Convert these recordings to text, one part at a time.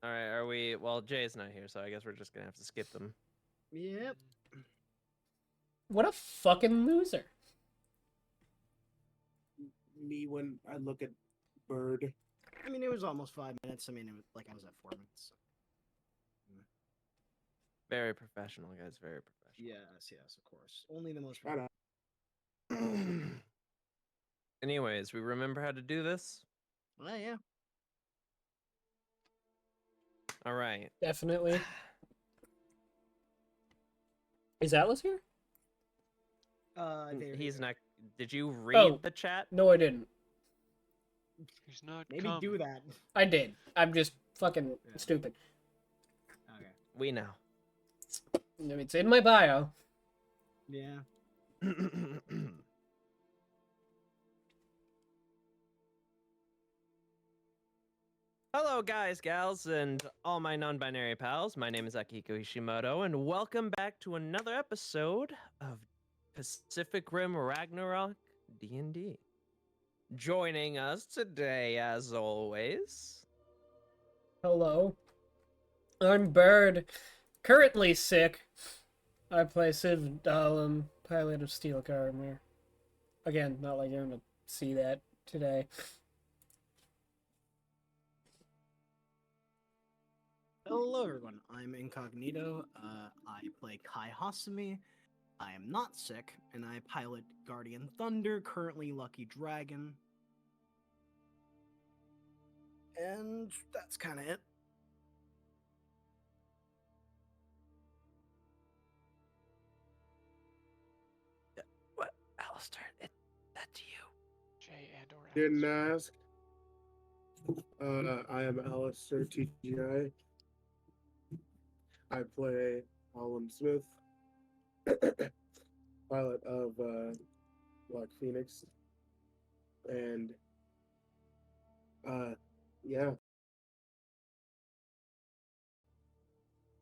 All right, are we? Well, Jay's not here, so I guess we're just gonna have to skip them. Yep. What a fucking loser. Me when I look at Bird. I mean, it was almost 5 minutes. I mean, it was like I was at 4 minutes. So. Very professional, guys. Very professional. Yes, of course. Only the most. Shut up. Anyways, we remember how to do this. Well, yeah. All right. Definitely. Is Atlas here? He's not. Did you read the chat? No, I didn't. He's not Maybe come. do that. I did. I'm just fucking stupid. Okay. We know. It's in my bio. Yeah. Hello, guys, gals, and all my non-binary pals. My name is Akihiko Hishimoto, and welcome back to another episode of Pacific Rim Ragnarok D&D. Joining us today, as always... Hello. I'm Bird. Currently sick. I play Civ Dahlem, pilot of Steel Armor. Again, not like you're gonna see that today. Hello, everyone. I'm Incognito. I play Kai Hasumi. I am not sick, and I pilot Guardian Thunder, currently Lucky Dragon. And that's kind of it. What? Alistair, that's you. Jay and or Didn't Alex. ask. I am Alistair TGI. I play Colin Smith, pilot of Black Phoenix, and yeah.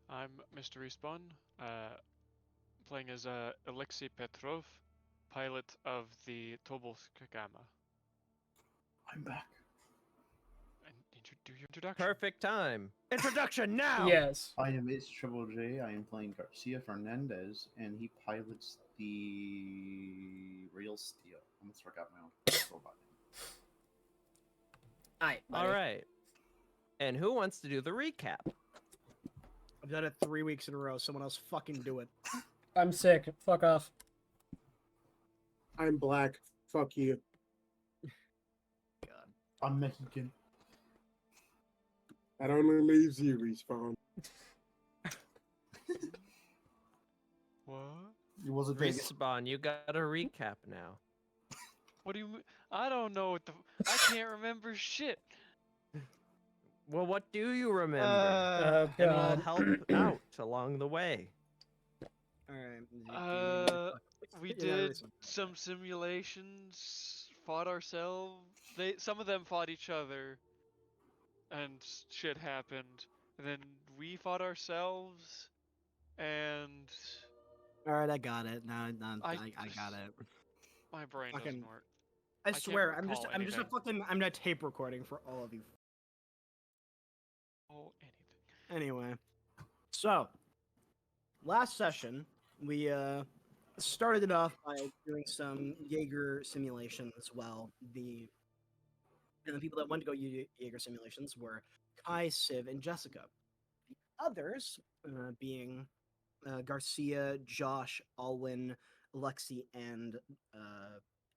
I'm Mr. Respawn, playing as Alexei Petrov, pilot of the Tobolsk Gamma. I'm back. And do your introduction. Perfect time. Introduction now! Yes. I am Ace Triple J. I am playing Garcia Fernandez, and he pilots the Real Steel. I almost forgot my own robot name. Alright, All right. And who wants to do the recap? I've done it 3 weeks in a row. Someone else fucking do it. I'm sick. Fuck off. I'm black. Fuck you. God. I'm Mexican. That only leaves you, Respawn. What? It wasn't taking. Respawn, you got a recap now. What do you mean? I don't know what the. I can't remember shit. Well, what do you remember? Oh, And we'll God. help out along the way. Alright. We Yeah, did Respawn. some simulations, fought ourselves. Some of them fought each other, and shit happened. And then we fought ourselves, and Alright, I got it. No, I- I got it. my brain Fucking- doesn't work. I can't swear, I'm just recall a anything. I'm a tape recording for all of you. Oh, anything. Anyway, so last session we started it off by doing some Jaeger simulations. Well, the people that went to go Jaeger simulations were Kai, Civ, and Jessica. The others being Garcia, Josh, Alwyn, Alexi, and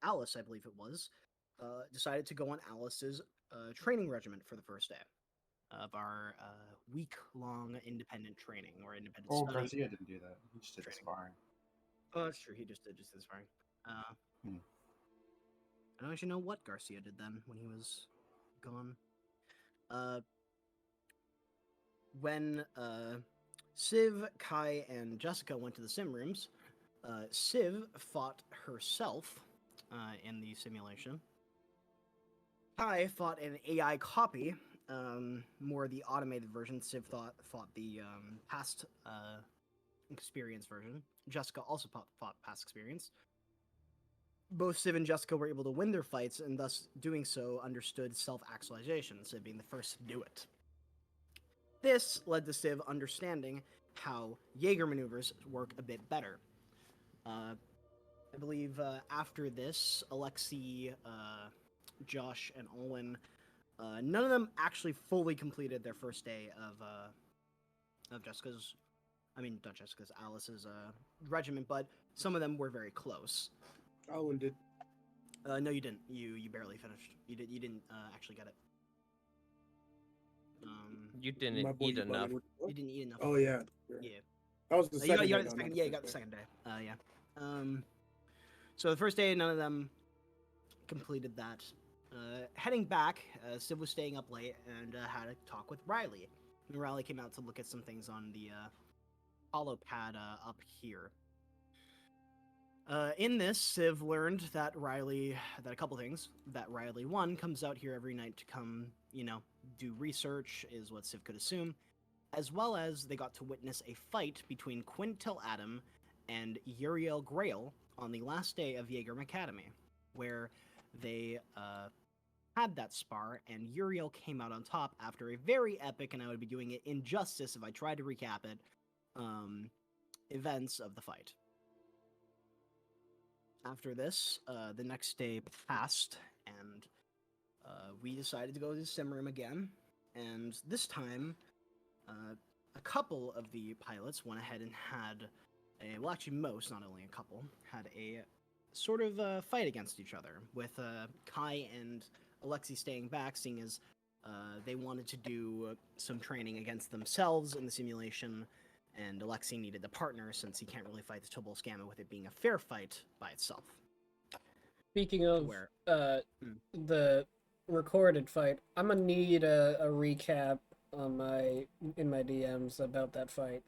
Alice, I believe it was, decided to go on Alice's training regiment for the first day of our week-long independent training or independent Oh, study. Garcia didn't do that. He just did Training. sparring. Oh, that's true. He just did this sparring. I don't actually know what Garcia did then when he was gone. When Civ, Kai, and Jessica went to the sim rooms, Civ fought herself in the simulation. Kai fought an AI copy, more the automated version. Civ fought the past experience version. Jessica also fought past experience. Both Civ and Jessica were able to win their fights, and thus doing so understood self-actualization, Civ being the first to do it. This led to Civ understanding how Jaeger maneuvers work a bit better. I believe after this, Alexei, Josh, and Olwen, none of them actually fully completed their first day of Jessica's. I mean, not Jessica's, Alice's regiment, but some of them were very close. Owen did. No, you didn't. You barely finished. You didn't actually get it. You My didn't boy, eat you enough. bugging. You didn't eat enough. Oh yeah. Yeah. That was the You second. got day, it the though, second. not Yeah, the you got it the first second day. Yeah. So the first day, none of them completed that. Heading back, Civ was staying up late and had a talk with Riley. And Riley came out to look at some things on the hollow pad up here. In this, Civ learned that a couple things. That Riley, one, comes out here every night to come, do research, is what Civ could assume, as well as they got to witness a fight between Quintel Adam and Uriel Grail on the last day of Jaeger Academy, where they had that spar, and Uriel came out on top after a very epic, and I would be doing it injustice if I tried to recap it, events of the fight. After this, the next day passed, and we decided to go to the sim room again. And this time, a couple of the pilots went ahead and had well, actually most, not only a couple, had a sort of fight against each other, with Kai and Alexei staying back, seeing as they wanted to do some training against themselves in the simulation, and Alexei needed a partner since he can't really fight the Tobolsk Gamma with it being a fair fight by itself. Speaking of Where? the recorded fight, I'm gonna need a recap on in my DMs about that fight,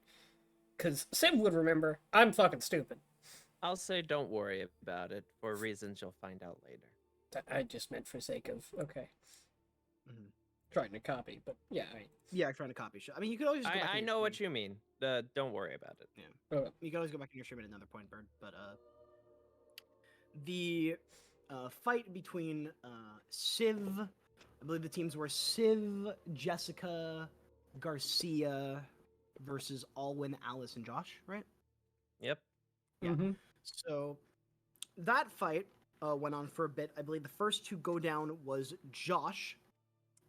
because Sim would remember. I'm fucking stupid. I'll say don't worry about it for reasons you'll find out later. I just meant for sake of okay. Mhm. Trying to copy, but yeah. Yeah, trying to copy shit. I mean, you could always just go back. I know what you mean. Don't worry about it. You can always go back in your stream at another point, Bird. But the fight between Civ, I believe the teams were Civ, Jessica, Garcia versus Alwyn, Alice, and Josh, right? Yep. Yeah. Mm-hmm. So that fight went on for a bit. I believe the first to go down was Josh.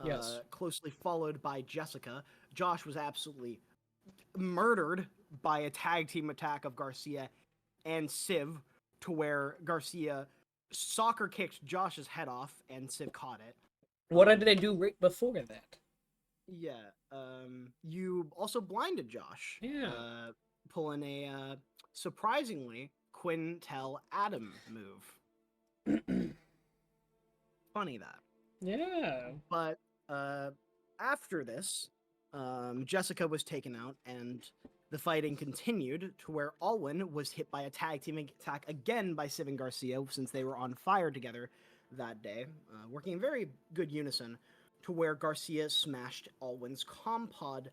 Yes. Closely followed by Jessica. Josh was absolutely murdered by a tag team attack of Garcia and Civ, to where Garcia soccer kicked Josh's head off and Civ caught it. What did I do right before that? Yeah. You also blinded Josh. Yeah. Pulling a surprisingly Quintel Adam move. Funny that. Yeah. But after this, Jessica was taken out, and the fighting continued to where Alwyn was hit by a tag team attack again by Civ and Garcia, since they were on fire together that day, working in very good unison, to where Garcia smashed Alwyn's comm pod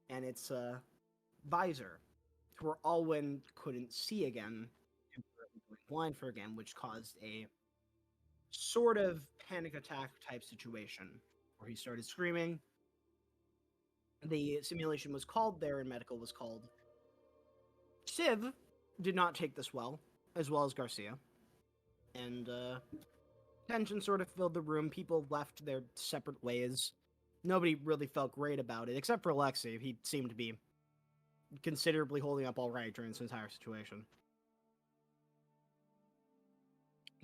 and its visor, to where Alwyn couldn't see again, and went blind for again, which caused a sort of panic attack type situation where he started screaming. The simulation was called there, and medical was called. Civ did not take this well as Garcia. And tension sort of filled the room. People left their separate ways. Nobody really felt great about it, except for Alexei. He seemed to be considerably holding up all right during this entire situation.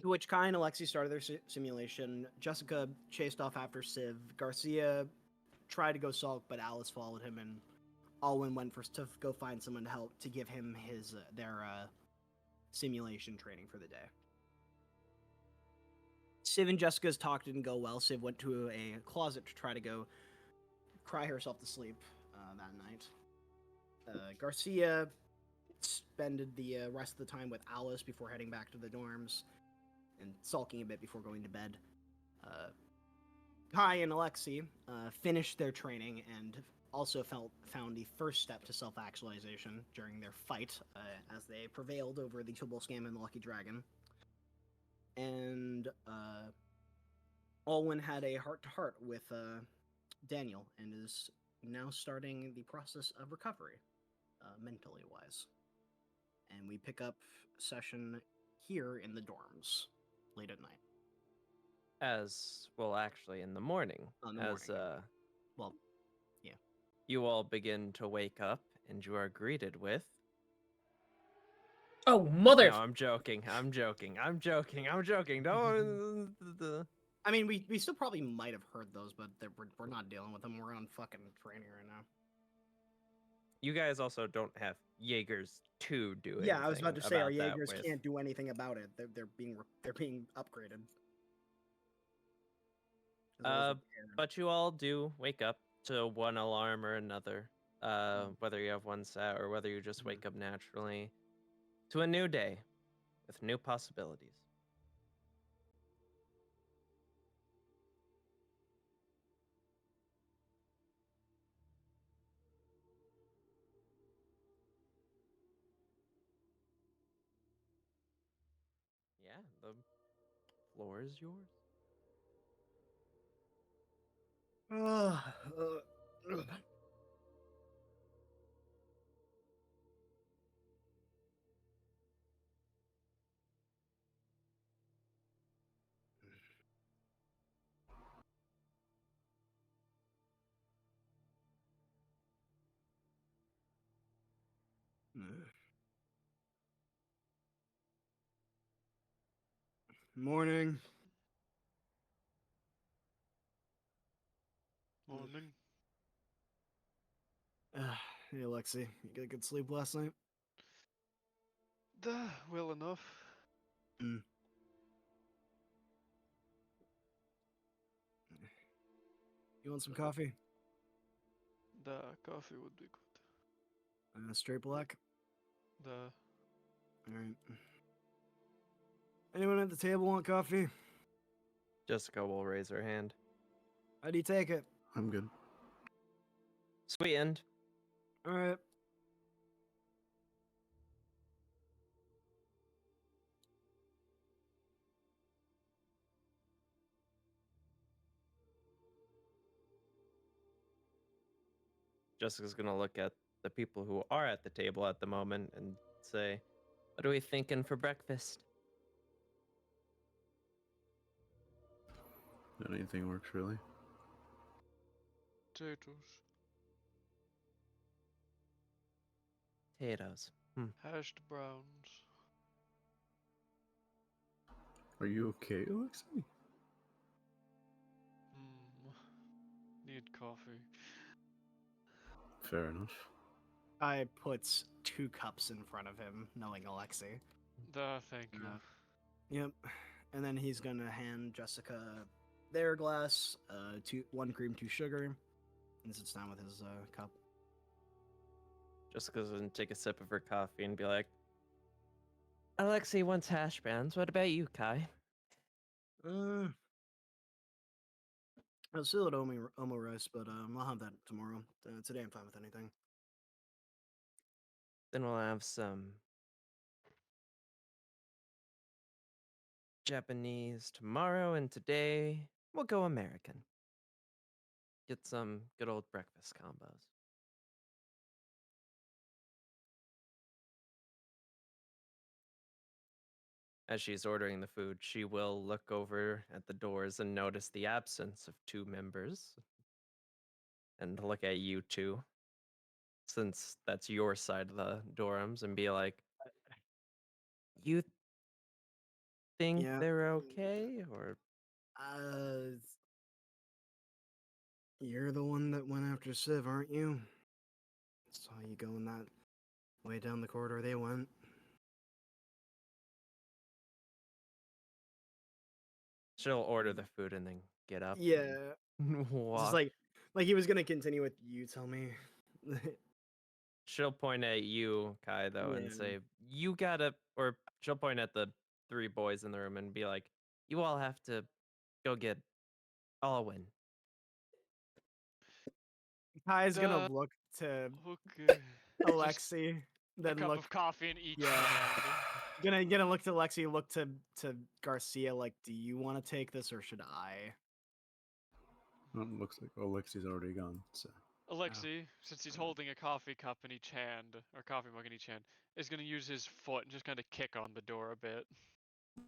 To which Kai and Alexei started their simulation. Jessica chased off after Civ. Garcia tried to go sulk, but Alice followed him, and Alwyn went to go find someone to help to give him their simulation training for the day. Civ and Jessica's talk didn't go well. Civ went to a closet to try to go cry herself to sleep that night. Garcia spended the rest of the time with Alice before heading back to the dorms and sulking a bit before going to bed. Kai and Alexei finished their training and also found the first step to self-actualization during their fight as they prevailed over the Tobolsk Gamma and the Lucky Dragon. And Alwyn had a heart-to-heart with Daniel and is now starting the process of recovery, mentally wise. And we pick up session here in the dorms late at night. As well, actually, in the morning, In the as morning, well, you all begin to wake up, and you are greeted with. Oh, mother! No, I'm joking. I'm joking. I'm joking. I'm joking. Don't. I mean, we still probably might have heard those, but we're not dealing with them. We're on fucking training right now. You guys also don't have Jaegers to do anything. Yeah, I was about to say our about that Jaegers with. can't do anything about it. They're being upgraded. As well as repaired. But you all do wake up to one alarm or another. Whether you have one set or whether you just wake up naturally to a new day with new possibilities. Yeah, the floor is yours. Morning. Morning. Hey, Alexi, you get a good sleep last night? Well enough. You want some coffee? The coffee would be good. Straight black? The Alright. Anyone at the table want coffee? Jessica will raise her hand. How do you take it? I'm good. Sweetened. Alright. Jessica's gonna look at the people who are at the table at the moment and say, "What are we thinking for breakfast?" Anything works, really. potatoes, Potatoes. hashed browns. Are you okay, Alexei? Need coffee. Fair enough. I put 2 cups in front of him, knowing Alexi. Thank you. Yep. And then he's gonna hand Jessica their glass, 1 cream, 2 sugar, and sits down with his cup. Jessica's gonna take a sip of her coffee and be like, "Alexei wants hash browns. What about you, Kai?" I'll still at Omo rice, but I'll have that tomorrow. Today I'm fine with anything. Then we'll have some Japanese tomorrow, and today we'll go American. Get some good old breakfast combos. As she's ordering the food, she will look over at the doors and notice the absence of 2 members. And look at you 2, since that's your side of the dorms, and be like, "You think Yeah. they're okay?" Or You're the one that went after Civ, aren't you? Saw you going that way down the corridor they went. she'll order the food and then get up. Yeah. And walk. Just like he was gonna continue with you tell me. She'll point at you, Kai, though, and Yeah. say, "You gotta," or she'll point at the 3 boys in the room and be like, "You all have to go get Alwyn." Kai's gonna Duh. look to Okay. Alexi, A then cup look of coffee in each Yeah. hand. gonna look to Alexi, look to Garcia like, do you want to take this or should I? Looks like Alexei's already gone. So Alexei, since he's holding a coffee cup in each hand, or coffee mug in each hand, is going to use his foot and just kind of kick on the door a bit.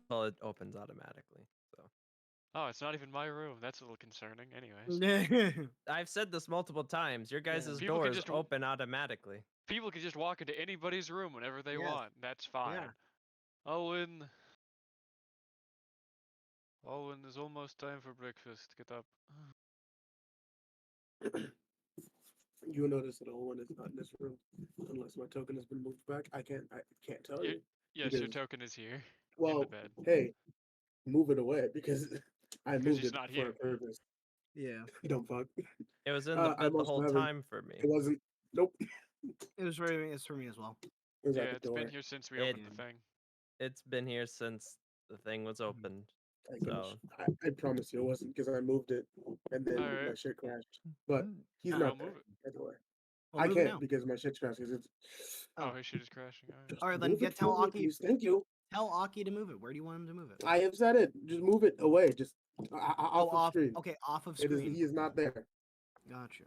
Well, it opens automatically. So Oh, it's not even my room. That's a little concerning. Anyways, Yeah. I've said this multiple times. Your guys' People can doors just open automatically. people can just walk into anybody's room whenever they Yes. want. That's fine. Owen. Owen, it's almost time for breakfast. Get up. You'll notice that Owen is not in this room unless my token has been moved back. I can't tell You- you. Yes, your Because- token is here in the Well, bed. hey, move it away because I moved he's it not for here. a purpose. Yeah. Don't fuck. It was in the bed I'm the also whole having- time for me. It wasn't. Nope. It's for me as well. It was Yeah, at the it's door. been here since we It- opened the thing. It's been here since the thing was opened. I, So I promise you it wasn't because I moved it and then Alright. my shit crashed. But he's Ah. not I'll there. move it. By the way, Well, I move it can't now. because my shit's crashed. Because it's Oh, Oh. his shit is crashing. Alright. just All right, then move get it tell for me, Aki. please. Thank you. Tell Aki to move it. Where do you want him to move it? I have said it. Just move it away. Just off of screen. Okay, off of It is. screen. He is not there. Gotcha.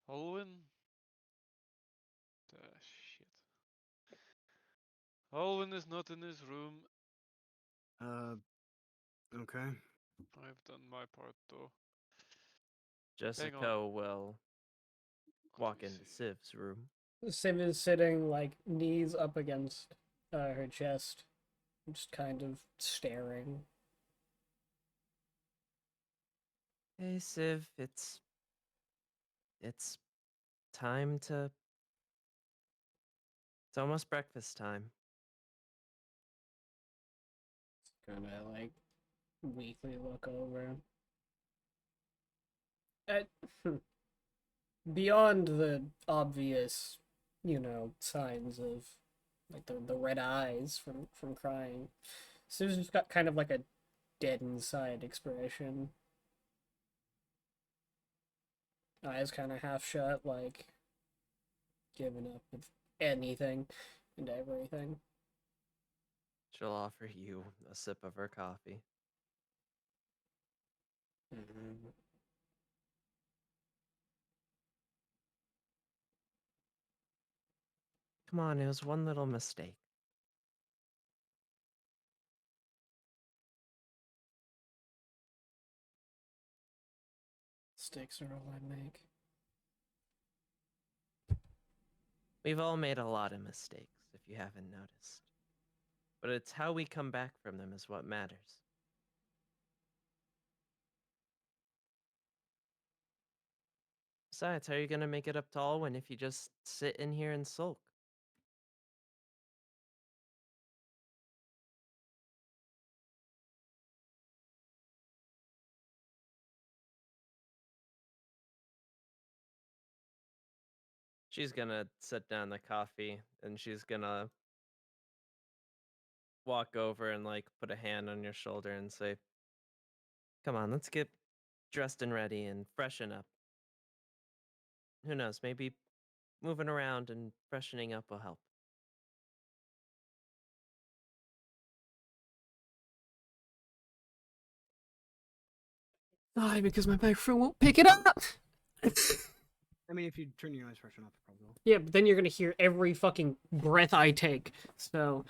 Owen? Shit. Owen is not in his room. Okay. I've done my part though. Jessica will walk me into see. Civ's room. Sim is sitting like knees up against her chest, just kind of staring. Hey Civ, it's time to it's almost breakfast time. Kind of like weakly look over. Beyond the obvious, signs of like the red eyes from crying, Sue's just got kind of like a dead inside expression. Eyes kind of half shut, like giving up with anything and everything. She'll offer you a sip of her coffee. Mm-hmm. Come on, it was one little mistake. Mistakes are all I make. We've all made a lot of mistakes, if you haven't noticed. But it's how we come back from them is what matters. Besides, how are you gonna make it up to Alwyn if you just sit in here and sulk? She's gonna set down the coffee and she's gonna walk over and like put a hand on your shoulder and say, "Come on, let's get dressed and ready and freshen up. Who knows, maybe moving around and freshening up will help." Die because my microphone won't pick it up. I mean, if you turn your noise pressure off, it probably will. Yeah, but then you're gonna hear every fucking breath I take. So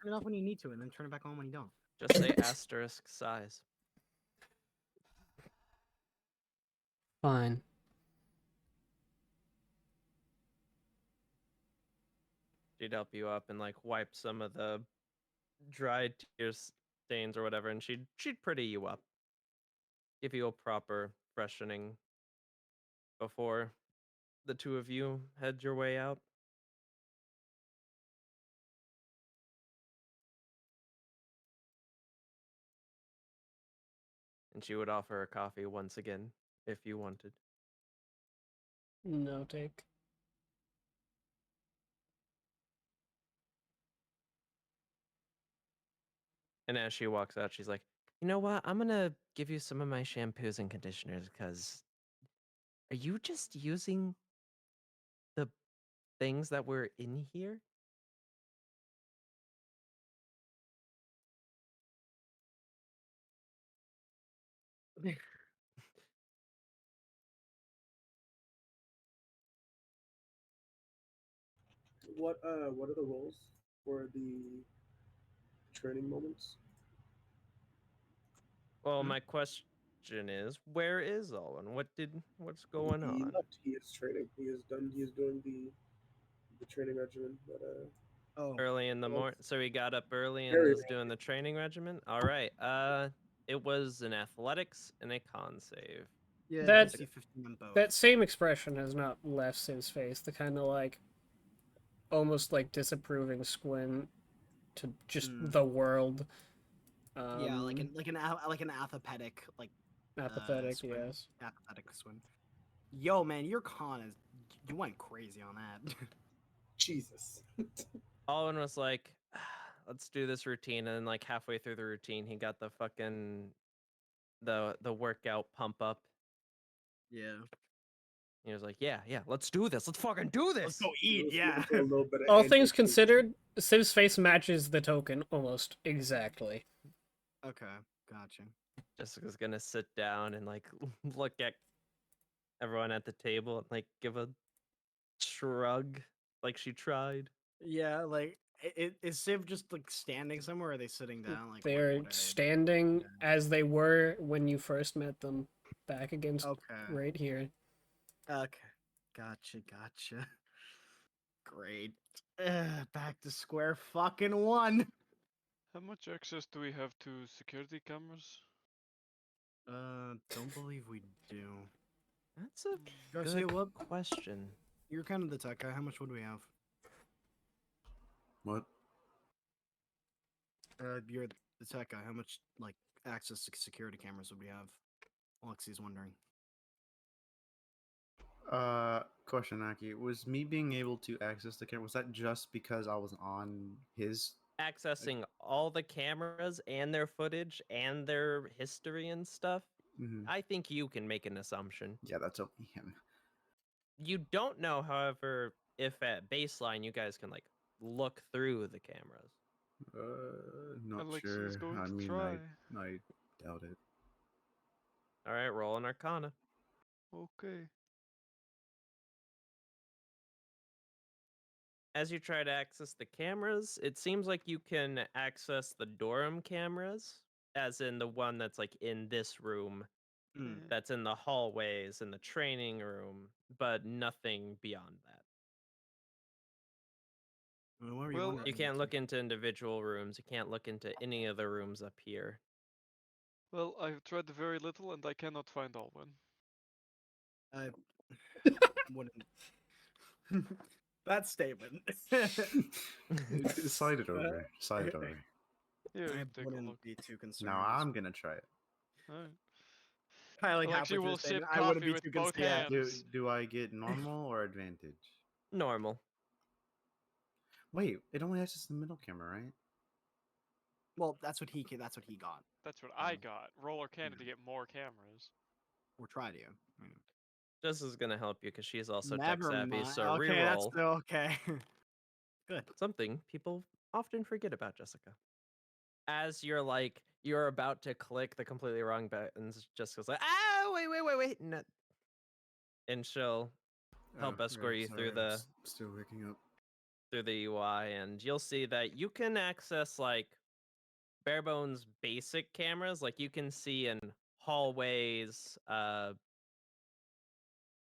Turn it off when you need to, and then turn it back on when you don't. Just say asterisk size. fine. She'd help you up and like wipe some of the dried tears stains or whatever, and she'd pretty you up. Give you a proper freshening before the two of you head your way out. And she would offer her coffee once again if you wanted. No take. And as she walks out, she's like, "You know what? I'm gonna give you some of my shampoos and conditioners because are you just using the things that were in here?" what are the roles for the training moments? Well, Hmm? my question is, where is Owen? What's going He on? left. He is training. He is done. He is doing the training regimen that Oh, Early in the well, morning, so he got up early and very is doing the training regimen. All right. It was an athletics and a con save. yeah, That DC 15 on both. that same expression has not left Siv's face. The kind of like almost like disapproving squint to just Mm. the world. Yeah, like an apathetic Apathetic, swim. yes. Apathetic swim. Yo, man, your con is you went crazy on that. Jesus. Owen was like, "Let's do this routine," and then like halfway through the routine, he got the fucking the workout pump up. Yeah. He was like, "Yeah, yeah, let's do this. Let's fucking do Let's this." go He eat. was Yeah. looking for a little bit of All things anti-cheat. considered, Siv's face matches the token almost exactly. Okay, gotcha. Jessica's gonna sit down and like look at everyone at the table and like give a shrug, like she tried. Yeah, like is Civ just like standing somewhere? Or are they sitting down? Like They're what are they? standing Yeah. as they were when you first met them, back against Okay. right here. Okay. Gotcha. Great. Back to square fucking one. How much access do we have to security cameras? Don't believe we do. That's a Garcia, good what? question. You're kind of the tech guy. How much would we have? What? You're the tech guy. How much like access to security cameras would we have? Alexi's wondering. Question, Aki. Was me being able to access the camera, was that just because I was on his? Accessing all the cameras and their footage and their history and stuff, Mhm. I think you can make an assumption. Yeah, that's only him. You don't know, however, if at baseline you guys can like look through the cameras. Not Alexi is sure. going I to mean, try. I doubt it. All right, roll an Arcana. Okay. As you try to access the cameras, it seems like you can access the Durham cameras, as in the one that's like in this room, Hmm. Yeah. that's in the hallways, in the training room, but nothing beyond that. What were you Well, wondering? You can't look into individual rooms. You can't look into any of the rooms up here. Well, I've tried very little and I cannot find Alwyn. I wouldn't. That statement. Decide it over. Decide it over. Here, I you take a wouldn't look. be too concerned. Now I'm gonna try it. Alright. I like Alexi halfway through will the statement. sip I wouldn't coffee be with too both concerned. Yeah. hands. Do I get normal or advantage? Normal. Wait, it only has the middle camera, right? Well, that's what he got. That's what I Yeah. got. Roller cannon Yeah. to get more cameras. Or try to. This is gonna help you because she's also tech Never savvy. mind. So Okay, that's reroll still okay. Good. something people often forget about Jessica. As you're about to click the completely wrong buttons, Jessica's like, ah, wait, no. And she'll help escort you through the Still waking up. UI, and you'll see that you can access like bare bones basic cameras, like you can see in hallways,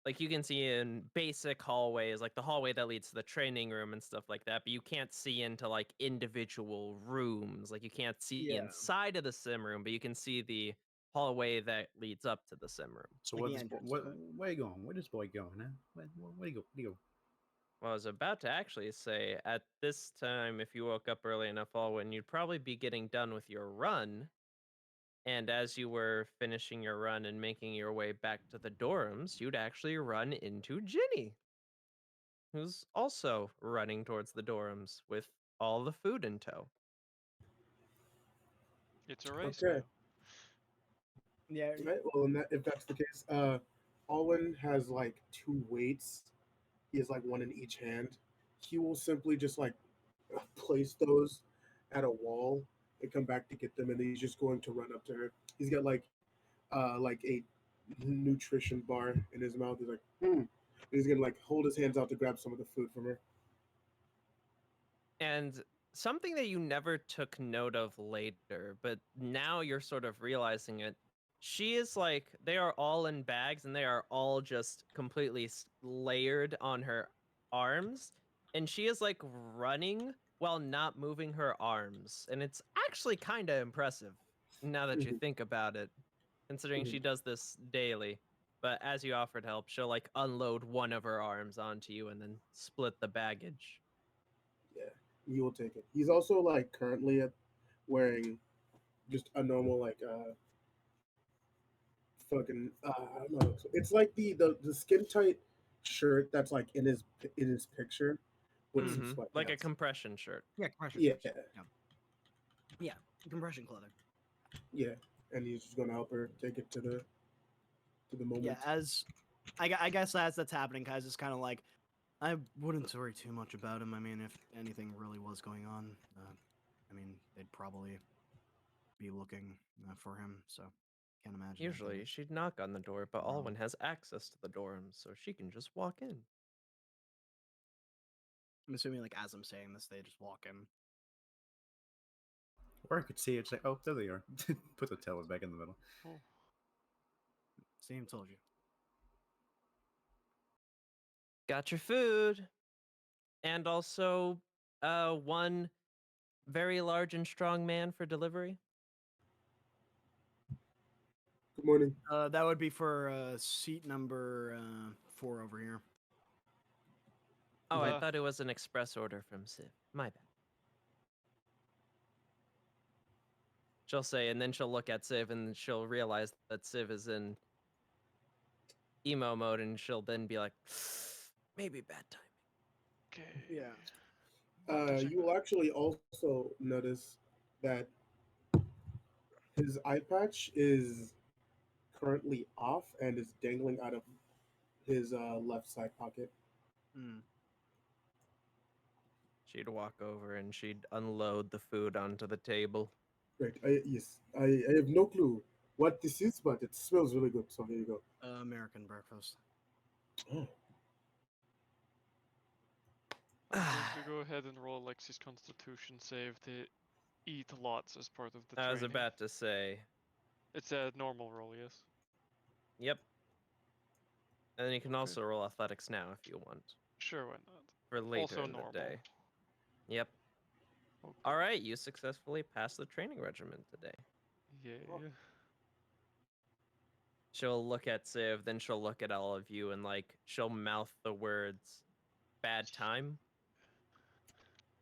like you can see in basic hallways, like the hallway that leads to the training room and stuff like that, but you can't see into like individual rooms. Like you can't see Yeah. inside of the sim room, but you can see the hallway that leads up to the sim room. So Like what? the This boy, entrance what? to it. Where you going? Where this boy going? Huh? Where you go? Where you go? Well, I was about to actually say at this time, if you woke up early enough, Alwyn, you'd probably be getting done with your run. And as you were finishing your run and making your way back to the dorms, you'd actually run into Ginny, who's also running towards the dorms with all the food in tow. It's a race Okay. Yeah. Right. Well, if that's the case, Alwyn has like two weights. He has like one in each hand. He will simply just like place those at a wall and come back to get them, and he's just going to run up to her. He's got like a nutrition bar in his mouth. He's like, hmm. And he's gonna like hold his hands out to grab some of the food from her. And something that you never took note of later, but now you're sort of realizing it. She is like, they are all in bags and they are all just completely layered on her arms. And she is like running while not moving her arms. And it's actually kind of impressive now that you Mhm. think about it, considering she Mhm. does this daily. But as you offered help, she'll like unload one of her arms onto you and then split the baggage. Yeah, he will take it. He's also like currently wearing just a normal like fucking I don't know. It's like the skin tight shirt that's like in his picture with some Mm-hmm. Like a sweatpants. compression shirt. Yeah, compression Yeah, shorts. Yeah. Yeah, compression clothing. yeah, and he's just gonna help her take it to the Yeah, moment. as I guess as that's happening, guys, it's kind of like I wouldn't worry too much about him. I mean, if anything really was going on, I mean, they'd probably be looking for him. So can't imagine. anything Usually is she'd knock on the door, but wrong. Alwyn has access to the dorms, so she can just walk in. I'm assuming, like as I'm saying this, they just walk in. Or I could see it. Say, oh, there they are. Put the tower back in the middle. Oh. Same told you. Got your food. And also one very large and strong man for delivery. Good morning. That would be for seat number 4 over here. Oh, I Uh, thought it was an express order from Civ. My bad. She'll say, and then she'll look at Civ and she'll realize that Civ is in emo mode, and she'll then be like, maybe bad timing. okay. Yeah. You will actually also notice that his eye patch is currently off and is dangling out of his left side pocket. Mm. She'd walk over and she'd unload the food onto the table. Right. Yes. I have no clue what this is, but it smells really good. So here you go. American breakfast. Oh, I'm going to go ahead and roll Lexi's Constitution save to eat lots as part of the I was training. about to say, It's a normal roll, yes. yep. And then you can Okay. also roll athletics now if you want, Sure, why not? for later Also in the normal. day. Yep. Okay. All right, you successfully passed the training regimen today. Yeah. She'll look at Civ, then she'll look at all of you, and like she'll mouth the words, "Bad time."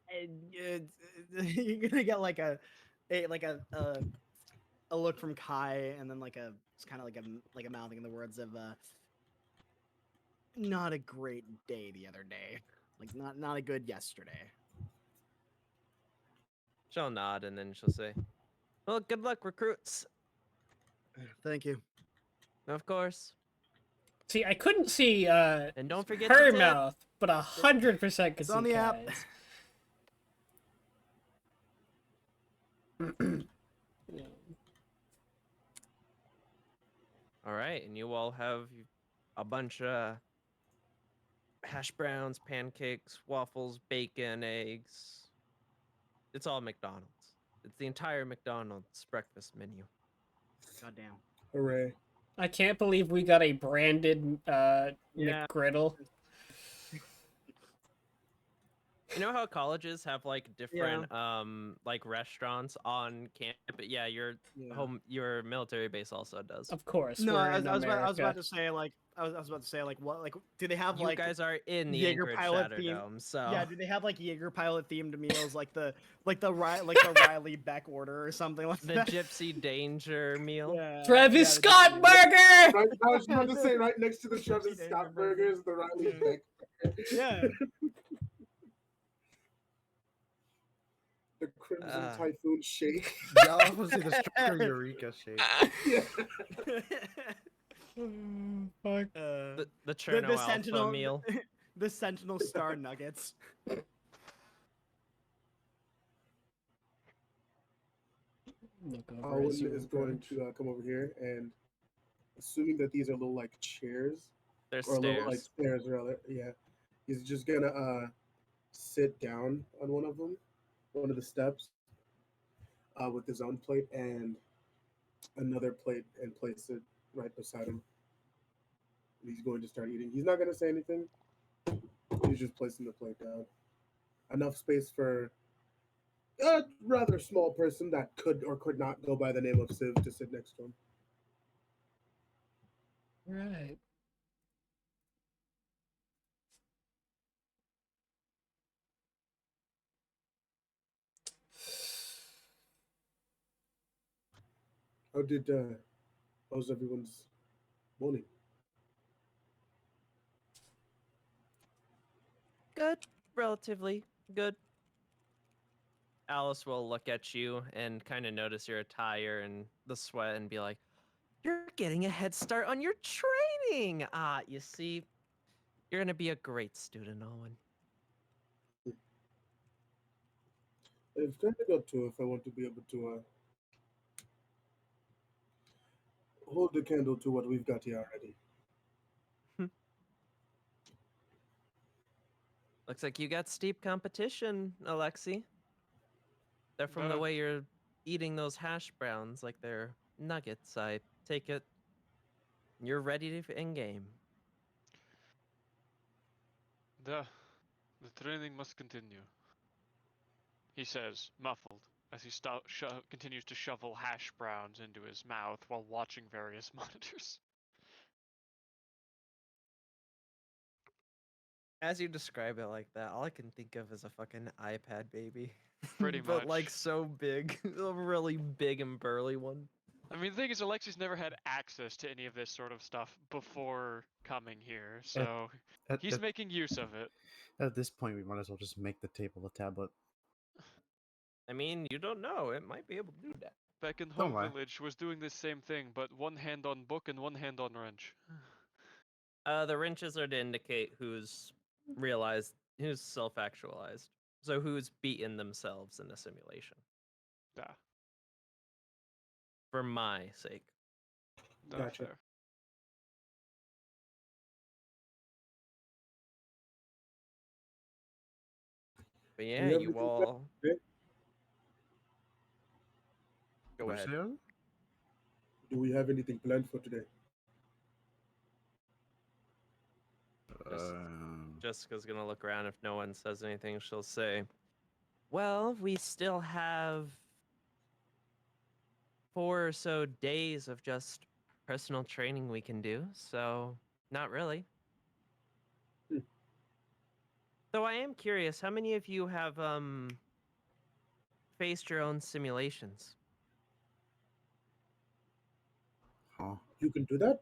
And, you're gonna get like a look from Kai, and then it's kind of like a mouthing the words of not a great day the other day, like not a good yesterday. She'll nod, and then she'll say, "Well, good luck, recruits." Thank you. Of course. See, I couldn't see And don't forget to her tip. mouth, but 100% could It's see on the app. Kai's. Yeah. All right, and you all have a bunch of hash browns, pancakes, waffles, bacon, eggs. It's all McDonald's. It's the entire McDonald's breakfast menu. Goddamn. hooray! I can't believe we got a branded Yeah. McGriddle. You know how colleges have like different like restaurants on campus? But yeah, Yeah. your military base also does. Of course, No, we're I in was about America. to say I was about to say what do they have You like guys are in the Jaeger Anchorage pilot theme? Shatterdome, so Yeah, do they have like Jaeger pilot themed meals like the Riley Beck order or something like the that? Gypsy Danger meal. Yeah, Travis yeah, the Scott Gypsy- burger! Right, I was about to say right next to the Travis Danger Scott burger. burgers, the Riley Yeah. Beck. Yeah. The Crimson Uh, Typhoon shake. Yeah, I was going to say the Striker Eureka shake. Yeah. Fuck. the Cherno the Alpha Sentinel meal. the Sentinel Star Nuggets. Look over Owen as you is going approach. to come over here and assuming that these are little like chairs There's or little like stairs. stairs rather, yeah. He's just gonna sit down on one of the steps, with his own plate and another plate, and place it right beside him. He's going to start eating. He's not going to say anything. He's just placing the plate down. Enough space for a rather small person that could or could not go by the name of Civ to sit next to him. Right. How did how's everyone's morning? Good, relatively good. Alice will look at you and kind of notice your attire and the sweat and be like, "You're getting a head start on your training. Ah, you see, you're gonna be a great student, Owen." I've kind of got to if I want to be able to hold the candle to what we've got here already. Looks like you got steep competition, Alexi. They're from the Uh, way you're eating those hash browns like they're nuggets. I take it you're ready to in game. the the training must continue, he says, muffled, as he continues to shovel hash browns into his mouth while watching various monitors. As you describe it like that, all I can think of is a fucking iPad baby. Pretty But like much. so big. A really big and burly one. I mean, the thing is, Alexi's never had access to any of this sort of stuff before coming here, so At, he's at, making use of it. at this point, we might as well just make the table a tablet. I mean, you don't know. It might be able to do that. Back in Don't home lie. village was doing this same thing, but one hand on book and one hand on wrench. The wrenches are to indicate who's self-actualized. So who's beaten themselves in a simulation. Yeah, For my sake. Gotcha. fair. But Do yeah, we have you anything planned all today? go What'd ahead. you say, Owen? Do we have anything planned for today? Just Um, Jessica's gonna look around. If no one says anything, she'll say, "Well, we still have 4 or so days of just personal training we can do, so not really." Hmm. Though I am curious, how many of you have faced your own simulations? huh. You can do that?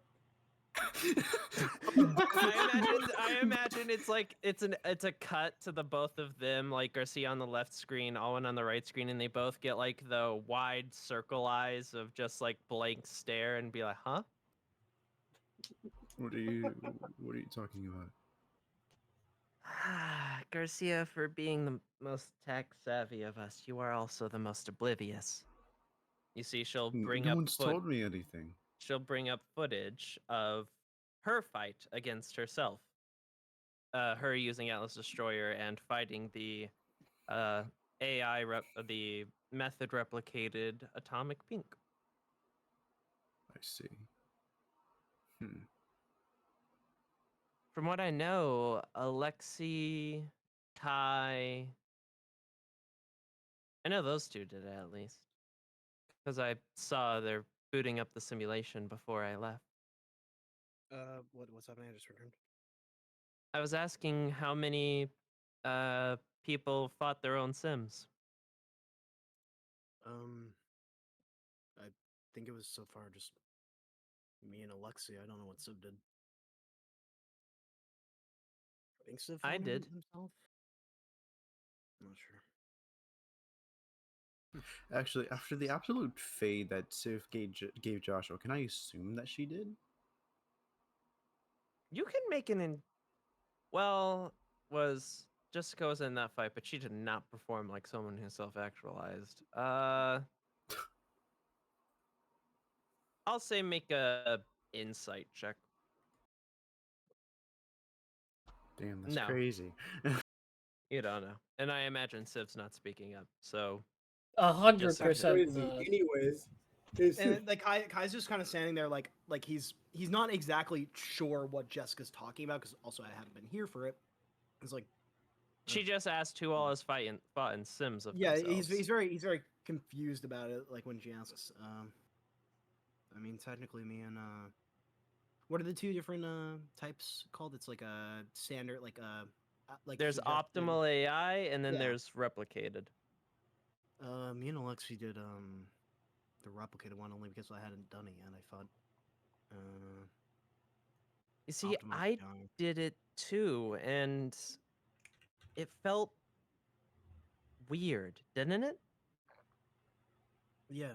I imagine it's like it's a cut to the both of them, like Garcia on the left screen, Owen on the right screen, and they both get like the wide circle eyes of just like blank stare and be like, "Huh?" What are you talking about? Garcia, for being the most tech savvy of us, you are also the most oblivious. You see, No one's told me anything. she'll bring up footage of her fight against herself. Her using Atlas Destroyer and fighting the uh, the method replicated atomic pink. I see. Hmm. From what I know, Alexi, Ty, I know those two did it at least, because I saw they're booting up the simulation before I left. What's happening? I just returned. I was asking how many people fought their own Sims. I think it was so far just me and Alexi. I don't know what Civ did. I think Civ I fought did. himself. I'm not sure. Actually, after the absolute fade that Civ gave Joshua, can I assume that she did? You can make well, was Jessica was in that fight, but she did not perform like someone who self-actualized. I'll say make a insight check. Damn, that's No, crazy. You don't know. And I imagine Civ's not speaking up, so 100% Crazy. not. Anyways, is And like Kai's just kind of standing there, like he's not exactly sure what Jessica's talking about because also I haven't been here for it. It's like, she just asked who all has fought in Sims of yeah, themselves. he's very confused about it. Like when she asks, I mean, technically, me and what are the two different types called? It's like a standard, like There's suggested. optimal AI and then Yeah. there's replicated. Me and Alexi did the replicated one only because I hadn't done it yet. I thought, You see, optimal I AI. did it too, and it felt weird, didn't it? Yeah.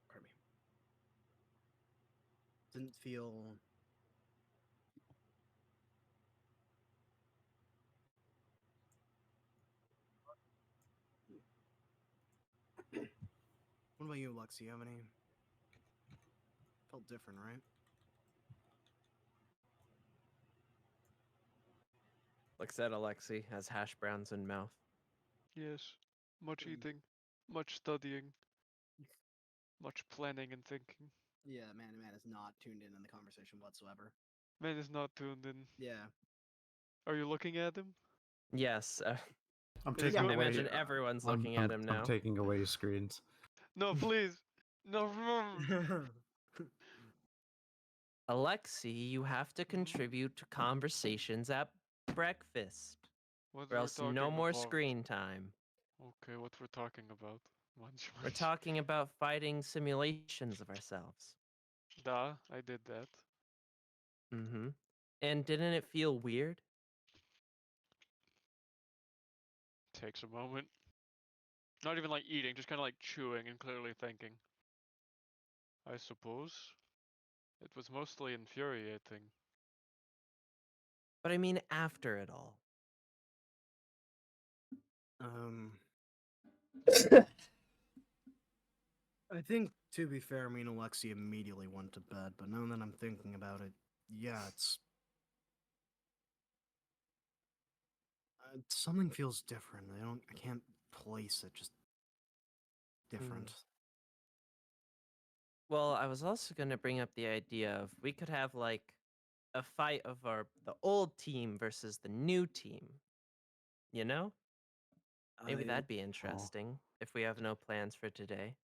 Pardon me. Didn't feel. What about you, Lexi? You have any? Felt different, right? Looks at Alexi, has hash browns in mouth. Yes. Much eating, much studying, much planning and thinking. Yeah, man is not tuned in the conversation whatsoever. Man is not tuned in. Yeah. Are you looking at him? Yes, I'm Is it taking I good? away. imagine everyone's I'm, looking I'm, at him I'm now. taking away screens. No, please. No. Alexi, you have to contribute to conversations at breakfast, What or we're else talking no more about. screen time. Okay, what we're talking about. Munch, We're munch. talking about fighting simulations of ourselves. Da, I did that. Mm-hmm. And didn't it feel weird? Takes a moment. Not even like eating, just kind of like chewing and clearly thinking. I suppose. It was mostly infuriating. But I mean, after it all. um. I think, to be fair, me and Alexi immediately went to bed, but now that I'm thinking about it, yeah, it's. Something feels different. I can't place it, just different. Well, I was also going to bring up the idea of we could have like a fight of the old team versus the new team. You know? Maybe I, that'd be interesting if we have no plans for today.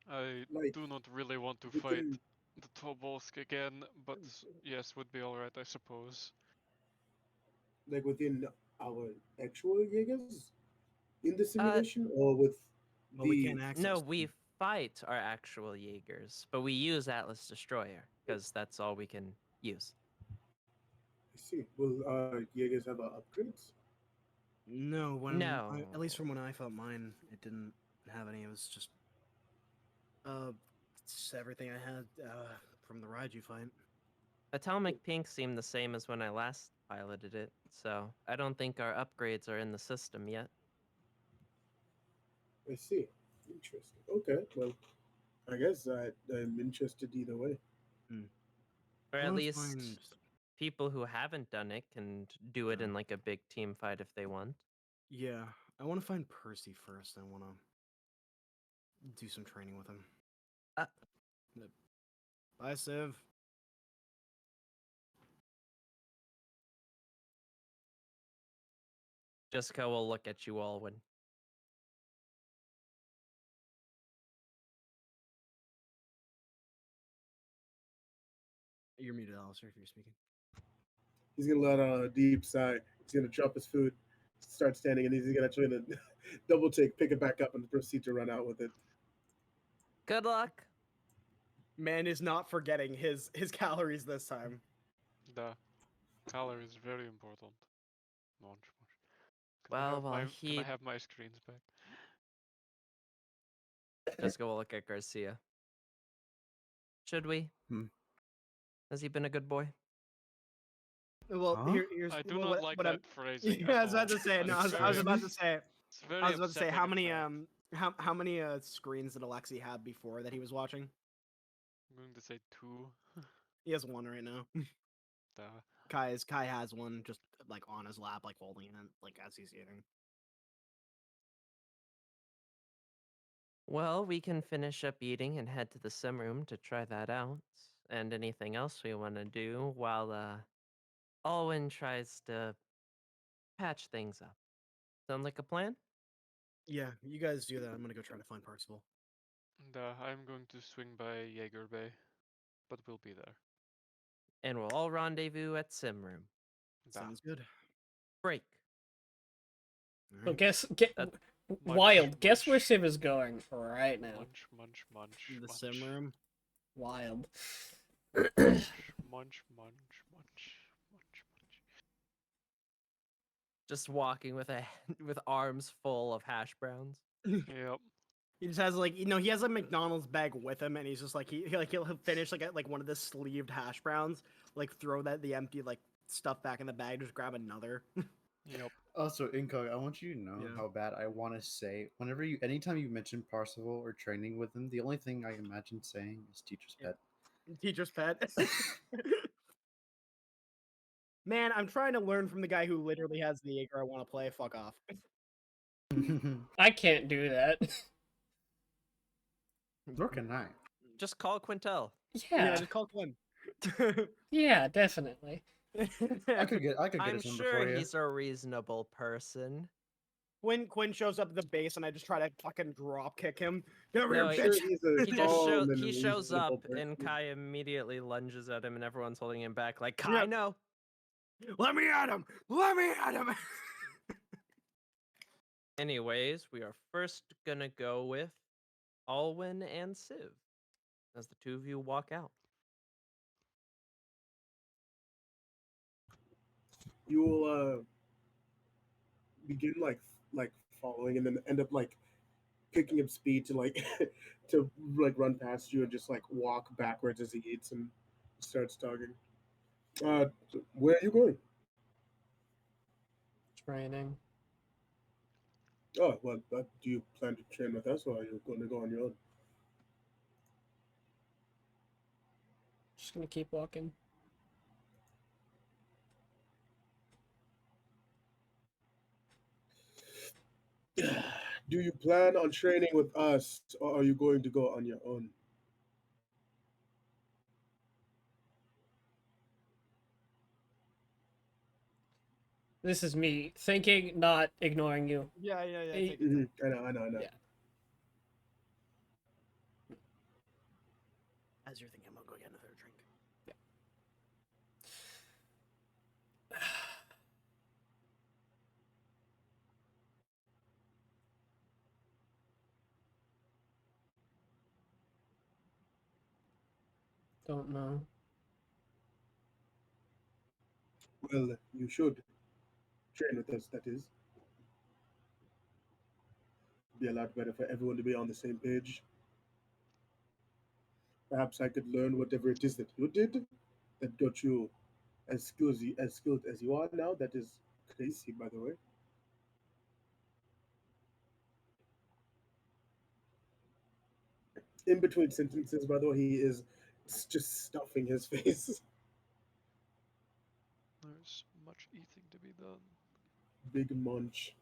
I like do not really want to fight within the Tobolsk again, but yes, would be alright, I suppose. within our actual Jaegers in the Uh, simulation, or with but we the can't access. no, them. we fight our actual Jaegers, but we use Atlas Destroyer because that's all we can use. I see. Will Jaegers have upgrades? No, No. at least from when I felt mine, it didn't have any. It was just it's everything I had from the Raiju fight. Atomic Pink seemed the same as when I last piloted it, so I don't think our upgrades are in the system yet. I see. Interesting. Okay. Well, I guess I'm interested either way. Or I at wanna least find- people who haven't done it can do it Yeah. in like a big team fight if they want. Yeah, I want to find Percy first. I want to do some training with him. Uh. Yep. Bye, Civ. Jessica will look at you all when. You're muted, Alistair, if you're speaking. He's gonna let out a deep sigh. He's gonna drop his food, start standing, and he's gonna try to double take, pick it back up, and proceed to run out with it. Good luck. Man is not forgetting his calories this time. The color is very important. Munch, munch. Well, while Can I he have my screens back? Jessica will look at Garcia. Should we? Hmm. Has he been a good boy? Well, Huh? here's I do well, not like what I'm. that phrasing. Yeah, I at was about all. to say. No, That's I was very- about to say. It's very I was about to say upsetting, how in many fact. how many screens did Alexi have before that he was watching? I'm going to say 2. He has one right now. Kai has one just like on his lap, like holding it, like as he's eating. Well, we can finish up eating and head to the sim room to try that out. And anything else we want to do while Alwyn tries to patch things up. Sound like a plan? Yeah, you guys do that. I'm gonna go try to find Parsival. And I'm going to swing by Jaeger Bay, but we'll be there. And we'll all rendezvous at sim room. Da. Sounds good. Break. All So right. That- wild. Guess where munch. Civ is going right now. Munch, munch, munch, The munch. sim room. Wild. Munch, munch, munch, munch, munch, munch. Just walking with with arms full of hash browns. Yep. He just has like he has a McDonald's bag with him, and he's just like he'll finish like one of the sleeved hash browns, like throw the empty like stuff back in the bag, just grab another. Yep. Also, Incog, I want you to know Yeah. how bad I want to say. Anytime you mention Parsival or training with him, the only thing I imagine saying is teacher's Yeah. pet. Teacher's pet. Man, I'm trying to learn from the guy who literally has the Jaeger I want to play. Fuck off. I can't do that. Nor can I. Just call Quintel. Yeah. Just call Quinn. Yeah, definitely. I could get I'm his number sure for you. he's a reasonable person. When Quinn shows up at the base and I just try to fucking drop kick him. Get over No, here, bitch. He's a He just calm and he shows up reasonable person. and Kai immediately lunges at him and everyone's holding him back like Yeah. Kai, no. Let me at him. Let me at him. Anyways, we are first gonna go with Alwyn and Civ as the two of you walk out. You will begin like following, and then end up like picking up speed to like to like run past you and just like walk backwards as he eats and starts talking. Where are you going? Training. Oh, well, do you plan to train with us, or are you going to go on your own? Just gonna keep walking. Do you plan on training with us, or are you going to go on your own? This is me thinking, not ignoring you. Yeah. Take it. I know. Yeah. As you're thinking, I'm gonna go get another drink. Don't know. Well, you should train with us. That is, be a lot better for everyone to be on the same page. Perhaps I could learn whatever it is that you did that got you as skilled as you are now. That is crazy, by the way. In between sentences, by the way, he is just stuffing his face. There's much eating to be done. Big munch.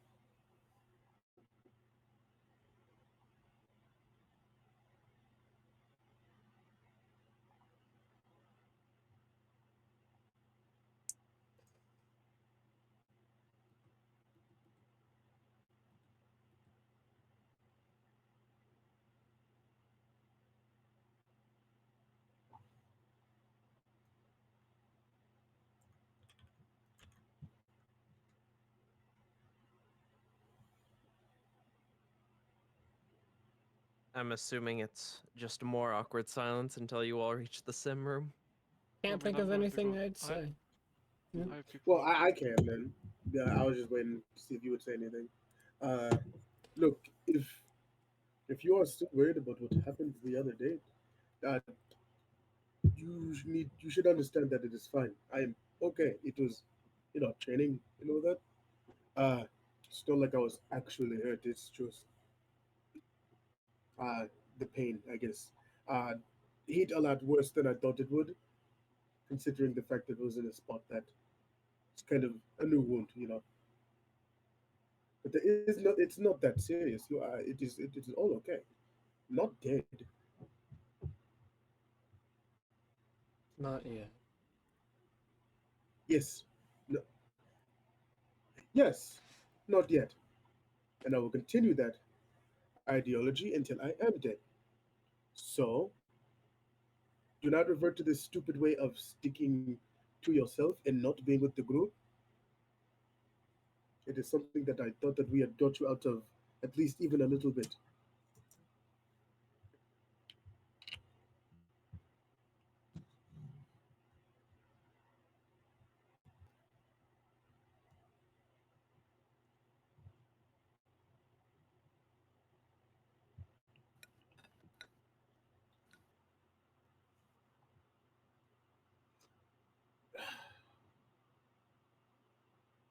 I'm assuming it's just more awkward silence until you all reach the sim room. Can't I mean, think I'm of going to anything go- I'd say. I have people. Well, I can then. Yeah, I was just waiting to see if you would say anything. Look, if you are still worried about what happened the other day, uh, you should understand that it is fine. I am okay. It was, training. You know that. It's not like I was actually hurt. It's just the pain, I guess. Uh, hit a lot worse than I thought it would. considering the fact that it was in a spot that it's kind of a new wound, you know. But there is no, it's not that serious. You are, it is all okay. Not dead. Not yet. Yes, no, yes, not yet. And I will continue that ideology until I am dead. So do not revert to this stupid way of sticking to yourself and not being with the group. It is something that I thought that we had got you out of, at least even a little bit.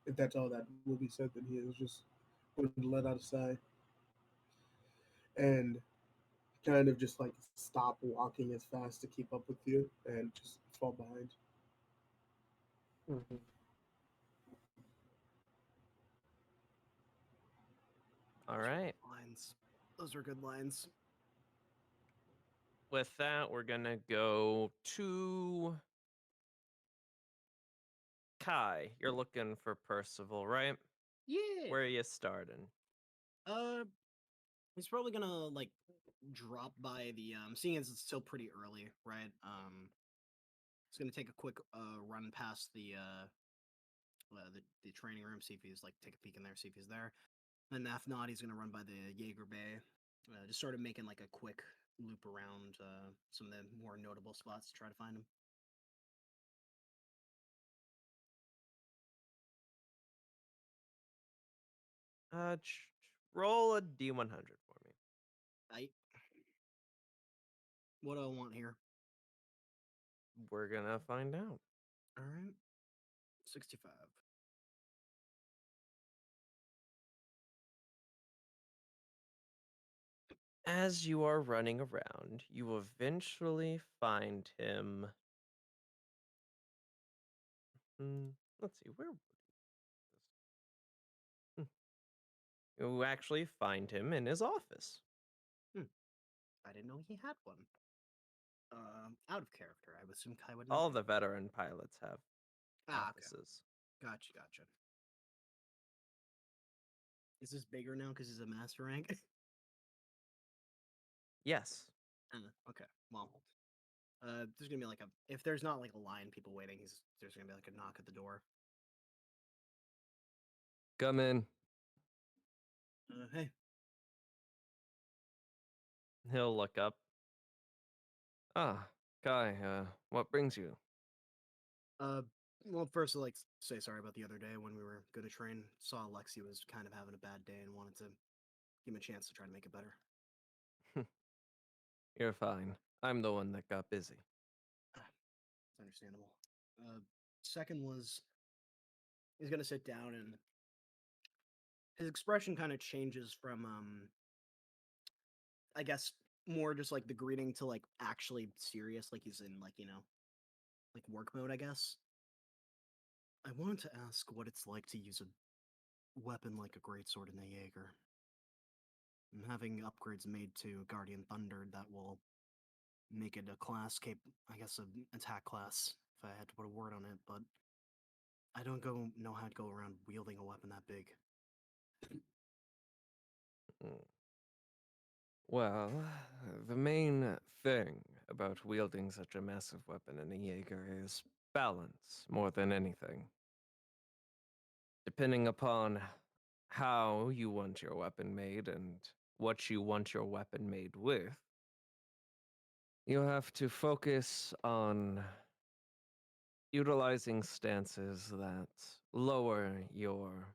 If that's all that will be said, then he is just going to let out a sigh and kind of just like stop walking as fast to keep up with you and just fall behind. Mhm. All right. Lines. Those are good lines. With that, we're gonna go to Kai. You're looking for Percival, right? Yeah. Where are you starting? Uh, he's probably gonna like drop by the seeing as it's still pretty early, right? He's gonna take a quick run past the training room, see if he's like take a peek in there, see if he's there. Then if not, he's gonna run by the Jaeger Bay, just sort of making like a quick loop around some of the more notable spots to try to find him. Roll a D100 for me. I what do I want here? We're gonna find out. All right, 65. As you are running around, you eventually find him. Hmm, let's see, where would this? You actually find him in his office. I didn't know he had one. Out of character. I would assume Kai would not All have. the veteran pilots have Ah, okay. offices. Gotcha. Is this bigger now because he's a master rank? Yes. Okay. Well, there's gonna be like a if there's not like a line people waiting, there's gonna be like a knock at the door. Come in. Hey. He'll look up. Ah, Kai, what brings you? Well, first I'd like to say sorry about the other day when we were gonna train. Saw Lexi was kind of having a bad day and wanted to give him a chance to try to make it better. You're fine. I'm the one that got busy. It's understandable. Second was he's gonna sit down and his expression kind of changes from I guess more just like the greeting to like actually serious, like he's in like like work mode, I guess. I wanted to ask what it's like to use a weapon like a greatsword in the Jaeger. I'm having upgrades made to Guardian Thunder that will make it a class I guess an attack class if I had to put a word on it, but I don't know how to go around wielding a weapon that big. Mm. Well, the main thing about wielding such a massive weapon in a Jaeger is balance more than anything. Depending upon how you want your weapon made and what you want your weapon made with, you have to focus on utilizing stances that lower your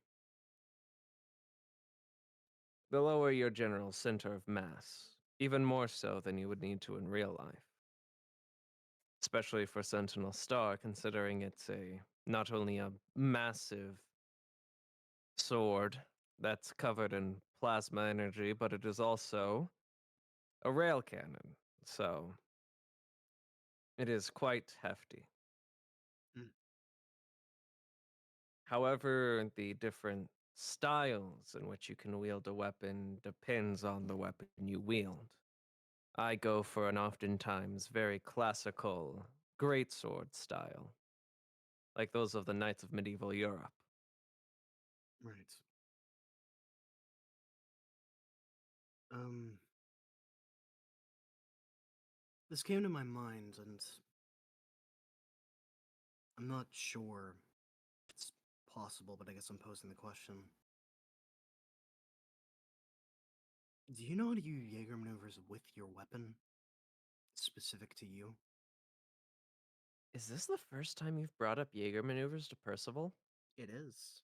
general center of mass, even more so than you would need to in real life. Especially for Sentinel Star, considering it's not only a massive sword that's covered in plasma energy, but it is also a rail cannon. So it is quite hefty. However, the different styles in which you can wield a weapon depends on the weapon you wield. I go for an oftentimes very classical greatsword style, like those of the knights of medieval Europe. Right. Um, this came to my mind, and I'm not sure if it's possible, but I guess I'm posing the question. Do you know how to use Jaeger maneuvers with your weapon, specific to you? Is this the first time you've brought up Jaeger maneuvers to Percival? It is.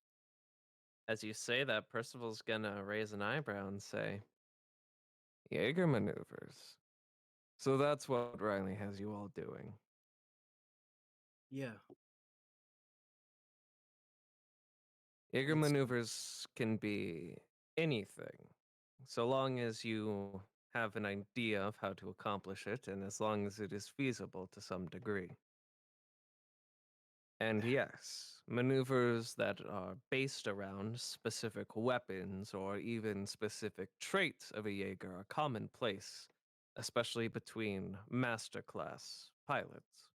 As you say that, Percival's gonna raise an eyebrow and say, Jaeger maneuvers. So that's what Riley has you all doing. Yeah. Jaeger It's maneuvers can be anything, so long as you have an idea of how to accomplish it, and as long as it is feasible to some degree. And yes, maneuvers that are based around specific weapons or even specific traits of a Jaeger are commonplace, especially between masterclass pilots.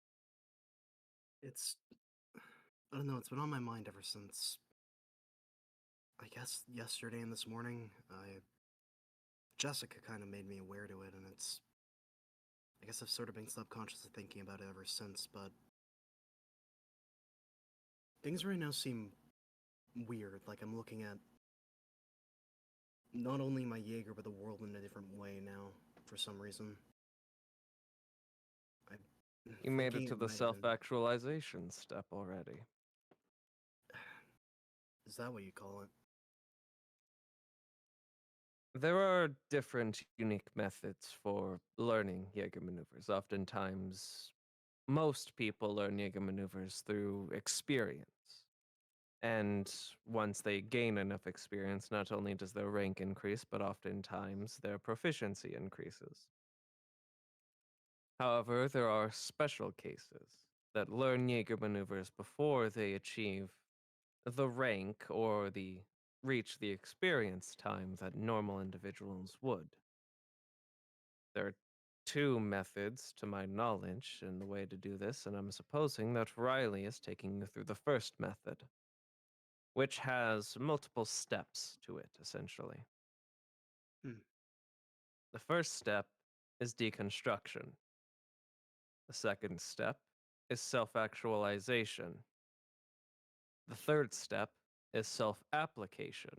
it's I don't know, it's been on my mind ever since I guess yesterday and this morning. Jessica kind of made me aware to it, and I guess I've sort of been subconsciously thinking about it ever since, but things right now seem weird. Like I'm looking at not only my Jaeger, but the world in a different way now, for some reason. I'm You made thinking it to it the might have self been. actualization step already. Is that what you call it? There are different unique methods for learning Jaeger maneuvers. Oftentimes, most people learn Jaeger maneuvers through experience. And once they gain enough experience, not only does their rank increase, but oftentimes their proficiency increases. However, there are special cases that learn Jaeger maneuvers before they achieve the rank or the reach the experience time that normal individuals would. There are two methods, to my knowledge, in the way to do this, and I'm supposing that Riley is taking you through the first method, which has multiple steps to it, essentially. Hmm. The first step is deconstruction. The second step is self actualization. The third step is self application.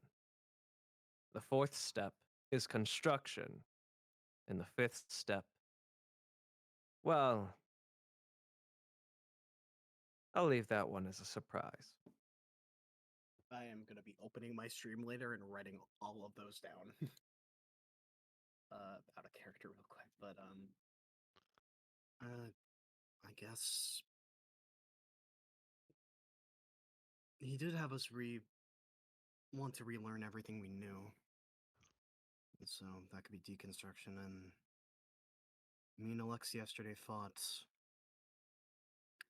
The fourth step is construction. And the fifth step, well, I'll leave that one as a surprise. I am gonna be opening my stream later and writing all of those down. Out of character real quick, but I guess he did have us want to relearn everything we knew. So that could be deconstruction, and me and Alex yesterday fought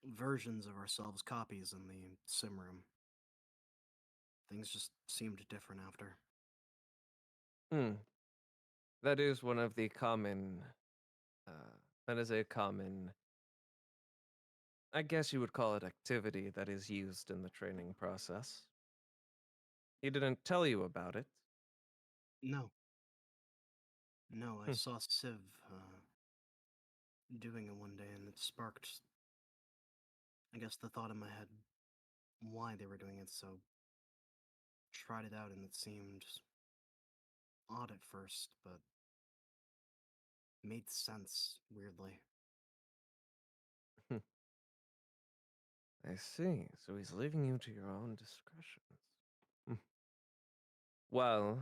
versions of ourselves, copies in the sim room. Things just seemed different after. Hmm. That is one of the common. Uh, that is a common. I guess you would call it activity that is used in the training process. He didn't tell you about it. No, no, I Hmm. saw Civ doing it one day, and it sparked, I guess, the thought in my head why they were doing it. So tried it out, and it seemed odd at first, but made sense weirdly. I see. So he's leaving you to your own discretions. Hmm. Well,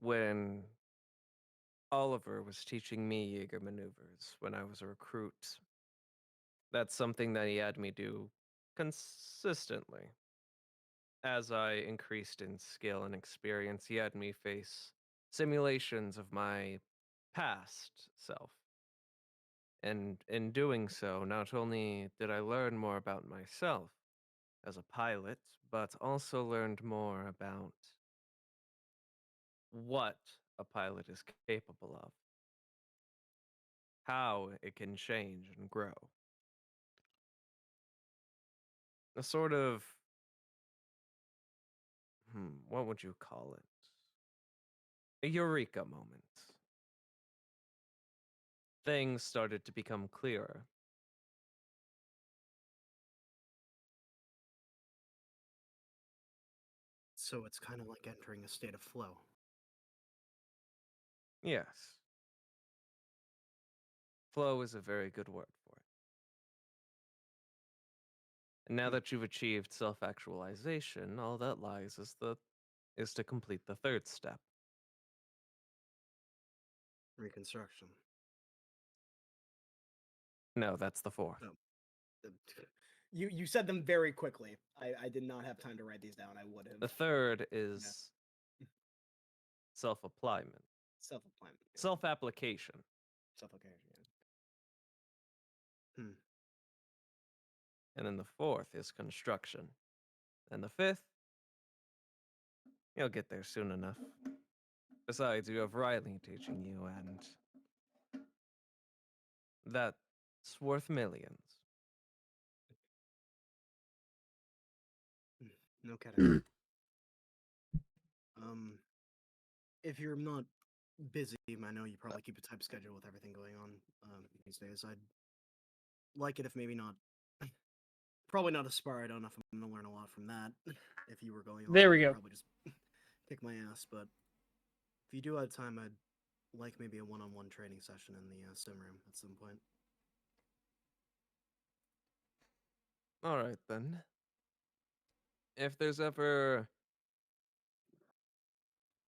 when Oliver was teaching me Jaeger maneuvers when I was a recruit, that's something that he had me do consistently. As I increased in skill and experience, he had me face simulations of my past self. And in doing so, not only did I learn more about myself, as a pilot, but also learned more about what a pilot is capable of, how it can change and grow. A sort of, what would you call it? A eureka moment. Things started to become clearer. So it's kind of like entering a state of flow. Yes. Flow is a very good word for it. And now Hmm. that you've achieved self-actualization, all that lies is to complete the third step. Reconstruction. No, that's the fourth. No. The- You said them very quickly. I did not have time to write these down. I would have. The third Yeah. is self-applyment, Self-appointment. Yeah. self-application. Self-application. Yeah. And then the fourth is construction. And the fifth, you'll get there soon enough. Besides, you have Riley teaching you, and that's worth millions. No kidding. If you're not busy, I know you probably keep a tight schedule with everything going on these days. I'd like it if maybe not. Probably not a spar. I don't know if I'm gonna learn a lot from that. If you were going on, There we I'd go. probably just kick my ass. But if you do have time, I'd like maybe a one-on-one training session in the sim room at some point. All right, then. If there's ever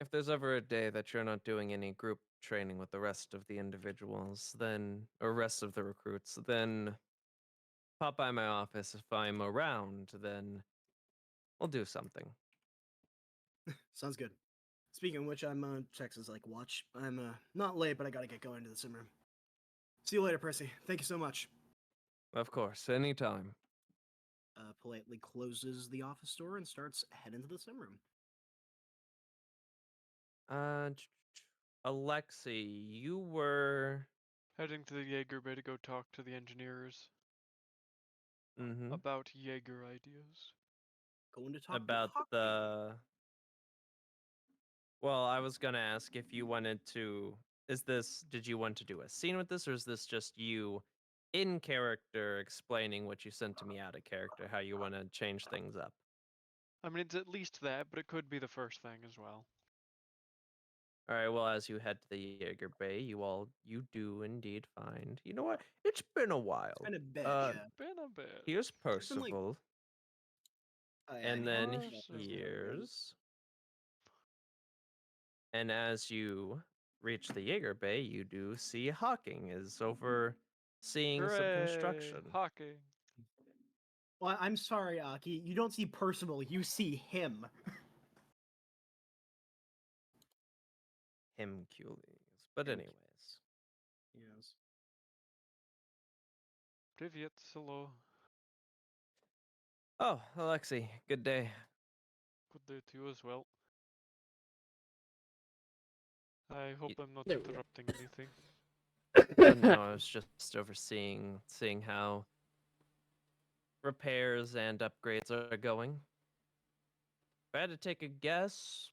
if there's ever a day that you're not doing any group training with the rest of the individuals, then or rest of the recruits, then pop by my office. If I'm around, then we'll do something. Sounds good. Speaking of which, I'm checks his like watch. I'm not late, but I gotta get going to the sim room. See you later, Percy. Thank you so much. Of course, anytime. Politely closes the office door and starts heading to the sim room. Alexi, you were. Heading to the Jaeger bay to go talk to the engineers Mm-hmm. about Jaeger ideas. Going to talk About to Hockey. the. Well, I was gonna ask if you wanted to. Did you want to do a scene with this, or is this just you in character explaining what you sent to me out of character, how you want to change things up? I mean, it's at least that, but it could be the first thing as well. All right, well, as you head to the Jaeger Bay, you do indeed find. You know what? It's been a while. It's been a bit, Uh, yeah. Been a bit. Here's It's been like Percival, I and mean, then Percival. here's. And as you reach the Jaeger Bay, you do see Hawking is over seeing some Hooray! construction. Hockey. Well, I'm sorry, Aki. You don't see Percival. You see him. Him culies. But Him. anyways. Yes. Привет, hello. Oh, Alexi, good day. Good day to you as well. I hope I'm not There we go. interrupting anything. No, I was just overseeing seeing how repairs and upgrades are going. If I had to take a guess,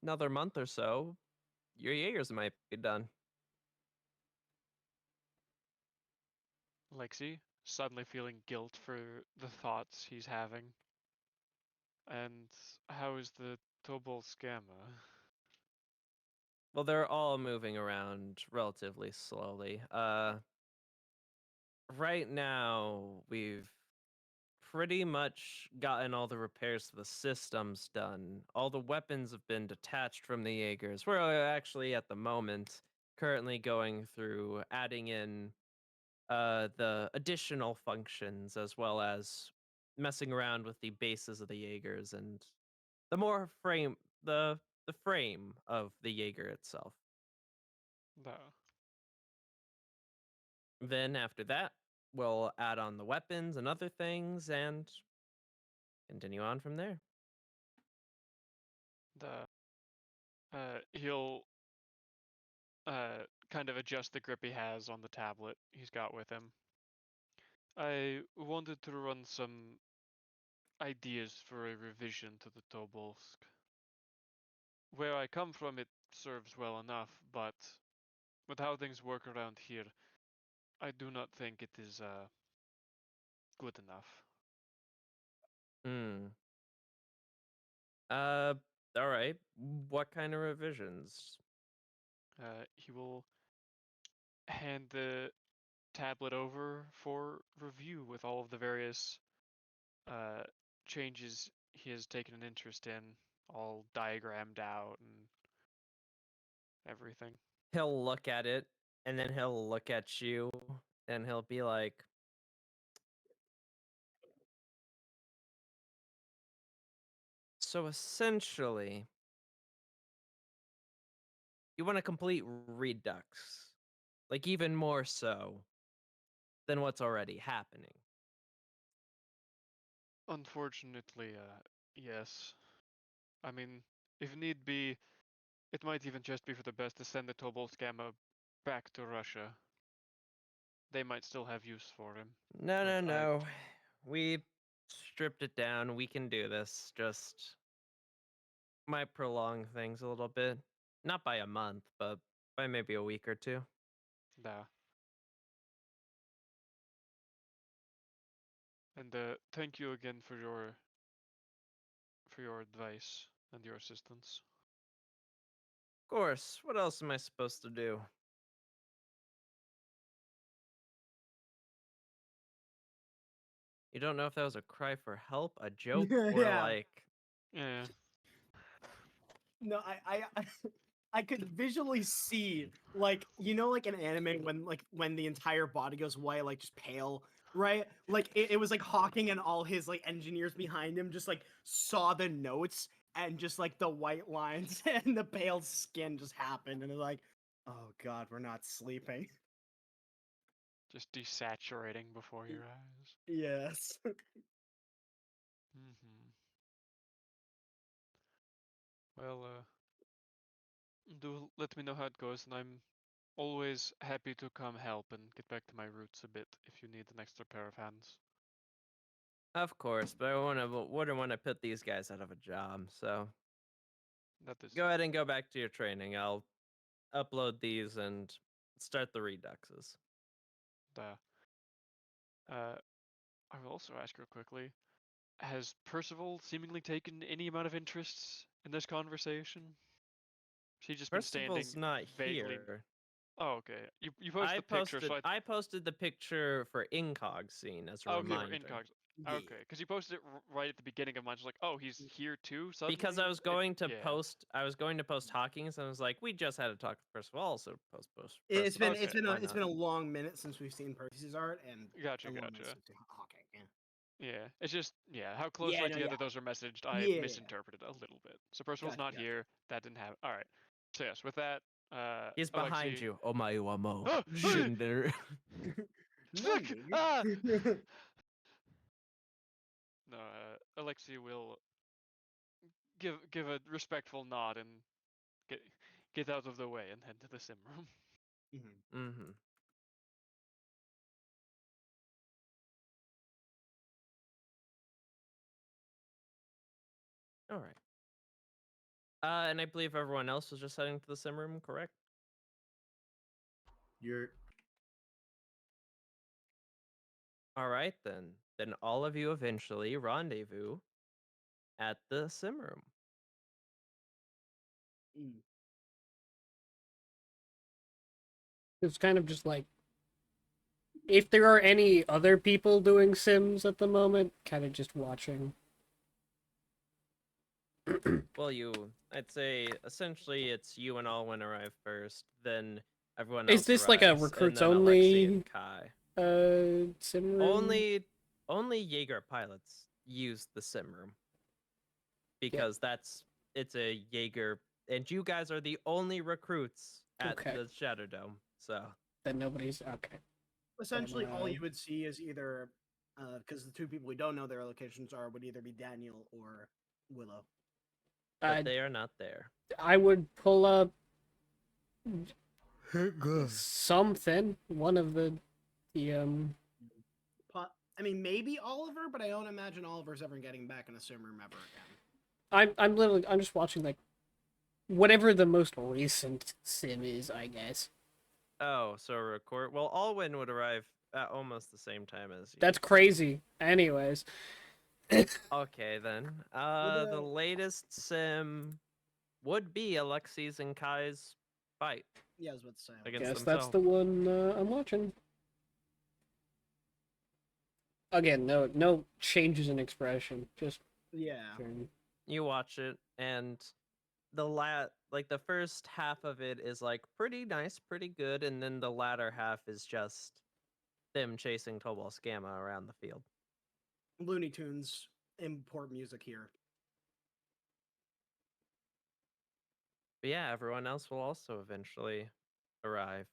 another month or so, your Jaegers might be done. Lexi, suddenly feeling guilt for the thoughts he's having. And how is the Tobol scammer? Well, they're all moving around relatively slowly. Right now, we've pretty much gotten all the repairs to the systems done. All the weapons have been detached from the Jaegers. We're actually at the moment currently going through adding in the additional functions as well as messing around with the bases of the Jaegers and the more frame the frame of the Jaeger itself. No. Then after that, we'll add on the weapons and other things, and continue on from there. He'll kind of adjust the grip he has on the tablet he's got with him. I wanted to run some ideas for a revision to the Tobolsk. Where I come from, it serves well enough, but with how things work around here, I do not think it is good enough. Hmm. Uh, all right. What kind of revisions? He will hand the tablet over for review with all of the various uh, changes he has taken an interest in, all diagrammed out and everything. He'll look at it, and then he'll look at you, and he'll be like, so essentially, you want a complete redux, like even more so than what's already happening. Unfortunately, yes. I mean, if need be, it might even just be for the best to send the Tobolsk Gamma back to Russia. They might still have use for him. No, no, But no. We stripped it down. We can do this. Just might prolong things a little bit. Not by a month, but by maybe a week or two. da. And thank you again for your advice and your assistance. Of course. What else am I supposed to do? You don't know if that was a cry for help, a joke, or Yeah. like Yeah. No, I could visually see, like, you know, like an anime when the entire body goes white, like just pale, right? Like it was like Hawking and all his like engineers behind him just like saw the notes and just like the white lines and the pale skin just happened and they're like, oh god, we're not sleeping. Just desaturating before your eyes. Yes. Mm-hmm. Well, do let me know how it goes, and I'm always happy to come help and get back to my roots a bit if you need an extra pair of hands. of course, but wouldn't want to put these guys out of a job. So That is go ahead and go back to your training. I'll upload these and start the reduxes. the. Uh, I will also ask her quickly. Has Percival seemingly taken any amount of interest in this conversation? She's just been standing Percival's not vaguely. here. Oh, okay. You post the picture, so I posted the picture for Incog scene as a oh, okay, we're reminder. incogs. Yeah. Okay, because you posted it right at the beginning of mine. She's like, oh, he's here too. Suddenly. Because I was going to Yeah. post Hawkins, and I was like, we just had a talk with Percival, so post It's Percival. been Okay. Why it's not? been a long minute since we've seen Percy's art and Gotcha, a long minute gotcha. since we've seen Hawking. Yeah. Yeah, it's just how Yeah, closely no, together yeah. those are messaged. I Yeah. misinterpreted a little bit. So Percival's Gotcha, not gotcha. here. That didn't happen. All right. So yes, with that, He's behind Alexei. you. Oh my wamo. Ah! Shinder. Sick! Nani? Ah! No, Alexei will give a respectful nod and get get out of the way and head to the sim room. Mhm. Mm-hmm. All right. And I believe everyone else was just heading to the sim room, correct? You're All right, then. Then all of you eventually rendezvous at the sim room. Mm. It's kind of just like, if there are any other people doing Sims at the moment, kind of just watching. Well, I'd say essentially it's you and Alwyn arrive first, then everyone Is else this like a arrives, recruits and then Alexei only and Kai. sim room? Only Jaeger pilots use the sim room because it's a Jaeger, and you guys are the only recruits at Okay. the Shadow Dome. So Then nobody's okay. Essentially, all uh, you would see is either because the two people we don't know their locations would either be Daniel or Willow. But they are not there. I would pull up something. One of the I mean, maybe Oliver, but I don't imagine Oliver's ever getting back in a sim room ever again. I'm just watching like whatever the most recent sim is, I guess. Oh, so record. Well, Alwyn would arrive at almost the same time as you. That's crazy. Anyways. Okay then. at The that. latest sim would be Alexi's and Kai's fight Yeah, I was about to say. against Guess themselves. that's the one I'm watching. Again, no changes in expression. Just Yeah. You watch it, and the first half of it is like pretty nice, pretty good, and then the latter half is just them chasing Tobal Scamma around the field. Looney Tunes import music here. But yeah, everyone else will also eventually arrive.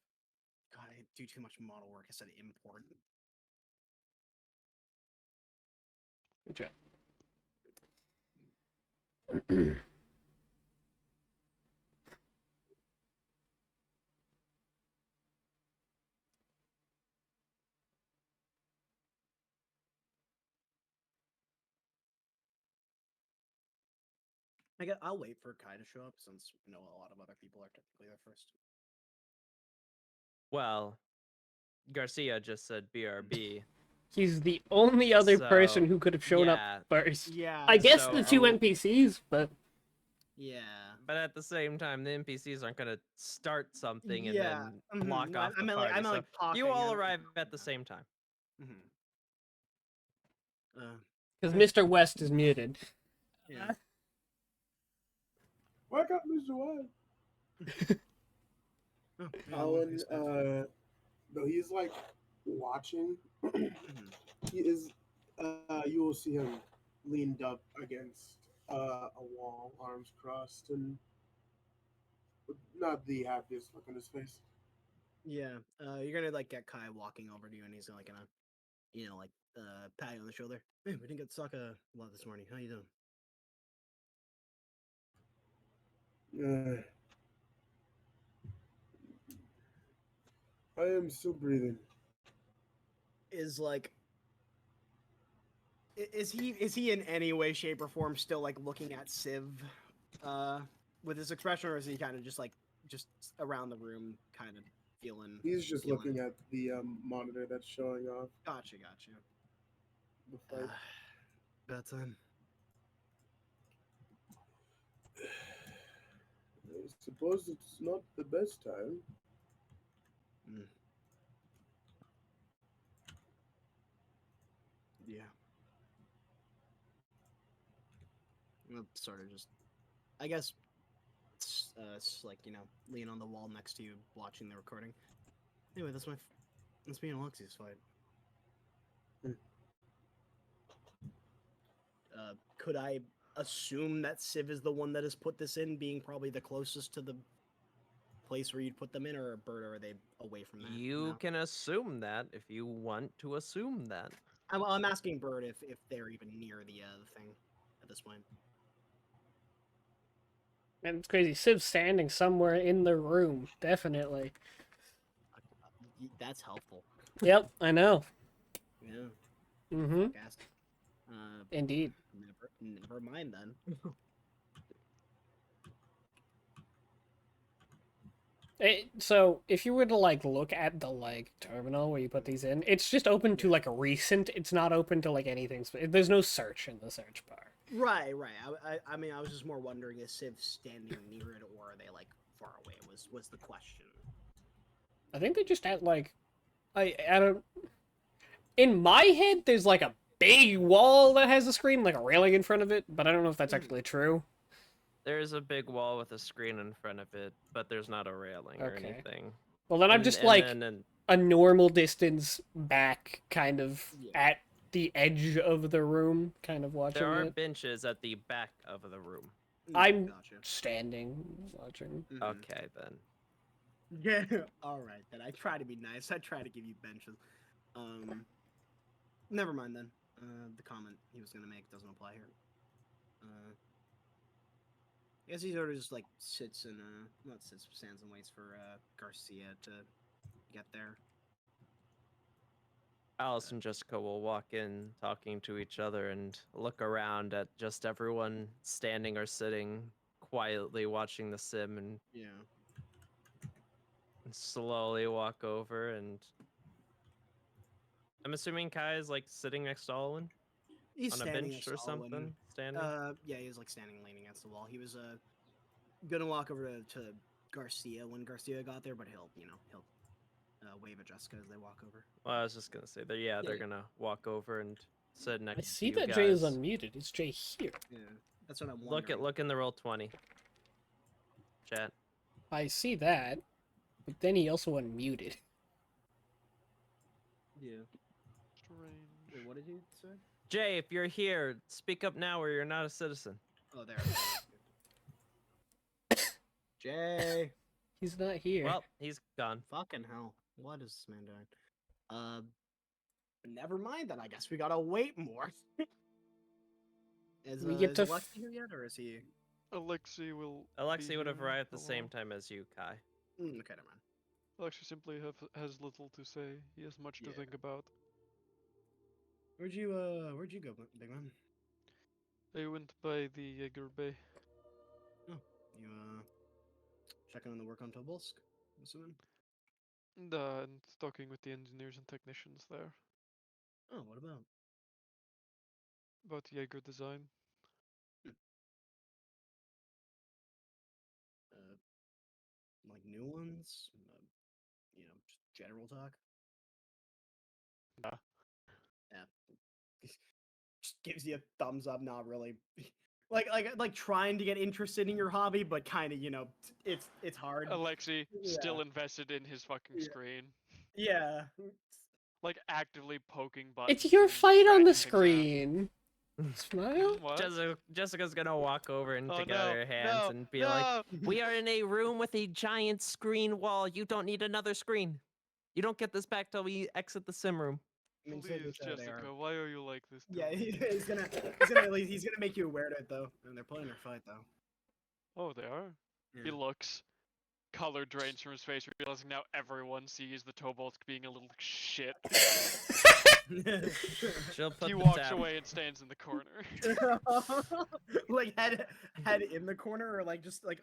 God, I do too much model work. I said import. Good job. I'll wait for Kai to show up since a lot of other people are technically there first. Well, Garcia just said BRB. He's the only other person So, who could have shown up yeah. first. Yeah. I guess so the two I'll- NPCs, but Yeah. But at the same time, the NPCs aren't going to start something and Yeah. then block No, off the I meant party. like, So like talking. you all arrive at the same time. because Mr. West is muted. Yeah. Wake up, Mr. White. Oh, yeah, Alan, though he's like watching, he is. You will see him leaned up against a wall, arms crossed, and not the happiest look on his face. Yeah. You're gonna like get Kai walking over to you, and he's like gonna, pat you on the shoulder. Hey, we didn't get to talk a lot this morning. How you doing? I am still breathing. Is like, is he in any way, shape, or form still like looking at Civ, with his expression, or is he kind of just around the room, kind of feeling? He's just feeling looking it? at the monitor that's showing off Gotcha. the fight. About time. I suppose it's not the best time. Yeah. I'll sort of just, I guess, like lean on the wall next to you, watching the recording. Anyway, that's me and Alexi's fight. Could I assume that Civ is the one that has put this in, being probably the closest to the place where you'd put them in, or Bert, or are they away from that? You can assume that if you want to assume that. I'm asking Bert if they're even near the thing at this point. And it's crazy. Civ's standing somewhere in the room. Definitely. That's helpful. Yep, I know. Yeah. Mm-hmm. Gas. Indeed. Never mind then. So if you were to like look at the like terminal where you put these in, it's just open to like a recent. It's not open to like anything. There's no search in the search bar. Right. I mean, I was just more wondering, is Civ standing near it, or are they like far away? Was the question. I think they just had like, I don't. In my head, there's like a big wall that has a screen, like a railing in front of it, but I don't know if that's actually true. There's a big wall with a screen in front of it, but there's not a railing or Okay. anything. Well, then I'm just like a normal distance back, kind of at the edge of the room, kind of watching there are it. benches at the back of the room. I'm standing, watching. Okay, then. Yeah. All right, then. I try to be nice. I try to give you benches. Never mind then. The comment he was gonna make doesn't apply here. I guess he sort of just like sits and not sits, stands and waits for Garcia to get there. Alice and Jessica will walk in talking to each other and look around at just everyone standing or sitting quietly watching the sim and Yeah. slowly walk over and I'm assuming Kai is like sitting next to Alwyn He's on a standing bench next or to Alwyn. something, standing. Yeah, he was like standing, leaning against the wall. He was gonna walk over to Garcia when Garcia got there, but he'll wave at Jessica as they walk over. Well, I was just gonna say that. Yeah, they're gonna walk over and sit I next to see you that guys. Jay is unmuted. Is Jay here? Yeah, that's what I'm wondering. Look in the roll 20. Chat. I see that, but then he also unmuted. Yeah. Strange. Wait, what did you say? Jay, if you're here, speak up now or you're not a citizen. Oh, there. Jay. He's not here. Well, he's gone. Fucking hell. What is this man doing? Never mind then. I guess we gotta wait more. We get to is Alexi here yet, or is he? Alexi will. Alexi be would have here arrived at a the same while. time as you, Kai. Okay, never mind. Alexi simply has little to say. He has much to Yeah. think about. Where'd you go, big man? I went by the Jaeger Bay. You checking on the work on Tobolsk, I'm assuming? And talking with the engineers and technicians there Oh, what about? about Jaeger design. Like new ones? Just general talk? Yeah. Yeah. Just gives you a thumbs up, not really. like trying to get interested in your hobby, but kind of, it's hard. Alexi still Yeah. invested in his fucking Yeah. screen. Yeah. Like actively poking buttons. It's your and fight on the scratching things out. screen. Smile. What? Jessica's gonna walk over and Oh, take out no, her hands no, and be no! like, "We are in a room with a giant screen wall. You don't need another screen. You don't get this back till we exit the sim room." I mean, Please, they are. Jessica, why are you like this? To Yeah, me? he's gonna make you aware of it though. And they're playing their fight though. Oh, they are. He Yeah. looks. Color drains from his face, realizing now everyone sees the Tobolsk being a little shit. She'll put He the walks tab. away and stands in the corner. Like head in the corner, or like just like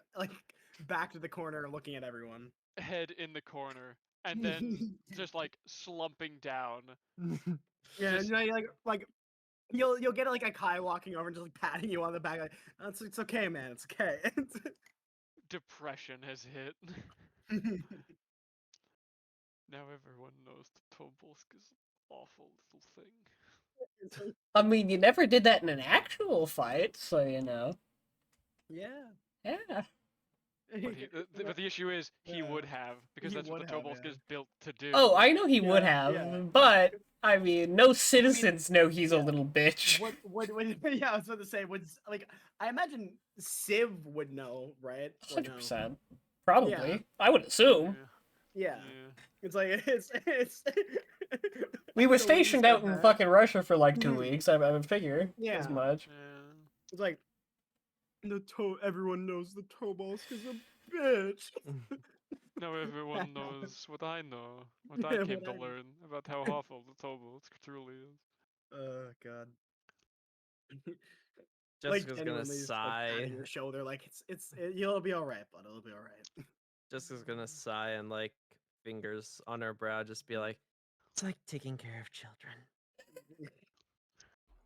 back to the corner, looking at everyone. Head in the corner, and then just like slumping down. Yeah, Just- and like you'll get like a Kai walking over and just like patting you on the back, like it's okay, man, it's okay. Depression has hit. Now everyone knows the Tobolsk is an awful little thing. I mean, you never did that in an actual fight, so you know. Yeah. Yeah. But the issue is, he Yeah. would have, because He that's what would the have, Tobolsk yeah. is built to do. Oh, I know he would Yeah, have, yeah. but I mean, no citizens know he's a yeah. little bitch. What yeah, I was about to say, like I imagine Civ would know, right? Or no? 100%. Probably. Yeah. I would assume. Yeah. Yeah. It's like it's We were the way you stationed said out in that. fucking Russia for like 2 Mhm. weeks. I would figure as Yeah. much. Yeah. It's like everyone knows the Tobolsk is a bitch. Now everyone knows what I know, what Yeah, I came what to I know. learn about how awful the Tobolsk truly is. Oh god. Jessica's gonna genuinely just, like, sigh. patting your shoulder, like you'll be all right, bud. It'll be all right. Jessica's gonna sigh and like fingers on her brow, just be like, "It's like taking care of children."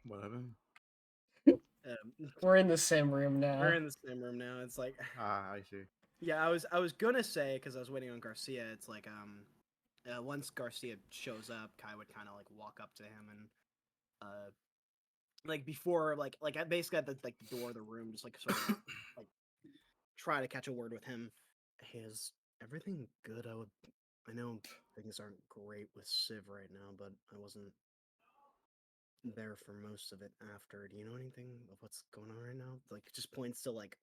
What happened? We're in the sim room now. We're in the same room now. It's like Ah, I see. yeah, I was gonna say, because I was waiting on Garcia. It's like once Garcia shows up, Kai would kind of like walk up to him and like before basically at the door of the room, just like sort of like try to catch a word with him. Hey, is everything good? I know things aren't great with Civ right now, but I wasn't there for most of it after. Do you know anything of what's going on right now? Like, it just points to like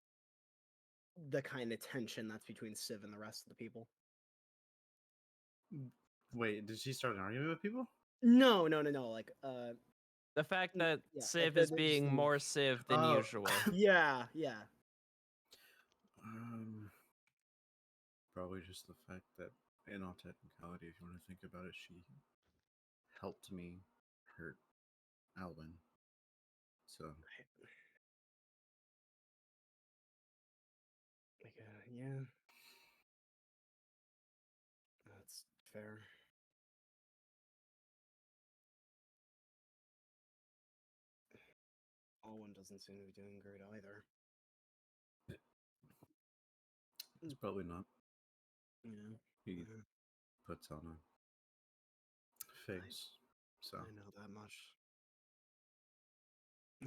the kind of tension that's between Civ and the rest of the people. Wait, did she start an argument with people? No, no, no, no. Like, The fact that yeah, like Civ is being the- more Civ than Oh. usual. Yeah, yeah. Um, Probably just the fact that, in all technicality, if you want to think about it, she helped me hurt Alvin. So Like, yeah. That's fair. Alwyn doesn't seem to be doing great either. it's probably not. Yeah. He Yeah. puts on a face. So I know that much.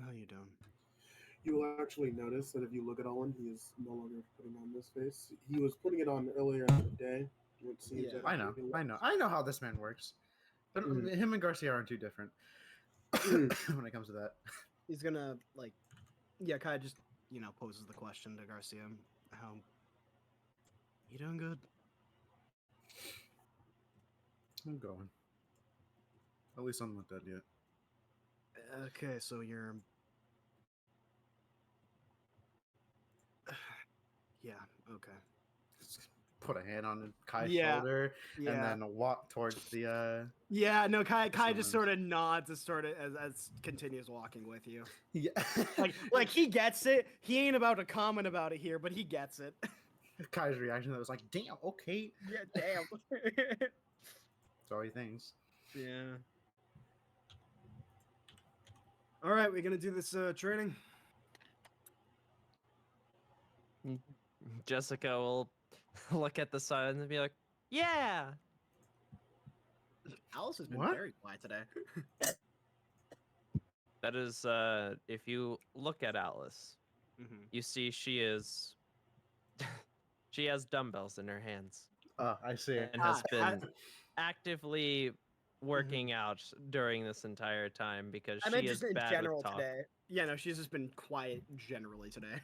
How you doing? You will actually notice that if you look at Owen, he is no longer putting on this face. He was putting it on earlier in the day. It seems Yeah. that I know, I know how this man works. But Mm. him and Garcia aren't too different Mm. when it comes to that. He's gonna like, yeah, kind of just poses the question to Garcia. How you doing? Good. I'm going. At least I'm not dead yet. Okay, so you're. Yeah. Okay. Put a hand on Kai's Yeah, shoulder yeah. and then walk towards the Yeah, no, Kai just ceilings. sort of nods as continues walking with you. Yeah. Like he gets it. He ain't about to comment about it here, but he gets it. Kai's reaction that was like, damn, okay. Yeah, damn. That's all he thinks. Yeah. All right, we're gonna do this training. Jessica will look at the sign and be like, "Yeah." Alice has been What? very quiet today. That is, if you look at Alice, Mm-hmm. you see she is, she has dumbbells in her hands Oh, I see. and has been I actively working out during this entire time because meant she is just in bad with general talk. today. Yeah, no, she's just been quiet generally today.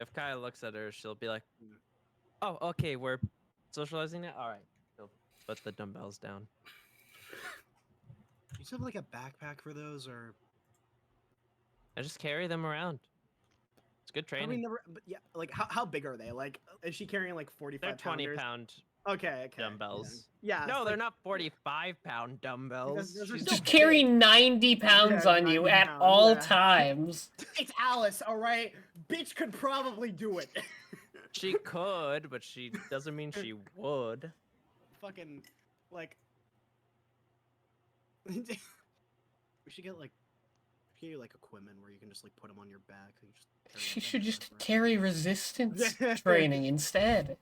If Kaya looks at her, she'll be like, Mm. "Oh, okay, we're socializing now. All right." She'll put the dumbbells down. You just have like a backpack for those, or I just carry them around. It's good probably training. never. But yeah, like how big are they? Like, is she carrying like They're 45 20 pounders? pound Okay, dumbbells. Yeah, No, it's they're like, not 45-pound dumbbells. those are She's still Just carry big. 90 pounds Yeah, on you 90 at pounds, all yeah. times. It's Alice, all right. Bitch could probably do it. She could, but she doesn't mean she would. Fucking, like, we should get like, equipment where you can just like put them on your back. And just carry She them should back just and forth. carry resistance training instead.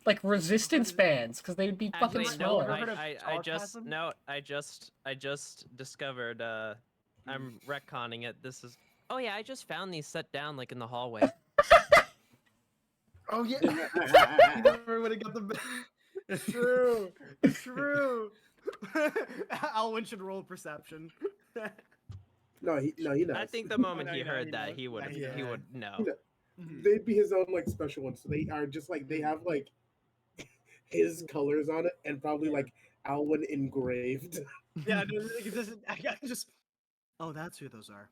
Like resistance bands, because they'd be fucking Actually, no. smaller. heard of I just sarcasm? no. I just discovered. I'm retconning it. This is. Oh yeah, I just found these set down like in the hallway. Oh yeah. You never would have got the True, true. Alwyn should roll perception. No, he knows. I think the moment no, he he heard that, knows. he would Yeah, he he would He know. knows. Mhm. They'd be his own like special ones. So they are just like they have like his colors on it and probably Yeah. like Alwyn engraved. Yeah, no, it doesn't. I just. Oh, that's who those are.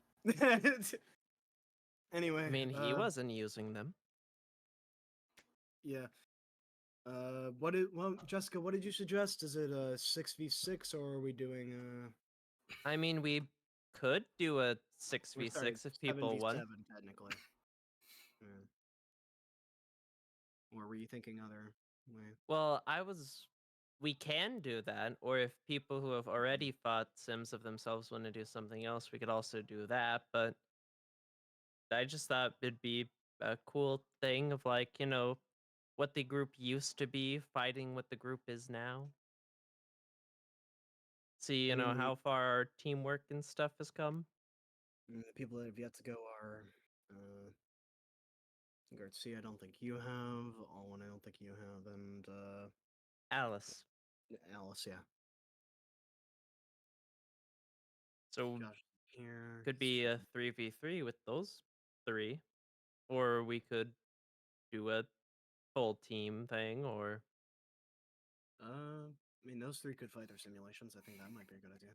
Anyway, I mean, he wasn't using them. Yeah. Well, Jessica, what did you suggest? Is it a 6v6 or are we doing I mean, we could do a we're starting 6v6 if people want. 7v7 technically. Yeah. Or were you thinking other way? Well, we can do that, or if people who have already fought Sims of themselves want to do something else, we could also do that. But I just thought it'd be a cool thing of like, what the group used to be fighting what the group is now. See, how far our teamwork and stuff has come. The people that have yet to go are Garcia, I don't think you have. Alwyn, I don't think you have, and Alice. Alice, yeah. So Josh here. could be a 3v3 with those three. Or we could do a full team thing, or I mean, those three could fight their simulations. I think that might be a good idea.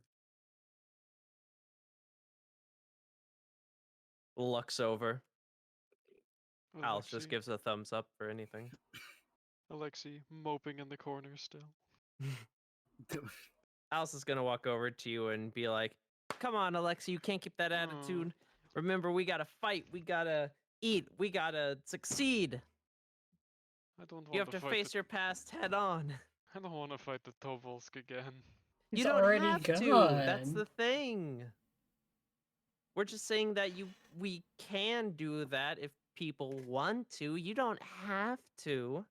Looks over. Alice just Alexi, gives a thumbs up for anything. Alexi moping in the corner still. Alice is gonna walk over to you and be like, "Come on, Alexa, you can't keep that Oh. attitude. Remember, we gotta fight. We gotta eat. We gotta succeed. I don't You want have to face your past head on. I don't want to fight the Tobolsk again. He's You don't already have gone. to. That's the thing. We're just saying that we can do that if people want to. You don't have to.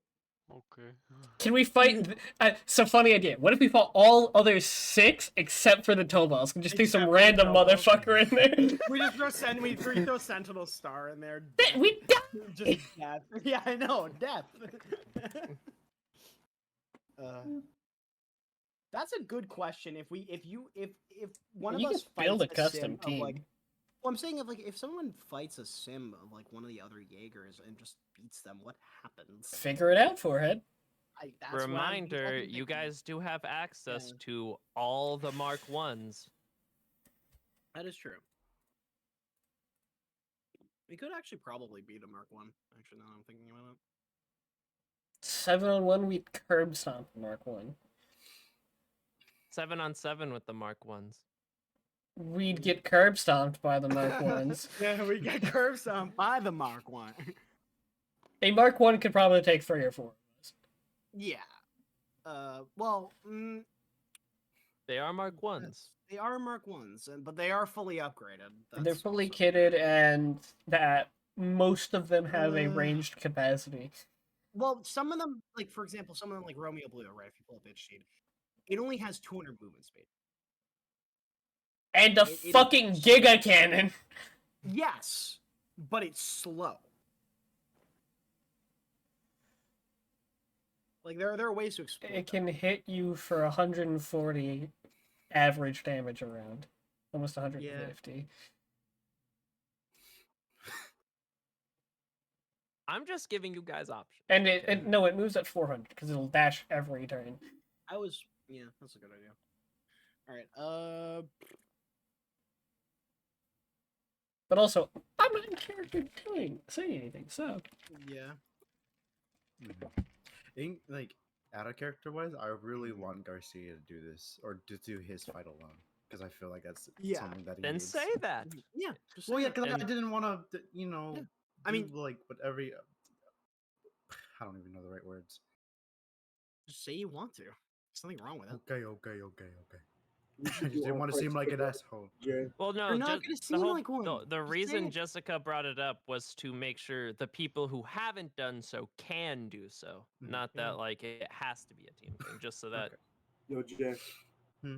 Okay. Can we fight? So funny idea. What if we fought all other 6 except for the Tobals? And just do some Except for the random Tobals. motherfucker in there. We just throw Sentinel Star in there. We die. Just death. Yeah, I know, death. That's a good question. If one of You us could build fights a custom sim of, like, team. well, I'm saying if someone fights a sim of like one of the other Jaegers and just beats them, what happens? Figure it out, forehead. That's what I'm Reminder, fucking you thinking. guys do have access Yeah. to all the Mark 1s. That is true. We could actually probably beat a Mark 1. Actually, now I'm thinking about it. 7-on-1, we'd curb stomp Mark 1. 7-on-7 with the Mark 1s. We'd get curb stomped by the Mark 1s. Yeah, we get curves on by the Mark 1. A Mark 1 could probably take 3 or 4 of us. Yeah. Well, They are Mark 1s. they are Mark 1s, but they are fully upgraded. They're That's fully also- kitted, and that most of them have a Uh, ranged capacity. Well, some of them, like for example, some of them like Romeo Blue, right? If you pull up its sheet, it only has 200 movement speed. And a It fucking is- Giga Cannon! Yes, but it's slow. Like there are ways to explore. It can hit you for 140 average damage around. Almost 150. I'm just giving you guys options. And okay? it moves at 400 because it'll dash every turn. Yeah, that's a good idea. All right. But also, I'm not in character saying anything, so. Yeah. In, like, out of character wise, I really want Garcia to do this or to do his fight alone because I feel like that's Yeah. something that he Then needs. say that. Yeah. Just Well, say yeah, it. because I And- didn't want to, you know. Yeah. I mean- do, like what every. I don't even know the right words. Just say you want to. There's nothing wrong with it. Okay. We I should just do didn't our want to seem fights like an together. asshole. Yeah. Well, no, You're not just gonna the seem whole like one. the Just say reason it. Jessica brought it up was to make sure the people who haven't done so can do so. Mhm. Not Yeah. that like it has to be a team thing, just so that Okay. Yo, Jack. Hmm?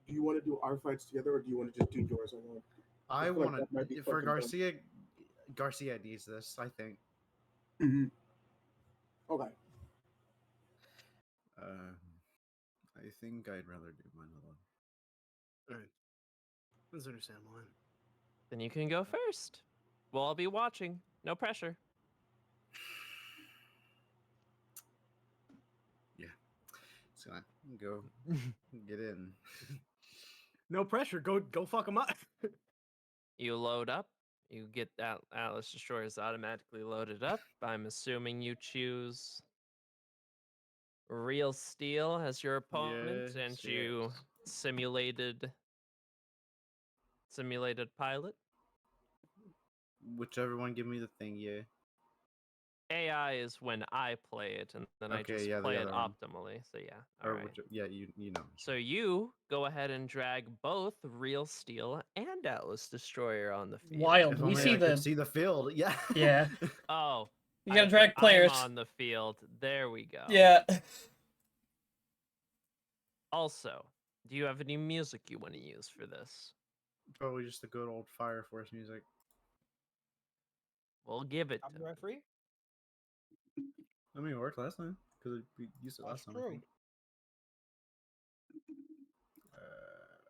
Do you want to do our fights together, or do you want to just do yours alone? I feel like want that might be to for fucking dumb. Garcia. Garcia needs this. I think. Mm-hmm. Okay. I think I'd rather do mine alone. Alright. That's understandable. then you can go first. Well, I'll be watching. No pressure. It's gonna go get in. No pressure. Go fuck them up. You load up. You get that Atlas Destroyers automatically loaded up. I'm assuming you choose Real Steel as your opponent, and Yes, you yes. simulated pilot. Whichever one, give me the thing. Yeah. AI is when I play it, and then I Okay, just yeah, the play it other one. optimally. So yeah, all Or right. yeah, you know. So you go ahead and drag both Real Steel and Atlas Destroyer on the field. Wild. If We only see I could the. see the field. Yeah. Yeah. Oh, You gotta I- drag players. I'm on the field. There we go. Yeah. Also, do you have any music you want to use for this? Probably just the good old Fire Force music. We'll give it to me. Copyright free? I mean, it worked last time because we used it last time. I think.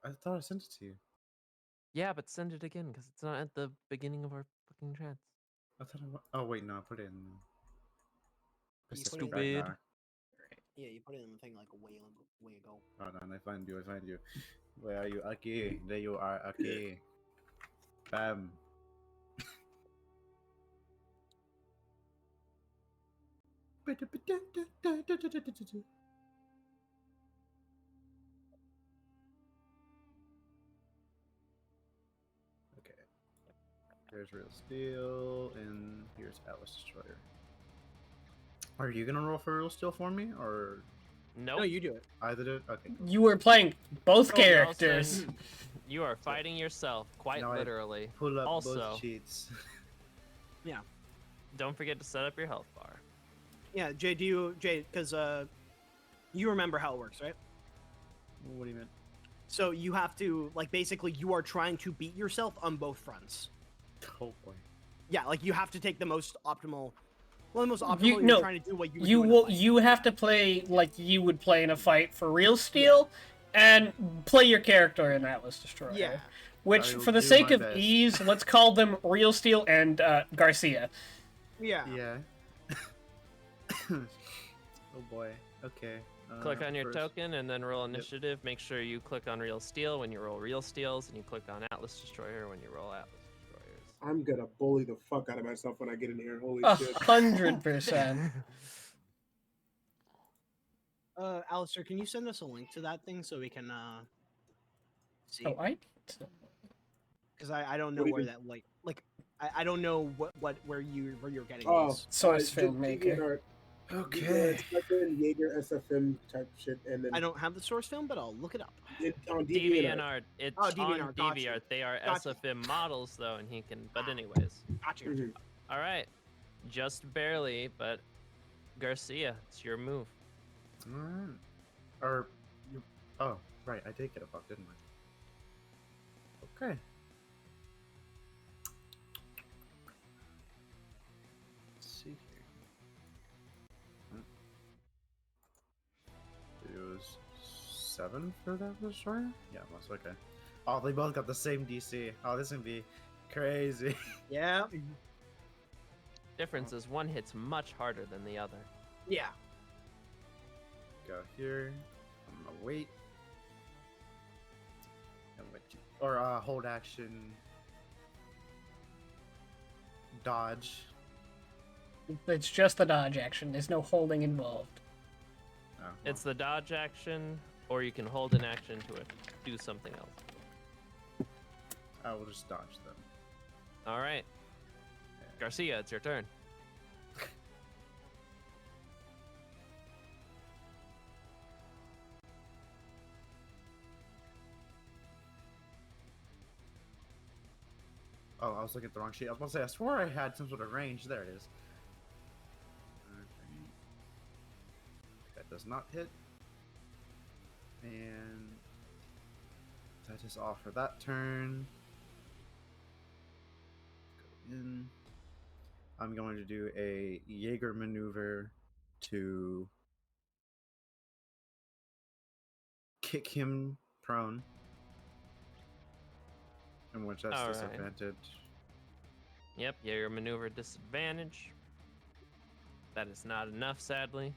I thought I sent it to you. Yeah, but send it again because it's not at the beginning of our fucking chats. I thought. Oh wait, no, I put it in. You put it in Stupid. Ragnarok. Yeah, you put it in the thing like a way ago. Hold on, I find you. Where are you, Aki? There you are, Aki. Bam. Okay. Here's Real Steel, and here's Atlas Destroyer. Are you gonna roll for Real Steel for me, or Nope. No, you do it. either did? Okay, cool. You were playing both Oh, characters. Nelson, you are fighting yourself, quite Now I literally. Pull up Also, both cheats. Yeah. don't forget to set up your health bar. Yeah, Jay, because you remember how it works, right? What do you mean? So you have to, like, basically you are trying to beat yourself on both fronts. Oh boy. Yeah, like you have to take the most optimal. Well, the most optimal. You- You're no, trying to do what you would You do in a will. fight. You have to play like you would play in a fight for Real Steel, and play your character in Atlas Destroyer. Yeah. Which, I will for the do sake my of best. ease, let's call them Real Steel and Garcia. Yeah. Yeah. Oh boy. Okay. Click on your first- token and then roll initiative. Make sure you click on Real Steel when you roll Real Steels, and you click on Atlas Destroyer when you roll Atlas Destroyers. I'm gonna bully the fuck out of myself when I get in here. Holy shit. 100%. Alistair, can you send us a link to that thing so we can see? Oh, Because I don't know What do you where mean? that like I don't know where you're getting Oh, these. Source just filmmaker. DeviantArt. Okay. Type in Jaeger SFM type shit, and then I don't have the source film, but I'll look it up. on DeviantArt. DeviantArt. It's Oh, on DeviantArt, gotcha. DeviantArt. They are Gotcha. SFM models though, and he can. But anyways, Gotcha. Mhm. all right, just barely. But Garcia, it's your move. Alright. Or, you, oh, right, I did get a buck, didn't I? Okay. Let's see here. It was 7 for that destroyer? Yeah, it was okay. Oh, they both got the same DC. Oh, this is gonna be crazy. Yeah. Difference is one hits much harder than the other. Yeah. Go here. I'm gonna wait. And let you, or hold action. Dodge. It's just the dodge action. There's no holding involved. Oh, well. It's the dodge action, or you can hold an action to do something else. I will just dodge them. All right, Garcia, it's your turn. Oh, I was looking at the wrong sheet. I was about to say, I swore I had some sort of range. There it is. Okay. That does not hit. And that is all for that turn. Go in. I'm going to do a Jaeger maneuver to kick him prone. In which that's All right. disadvantage. Yep, yeah, your maneuver disadvantage. That is not enough, sadly.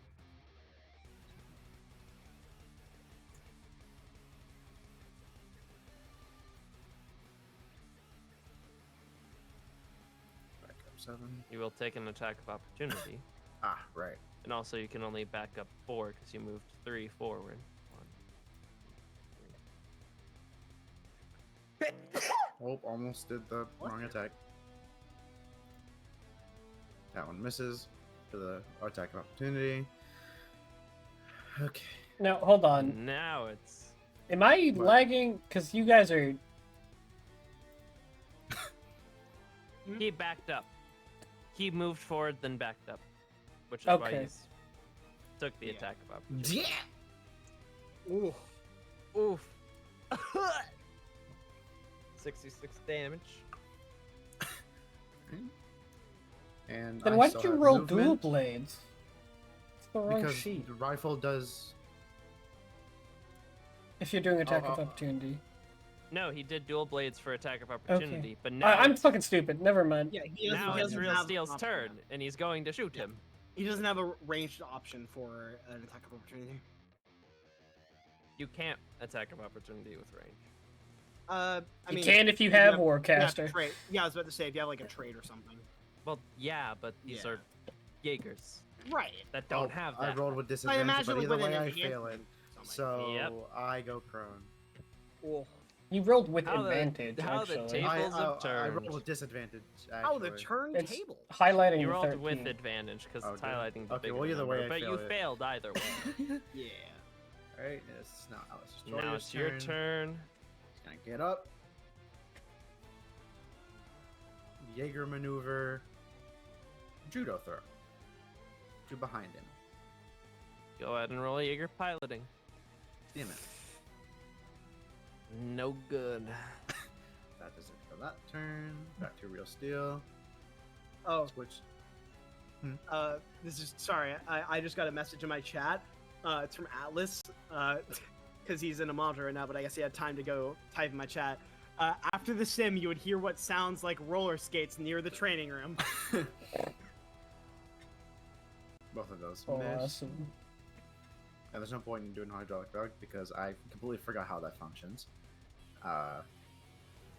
Back up 7. You will take an attack of opportunity. Ah, right. And also, you can only back up 4 because you moved 3 forward. 1, 3. Oh, almost did the wrong attack. That one misses for the attack of opportunity. Okay. Now, hold on. Now it's. Am I What? lagging? Because you guys are... He backed up. He moved forward, then backed up. Which is why Okay. he's took the Yeah. attack of opportunity. Yeah. Ooh. Oof. 66 damage. And Then I why still did you have roll dual movement blades? It's the wrong because sheet. the rifle does. If you're doing attack of oh. opportunity. No, he did dual blades for attack of opportunity, Okay. but now I'm it's- fucking stupid. Never mind. Yeah. He doesn't, now he it's doesn't Real have Steel's an turn, option. and he's going to shoot him. He doesn't have a ranged option for an attack of opportunity. You can't attack of opportunity with range. I You mean, can if you if have you have Warcaster. trait. Yeah, I was about to say if you have like a trait or something. Well, yeah, but these Yeah. are Jaegers Right. that don't Oh, have I that. rolled with I disadvantage, imagine but like either with an way I fail it. enhancement. something. So Yep. I go prone. Oh. You rolled with How the- advantage, how the actually. tape- Tables have I rolled turned. with disadvantage. Actually. Oh, the turn It's table. highlighting You the rolled 13. with advantage because Oh, it's did I? highlighting the Okay, bigger well, either way, number, I but you failed it. failed either way. Yeah. Alright, it's now Alice Now Destroyer's it's your turn. He's gonna get up. Jaeger maneuver. Judo throw. To behind him. Go ahead and roll a Jaeger piloting. Damn it. No good. That does it for that turn. Back to real steel. Oh, Switch. this is sorry. I just got a message in my chat. It's from Atlas. Because he's in a monitor right now, but I guess he had time to go type in my chat. After the sim, you would hear what sounds like roller skates near the training room. Both of those Oh, miss. awesome. And there's no point in doing hydraulic dog because I completely forgot how that functions.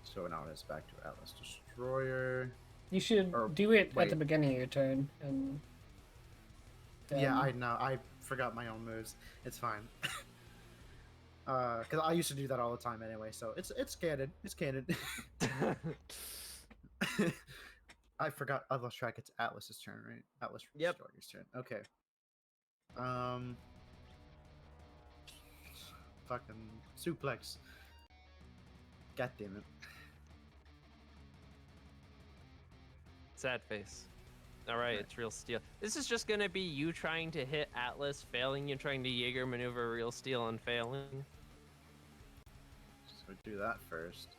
So now it's back to Atlas Destroyer. You should Or, do it at wait. the beginning of your turn. And Yeah, then- I know. I forgot my own moves. It's fine. Because I used to do that all the time anyway, so it's canon. It's canon. I forgot. I lost track. It's Atlas's turn, right? Atlas Yep. Destroyer's turn. Okay. Fucking suplex. God damn it. Sad face. Alright, it's real steel. This is just gonna be you trying to hit Atlas, failing, you trying to Jaeger maneuver real steel and failing. So do that first.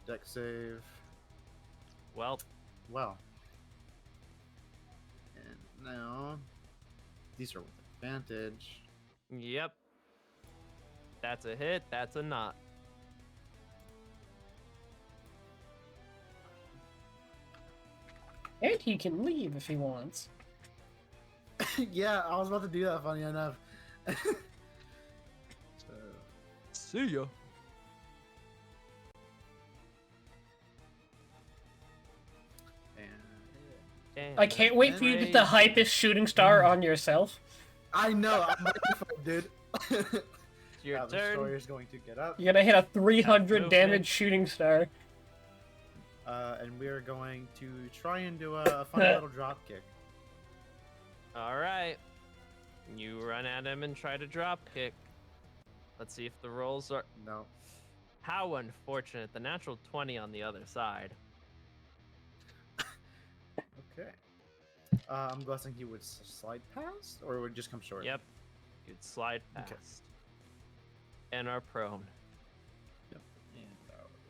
Deck save. Well, Well. And now these are with advantage. yep. That's a hit, that's a not. And he can leave if he wants. Yeah, I was about to do that, funny enough. So, See ya. and I can't wait for you to get the hypest shooting star on yourself. I know, I'm microphone, dude. It's your The turn. Destroyer's going to get up, You're gonna hit a 300 Movement. damage shooting star. and we are going to try and do a funny little drop kick. Alright. You run at him and try to drop kick. Let's see if the rolls are. No. How unfortunate. The natural 20 on the other side. Okay. I'm guessing he would slide past, or would just come short. Yep. You'd slide past. Okay. And are prone. Yep. And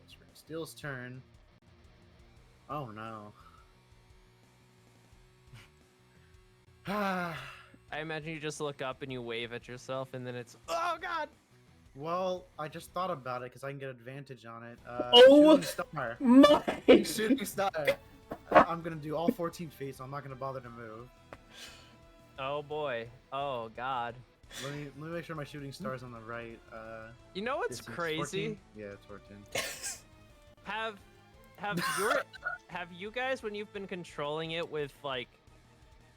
it's Ring Steel's turn. Oh no. Ah. I imagine you just look up and you wave at yourself, and then it's, oh god! Well, I just thought about it because I can get advantage on it. Oh! Shooting star. My Shooting star. I'm gonna do all 14 feet, so I'm not gonna bother to move. Oh boy. Oh god. Let me make sure my shooting star is on the right. You know what's distance. crazy? 14? Yeah, it's 14. Have you guys, when you've been controlling it with like,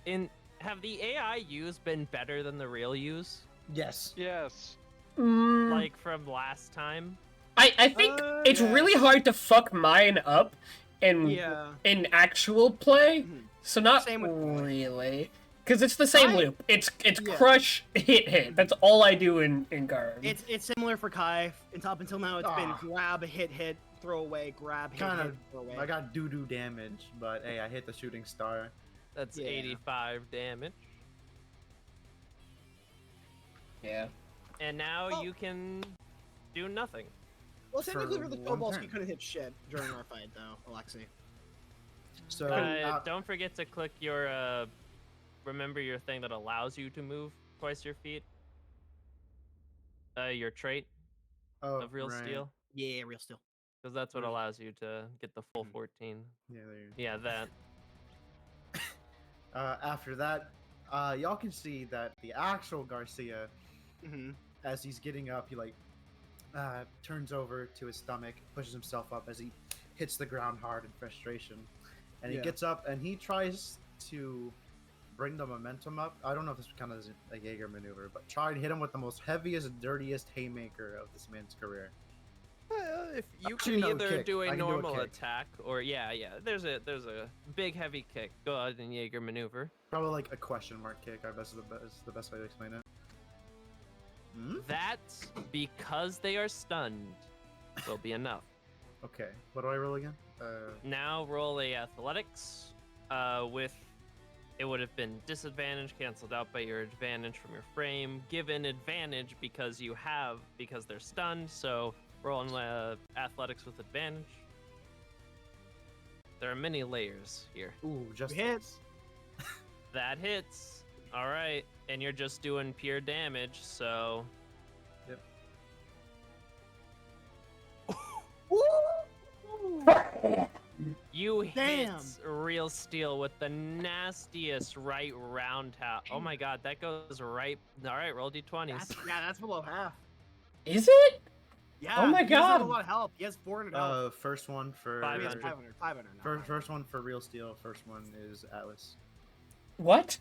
have the AI use been better than the real use? Yes. Yes. Like from last time? I think it's really hard to fuck mine up in Yeah. in actual play. Mhm. So not Same with- really. Because it's the same I- loop. It's Yeah. crush, hit. That's all I do in Garm. It's similar for Kai. Up until now, it's been Ah. grab, hit, throw away, grab, hit, Kind hit, of. throw away. I got doo-doo damage, but hey, I hit the shooting star. That's Yeah. 85 damage. Yeah. And now Well- you can do nothing. Well, technically for for the one kobolds, turn. you couldn't hit shit during our fight, though, Alexi. So Don't forget to click your, remember your thing that allows you to move twice your feet. Your trait of real right. steel. Yeah, real steel. Because that's what Where's- allows you to get the full Mhm. 14. Yeah, there. Yeah, that. After that, y'all can see that the actual Garcia, Mm-hmm. as he's getting up, he like turns over to his stomach, pushes himself up as he hits the ground hard in frustration, and he Yeah. gets up and he tries to bring the momentum up. I don't know if this kind of is a Jaeger maneuver, but try and hit him with the most heaviest, dirtiest haymaker of this man's career. If you Actually, can no, either kick. do I a can do a normal kick. attack or yeah, there's a big heavy kick. Go ahead and Jaeger maneuver. Probably like a question mark kick. I guess is the best way to explain it. Hmm? That, because they are stunned, will be enough. Okay. What do I roll again? Now roll a athletics. With it would have been disadvantage canceled out by your advantage from your frame. Given advantage because they're stunned. So roll on athletics with advantage. There are many layers here. Ooh, just Hits. That hits. All right, and you're just doing pure damage, so. Yep. You hit Damn. Real Steel with the nastiest right roundhouse. Oh my god, that goes right. All right, roll d20s. That's below half. Is it? Yeah. Oh my He doesn't have a God. lot of health. He has 400 health. First one for 500. 500. 500. not First, 500. first one for Real Steel. First one is Atlas. What?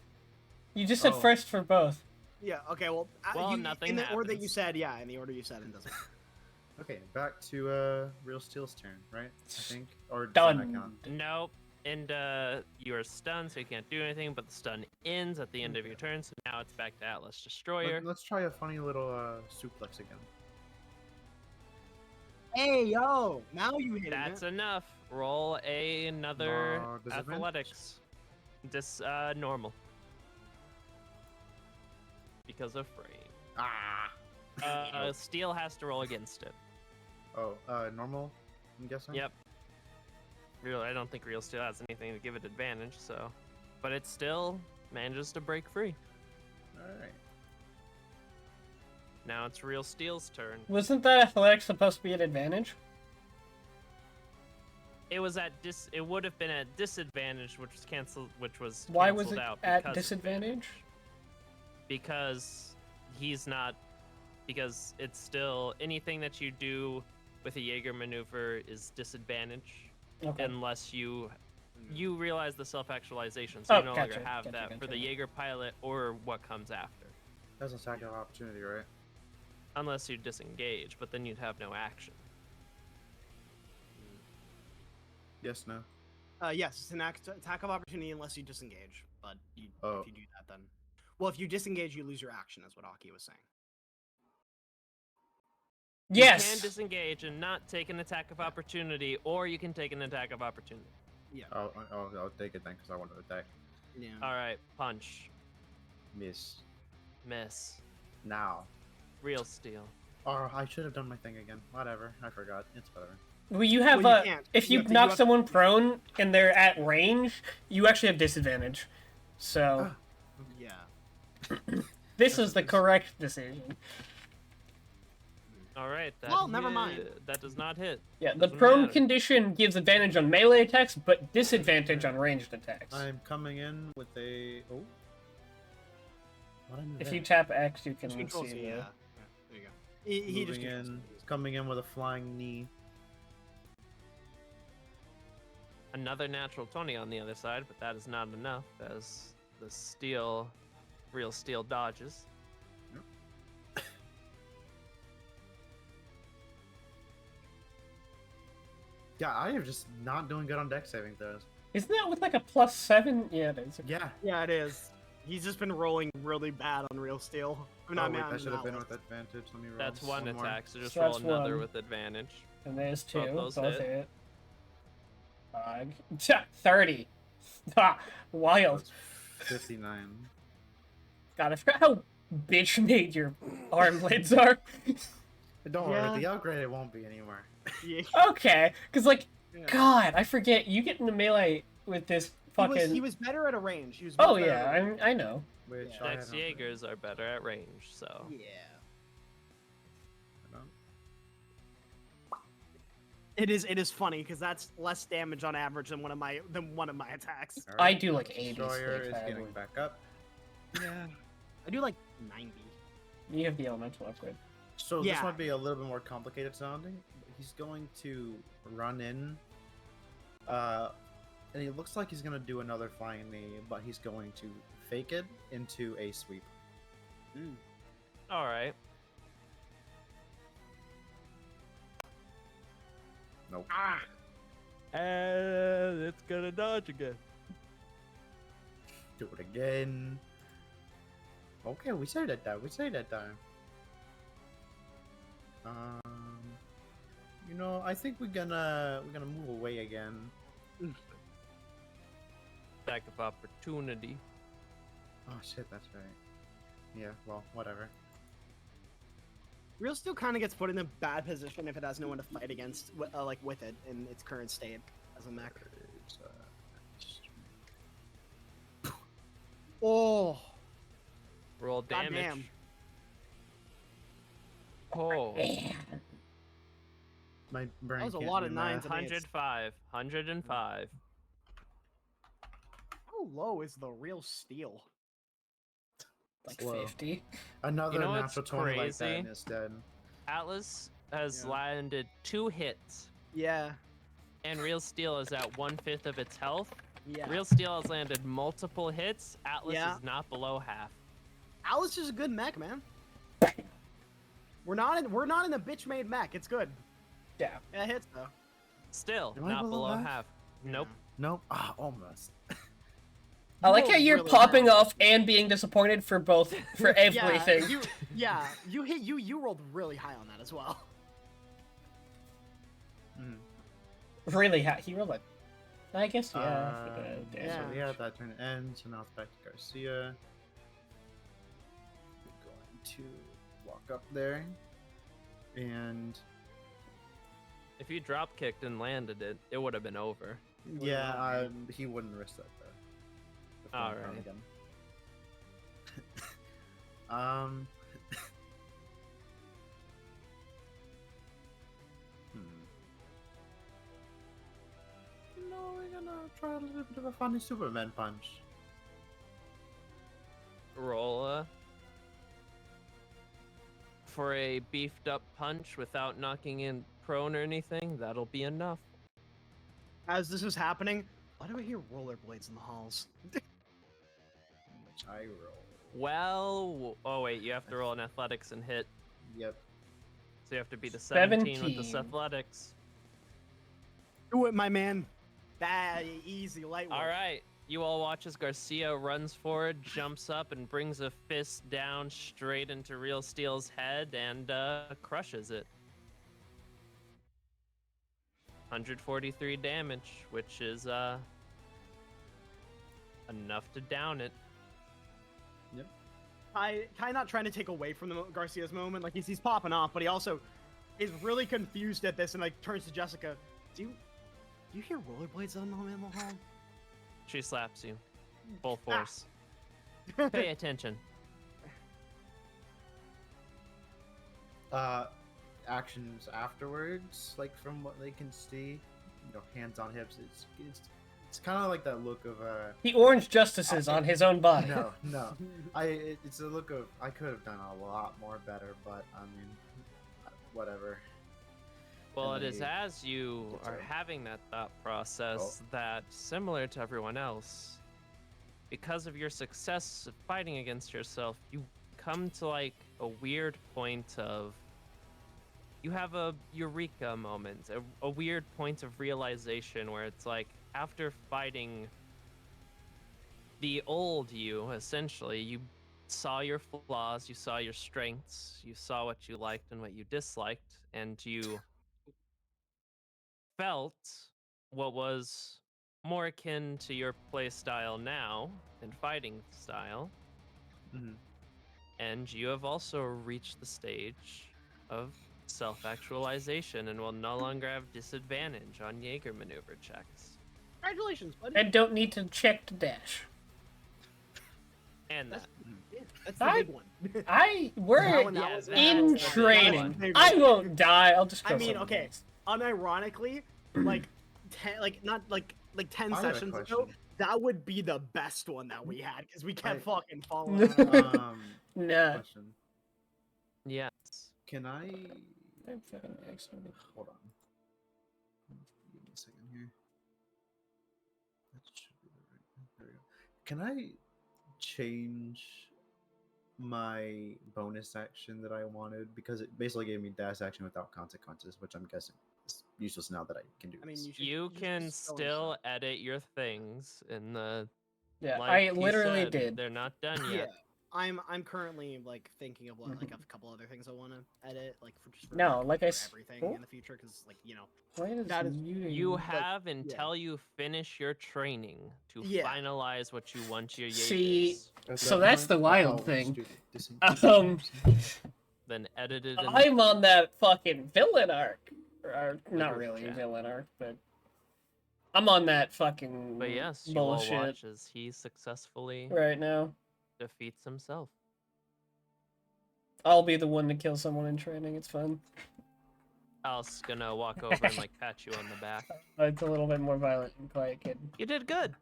You just said Oh. first for both. Yeah. Okay. Well, Well, you, nothing in the order that you happens. said. Yeah. In the order you said, it doesn't. Okay, back to Real Steel's turn, right? I think, or does that not Done. count? Nope. And you are stunned, so you can't do anything. But the stun ends at the end of your turn, so now it's back to Atlas Destroyer. Let's try a funny little suplex again. Hey, yo! Now you hit That's it. enough. Roll another Disadvantage? athletics. Normal. Because of frame. Ah. Steel has to roll against it. Oh, normal. I'm guessing. Yep. I don't think Real Steel has anything to give it advantage, so. But it still manages to break free. All right. Now it's Real Steel's turn. Wasn't that athletics supposed to be an advantage? It was at It would have been at disadvantage, which was canceled. Which was Why was canceled it out at because- disadvantage? Because he's not. Because it's still anything that you do with a Jaeger maneuver is disadvantage Okay. unless you realize the self-actualization, so Oh, you no longer gotcha, have gotcha, that for gotcha. the Jaeger pilot or what comes after, That's an attack of opportunity, right? unless you disengage, but then you'd have no action. Yes. No. Yes, it's an attack of opportunity unless you disengage. But Oh. if you do that, then. Well, if you disengage, you lose your action, is what Aki was saying. You can Yes. disengage and not take an attack of opportunity, or you can take an attack of opportunity. Yeah. I'll take it then because I want to attack. Yeah. All right, punch, Miss. miss, Now. Real Steel. Or I should have done my thing again. Whatever. I forgot. It's whatever. Well, you have Well, you can't. if You you have to- knock you have- someone prone and they're at range, you actually have disadvantage. So Yeah. this is the correct decision. All right. That Well, never mind. That does not hit. Yeah, the Doesn't prone matter. condition gives advantage on melee attacks, but disadvantage on ranged attacks. I'm coming in with a. Oh. What am I If you tap X, you can Just control see C, the- yeah. There you go. He just moving controls in, C. coming in with a flying knee. Another natural 20 on the other side, but that is not enough as the Real Steel dodges. Yeah, I am just not doing good on deck saving throws. Isn't that with like a +7? Yeah, it is. Yeah. Yeah, it is. He's just been rolling really bad on Real Steel. Oh, Not wait, on that should have been Atlas. with advantage. Let me roll. That's one more. attack, so just So roll that's another one. with advantage. And there's two. Both Both those hit. 30. Ha, wild. That's 59. God, I forgot how bitch made your arm lids are. Don't Yeah. worry, the upgrade it won't be anymore. Yeah. Okay, because like, Yeah. God, I forget. You get into melee with this fucking. He was better at a range. He was Oh much better yeah, at a range. I know. Which Yeah. I Dex don't- Jaegers are better at range, so. Yeah. I don't- It is funny because that's less damage on average than one of my attacks. I do like 80 Destroyer stake is getting firework. back up. Yeah. I do like 90. You have the elemental upgrade. So Yeah. this might be a little bit more complicated sounding. He's going to run in. And it looks like he's going to do another flying knee, but he's going to fake it into a sweep. All right. Nope. Ah. And it's gonna dodge again. Do it again. Okay, we say that time. We say that time. You know, I think we're gonna move away again. Attack of opportunity. Oh shit, that's right. Yeah, well, whatever. Real Steel kind of gets put in a bad position if it has no one to fight against, like with it in its current state as a mech. Oh, Roll damage. goddamn! Oh, My brain That was a can't lot do of nines. math. 105. 105. How low is the Real Steel? Like Whoa. 50. Another You know what's natural 20 like that crazy? and it's dead. Atlas has Yeah. landed 2 hits, Yeah, and Real Steel is at 1/5 of its health. yeah. Real Steel has landed multiple hits. Atlas Yeah. is not below half. Alice is a good mech, man. We're not in a bitch made mech. It's good. Yeah. It hits though. Still Am I not below below half? half. Nope. Nope. Ah, almost. I like rolled how you're really popping well. off and being disappointed for both, for everything. You rolled really high on that as well. Really high. He rolled like. I guess, yeah. yeah. So yeah, that turn ends, so now it's back to Garcia. We're going to walk up there, and If you drop kicked and landed it, it would have been over. yeah, he wouldn't risk that though. The phone Alright. run again. um. No, we're gonna try a little bit of a funny Superman punch. Roll for a beefed up punch without knocking in prone or anything. That'll be enough. As this is happening, why do I hear rollerblades in the halls? Which I roll. Well, oh wait, you have to roll an athletics and hit. Yep. So you have to beat a 17 with this 17. athletics. Do it, my man. Bad, easy, light work. All right. You all watch as Garcia runs forward, jumps up, and brings a fist down straight into Real Steel's head and crushes it. 143 damage, which is enough to down it. Kai not trying to take away from Garcia's moment. Like he's popping off, but he also is really confused at this and like turns to Jessica. Do you hear rollerblades in the hall? She slaps you. Full Ah. force. Pay attention. Actions afterwards, like from what they can see, you know, hands on hips. It's kind of like that look of The orange justices on his own body. no. It's a look of I could have done a lot more better, but I mean, whatever. Well, And it is they as you get are to- having that thought process that, similar to everyone else, because of your success of fighting against yourself, you come to like a weird point of. You have a eureka moment, a weird point of realization where it's like, after fighting the old you, essentially, you saw your flaws, you saw your strengths, you saw what you liked and what you disliked, and you felt what was more akin to your play style now and fighting style, Mhm. and you have also reached the stage of self-actualization and will no longer have disadvantage on Jaeger maneuver checks. Congratulations, buddy. And don't need to check to dash. And that. Yeah, that's the I- big one. We're That was in the big training. one. I won't die. I'll just. I kill mean, someone okay. else. unironically, like 10, like not like 10 I got a sessions ago, question. that would be the best one that we had because we kept I- fucking falling on our Nah. Question. Yes. Can I I'm fucking excellent. hold on? Give me a second here. That should be the right. There we go. Can I change my bonus action that I wanted because it basically gave me dash action without consequences, which I'm guessing is useless now that I can do I mean, this. You just can spell still insert. edit your things in the. Yeah, Like I he literally said, did. They're not done Yeah, yet. I'm currently like thinking of like a couple other things I want to edit, like for just for, No, like I for s- everything oh. in the future, because like Why is that is- muting? You Like, have yeah. until you finish your training to Yeah. finalize what you want your See, Jaegers. At so that that's point, the I wild call thing. student Um, Then edit it in I'm on that fucking villain arc. Or, the not group really chat. villain arc, but I'm on that fucking But yes, you will bullshit watch as he successfully right now. defeats himself. I'll be the one to kill someone in training. It's fun. Al's gonna walk over and like pat you on the back. It's a little bit more violent and quiet kid. You did good.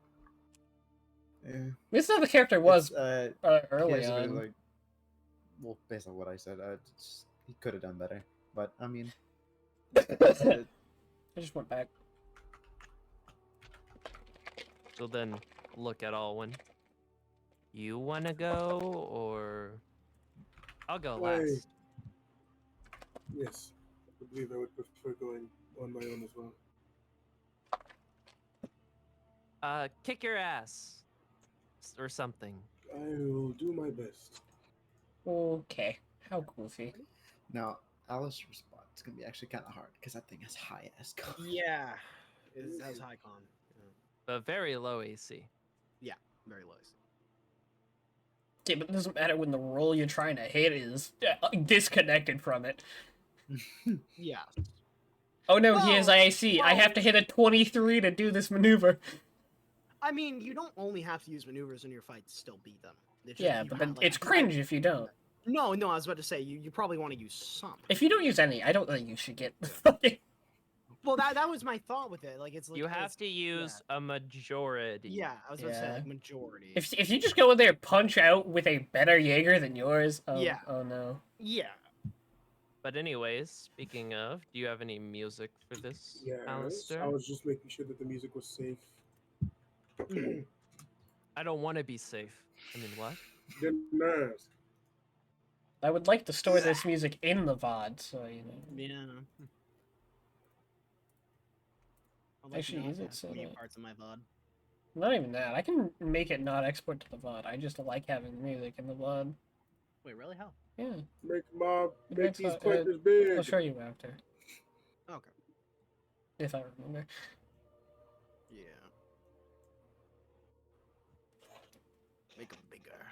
Yeah. This is how the character was early basically on. like, well, based on what I said, he could have done better. But I mean, I just went back. So then look at Alwyn. You wanna go or I'll go Hey. last. Yes, I believe I would prefer going on my own as well. Kick your ass. Or something. I will do my best. Okay. How goofy. now Alistair's spot is gonna be actually kind of hard because that thing has high ass con. Yeah, it has high con. Yeah. But very low AC. Very low. Yeah, but it doesn't matter when the roll you're trying to hit is disconnected from it. Yeah. Oh no, he has Well, IAC. I have to hit a 23 to do this maneuver. I mean, you don't only have to use maneuvers in your fight to still beat them. It's just Yeah, you but have, then like, it's cringe if you don't. No, I was about to say you probably want to use some. If you don't use any, I don't think you should get fucking. Well, that was my thought with it. Like it's like You have it's- to use a majority. Yeah, I was about to say Yeah. like majority. If you just go in there punch out with a better Jaeger than yours, oh, Yeah. oh no. Yeah. But anyways, speaking of, do you have any music for this, Yes, Alistair? I was just making sure that the music was safe. I don't want to be safe. I mean, what? Then nerves. I would like to store this music in the VOD, so you know. Yeah. I'd Actually, not is it have so mute that- parts of my VOD? Not even that. I can make it not export to the VOD. I just like having music in the VOD. Wait, really? How? Yeah, Make That's these not- clickers big. I'll show you after, Okay. if I remember. Yeah. Make them bigger.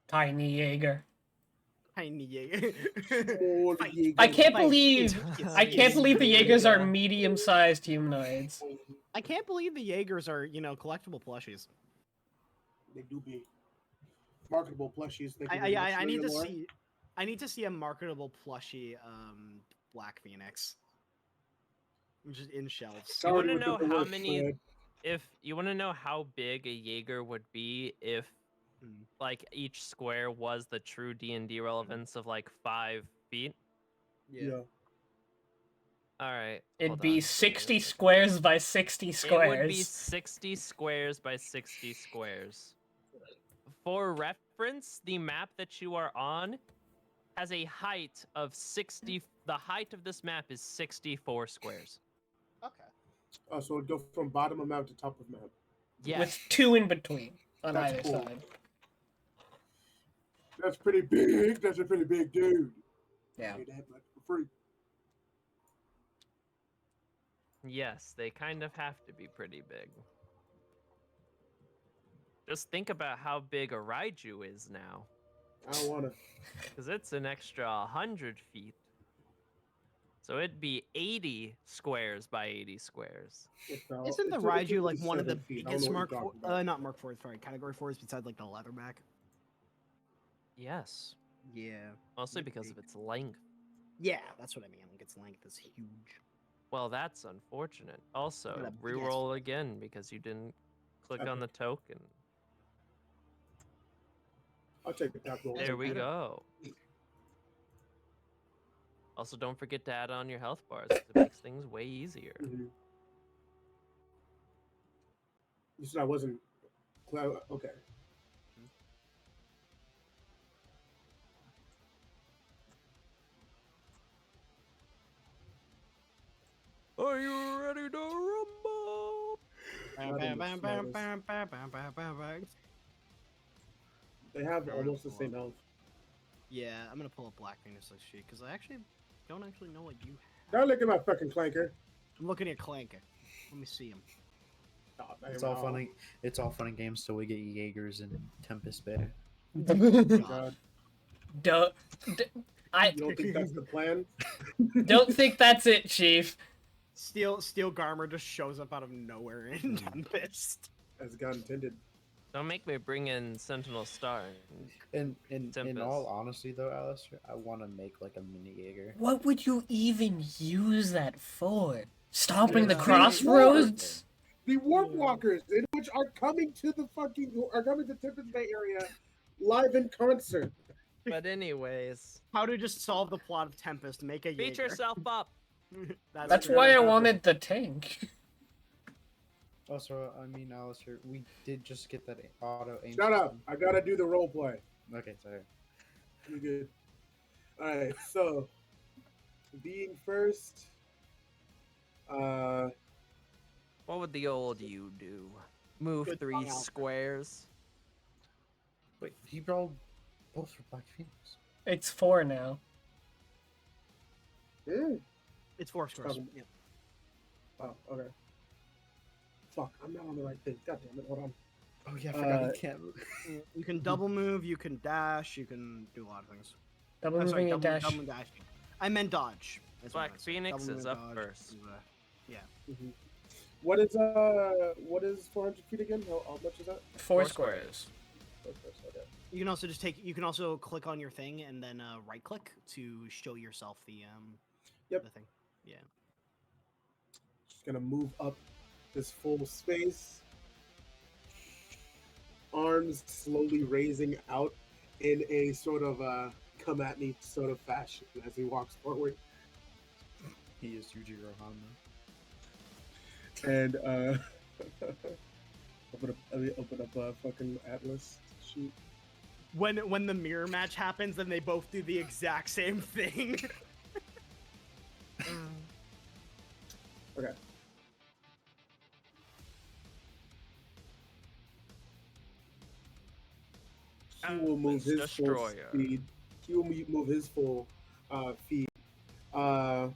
Tiny Jaeger. Tiny Jaeger. Oh, the Fight. Jaeger. I can't Like, believe it's- I can't believe the Jaegers are Yeah. medium-sized humanoids. I can't believe the Jaegers are, collectible plushies. They do be marketable plushies. Thank you I very much, I need to Lore. see. I need to see a marketable plushie, Black Phoenix. Just in shelves. You Sorry wanna with know the how word many- Fred. If you want to know how big a Jaeger would be if Hmm. like each square was the true D&D relevance of like 5 feet. Yeah. All right. It'd hold be on, give me a 60 second. squares by 60 squares. It would be 60 squares by 60 squares. For reference, the map that you are on has a height of 60. The height of this map is 64 squares. Okay. Oh, so it'd go from bottom of map to top of map. Yeah. With 2 in between on That's either cool. side. That's pretty big. That's a pretty big dude. Yeah. Pay that much for free. Yes, they kind of have to be pretty big. Just think about how big a Raiju is now. I don't wanna. Because it's an extra 100 feet. So it'd be 80 squares by 80 squares. Isn't the It's Raiju like one of the 57 feet. I don't biggest know what Mark you're IV? talking about. Not Mark IV, sorry, Category 4s besides like the Leatherback? Yes. Yeah. Mostly Maybe because of Jaeger. its length. Yeah, that's what I mean. Like its length is huge. Well, that's unfortunate. Also, Got a big-ass reroll foot. again because you didn't click on Okay. the token. I'll take the tap roll. There we better. go. Also, don't forget to add on your health bars 'cause it makes things way easier. Mhm. You said I wasn't clever. Okay. Are you ready to rumble? Not in the slightest. They have almost the same health. Yeah, I'm gonna pull up Black Venus this sheet because I actually don't actually know what you have. Don't look at my fucking clanker. I'm looking at Clanker. Let me see him. Oh, It's all funny. It's all fun and games till we get Jaegers and Tempest Bear. God. Duh. I You don't think that's the plan? don't think that's it, Chief. Steel Garmer just shows up out of nowhere in Tempest. As God intended. Don't make me bring in Sentinel Star. In Tempest. all honesty, though, Alistair, I want to make like a mini Jaeger. What would you even use that for? Stopping the Yeah. crossroads? The warp walkers, in which are coming to Tempest Bay area live in concert. But anyways, How to just solve the plot of Tempest? Make a beat Jaeger. yourself up. That's great. why I happened. wanted the tank. Also, I mean, Alistair, we did just get that auto aim. Shut up! system. I gotta do the role play. Okay, sorry. You good? All right. So, being first, What would the old you do? Move Good 3 song, Al. squares? Wait, he rolled both for Black Phoenix. It's 4 now. It's 4 squares. Problem. Yeah. oh, okay. Fuck, I'm not on the right thing. God damn it! Hold on. Oh yeah, I forgot Uh, he can't. You can double move. You can dash. You can do a lot of things. Double I'm sorry, moving and dash. double dash. I meant dodge. That's what I Black meant to say. Phoenix Double is move, up dodge, first. Yeah. What is 400 feet again? How much is that? 4 4 squares. Okay. You can also just take. You can also click on your thing and then right click to show yourself the Yep. the thing. Yeah. Just gonna move up this full space. Arms slowly raising out in a sort of come at me sort of fashion as he walks forward. He is Yuji Rohan. And open up a fucking Atlas sheet. When the mirror match happens, then they both do the exact same thing. Okay. He will move his full Destroyer. speed. He will move his full feet. And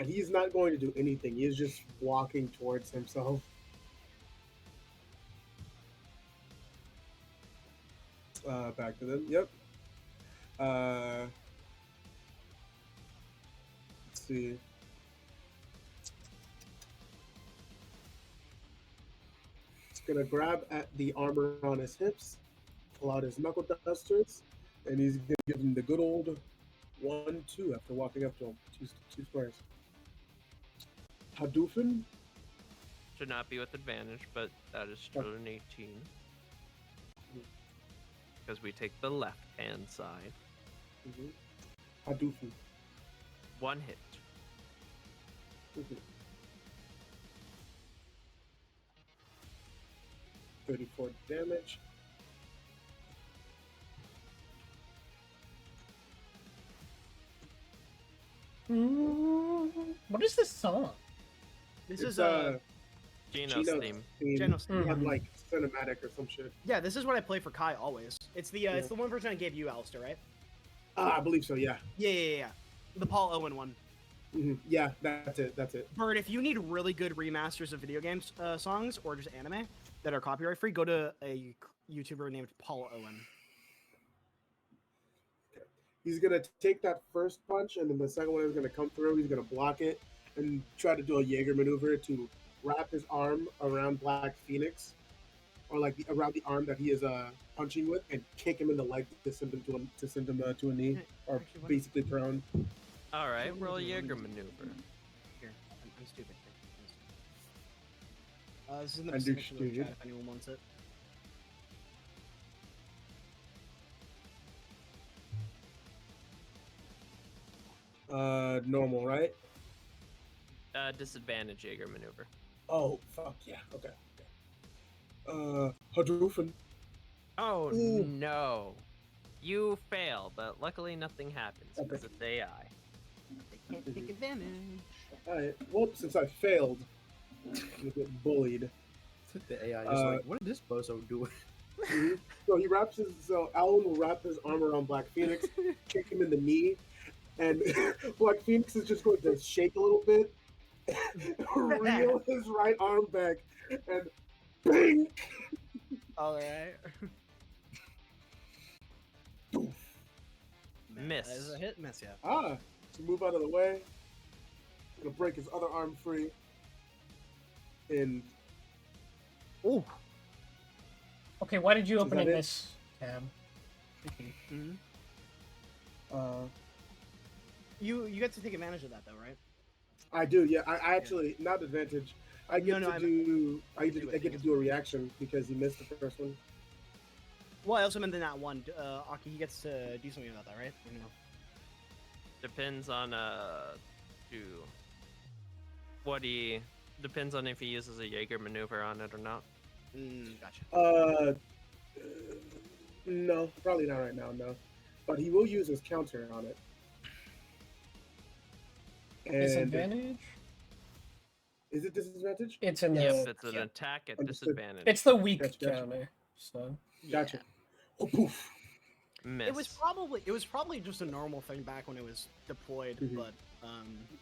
he's not going to do anything. He is just walking towards himself. Back to them. Yep. Let's see. He's gonna grab at the armor on his hips, pull out his knuckle dusters, and he's gonna give him the good old 1-2 after walking up to him. Two squares. Hadouken. Should not be with advantage, but that is still an 18. Because we take the left hand side. Hadouken. 1 hit. 34 damage. What is this song? This It's is a Genos Geno's theme. theme. Genos He had theme. like cinematic or some shit. yeah. This is what I play for Kai always. It's the it's the one version I gave you, Alistair, right? I believe so. Yeah. Yeah. The Paul Owen one. Yeah, that's it. That's it. Bird, if you need really good remasters of video games songs or just anime that are copyright free, go to a YouTuber named Paul Owen. He's gonna take that first punch, and then the second one is gonna come through. He's gonna block it and try to do a Jaeger maneuver to wrap his arm around Black Phoenix or like around the arm that he is punching with, and kick him in the leg to send him to a knee, Hey, or actually, what- basically prone. All right, What roll am I doing? Jaeger What am I maneuver. Here, I'm stupid. Here, this is in the Pacific Rim Understood. chat if anyone wants it. Normal, right? Disadvantage Jaeger maneuver. Oh, fuck yeah. Okay. Hadouken. Oh Ooh. no, you fail, but luckily nothing happens because Okay. it's AI. They can't take advantage. Alright. Well, since I failed, you get bullied. The AI is like, what is this bozo doing? Mhm. So Alan will wrap his arm around Black Phoenix, kick him in the knee, and Black Phoenix is just going to shake a little bit, reel his right arm back, and bang! All right. Miss. That is a hit. Miss, yeah. So move out of the way. Gonna break his other arm free. And Ooh. Okay, why did you Is open that in it? this tab? Mhm. uh, You get to take advantage of that though, right? I do, yeah. I actually not advantage. I get No, to I do. I do it, get to yes. do a reaction because he missed the first one. Well, I also meant in that one. Aki, he gets to do something about that, right? Or no? Depends on do what he depends on if he uses a Jaeger maneuver on it or not. Gotcha. No, probably not right now. No, but he will use his counter on it. And Disadvantage? is it disadvantage? It's in Yep, the. it's an yeah. attack at Understood. disadvantage. It's the weak Gotcha. counter. So. Gotcha. Yeah. Oh, poof. Miss. It was probably just a normal thing back when it was deployed, Mhm. but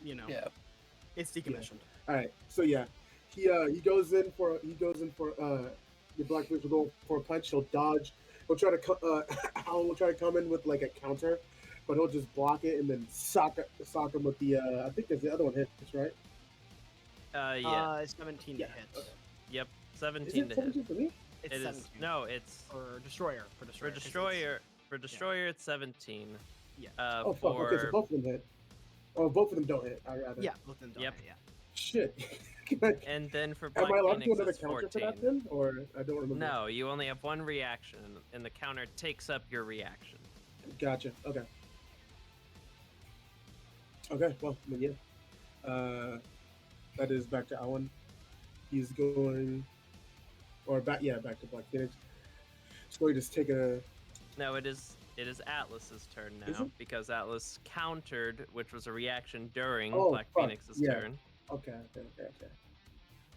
Yeah. it's decommissioned. All right. So yeah, he goes in for the Black Phoenix will go for a punch. He'll dodge. He'll try to Alan will try to come in with like a counter, but he'll just block it and then sock him with the I think there's the other one hits, right? Yeah. 17 Yeah, to hit. okay. Yep. Is 17 it to hit. 17 for me? It's It is 17. no, it's For destroyer. For for destroyer. 'cause it's- destroyer it's 17. Yeah. Oh fuck. Okay, so For both of them hit. Oh, both of them don't hit. I rather. Yeah, both of them don't Yep. hit, yeah. Shit. Can I- and then for Black Am I allowed to do Phoenix another it's counter 14. for that then, or I don't remember? No, you only have one reaction, and the counter takes up your reaction. Gotcha. Okay. Okay. Well, then yeah. That is back to Alan. He's going, or back. Yeah, back to Black Phoenix. He's going to just take a. No, it is Atlas's turn Is now it? because Atlas countered, which was a reaction during Oh, Black fuck, Phoenix's yeah. turn. Okay.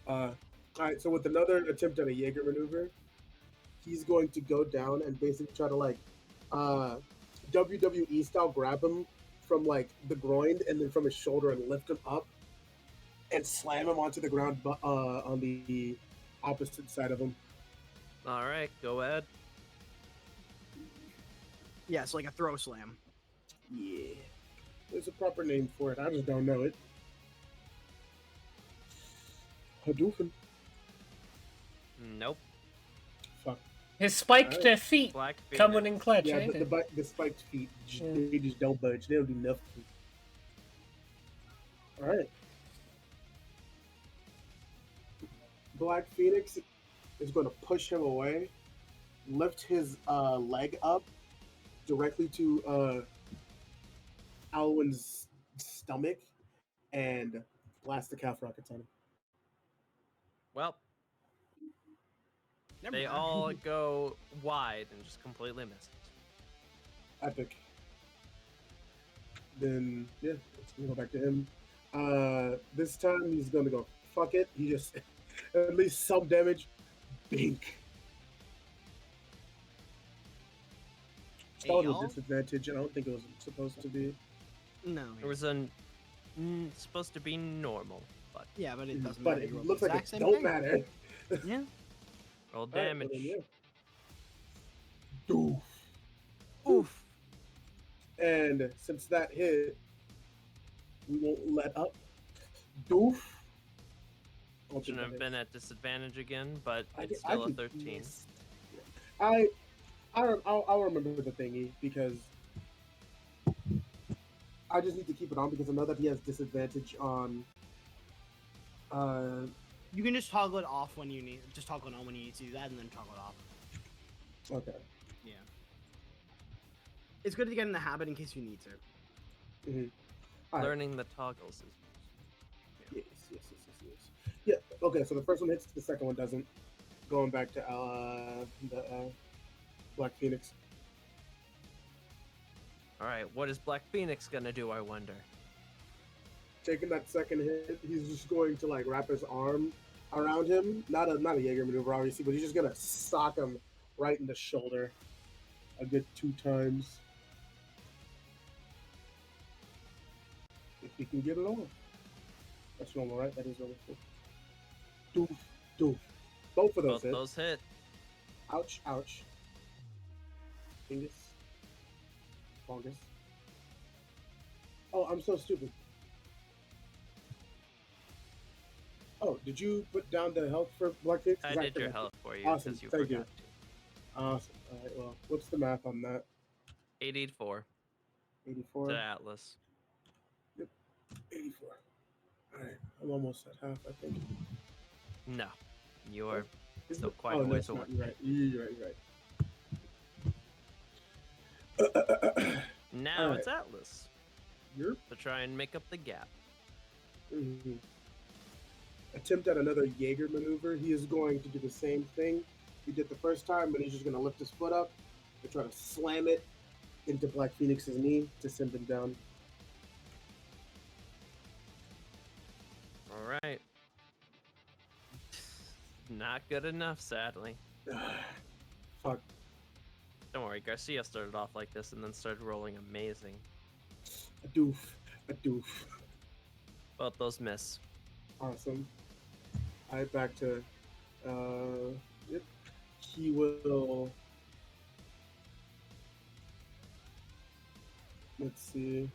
All right. So with another attempt at a Jaeger maneuver, he's going to go down and basically try to like, WWE style grab him from like the groin and then from his shoulder and lift him up and slam him onto the ground on the opposite side of him. All right, go ahead. Yeah, it's like a throw slam. Yeah. There's a proper name for it. I just don't know it. Hadouken. Nope. Fuck. His spiked Alright. feet Black Phoenix. coming in clutch, Yeah, ain't they? the spiked feet, Yeah. they just don't budge. They don't do nothing. All right. Black Phoenix is going to push him away, lift his leg up directly to Alwyn's stomach, and blast the calf rockets on him. Well, Never they mind. all go wide and just completely miss. Epic. Then yeah, let's go back to him. This time he's gonna go fuck it. He just at least some damage. Bink. Still y'all? a disadvantage. I don't think it was supposed to be. No. It was supposed to be normal, but Yeah, but it doesn't But matter. it You rolled looks the like it exact same don't thing. matter. Yeah. roll Alright, well damage. then, yeah. Doof. Oof. And since that hit, we won't let up. Doof. don't think Shouldn't that have been is. at disadvantage again, but I it's can- I still a can 13. miss. I'll remember the thingy because I just need to keep it on because I know that he has disadvantage on. You can just toggle it off when you need. Just toggle it on when you need to do that, and then toggle it off. Okay. Yeah. It's good to get in the habit in case you need to. Mm-hmm. All right. Learning the toggles is. Yes. Yeah. Okay. So the first one hits, the second one doesn't. Going back to the Black Phoenix. All right, what is Black Phoenix gonna do? I wonder. Taking that second hit, he's just going to like wrap his arm around him. Not a Jaeger maneuver, obviously, but he's just gonna sock him right in the shoulder a good 2 times. If he can get it off. That's normal, right? That is normal. Doof, doof. Both of those Both hit. those hit. Ouch, ouch. Fungus. Fungus. Oh, I'm so stupid. Oh, did you put down the health for Black Phoenix? I 'Cause did your forgot. health for you Awesome, because you thank you. forgot to. Awesome. All right, well, what's the math on that? 84 84? to Atlas. 84. All right, I'm almost at half, I think. No, you are Is still it? quite Oh, a no, ways it's not. away. You're right. You're right. Now Alright. it's Atlas You're to try and make up the gap. attempt at another Jaeger maneuver. He is going to do the same thing he did the first time, but he's just going to lift his foot up and try to slam it into Black Phoenix's knee to send him down. All right. Not good enough, sadly. Fuck. Don't worry, Garcia started off like this and then started rolling amazing. A doof. Both those miss. Awesome. Alright, back to yep. He will, let's see.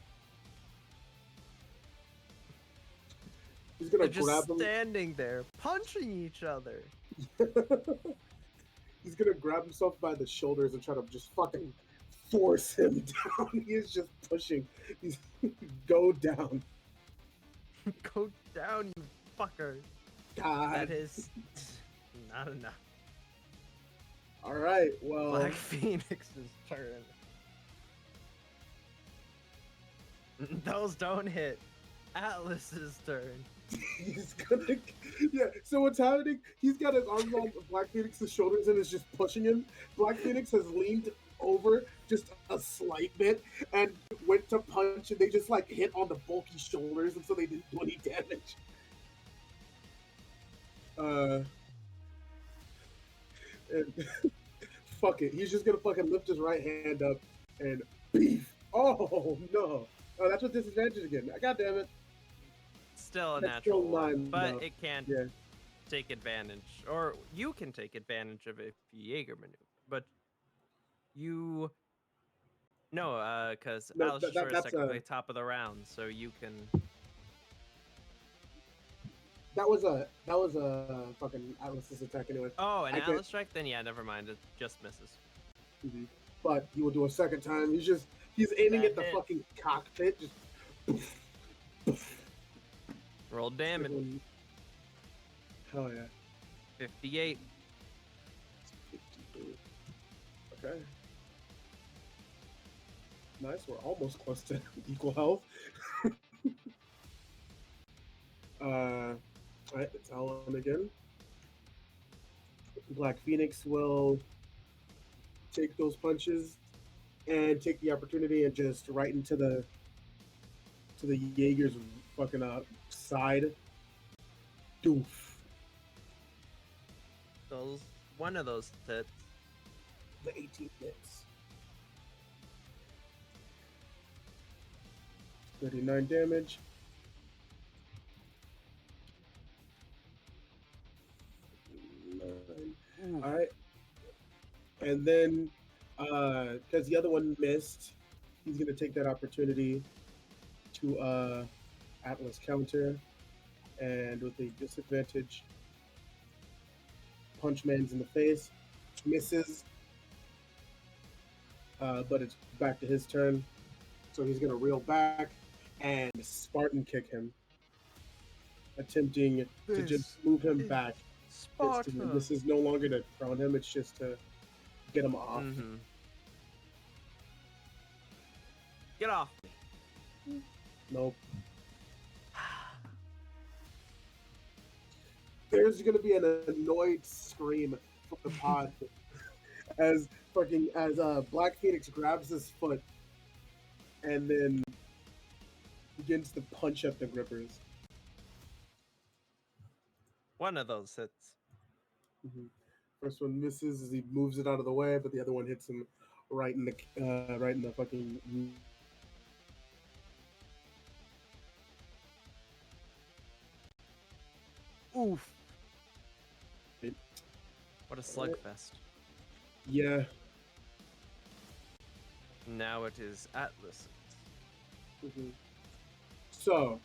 He's gonna They're just grab him. standing there, punching each other. He's gonna grab himself by the shoulders and try to just fucking force him down. He is just pushing. He's go down. Go down, you fucker. God. That is not enough. All right. Well, Black Phoenix's turn. Those don't hit. Atlas's turn. he's gonna. Yeah. So what's happening? He's got his arms on Black Phoenix's shoulders and is just pushing him. Black Phoenix has leaned over just a slight bit and went to punch, and they just like hit on the bulky shoulders, and so they didn't do any damage. And fuck it. He's just gonna fucking lift his right hand up and beef. Oh no. Oh, that's with disadvantage again. God damn it. Still a That's natural still one, nine, but though. it can't Yeah. take advantage, or you can take advantage of a Jaeger maneuver, but you no, because No, Alice Shore is that's technically top of the round, so you can. that was a fucking Atlas's attack anyway. Oh, an I can't- Atlas strike? Then yeah, never mind. It just misses. But he will do a second time. He's aiming That at the hits. fucking cockpit. Just Roll damage. hell yeah. 58. 52. Okay. Nice. We're almost close to equal health. Alright, it's Alan again. Black Phoenix will take those punches and take the opportunity and just right into the Jaeger's fucking side. Doof. One of those hits. The 18 hits. 39 damage. Alright. And then, because the other one missed, he's going to take that opportunity to Atlas counter. and with a disadvantage, punch man's in the face, misses, but it's back to his turn. So he's gonna reel back and Spartan kick him, attempting to just move him back. This is no longer to prone him; it's just to get him off. Mm-hmm. Get off me. Nope. There's gonna be an annoyed scream from the pod as Black Phoenix grabs his foot and then begins to punch at the grippers. One of those hits. Mm-hmm. First one misses as he moves it out of the way, but the other one hits him right in the fucking. Oof. What a slugfest. Yeah. Now it is Atlas. Mm-hmm. So,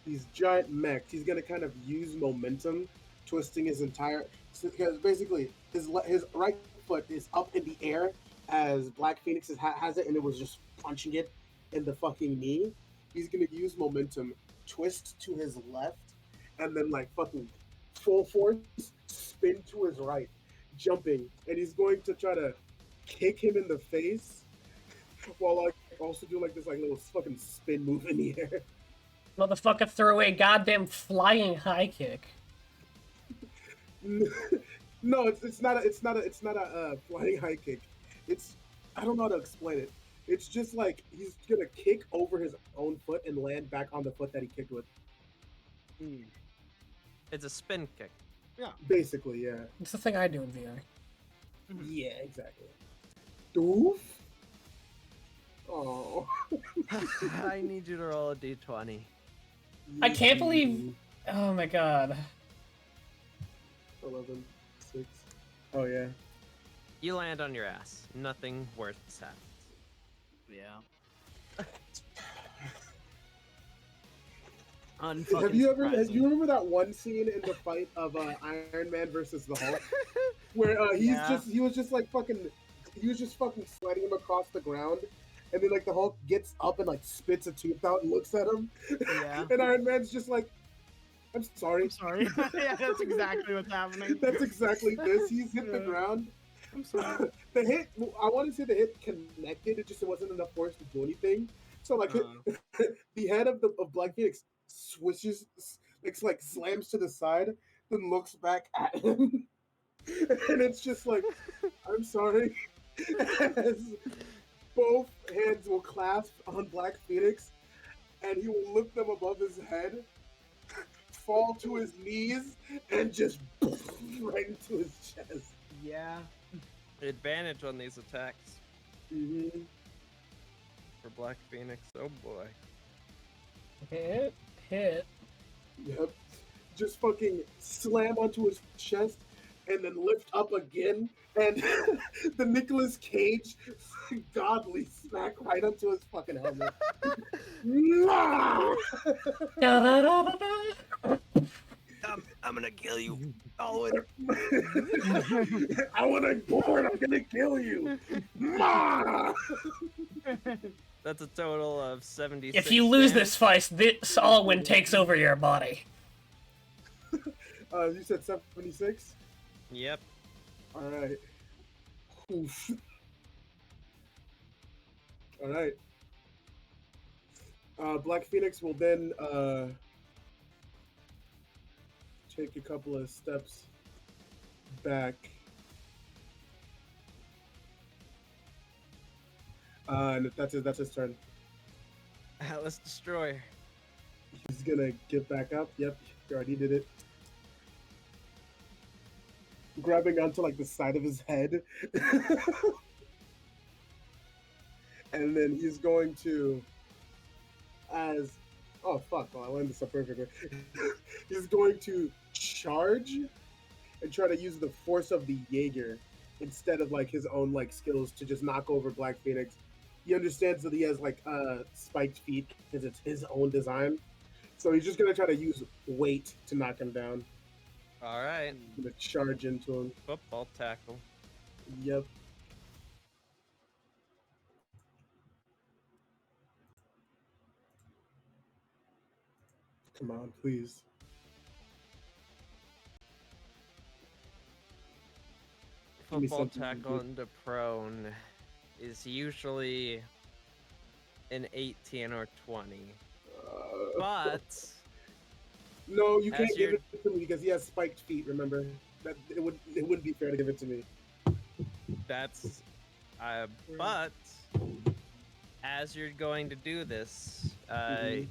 these giant mechs, he's gonna kind of use momentum, twisting his entire. Because basically, his right foot is up in the air as Black Phoenix has it, and it was just punching it in the fucking knee. He's gonna use momentum, twist to his left, and then like fucking full force spin to his right, jumping, and he's going to try to kick him in the face while like also do like this like little fucking spin move in the air. Motherfucker threw a goddamn flying high kick. No, it's not a flying high kick. It's I don't know how to explain it. It's just like he's gonna kick over his own foot and land back on the foot that he kicked with. It's a spin kick. Yeah. Basically, yeah. It's the thing I do in VR. Yeah, exactly. Doof. Oh. I need you to roll a d20. I can't believe. Oh my god. 11, 6. Oh yeah. You land on your ass. Nothing worse happens. Yeah. Have you remember that one scene in the fight of Iron Man versus the Hulk, where he was just fucking sliding him across the ground, and then like the Hulk gets up and like spits a tooth out and looks at him, Yeah. and Iron Man's just like, I'm sorry. I'm sorry. Yeah, that's exactly what's happening. That's exactly this. He's hit the ground. I'm sorry. The hit, I want to say the hit connected. It wasn't enough force to do anything. So like the head of Black Phoenix swishes, like slams to the side, then looks back at him, and it's just like, I'm sorry. As both hands will clasp on Black Phoenix, and he will lift them above his head, fall to his knees, and just right into his chest. Yeah. Advantage on these attacks Mm-hmm. for Black Phoenix. Oh boy. Hit. Yep. Just fucking slam onto his chest and then lift up again. And the Nicolas Cage godly smack right onto his fucking helmet. I'm gonna kill you, Owen. I want to board. I'm gonna kill you. That's a total of 76. If you lose damage. this fight, this Alwyn takes over your body. You said 76? Yep. Alright. Oof. Alright. Black Phoenix will then take a couple of steps back. And that's his turn. Atlas Destroyer. He's gonna get back up. Yep, he already did it. Grabbing onto like the side of his head. And then he's going to oh fuck, well I lined this up perfectly. He's going to charge and try to use the force of the Jaeger instead of like his own like skills to just knock over Black Phoenix. He understands that he has like spiked feet because it's his own design. So he's just gonna try to use weight to knock him down. All right. I'm gonna charge into him. Football tackle. Yep. Come on, please. Give me Football something tackle good. into prone is usually an 18 or 20. But No, you as can't give you're- it to me because he has spiked feet. Remember that it wouldn't be fair to give it to me. that's but as you're going to do this,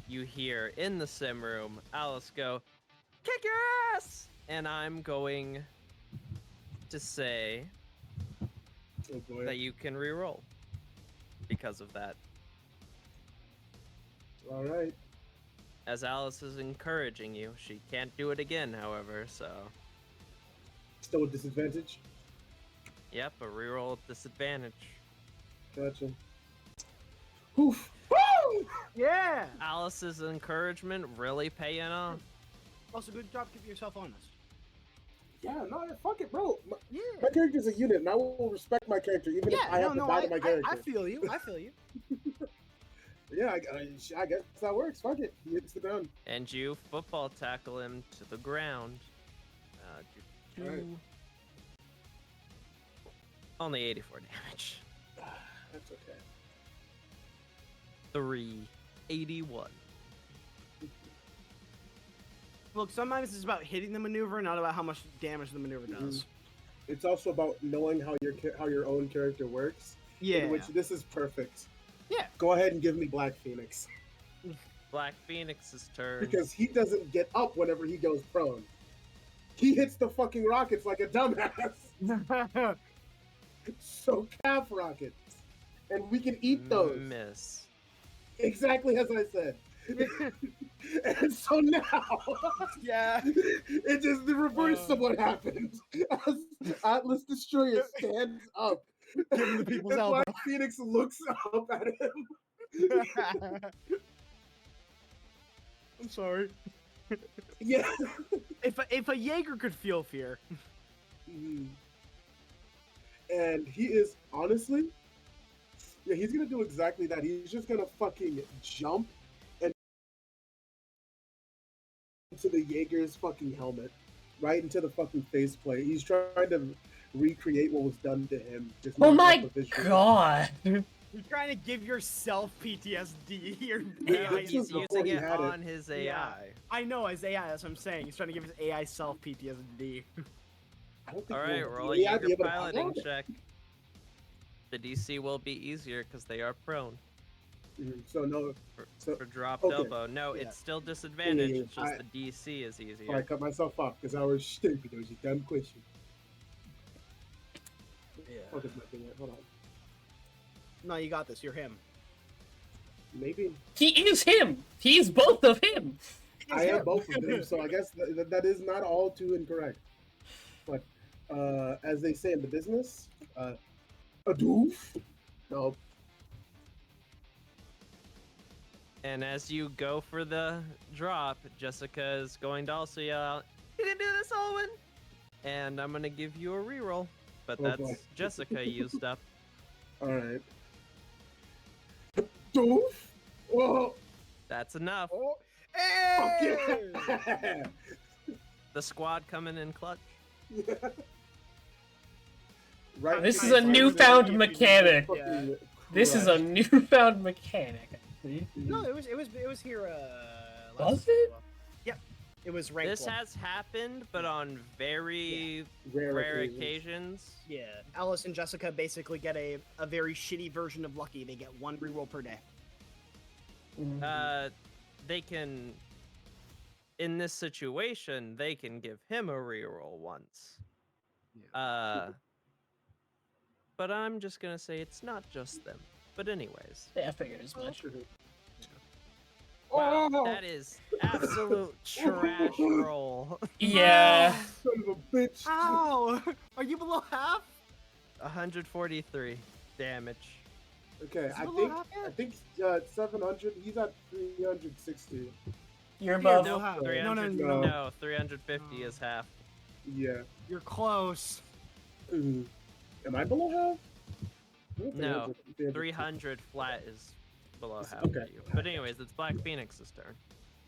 you hear in the sim room Alice go, "Kick your ass!" And I'm going to say Oh boy. that you can reroll because of that. All right. As Alice is encouraging you, she can't do it again, however. So, Still with disadvantage. yep, a reroll at disadvantage. Gotcha. Oof. Woo! Yeah. Alice's encouragement really paying off. Also, good job keeping yourself honest. Yeah, no, fuck it, bro. Yeah. My character's a unit, and I will respect my character even if I have to die to my character. I feel you. I feel you. Yeah, I guess that works. Fuck it. He hits the ground. And you football tackle him to the ground. Do Alright. only 84 damage. That's okay. 381. Look, sometimes it's about hitting the maneuver, not about how much damage the maneuver does. It's also about knowing how your own character works. Yeah. In which this is perfect. Yeah. Go ahead and give me Black Phoenix Black Phoenix's turn. because he doesn't get up whenever he goes prone. He hits the fucking rockets like a dumbass. So calf rockets, and we can eat those. Miss. Exactly as I said. And so now, Yeah. it just the reverse of what happened. As Atlas Destroyer stands up, Giving the people's and elbow. Black Phoenix looks up at him. I'm sorry. Yeah. If a Jaeger could feel fear. Mhm. And he is honestly, yeah, he's gonna do exactly that. He's just gonna fucking jump and into the Jaeger's fucking helmet, right into the fucking faceplate. He's trying to recreate what was done to him. just Oh not my the visual. god! You're trying to give yourself PTSD. Your Yeah, Yeah, he's just before using he it had it. on his AI. I know his AI. That's what I'm saying. He's trying to give his AI self PTSD. I don't think All right, we'll- roll a will AI be Jaeger able to piloting pilot? check. The DC will be easier because they are prone So no, so for dropped okay. elbow. No, Yeah. it's still disadvantage. Yeah, It's just I- the DC is easier. I cut myself off because I was stupid. It was a dumb question. Yeah. What is my thing at? Hold on. No, you got this. You're him. Maybe He is him! He's both of him! I am both of them, so I guess that is not all too incorrect. But as they say in the business, a doof. No, And as you go for the drop, Jessica is going to also yell out, "You can do this, Owen!" And I'm gonna give you a reroll, but Oh, that's boy. Jessica used up. all right. Doof. Whoa. That's enough. Oh, Fuck hey! yeah. The squad coming in clutch. Right. This is I a see. newfound Yeah. mechanic. Fucking This is a crushed. newfound mechanic. No, it was here. Was it? Yep. It was ranked. This has happened, but on very Rare rare occasions. occasions. Yeah. Alice and Jessica basically get a very shitty version of Lucky. They get one reroll per day. They can, in this situation, they can give him a reroll once. But I'm just gonna say it's not just them. But anyways, Yeah, I figured as much. wow, Oh, that is absolute trash roll. Yeah. son of a bitch. Ow! Are you below half? 143 damage. Okay, Is it I below think half yet? I think 700. He's at 360. You're Here, above. below No, half. 300. No. No, 350 is half. Yeah. You're close. Mhm. Am I below half? No, 300. 300 flat is below half Okay. for you. But anyways, it's Black Phoenix's turn.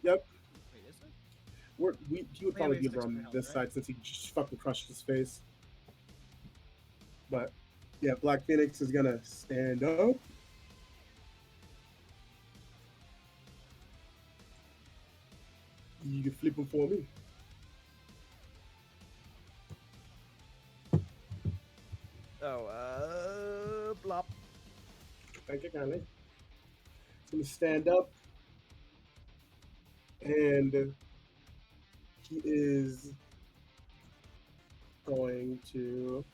Yep. Wait, is it? He would Yeah, probably but be it's over on 6 health, this right? side since he just fucking crushed his face. But yeah, Black Phoenix is gonna stand up. You can flip him for me. Oh, blop. Thank you kindly. He's gonna stand up, and he is going to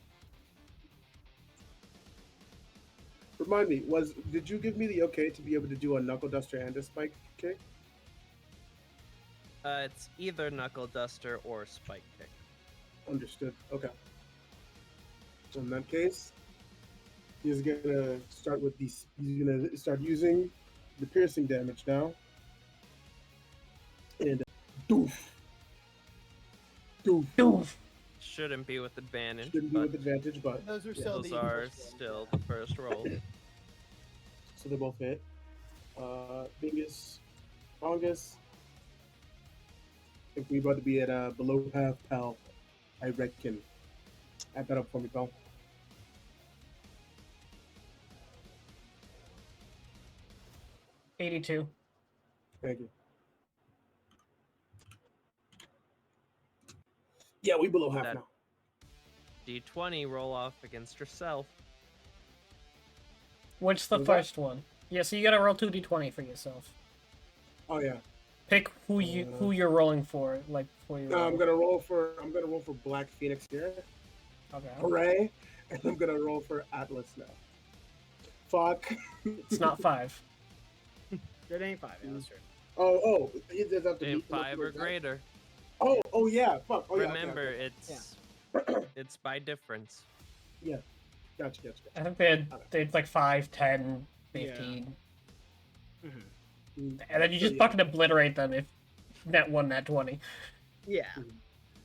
remind me. Did you give me the okay to be able to do a knuckle duster and a spike kick? It's either Knuckle Duster or Spike Kick. Understood. Okay. So in that case, he's gonna start with these. He's gonna start using the piercing damage now, and doof, doof. Doof. Shouldn't be with advantage, Shouldn't be but with advantage, but Those are yeah. still those the are first roll. still the first rolls. So they both hit. Biggest, strongest. I think we about to be at below half, pal. I reckon. Add that up for me, pal. $82. Thank you. Yeah, we below half That- now. D20 roll off against yourself. What's the What was that? first one? Yeah, so you gotta roll 2d20 for yourself. Oh yeah. Pick who you're rolling for, like before you roll. I'm gonna roll for Black Phoenix here. Okay. Hooray! And I'm gonna roll for Atlas now. Fuck. It's not 5. It ain't 5. Yeah, that's true. Oh, it does have to In be 5 or greater. Oh yeah. Fuck. Oh yeah. Remember, Okay. it's by difference. Gotcha. I think they had like 5, 10, 15. Mm-hmm. And then you just So, fucking obliterate them if net 1, net 20. Yeah.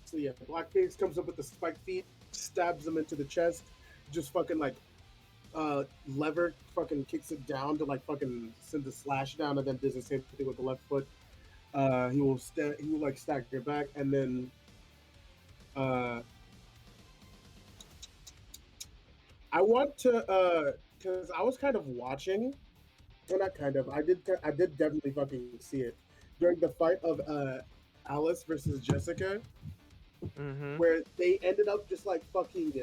So yeah, Black Phoenix comes up with the spike feet, stabs him into the chest, just fucking like lever fucking kicks it down to like fucking send the slash down, and then does the same thing with the left foot. He will like stack your back, and then I want to because I was kind of watching, well not kind of, I did definitely fucking see it during the fight of Alice versus Jessica, Mm-hmm. where they ended up just like fucking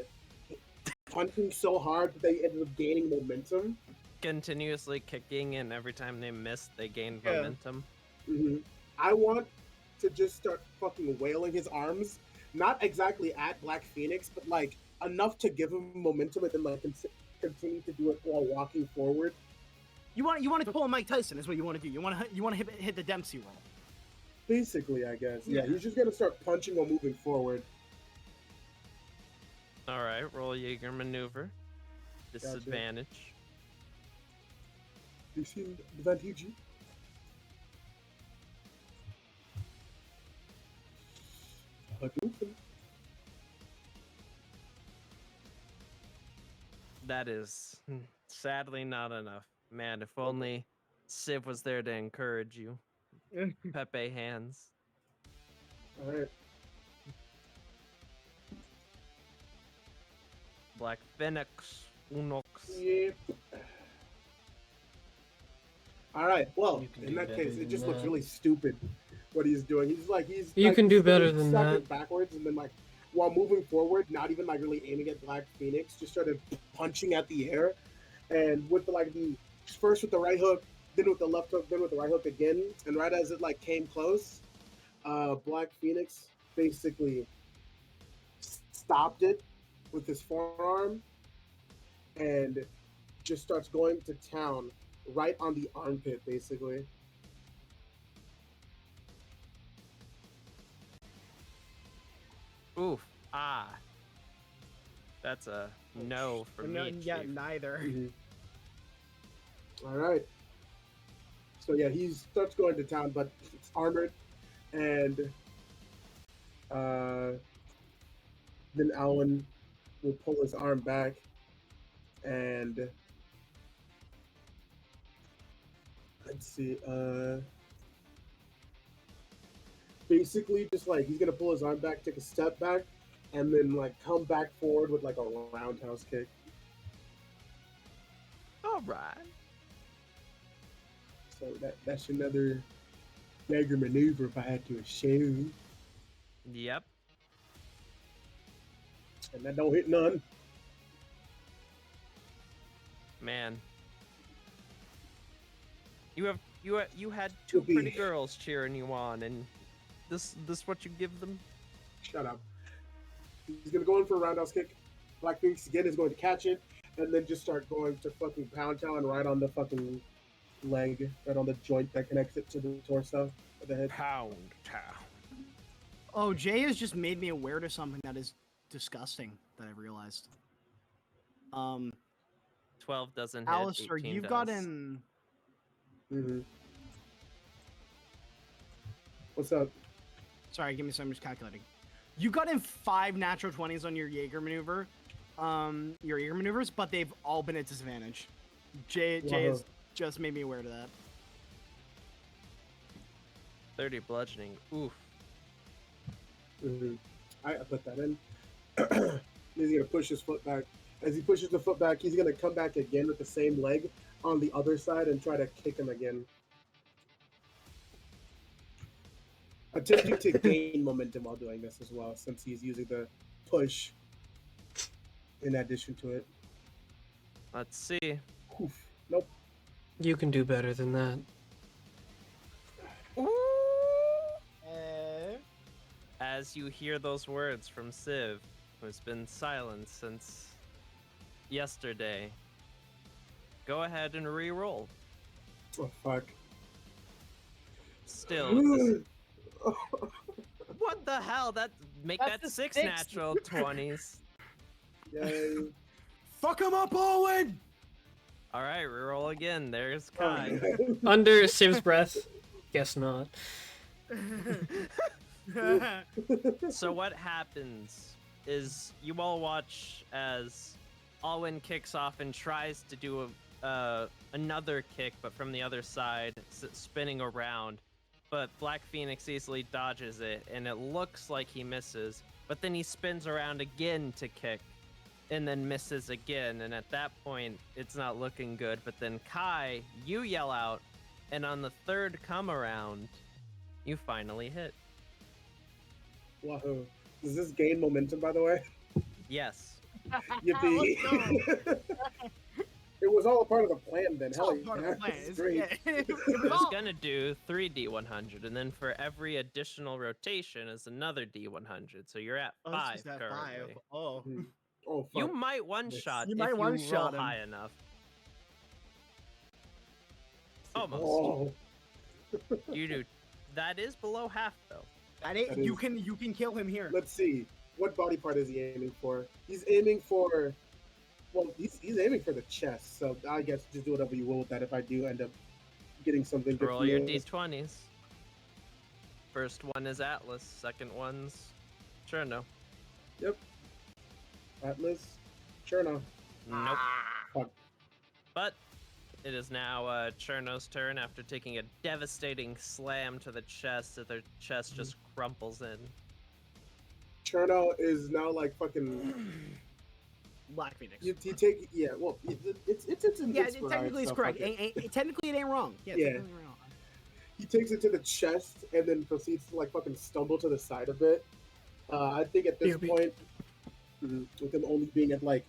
punching so hard that they ended up gaining momentum. Continuously kicking, and every time they missed, they gained Yeah. momentum. Mm-hmm. I want to just start fucking wailing his arms, not exactly at Black Phoenix, but like enough to give him momentum, and then like continue to do it while walking forward. You want to pull a Mike Tyson is what you want to do. You want to hit the Dempsey roll. Basically, I guess. Yeah, Yeah. he's just gonna start punching while moving forward. All right, roll Jaeger maneuver. Disadvantage. You see advantage? That is sadly not enough. Man, if only Civ was there to encourage you. Pepe hands. All right. Black Phoenix. Unox. Yep. All right. Well, You can in do that better case, it than just looks that. really stupid what he's doing. He's You can do better than stacking that. backwards, and then like while moving forward, not even like really aiming at Black Phoenix, just started punching at the air, and with the first with the right hook, then with the left hook, then with the right hook again, and right as it like came close, Black Phoenix basically stopped it with his forearm and just starts going to town right on the armpit, basically. Oof. Ah. That's a no for me, Yeah, Chief. neither. All right. So yeah, he starts going to town, but it's armored, and uh, then Alan will pull his arm back, and let's see, basically just like he's gonna pull his arm back, take a step back, and then like come back forward with like a roundhouse kick. All right. So that's another Jaeger maneuver if I had to assume, Yep. and that don't hit none. Man. You had two Whoopee. pretty girls cheering you on, and this what you give them? Shut up. He's gonna go in for a roundhouse kick. Black Phoenix again is going to catch it, and then just start going to fucking pound town right on the fucking leg, right on the joint that connects it to the torso of the head. Pound town. Oh, Jay has just made me aware to something that is disgusting that I realized. 12 doesn't hit. Alistair, 18 you've does. gotten. Mm-hmm. What's up? Sorry, give me some. I'm just calculating. You got in 5 natural 20s on your Jaeger maneuver, your Jaeger maneuvers, but they've all been at disadvantage. Jay has just made me aware to that. 30 bludgeoning. Oof. Mm-hmm. I put that in. He's gonna push his foot back. As he pushes the foot back, he's gonna come back again with the same leg on the other side and try to kick him again. Attempting to gain momentum while doing this as well, since he's using the push in addition to it. Let's see. Oof. Nope. You can do better than that. As you hear those words from Civ, who's been silent since yesterday, go ahead and re-roll. Oh fuck. Still, this, what the hell? Make That's that a 6 six. natural 20s. Yay. Fuck him up, Owen! All right, re-roll again. There's Kai. Under Civ's breath. Guess not. So what happens is you all watch as Alwyn kicks off and tries to do another kick, but from the other side, spinning around. But Black Phoenix easily dodges it, and it looks like he misses. But then he spins around again to kick, and then misses again. And at that point, it's not looking good. But then Kai, you yell out, and on the third come around, you finally hit. Wahoo. Does this gain momentum, by the way? Yes. Yippee. It was all a part of the plan then. It's Hell all part of the yeah. plan. It's It's great. I was gonna do 3 D100, and then for every additional rotation is another D100. So you're at Oh, 5 it's just at currently. 5. Oh. Mhm. Oh, fuck. You might one-shot You if might you one-shot roll him. high enough. Almost. Oh. You do. That is below half, though. That ain't, That you is- can kill him here. Let's see. What body part is he aiming for? He's aiming for... Well, he's aiming for the chest, so I guess just do whatever you will with that if I do end up getting something good Roll for your you. D20s. First one is Atlas. Second one's Cherno. Atlas? Sure enough. Nope. Fuck. But it is now Cherno's turn after taking a devastating slam to the chest as their chest just crumples in. Cherno is now like fucking... Black Phoenix. You take... Yeah, well, it's Yeah, inspired, technically it's so correct. fuck it. Technically it ain't wrong. Yeah, Yeah. technically it ain't wrong. He takes it to the chest and then proceeds to like fucking stumble to the side of it. I think at this BRB. point, with him only being at like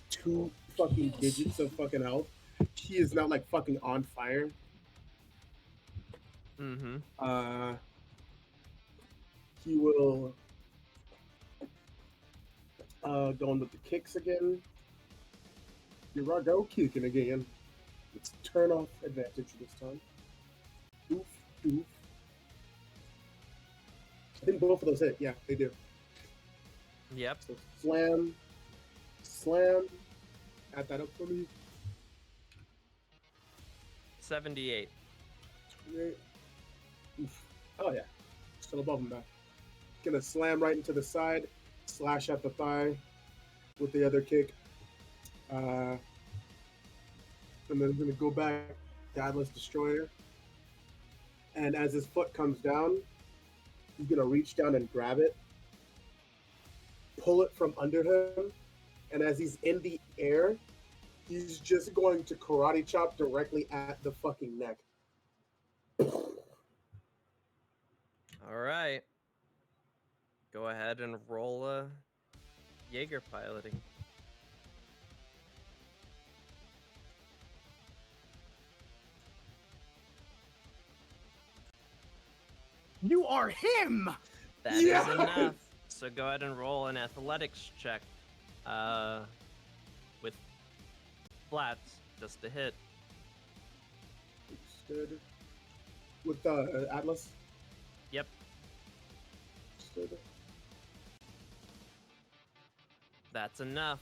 2 fucking digits of fucking health, he is now like fucking on fire. Mm-hmm. He will go in with the kicks again. Here I go kicking again. It's turn off advantage this time. Oof, oof. I think both of those hit. Yeah, they do. Yep. So slam, slam. Add that up for me. 78. Oof. Oh yeah, still above him now. Gonna slam right into the side, slash at the thigh with the other kick, and then gonna go back, Godless Destroyer. And as his foot comes down, he's gonna reach down and grab it, pull it from under him, and as he's in the air, he's just going to karate chop directly at the fucking neck. All right. Go ahead and roll a Jaeger piloting. You are him! That is Yes! enough. So go ahead and roll an athletics check. With flats, just to hit. Stood with Atlas. Yep. Stood. That's enough.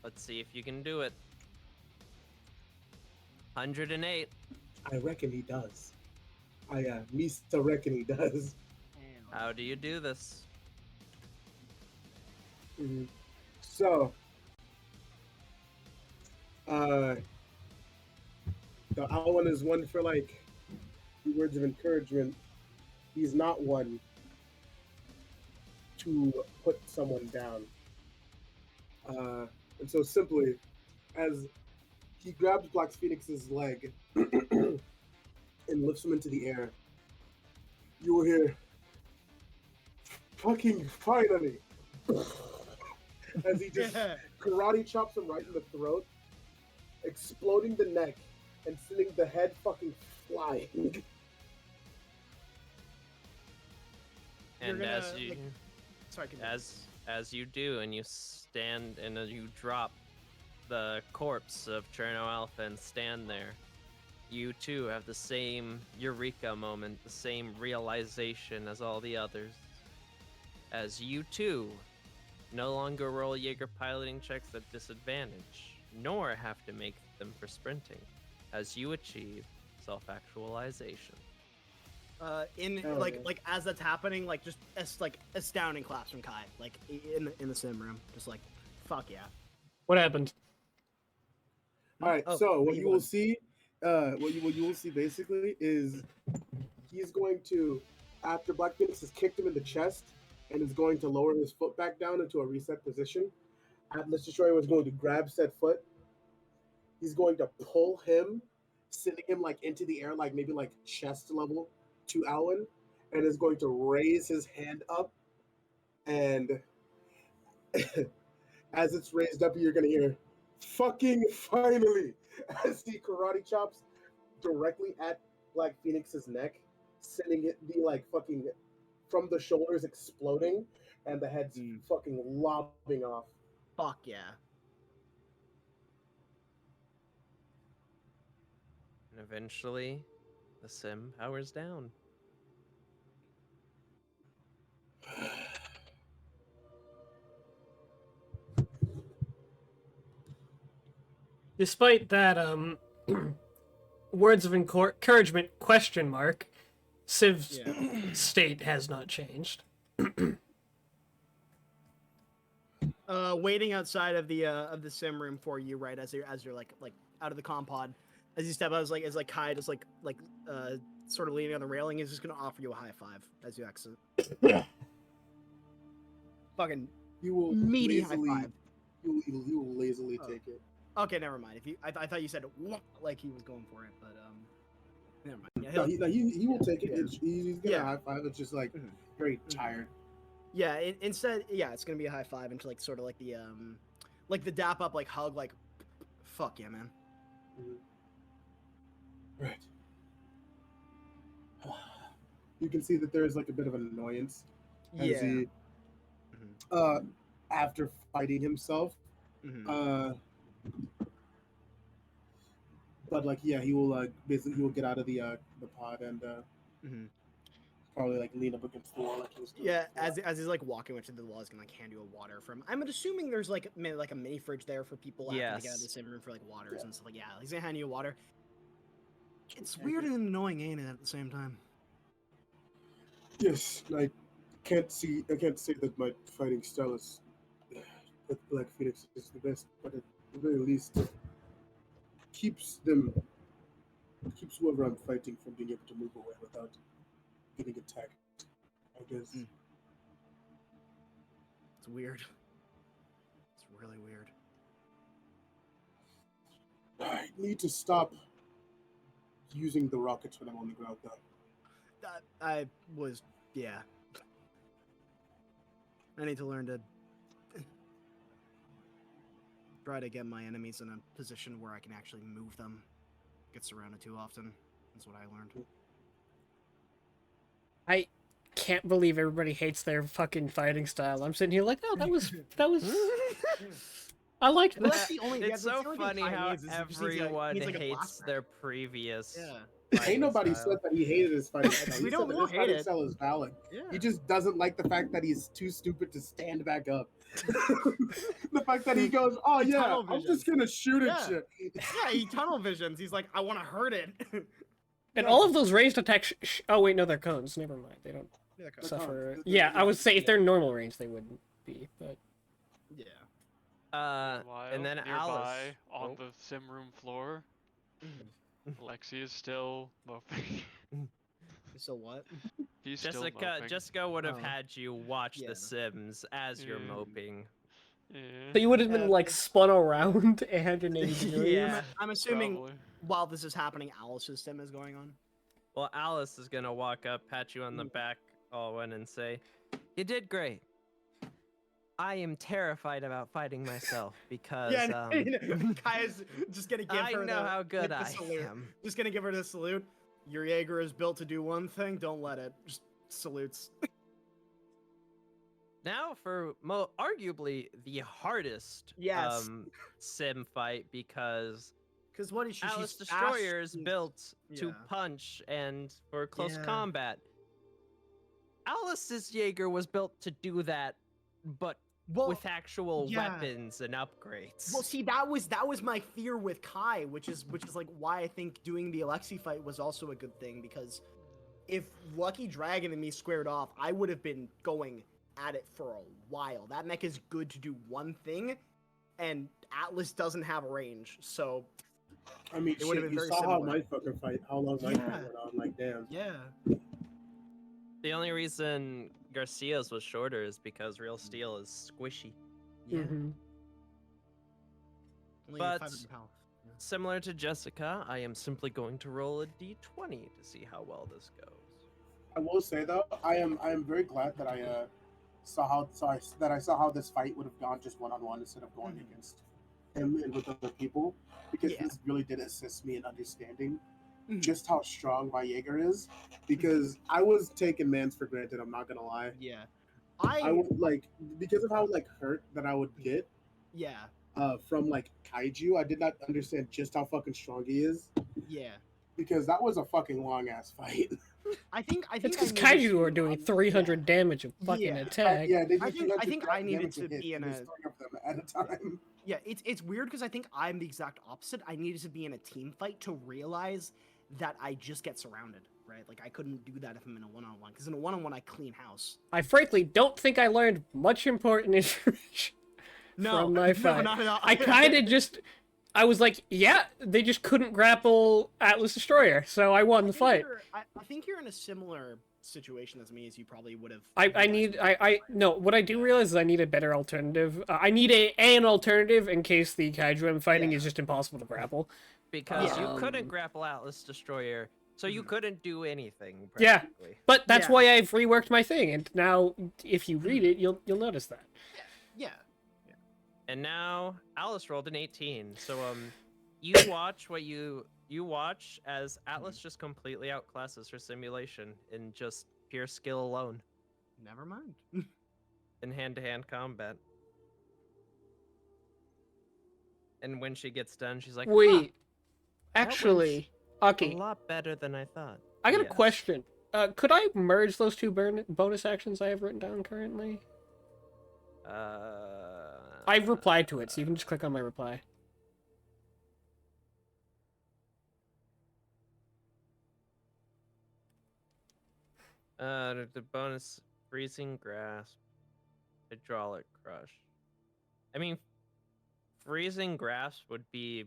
Let's see if you can do it. 108. I reckon he does. Mista reckon he does. How do you do this? Mm-hmm. So, the Alwan is one for like words of encouragement. He's not one to put someone down. And so simply, as he grabs Black Phoenix's leg and lifts him into the air, you will hear, "Fucking finally!" As he just karate chops him right in the throat, exploding the neck and sending the head fucking flying. And gonna, as you like- Sorry, continue. as you do, and you stand and you drop the corpse of Cherno Alpha and stand there, you too have the same eureka moment, the same realization as all the others. As you too no longer roll Jaeger piloting checks at disadvantage, nor have to make them for sprinting, as you achieve self-actualization. In Oh, like yeah. like as that's happening, like just like astounding claps from Kai, like in the sim room, just like fuck yeah. What happened? All right, Oh, so what he you will won. see, what you will see basically is he's going to, after Black Phoenix has kicked him in the chest and is going to lower his foot back down into a reset position. Atlas Destroyer was going to grab said foot. He's going to pull him, sending him like into the air, like maybe like chest level to Alwyn, and is going to raise his hand up. And as it's raised up, you're gonna hear, "Fucking finally!" as he karate chops directly at Black Phoenix's neck, sending it the like fucking from the shoulders exploding, and the head's fucking lobbing off. Fuck yeah. And eventually, the sim powers down. Despite that, words of encouragement question mark, Civ's state has not changed. Waiting outside of the sim room for you, right as you're like out of the comm pod, as you step out, as Kai just sort of leaning on the railing, is just gonna offer you a high five as you exit. Fucking He will meaty lazily, high five. he will lazily Oh. take it. Okay, never mind. If you, I thought you said "Wah," like he was going for it, but never mind. Yeah, No, he'll- he will take it. Yeah. He's gonna Yeah. high five. It's just like Mhm. very tired. yeah. Instead, yeah, it's gonna be a high five into like sort of like the dap up like hug like, fuck yeah, man. Right. You can see that there's like a bit of an annoyance as Yeah. he, after fighting himself, Mhm. but like yeah, he will basically he will get out of the pod and Mhm. probably like lean up against the wall like he was doing Yeah, before. as he's like walking to the wall, he's gonna like hand you a water from. I'm assuming there's like like a mini fridge there for people after they get out of the Yes. sim room for like waters and stuff. Like yeah, he's gonna hand you a water. It's weird and annoying, ain't it, at the same time? Yes, I can't say that my fighting style is that Black Phoenix is the best, but at the very least, it keeps whoever I'm fighting from being able to move away without getting attacked. I guess. Mm. It's weird. It's really weird. I need to stop using the rockets when I'm on the ground, though. I was, yeah. I need to learn to try to get my enemies in a position where I can actually move them. Get surrounded too often. That's what I learned. I can't believe everybody hates their fucking fighting style. I'm sitting here like, oh, that was I liked Well, this. that's the only. It's that's so the only thing funny Kai how needs is he just needs everyone needs, like, a hates blast their back. previous. Yeah. fighting Ain't nobody style. said that he hated his fighting style. We He don't said that all his hate fighting it. style is valid. Yeah. He just doesn't like the fact that he's too stupid to stand back up. The fact that he goes, oh He yeah, tunnel I'm just visions. gonna shoot at Yeah. shit. Yeah, he tunnel visions. He's like, I want to hurt it. And Yeah. all of those ranged attacks. Oh wait, no, they're cones. Never mind. They don't They're suffer. cones. Yeah, I would say if Yeah. they're normal range, they wouldn't be. But Yeah. Meanwhile, and then nearby Alice. on Oh. the sim room floor, Alexi is still moping. So what? He's still moping. Jessica would have Oh. had you watch Yeah. The Sims as you're Yeah. moping. so Yeah, you would have been Yeah. like spun around 180 degrees. Yeah. I'm assuming probably. while this is happening, Alice's sim is going on. Well, Alice is gonna walk up, pat you on the back, Alwyn, and say, "You did great. I am terrified about fighting myself because Kaya's just gonna give I her know the, how good the I salute. am." Just gonna give her the salute. Your Jaeger is built to do one thing. Don't let it. Just salutes. Now for arguably the hardest Yes. sim fight because Because what is she? Alice She's Destroyer is fast, built to yeah. punch and for close Yeah. combat. Alice's Jaeger was built to do that, but Well, with actual yeah. weapons and upgrades. Well, see, that was my fear with Kai, which is like why I think doing the Alexi fight was also a good thing, because if Lucky Dragon and me squared off, I would have been going at it for a while. That mech is good to do one thing, and Atlas doesn't have range, so I mean, It would've shit, been you very saw how similar. my fucking fight, how long my Yeah. fight went on. Like, damn. yeah. The only reason Garcia's was shorter is because real steel is squishy. Yeah. Mhm. Only But- 500 pounds. Yeah. Similar to Jessica, I am simply going to roll a d20 to see how well this goes. I will say though, I am very glad that I saw how this fight would have gone just one-on-one instead of going Mhm. against him and with other people, because Yeah. this really did assist me in understanding Mhm. just how strong my Jaeger is. Because I was taking mans for granted. I'm not gonna lie. Yeah. I would like, because of how like hurt that I would get Yeah. from like kaiju. I did not understand just how fucking strong he is, Yeah. because that was a fucking long ass fight. I think It's I because needed kaiju are to, doing 300 damage of fucking Yeah. attack. Yeah, they do I think- 300 I think I needed damage to a hit, be in and there's a- 3 of them at a time. Yeah, it's weird because I think I'm the exact opposite. I needed to be in a team fight to realize that I just get surrounded, right? Like I couldn't do that if I'm in a one-on-one, because in a one-on-one I clean house. I frankly don't think I learned much important information from my fight. not at all. I kind of just, I was like, yeah, they just couldn't grapple Atlas Destroyer, so I won the fight. I think you're in a similar situation as me, as you probably would have. No, what I do realize is I need a better alternative. I need an alternative in case the kaiju I'm fighting Yeah. is just impossible to grapple. Because Yeah. you couldn't grapple Atlas Destroyer, so you couldn't do anything. Yeah. Practically. But that's Yeah. why I've reworked my thing, and now if you read it, you'll notice that. Yeah. And now Alice rolled an 18. So you watch what you watch as Atlas just completely outclasses her simulation in just pure skill alone Never mind. in hand-to-hand combat. And when she gets done, she's like, Wait, that actually, "Huh, a Aki, lot better than I thought." I got a Yes. question. Could I merge those two bonus actions I have written down currently? I've replied to it, so you can just click on my reply. The bonus freezing grasp, hydraulic crush. I mean, freezing grasp would be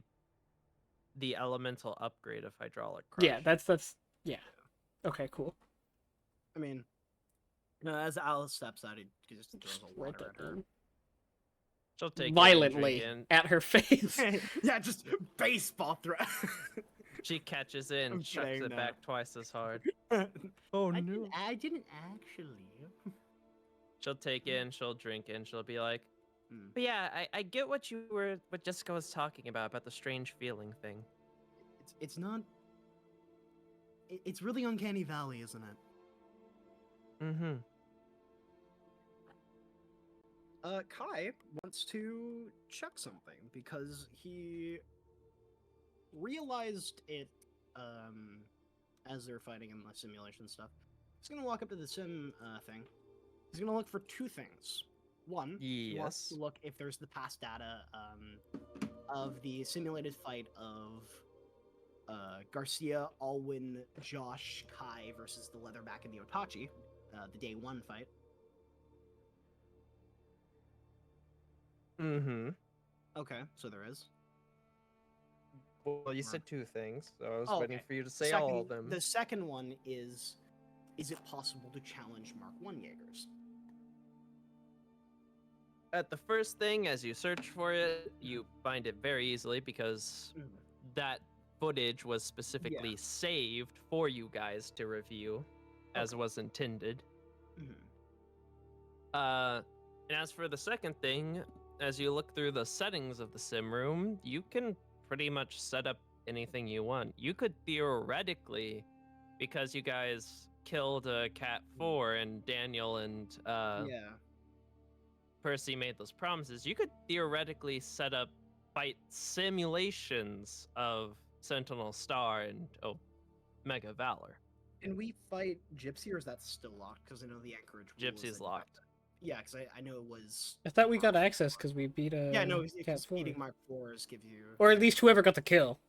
the elemental upgrade of hydraulic crush. Yeah, that's yeah. Okay, cool. I mean, as Alice steps out, he just throws a Write water that at her. down. She'll take Violently it and drink at her face. Yeah, just baseball throw. it. She catches it I'm and chucks kidding, it no. back twice as hard. Oh no. I didn't actually. She'll take it and she'll drink it and she'll be like, Hmm. but yeah, I get what Jessica was talking about the strange feeling thing. It's not. It's really uncanny valley, isn't it? Mm-hmm. Kai wants to check something because he realized it as they're fighting in the simulation stuff. He's gonna walk up to the sim thing. He's gonna look for two things. One, he wants to Yes. look if there's the past data of the simulated fight of Garcia, Alwyn, Josh, Kai versus the Leatherback and the Otachi, the day one fight. Mm-hmm. Okay, so there is. Well, you said two things, so I was Oh, waiting okay. for you to say all of them. The second one is it possible to challenge Mark 1 Jaegers? At the first thing, as you search for it, you find it very easily because Mhm. that footage was specifically saved for you guys to review, as was intended. Mhm. And as for the second thing, as you look through the settings of the sim room, you can pretty much set up anything you want. You could theoretically, because you guys killed Cat 4 and Daniel and Yeah. Percy made those promises, you could theoretically set up fight simulations of Sentinel Star and Mega Valor. Can we fight Gypsy, or is that still locked? Because I know the Anchorage rule is Gypsy's that you have locked. to- Yeah, because I know it was. I thought we got access because we beat Yeah, no, Cat because 4. beating Mark 4s give you. Or at least whoever got the kill.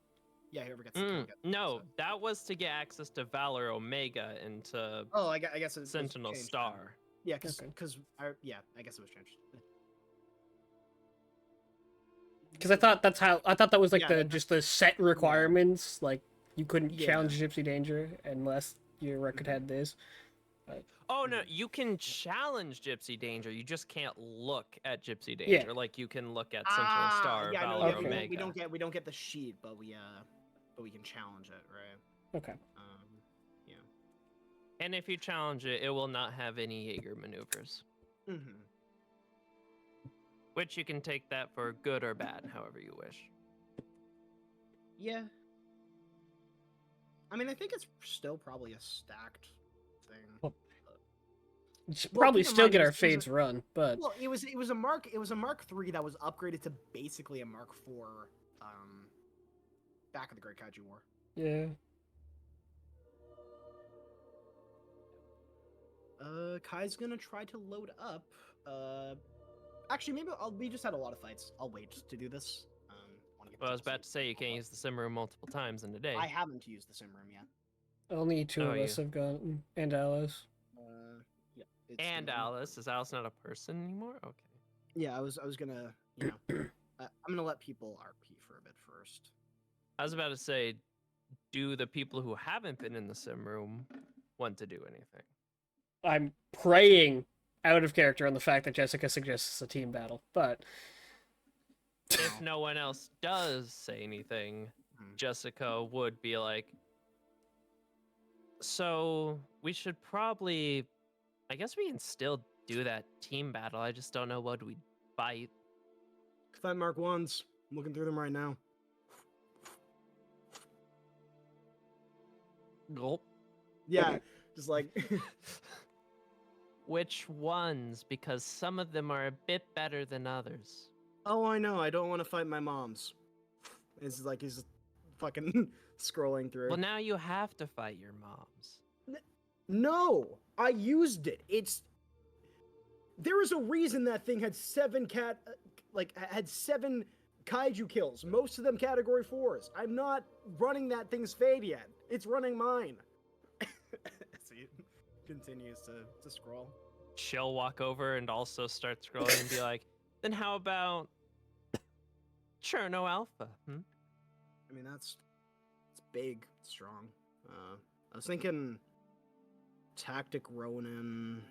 Yeah, whoever gets the kill gets No, access. that was to get access to Valor Omega and to Oh, I guess it was Sentinel changed Star. then. Yeah, because Okay. I guess it was changed. Because I thought that was like Yeah, the that's- just the set requirements. Like you couldn't Yeah. challenge Gypsy Danger unless your record Mhm. had this. Oh no, you can challenge Gypsy Danger. You just can't look at Gypsy Danger like you can look at Sentinel Star or yeah, no, Valor yeah, Okay. Omega. we don't get the sheet, but we can challenge it, right? Okay. Yeah. And if you challenge it, it will not have any Jaeger maneuvers. Mm-hmm. Which you can take that for good or bad, however you wish. Yeah. I mean, I think it's still probably a stacked thing. Well, We should Well, probably keep in still mind, get it our was a- fades run, but Well, it was a Mark III that was upgraded to basically a Mark IV back of the Great Kaiju War. yeah. Kai's gonna try to load up. Actually, maybe we just had a lot of fights. I'll wait to do this. Wanna get Well, I was to about to say you can't use the sim room multiple times in a day. I haven't used the sim room yet. Only two Oh, of us you. have gone, and Alice. Yeah. And Alice. Is Alice not a person anymore? Okay. Yeah, I was gonna, I'm gonna let people RP for a bit first. I was about to say, do the people who haven't been in the sim room want to do anything? I'm praying out of character on the fact that Jessica suggests a team battle, but If no one else does say anything, Hmm. Jessica would be like, so we should probably, I guess we can still do that team battle. I just don't know what we fight. Fight Mark 1s. I'm looking through them right now. Gulp. Yeah, just like Which ones? Because some of them are a bit better than others. oh, I know. I don't want to fight my moms. It's like he's fucking scrolling through. Well, now you have to fight your moms. No, I used it. There is a reason that thing had had 7 kaiju kills. Most of them category 4s. I'm not running that thing's fade yet. It's running mine. See, continues to scroll. She'll walk over and also start scrolling and be like, then how about Cherno Alpha? Hmm? I mean, it's big, strong. I was thinking Tactic Ronin,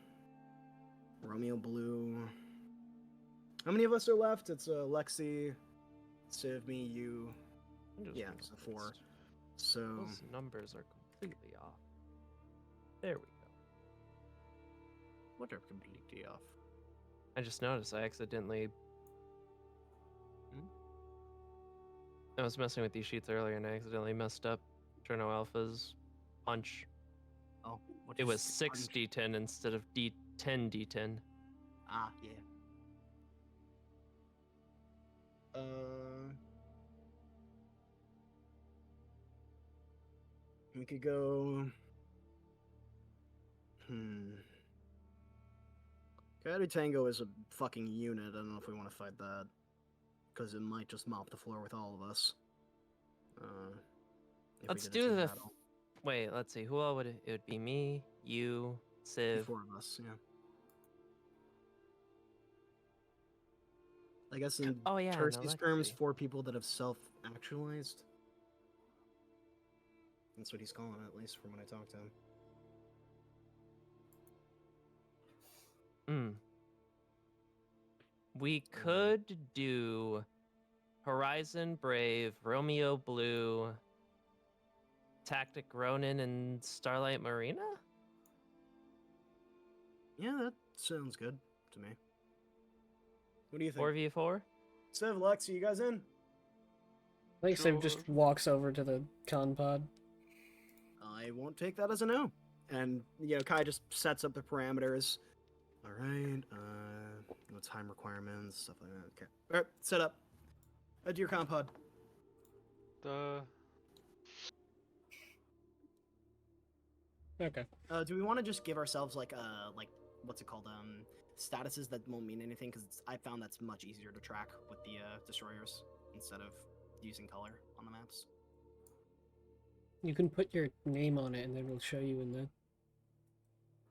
Romeo Blue. How many of us are left? It's Lexi, Civ, me, you. I'm just Yeah, gonna so 4. list. So Those numbers are completely off. There we go. what are completely off? I just noticed I accidentally. I was messing with these sheets earlier and I accidentally messed up Cherno Alpha's punch. Oh, what It is was the 6 punch? D10 instead of D10 D10. Ah, yeah. We could go. Coyote Tango is a fucking unit. I don't know if we want to fight that. Because it might just mop the floor with all of us. If Let's we did a do team the. battle. Wait, let's see. Who all would it would be? Me, you, The Civ. 4 of us, yeah. I guess in Oh yeah, and Tercy's terms, Alexi. 4 people that have self-actualized. That's what he's calling it, at least from when I talked to him. We could do Horizon Brave, Romeo Blue, Tactic Ronin, and Starlight Marina. Yeah, that sounds good to me. What do you think? 4v4. Civ, Lexi, you guys in? Civ just Sure. walks over to the con pod. I won't take that as a no. And, Kai just sets up the parameters. All right, no time requirements, stuff like that. Okay. All right, set up. Head to your compod. Okay. Do we want to just give ourselves like what's it called? Statuses that won't mean anything because I found that's much easier to track with the destroyers instead of using color on the maps. You can put your name on it and then it'll show you in the...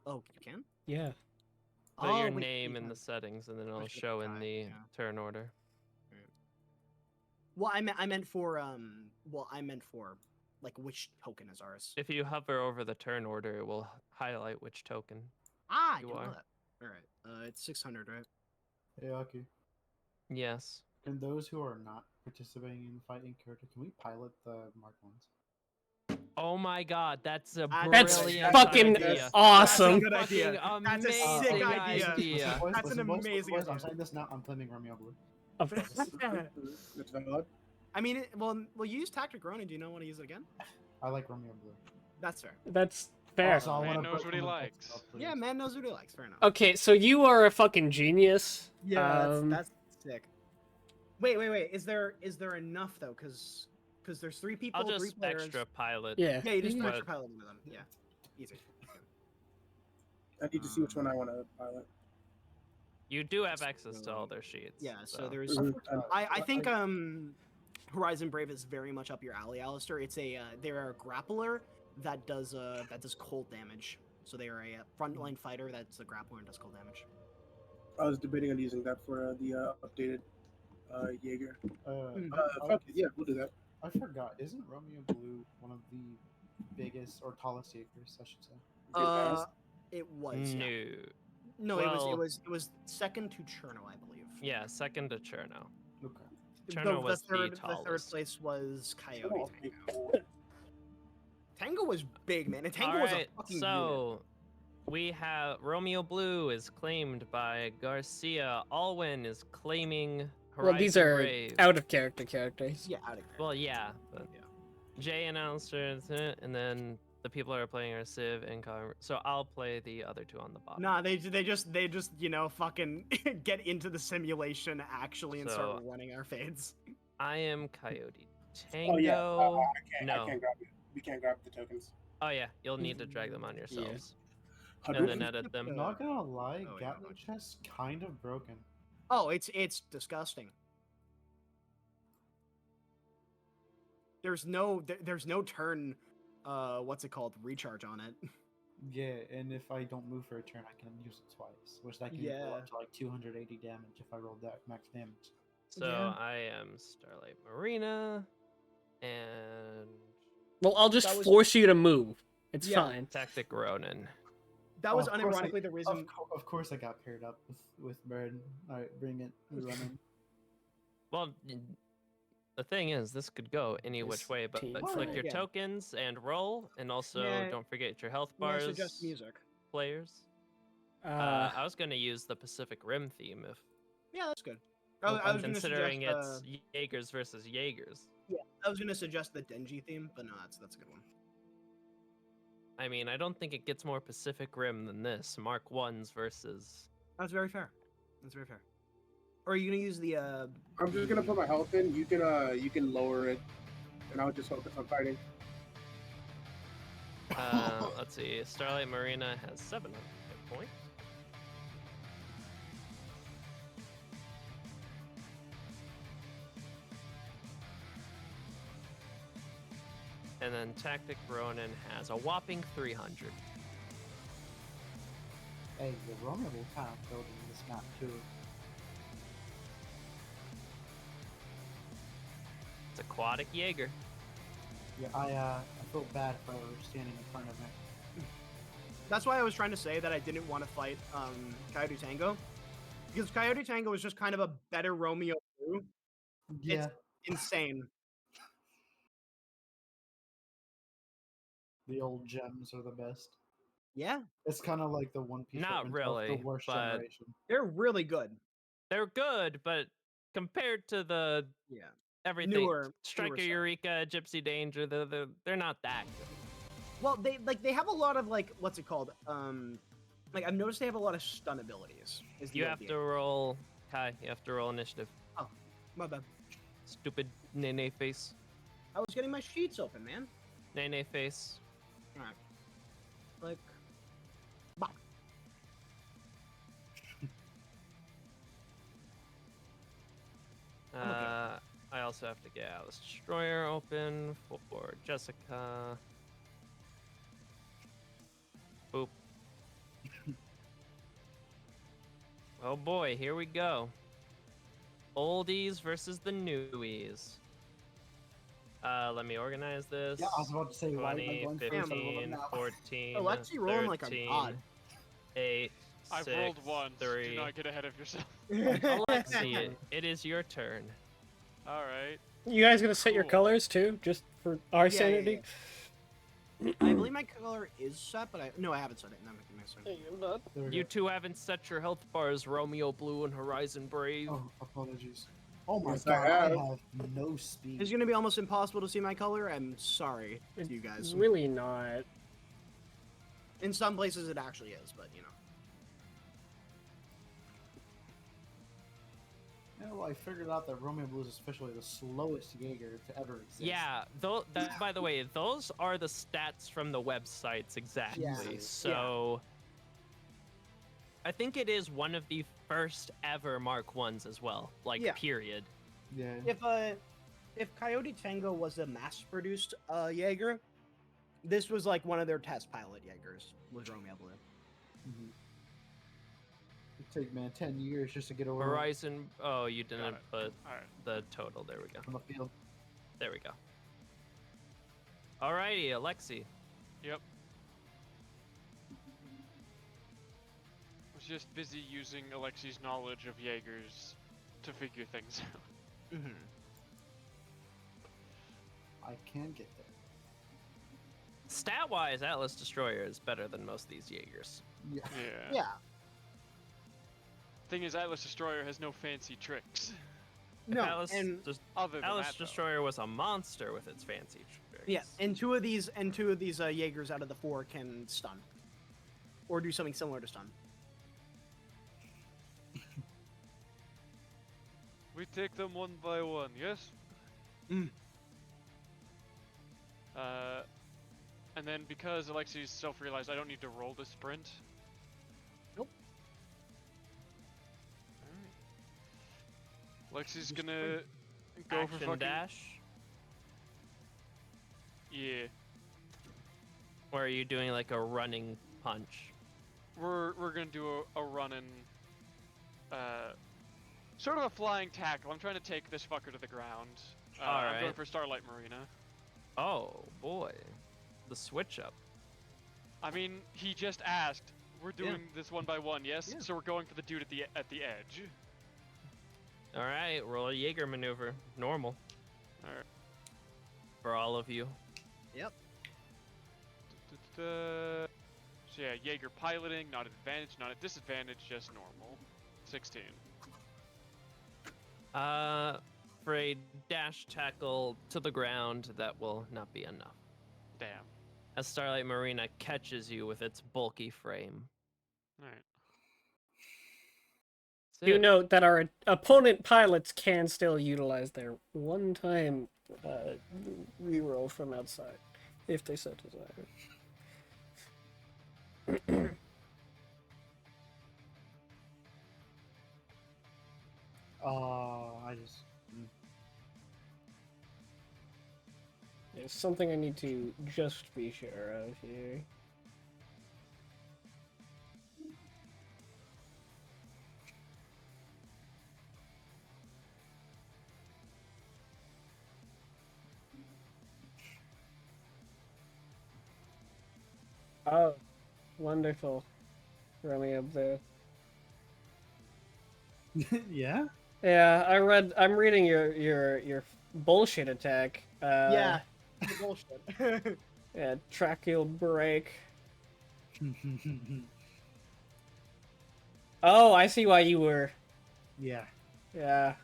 Oh, you can? Yeah. Put your Oh, wait, name you in can. the settings, and then it'll Push it show in aside, the yeah. turn order. Well, I meant for like which token is ours. If you hover over the turn order, it will highlight which token. I you didn't know are. that. All right, it's 600, right? Hey, Aki. Yes. And those who are not participating in the fighting character, can we pilot the Mark ones? Oh my God, that's a That's brilliant fucking idea. awesome. Good Fucking idea. That's a amazing sick okay, idea. idea. boys, That's an boys, amazing boys, I'm idea. saying this now. I'm claiming Romeo Blue. Of course. It's valid. I mean, well, you use Tactic Ronin. Do you not want to use it again? I like Romeo Blue. That's fair. That's fair. Also, I Man wanna knows put what he someone else likes. up, please. Yeah, man knows what he likes. Fair enough. Okay, so you are a fucking genius. Yeah, that's sick. Wait. Is there enough though? Because there's 3 people, I'll 3 just players. extra pilot. Yeah. Yeah, you just But- extra pilot into them. Yeah, easy. I need to see which one I want to pilot. You do have access to all their sheets. Yeah, so there's. Mhm. I think Horizon Brave is very much up your alley, Alistair. It's they're a grappler that does cold damage. So they are a frontline fighter that's a grappler and does cold damage. I was debating on using that for the updated Jaeger. I, Yeah, we'll do that. I forgot. Isn't Romeo Blue one of the biggest or tallest Jaegers, I should say? It was. No. Yeah. No, Well- it was second to Cherno, I believe. Yeah, second to Cherno. Okay. Cherno was the the third tallest. place was Coyote Oh, Tango. Tango was big, man, and Tango All was a right, fucking unit. so we have Romeo Blue is claimed by Garcia. Alwyn is claiming Horizon Well, these are Brave. out of character characters. Yeah, out of there. Well, yeah, but Yeah. Jay announced it, and then the people that are playing are Civ and Connor. So I'll play the other 2 on the bottom. Nah, they just fucking get into the simulation actually and start So- running our fades. I am Coyote Tango. Oh yeah, I No. can't grab it. We can't grab the tokens. Oh yeah, you'll need to drag them on yourselves How do and we- then edit them. Not gonna lie, Oh, yeah, Gatling chest kind of broken. Oh, it's disgusting. There's no turn, what's it called, recharge on it. Yeah, and if I don't move for a turn, I can use it twice, which that can go Yeah. up to like 280 damage if I roll that max damage. So Yeah. I am Starlight Marina, and Well, I'll just That was- force you to move. It's Yeah. fine. Tactic Ronin. That was of course I- unironically the reason. Of course, I got paired up with Bird. All right, bring it. We run in. Well, the thing is, this could go any which This way, but team click fight. your Yeah. tokens and roll, and also May I- don't forget your health May I bars, suggest music? players. Uh, I was gonna use the Pacific Rim theme if Yeah, that's good. well, I was gonna considering suggest. it's Jaegers versus Jaegers. Yeah, I was gonna suggest the Denji theme, but no, that's a good one. I mean, I don't think it gets more Pacific Rim than this. Mark Ones versus. That's very fair. That's very fair. Or are you gonna use the? I'm just gonna put my health in. You can lower it, and I'll just focus on fighting. Let's see. Starlight Marina has 700 hit points. And then Tactic Ronin has a whopping 300. Hey, the Roman will kind of building this map too. It's aquatic Jaeger. Yeah, I feel bad for standing in front of me. That's why I was trying to say that I didn't want to fight Coyote Tango, because Coyote Tango is just kind of a better Romeo Blue. Yeah, Insane. the old gems are the best. Yeah, It's kind of like the One Piece. Not of really, the worst but- generation. they're really good. They're good, but compared to the Yeah. everything, Newer Striker stuff. Eureka, Gypsy Danger, they're not that good. Well, they have a lot of like what's it called? Like I've noticed they have a lot of stun abilities. Is the You have idea. to roll, Kai. You have to roll initiative. My bad. Stupid Nene face. I was getting my sheets open, man. Nene face. All right. Like. I'm okay. I also have to get Atlas Destroyer open for Jessica. Boop. Oh boy, here we go. Oldies versus the newies. Let me organize this. Yeah, I was about to say, why am I 20, going first? I rolled 15, now. 14, Alexi rolling like a 13, god. 8, I've 6, rolled once. 3. Do not get ahead of yourself. Alexi, it is your turn. All right. you guys gonna set your Cool. colors too, just for our Yeah, yeah, sanity? I believe my color is set, but I haven't set it. No, I'm making my set. There we You go. two haven't set your health bars, Romeo Blue and Horizon Brave. Oh, apologies. Oh my Yes, I god, I have. have no speed. It's gonna be almost impossible to see my color. I'm sorry to you guys. It's really not. In some places it actually is, but you know. You know, I figured out that Romeo Blue is especially the slowest Jaeger to ever exist. Yeah, by the way, those are the stats from the websites exactly. Yeah. So I think it is one of the first ever Mark Ones as well. Like Yeah. period. Yeah. If Coyote Tango was a mass-produced Jaeger, this was like one of their test pilot Jaegers. Was Romeo Blue? Mhm. It took man 10 years just to get over Horizon. Oh, you Got didn't it. put All right. the total. There we go. on the field. There we go. Alrighty, Alexi. Yep. Was just busy using Alexi's knowledge of Jaegers to figure things out. Mm-hmm. I can get there. Stat-wise, Atlas Destroyer is better than most of these Jaegers. Yeah. Yeah. Yeah. Thing is, Atlas Destroyer has no fancy tricks. No, Atlas, and Other than Atlas that, though. Destroyer was a monster with its fancy tricks. yeah, and two of these Jaegers out of the 4 can stun, or do something similar to stun. We take them one by one, yes? Mm. And then because Alexi's self-realized, I don't need to roll the sprint. Nope. Alright. Alexi's gonna go for Action fucking dash. yeah. Or are you doing like a running punch? We're gonna do a running, sort of a flying tackle. I'm trying to take this fucker to the ground. I'm going Alright. for Starlight Marina. Oh boy. The switch up. I mean, he just asked. We're doing this one by one, yes? Yeah. So we're going for the dude at the edge. Alright, roll a Jaeger maneuver. Normal. Alright. For all of you. Yep. So yeah, Jaeger piloting, not at advantage, not at disadvantage, just normal. 16. For a dash tackle to the ground, that will not be enough. Damn. As Starlight Marina catches you with its bulky frame. Alright. That's Do it. note that our opponent pilots can still utilize their one-time reroll from outside, if they so desire. I just. There's something I need to just be sure of here. Oh, wonderful. Running up there. Yeah? Yeah, I'm reading your bullshit attack. Yeah. Bullshit. Yeah, tracheal break. Oh, I see why you were. Yeah. Yeah.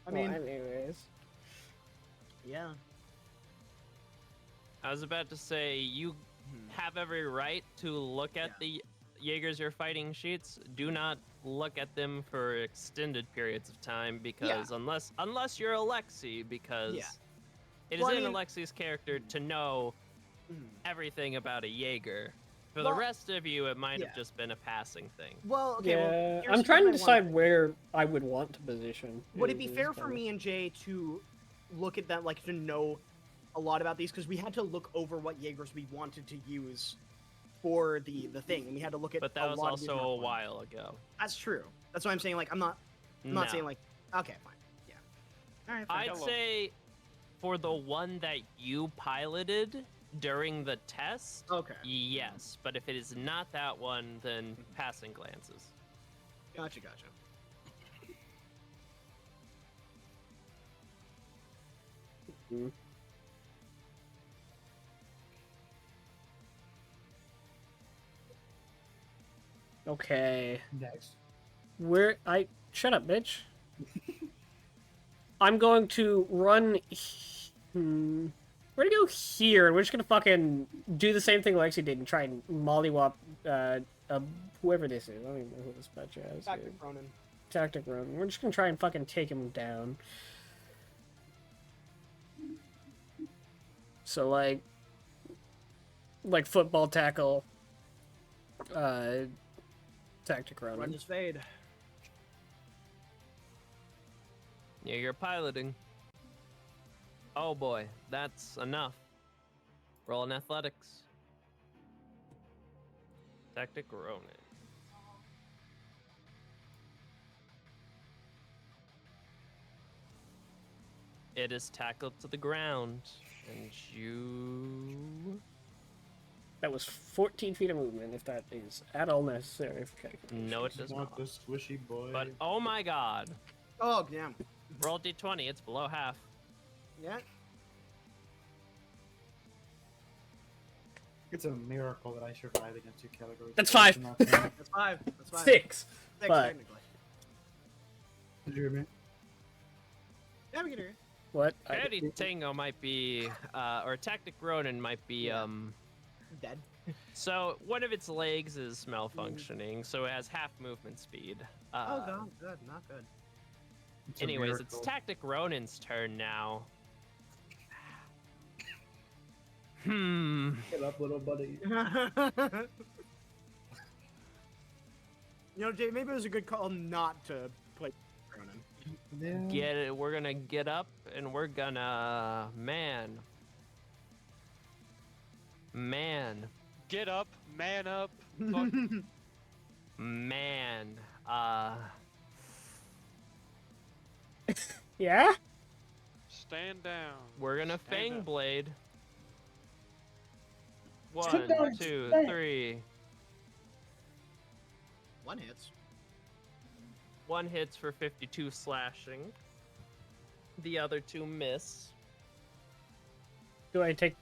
I mean, Well, anyways. yeah. I was about to say, you have every right to look at the Jaegers you're fighting sheets. Do not look at them for extended periods of time because unless you're Alexi, because it is Well, I in mean- Alexi's character to know everything about a Jaeger. For Well, the rest of you, it might yeah. have just been a passing thing. Well, okay. Yeah, well, I'm trying to here's my one decide thing. where I would want to position. Would it be is fair for kinda- me and Jay to look at that, like, to know a lot about these? Because we had to look over what Jaegers we wanted to use for the thing, and we had to look at. But that a was lot of these also a different ones. while ago. That's true. That's why I'm saying, like, I'm not No. saying like, okay, fine, yeah. All right, fine. I'd say for the one that you piloted during the test, Okay. yes. But if it is not that one, then passing glances. Gotcha. Mhm. Okay. Next. Shut up, bitch. I'm going to run. We're gonna go here, and we're just gonna fucking do the same thing Lexi did and try and mollywop whoever this is. I don't even know who this bitch is. Tactic Ronin. Tactic Ronin. We're just gonna try and fucking take him down. So like football tackle. Tactic Run Ronin. his fade. Yeah, you're piloting. Oh boy, that's enough. Roll in athletics. Tactic Ronin. It is tackled to the ground, and you. That was 14 feet of movement, if that is at all necessary for calculation. No, it does Not not. the squishy boy. But oh my god. Oh damn. Roll d20, it's below half. Yeah. It's a miracle that I survived against two categories. That's 5. That's 5. That's 5. 6. 6 but- technically. Did you hear me? Yeah, we can hear you. What? Coyote Tango might be, or Tactic Ronin might be, Dead. so one of its legs is malfunctioning, so it has half movement speed. Oh god, good, not good. It's a Anyways, it's miracle. Tactic Ronin's turn now. Get up, little buddy. You know, Jay, maybe it was a good call not to play Ronin. Yeah. Get it. We're gonna get up and we're gonna, man. Man, Get up, man up. Fuck. man. Yeah? Stand down. We're gonna Stand Fang up. Blade. Sit 1, down, 2, stand. 3. One hits. 1 hits for 52 slashing. The other 2 miss.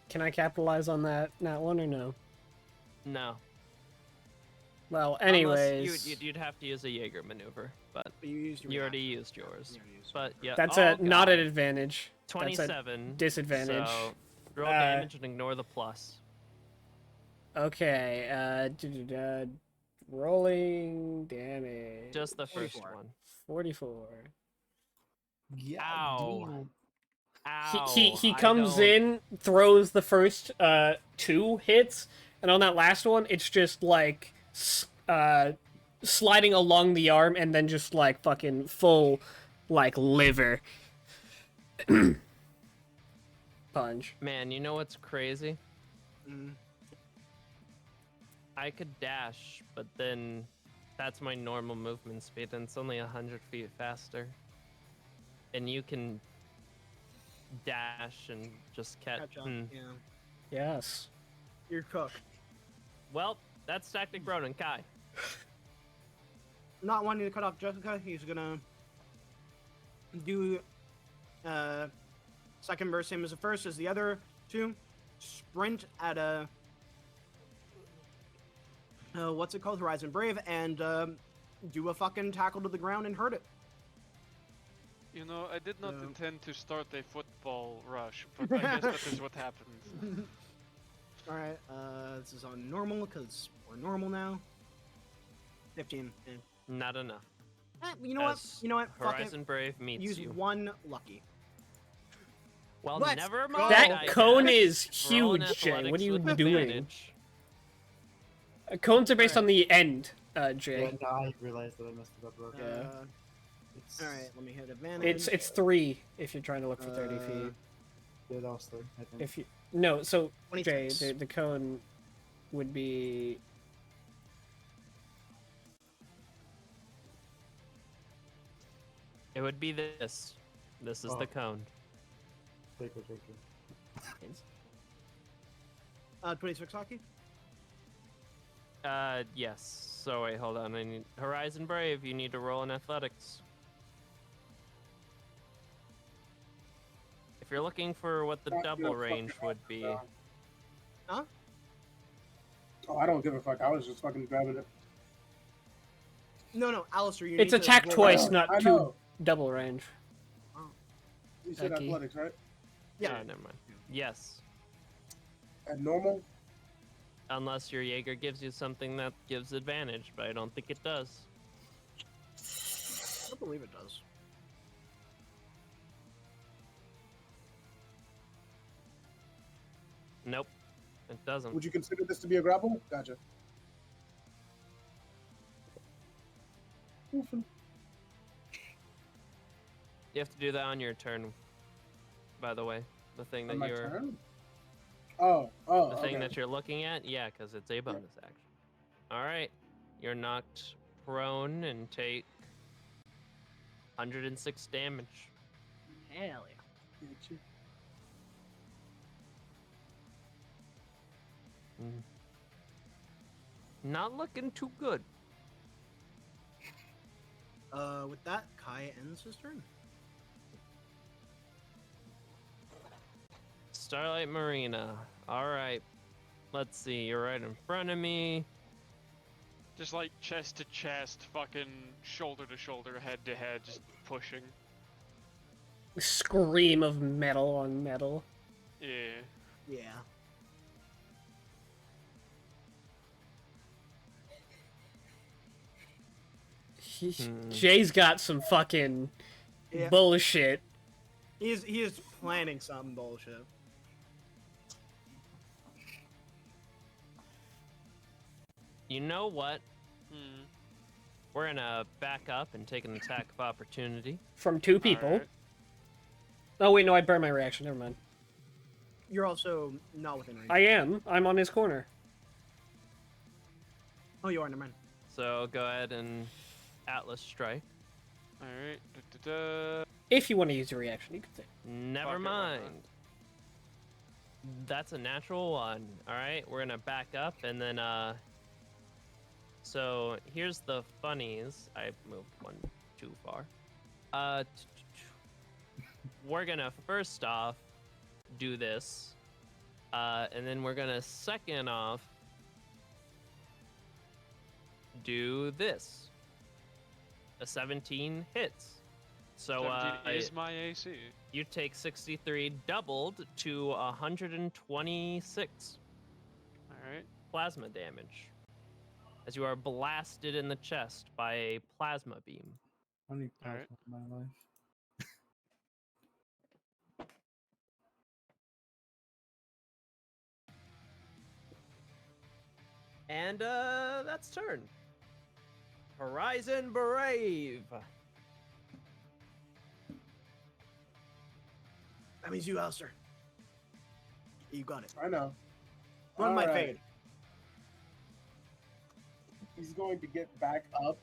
Can I capitalize on that one or no? No. Well, Unless anyways. you'd have to use a Jaeger maneuver, but But you used your you already reaction. used yours. You already used But yeah, That's oh, not an God. advantage. That's a 27. disadvantage. So roll Uh, damage and ignore the plus. Okay, rolling damage. Just the first 44. one. 44. Yeah. Ow. damn. Ow. He I comes don't- in, throws the first 2 hits, and on that last one, it's just like sliding along the arm and then just like fucking full like liver punch. Man, you know what's crazy? Mm. I could dash, but then that's my normal movement speed, and it's only 100 feet faster. And you can dash and just catch. Catch up. Yeah. Yes. You're cooked. Well, that's Tactic Ronin. Kai. Not wanting to cut off Jessica, he's gonna do second burst, same as the first, as the other 2. Sprint at a what's it called? Horizon Brave, and do a fucking tackle to the ground and hurt it. You know, I did not No. intend to start a football rush, but I guess that is what happens. All right, this is on normal because we're normal now. 15. Not enough. You know what? As You know what? Fuck Horizon it. Brave meets Use you. 1 lucky. Well, Let's never go. mind. That I cone guess. is Roll an huge, Jay. What athletics are you with doing? advantage. Cones are based Alright. on the end, Yeah, Jay. no, I realized that I messed it up, bro. Yeah. It's, All right, let me hit advantage. It's 3 if you're trying to look for 30 feet. Yeah, that was 3, I think. If you no, so Jay, 26. the cone would be It would be this. This is the Oh. cone. Take it. 26 hockey. Yes. So wait, hold on. I need Horizon Brave. You need to roll in athletics. If you're looking for what the Not double gonna range fucking would be, Huh? Oh, I don't give a fuck. I was just fucking grabbing it. No, Alistair, you it's need to attack roll twice, out. not I 2 know. double range. You said Okay. athletics, right? Yeah. never mind. Yes, At normal? unless your Jaeger gives you something that gives advantage, but I don't think it does. I believe it does. Nope, it doesn't. Would you consider this to be a grapple? Gotcha. Oofing. You have to do that on your turn. By the way, the thing that On my you're turn? Oh, the thing okay. that you're looking at, yeah, because it's a bonus action. All right, you're knocked prone and take 106 damage. Hell yeah. Gotcha. Not looking too good. With that, Kai ends his turn. Starlight Marina. All right. Let's see. You're right in front of me. Just like chest to chest, fucking shoulder to shoulder, head to head, just pushing. Scream of metal on metal. Yeah. Yeah. Jay's got some fucking Yeah. bullshit. He is planning some bullshit. You know what? Hmm. We're gonna back up and take an attack of opportunity. From 2 people. Alright. Oh wait, no, I burned my reaction. Never mind. you're also not within range. I am. I'm on his corner. Oh, you are. Never mind. So go ahead and Atlas strike. All right. Da. If you want to use your reaction, you can say. Never Fuck it, why not? mind. That's a natural one. All right, we're gonna back up and then So here's the funnies. I moved one too far. We're gonna first off do this, and then we're gonna second off do this. A 17 hits. So 17 is my AC. you take 63 doubled to 126 All right. plasma damage as you are blasted in the chest by a plasma beam. I need Alright. plasma in my life. And that's turn. Horizon Brave. That means you, Alistair. You got it. I know. Run my Alright. fade. He's going to get back up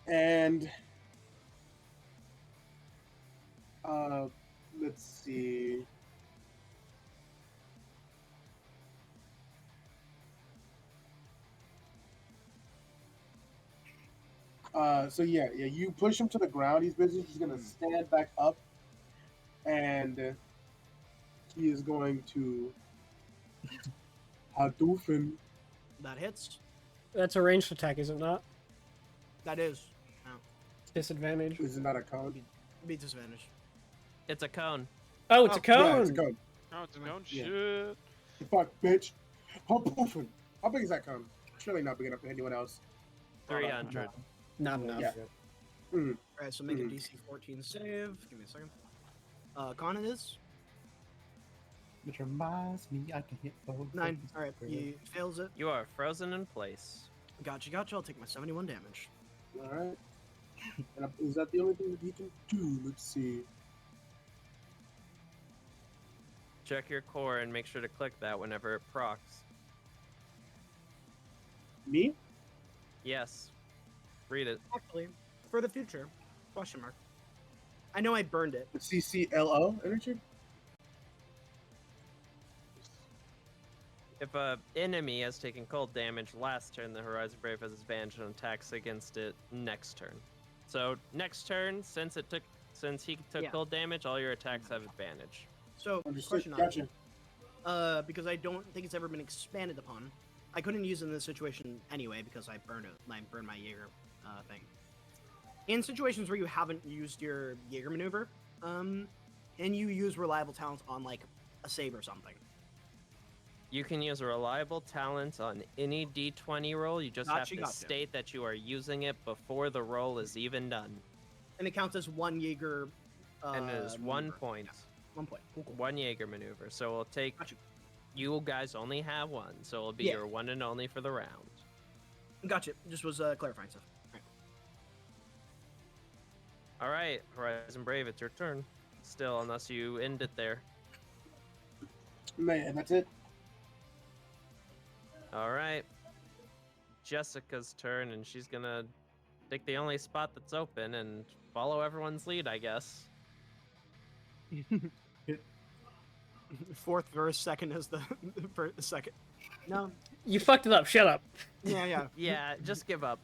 and let's see. So yeah, you push him to the ground. He's busy. He's gonna stand back up, and he is going to Hadouken. That hits. That's a ranged attack, is it not? That is. Disadvantage. Is it not a cone? Be disadvantage. It's a cone. Oh, it's a cone. Yeah, it's a cone. Oh, it's a known Yeah. shit. Fuck, bitch. Hadouken. How big is that cone? Surely not big enough for anyone else. 300. Not enough. Yeah. All right, so make a Mhm. DC 14 save. Give me a second. Con it is Which reminds me, I can hit both. 9. All right, he fails it. You are frozen in place. Gotcha, gotcha. I'll take my 71 damage. All right. And is that the only thing that he can do? Let's see. Check your core and make sure to click that whenever it procs. Me? Yes. Read it. Actually, for the future, question mark. I know I burned it. CCLO energy? If a enemy has taken cold damage last turn, the Horizon Brave has advantage on attacks against it next turn. So next turn, since he took Yeah. cold damage, all your attacks have advantage. So, Understood. question on Gotcha. because I don't think it's ever been expanded upon. I couldn't use it in this situation anyway because I burned my Jaeger thing. In situations where you haven't used your Jaeger maneuver, and you use reliable talents on like a save or something. You can use a reliable talent on any D20 roll. You just Gotcha, have to gotcha. state that you are using it before the roll is even done. And it counts as one Jaeger. And it is 1 maneuver. point. Yeah, 1 point. Cool, cool. One Jaeger maneuver. So it'll take. Gotcha. You guys only have one, so it'll be Yeah. your one and only for the round. Gotcha. Just was clarifying stuff. All right. All right, Horizon Brave, it's your turn. Still, unless you end it there. Man, that's it. All right. Jessica's turn, and she's gonna take the only spot that's open and follow everyone's lead, I guess. Fourth verse, second is the second. No. You fucked it up. Shut up. Yeah, yeah. Yeah, just give up.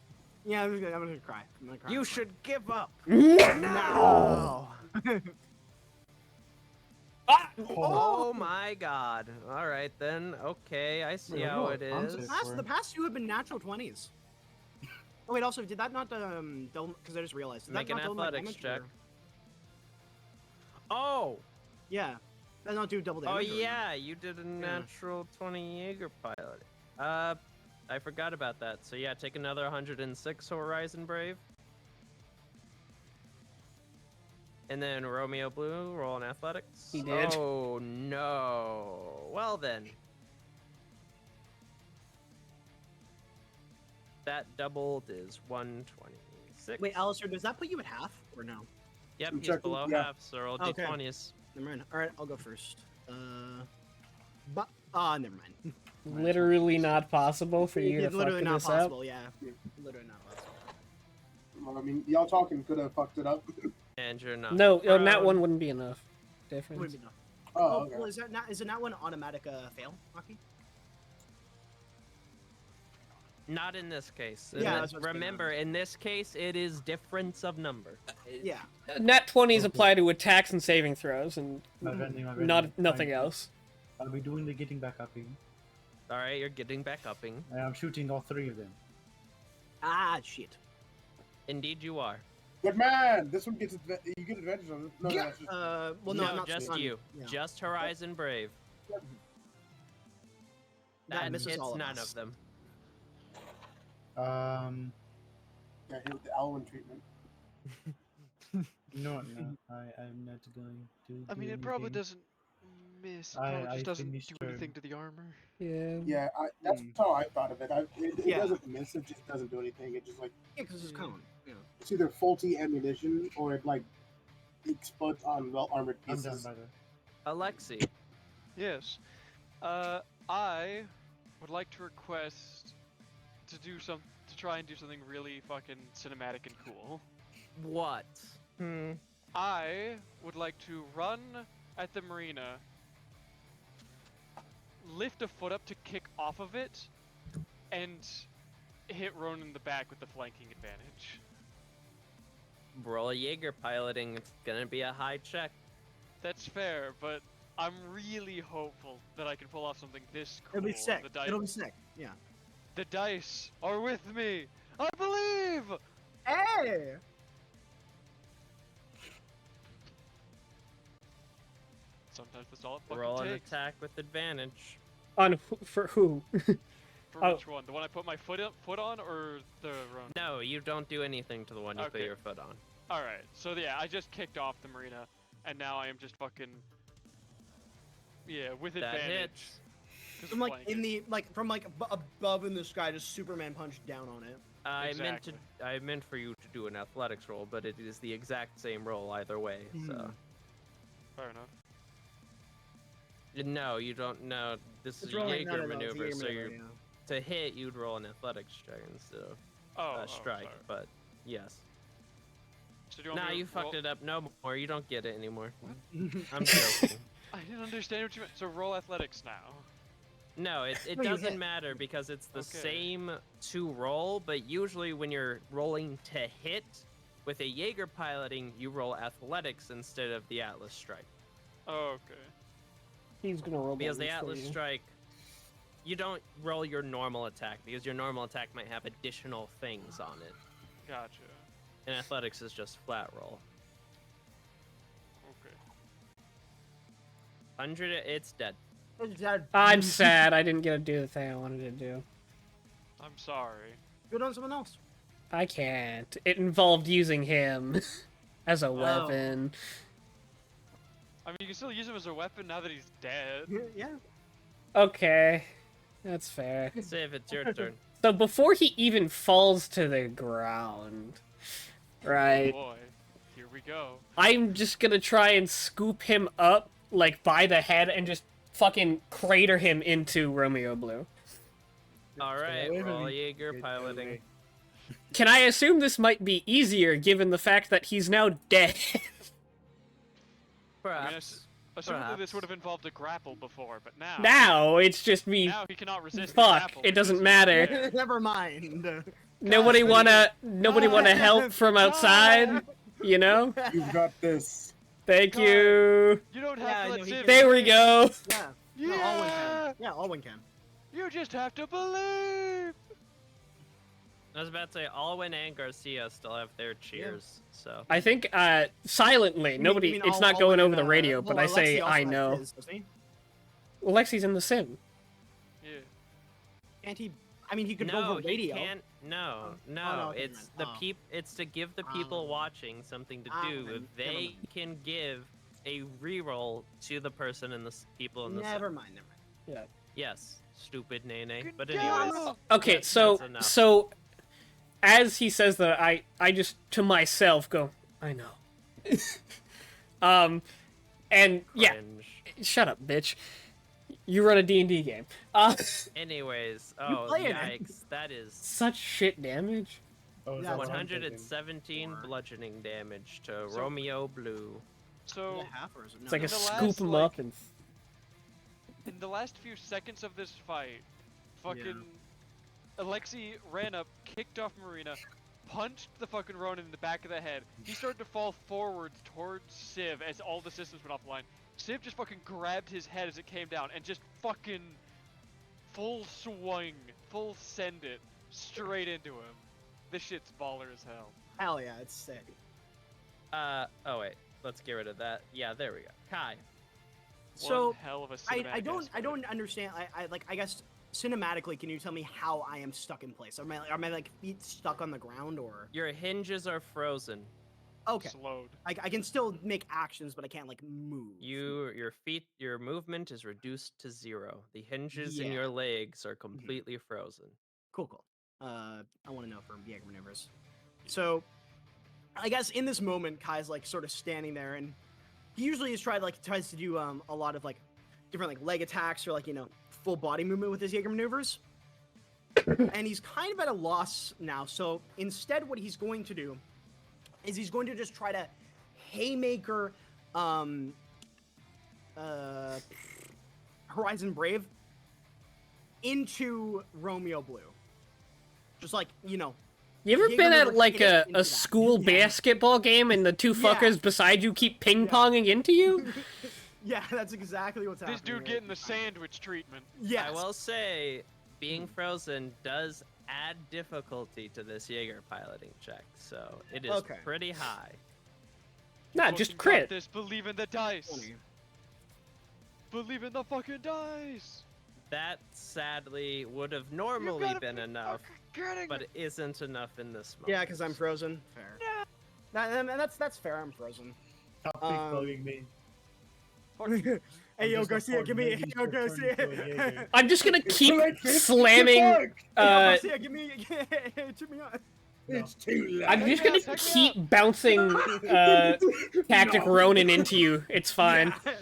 Yeah, I'm gonna cry. I'm gonna cry. You should give up. No. Oh my god. All right then. Okay, I see Wait, how what? it I'm is. safe. The past two have been natural 20s. Oh wait, also did that not because I just realized. Did Make that an not double my athletics damage, check. or- Oh. Yeah. That not do double Oh damage. or no? yeah, you did a natural 20 Jaeger pilot. I forgot about that. So yeah, take another 106 Horizon Brave. And then Romeo Blue, roll in athletics. He did. Oh no. Well then. That doubled is 126. Wait, Alistair, does that put you at half or no? Yep, I'm he's checking, below yeah. half, so roll Okay. d20s. Never mind. All right, I'll go first. But never mind. Literally not possible for you to It's literally fuck not this possible. up. Yeah, literally not possible. Well, I mean, y'all talking could have fucked it up. And you're not. No, nat prone. one wouldn't be enough. Would Difference. be enough. Oh, okay. Well, is it not one automatic fail, Maki? Not in this case. Yeah, that's what's going Remember, in this case, it is difference of number. Yeah. Nat 20s Okay. apply to attacks and saving throws, and My friendly, nothing else. I'll be doing the getting back upping. All right, you're getting back upping. And I'm shooting all 3 of them. Ah, shit. Indeed, you are. Good man. This one gets you get advantage on it. No, Yeah. that's just, Well, no, not just stun. you. Yeah. Just Horizon Brave. That And misses it's all of none us. of them. yeah, hit with the Alwyn treatment. No, I'm not going to. I mean, it probably doesn't miss. It probably just doesn't do anything to the armor. Yeah. Yeah, that's how I thought of it. It Yeah. doesn't miss. It just doesn't do anything. It just like Yeah, because it's cone. Yeah. it's either faulty ammunition or it like explodes on well armored I'm done, pieces. by the way. Alexi. Yes. I would like to request to try and do something really fucking cinematic and cool. What? I would like to run at the marina, lift a foot up to kick off of it, and hit Ronan in the back with the flanking advantage. Roll a Jaeger piloting. It's gonna be a high check. That's fair, but I'm really hopeful that I can pull off something this cool. It'll be sick. The dice, It'll be sick. Yeah. the dice are with me. I believe. Hey! Sometimes that's all it fucking Roll an takes. attack with advantage. For who? For Oh. which one? The one I put my foot on, or the Ronan? No, you don't do anything to the one you put Okay. your foot on. All right. So yeah, I just kicked off the marina, and now I am just fucking. Yeah, with That advantage. hits. 'cause From of like in flanking. the from above in the sky, just Superman punched down on it. Exactly. I meant for you to do an athletics roll, but it is the exact same roll either way. So Fair enough. no, you don't know. This is It's a rolling- no, Jaeger no, no, it's a maneuver, Jaeger so maneuver, you're yeah. to hit, you'd roll an athletics check instead of Oh, strike. sorry. But yes. So do you want Nah, me to you fucked roll- it up. No more. You don't get it anymore. I'm joking. I didn't understand what you meant. So roll athletics now. No, it No, you doesn't hit. matter because it's the Okay. same to roll, but usually when you're rolling to hit with a Jaeger piloting, you roll athletics instead of the Atlas strike. Oh, okay. He's gonna roll Because the damage for Atlas you. strike, you don't roll your normal attack because your normal attack might have additional things on it. Gotcha. And athletics is just flat roll. Okay. 100, it's dead. It's dead. I'm sad I didn't get to do the thing I wanted to do. I'm sorry. Good on someone else. I can't. It involved using him as a Oh. weapon. I mean, you can still use him as a weapon now that he's dead. Yeah. Okay, that's fair. Save, it's your turn. So before he even falls to the ground, right, Boy, here we go. I'm just gonna try and scoop him up, like, by the head and just fucking crater him into Romeo Blue. Alright, away from roll me. Jaeger Get piloting. away. Can I assume this might be easier given the fact that he's now dead? I mean, Perhaps. assumedly this Perhaps. would have involved a grapple before, but now. Now it's just me. Now he cannot resist. the Fuck, grapple it doesn't because he's matter. there. Never mind. Nobody Guys, wanna help from outside, you know? You've got this. Thank you. You don't have Yeah, to no, let he Civ can- There we win. go. Yeah. Yeah. No, Alwyn can. Yeah, Alwyn can. You just have to believe. I was about to say, Alwyn and Garcia still have their cheers, so. I think silently. Nobody. You mean It's Al- not going Alwyn, over the radio, but I well, say Alexi also I has know. his, doesn't he? Well, Lexi's in the sim. Yeah. Can't he? I mean, he could go No, over he radio. can't. No, Oh, no. no, okay, It's never the mind. It's to give the people Oh. watching something to do. Then, never They mind. can give a reroll to the person and the people in the Never sim. mind. Never mind. Yes, stupid Nene. Good But job. anyways, Okay, That's- so that's enough. so as he says that, I just to myself go, I know. And yeah, cringe. Shut up, bitch. You run a D&D game. Anyways, oh play it. yikes, that is Such shit damage. Oh, is Yeah, that what I'm thinking? 117 Four. bludgeoning damage to So- Romeo Blue. Is So it half or is it? It's like no, a the scoop last, them like- up and... in the last few seconds of this fight, fucking Alexei ran up, kicked off Marina, punched the fucking Ronin in the back of the head. He started to fall forwards towards Civ as all the systems went offline. Civ just fucking grabbed his head as it came down and just fucking full swing, full send it straight into him. This shit's baller as hell. Hell yeah, it's sick. Oh wait, let's get rid of that. Yeah, there we go. Kai. So One hell of a I cinematic don't aspect. understand. I guess cinematically, can you tell me how I am stuck in place? Are my like feet stuck on the ground or? Your hinges are frozen. Okay, Slowed. I can still make actions, but I can't like move. Your movement is reduced to 0. The hinges in Yeah. your legs are completely frozen. Cool. I want to know for Jaeger maneuvers. So, I guess in this moment, Kai's like sort of standing there, and he usually tries to do a lot of like different like leg attacks or like full body movement with his Jaeger maneuvers. And he's kind of at a loss now. So instead, what he's going to do is he's going to just try to haymaker Horizon Brave into Romeo Blue. Just like, You ever Jaeger been never at like hit a, into a that. school Yeah. basketball game and the two Yeah. fuckers beside you keep ping-ponging into you? yeah, that's exactly what's happening. This dude right getting the now. sandwich treatment. Yes. I will say, being frozen does add difficulty to this Jaeger piloting check, so it is Okay. pretty high. Nah, Fucking just got crit. This, believe in the dice. 20. Believe in the fucking dice. That sadly would have You normally gotta been be enough, fucking kidding but me. it isn't enough in this moment. Yeah, because I'm frozen. Fair. Yeah. And that's fair. I'm frozen. Stop Um, bugging me. Fuck you. Hey, yo, just a Garcia, poor give me. Hey, baby yo, for turning Garcia. to a Jaeger. I'm just gonna It's keep too late, kid. slamming... It's Hey, yo, Garcia, give me. Cheer me on. It's too late. I'm just gonna Check me keep bouncing Tactic No. Ronin into you. It's fine. Yeah.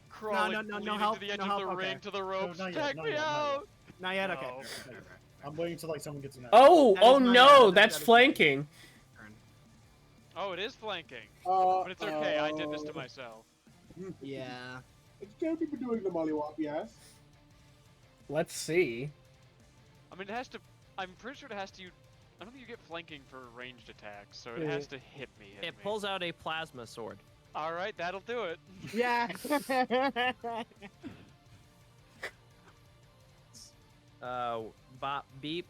Crawling, no bleeding help, to the edge no of help, the okay. ring to the ropes. not yet, Tag not me yet, not out. Not yet. Okay. No. Fair. I'm waiting till like someone gets an out. Oh, That oh is my- no, that that's is- flanking. Oh, it is flanking. Uh, But it's okay. I did this to myself. Yeah. It's can't be doing the mollywop, yes. Let's see. I mean, it has to. I'm pretty sure it has to. I don't think you get flanking for ranged attacks, so it Yeah. has to hit me. It pulls out a plasma sword. All right, that'll do it. Yeah. Bop beep.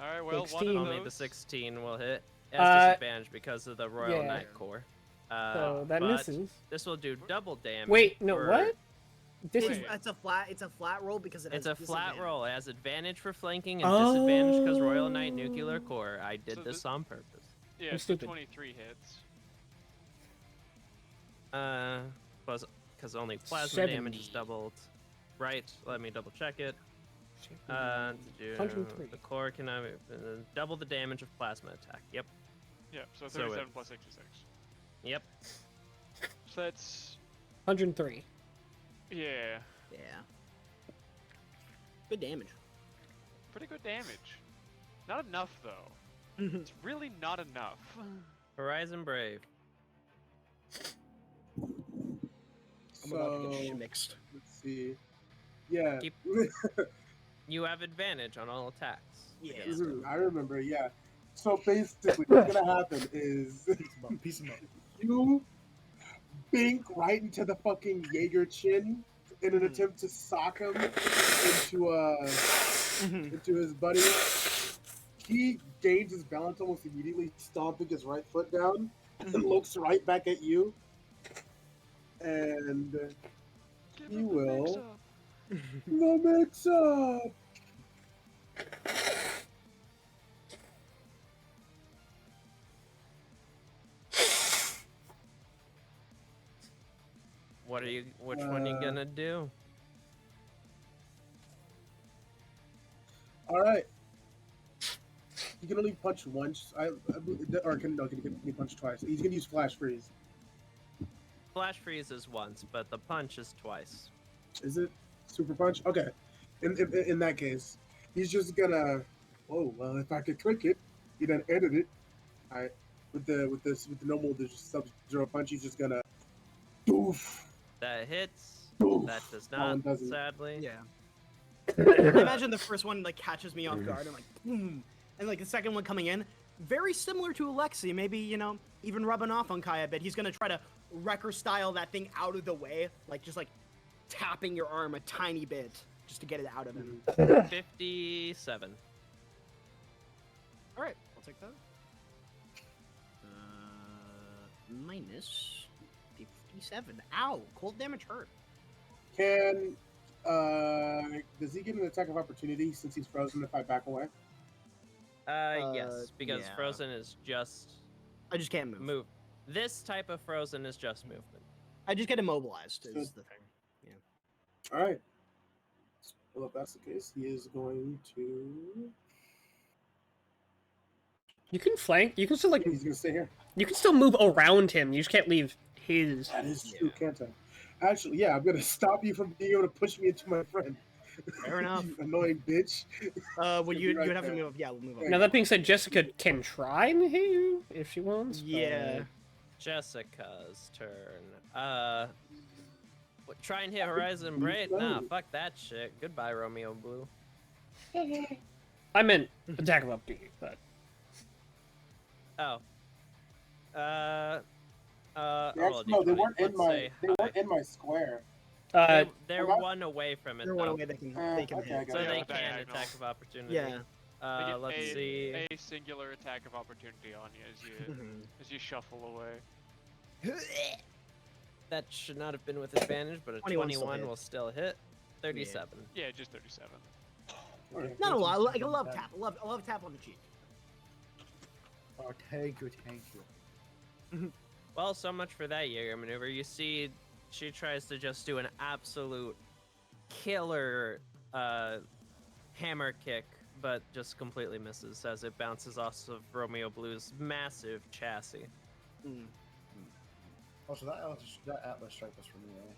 All right, well, 16. one of Only those. the 16 will hit. It has Uh, disadvantage because of the Royal yeah. Knight Core. So that but misses. This will do double damage. Wait, no, for- what? This It's, is... Wait. it's a flat roll because it It's has a flat disadvantage. roll. It has advantage for flanking and disadvantage because Royal Knight Oh. Nuclear Core. I did So this on purpose. Yeah, I'm so stupid. 23 hits. Because only plasma damage is 70. doubled. Right, let me double check it. To do 103. the core can double the damage of plasma attack. Yep, Yeah, so So 37 it's- plus 66. yep. So that's 103. yeah, Yeah. Good damage. pretty good damage. Not enough though. It's really not enough. Horizon Brave. I'm about to get So, mixed. let's see. Yeah. Keep- You have advantage on all attacks. Yeah. against it. I remember, yeah. So basically, what's gonna happen is Piece him up. you bink right into the fucking Jaeger chin in an attempt to sock him into his buddy. He gains his balance almost immediately, stomping his right foot down, and looks right back at you. And Give You him the will. mix-up. the mix up. What are you? Which one are you gonna do? All right. You can only punch once. Or can he punch twice? He's gonna use flash freeze. Flash freeze is once, but the punch is twice. Is it super punch? Okay. In that case, he's just gonna. Oh well, if I could click it, he then edit it. All right. With the normal the Sub-Zero punch, he's just gonna. Doof. That hits. Doof. That does That one not, doesn't. sadly. Yeah. I imagine the first one like catches me off guard and like boom, and like the second one coming in, very similar to Alexi. Maybe even rubbing off on Kai a bit. He's gonna try to wrecker style that thing out of the way, like just like tapping your arm a tiny bit just to get it out of him. 57. All right, I'll take that. Minus 57. Ow, cold damage hurt. Can does he get an attack of opportunity since he's frozen if I back away? Yes, because yeah. frozen is just I just can't move. move. This type of frozen is just movement. I just get immobilized. Is the thing. All right. Well, if that's the case, he is going to. You can flank. You can still like. He's gonna stay here. You can still move around him. You just can't leave his. That is true, can't I? Actually, yeah, I'm gonna stop you from being able to push me into my friend. Fair enough. You annoying bitch. Well, you right would have to there. move. Yeah, we'll move Yeah. on. Now that being said, Jessica can try and hit you if she wants. but- Yeah. Jessica's turn. Try and hit Horizon Brave? Nah, fuck that shit. Goodbye, Romeo Blue. I meant attack of opportunity, but Oh. No, they weren't in my square. They're What? one away from it, They're one though. away. They can okay, I hit. got So it. they Yeah, can diagonal. attack of opportunity. Yeah. They get Let's see. a singular attack of opportunity on you as you shuffle away. That should not have been with advantage, but a 21 still 21 hits. will still hit. 37. Yeah, just 37. Not a lot. Like a love tap. A love tap on the cheek. Oh, thank you, thank you. Well, so much for that Jaeger maneuver. You see, she tries to just do an absolute killer hammer kick, but just completely misses as it bounces off of Romeo Blue's massive chassis. Oh, so that Atlas strike was for me, right?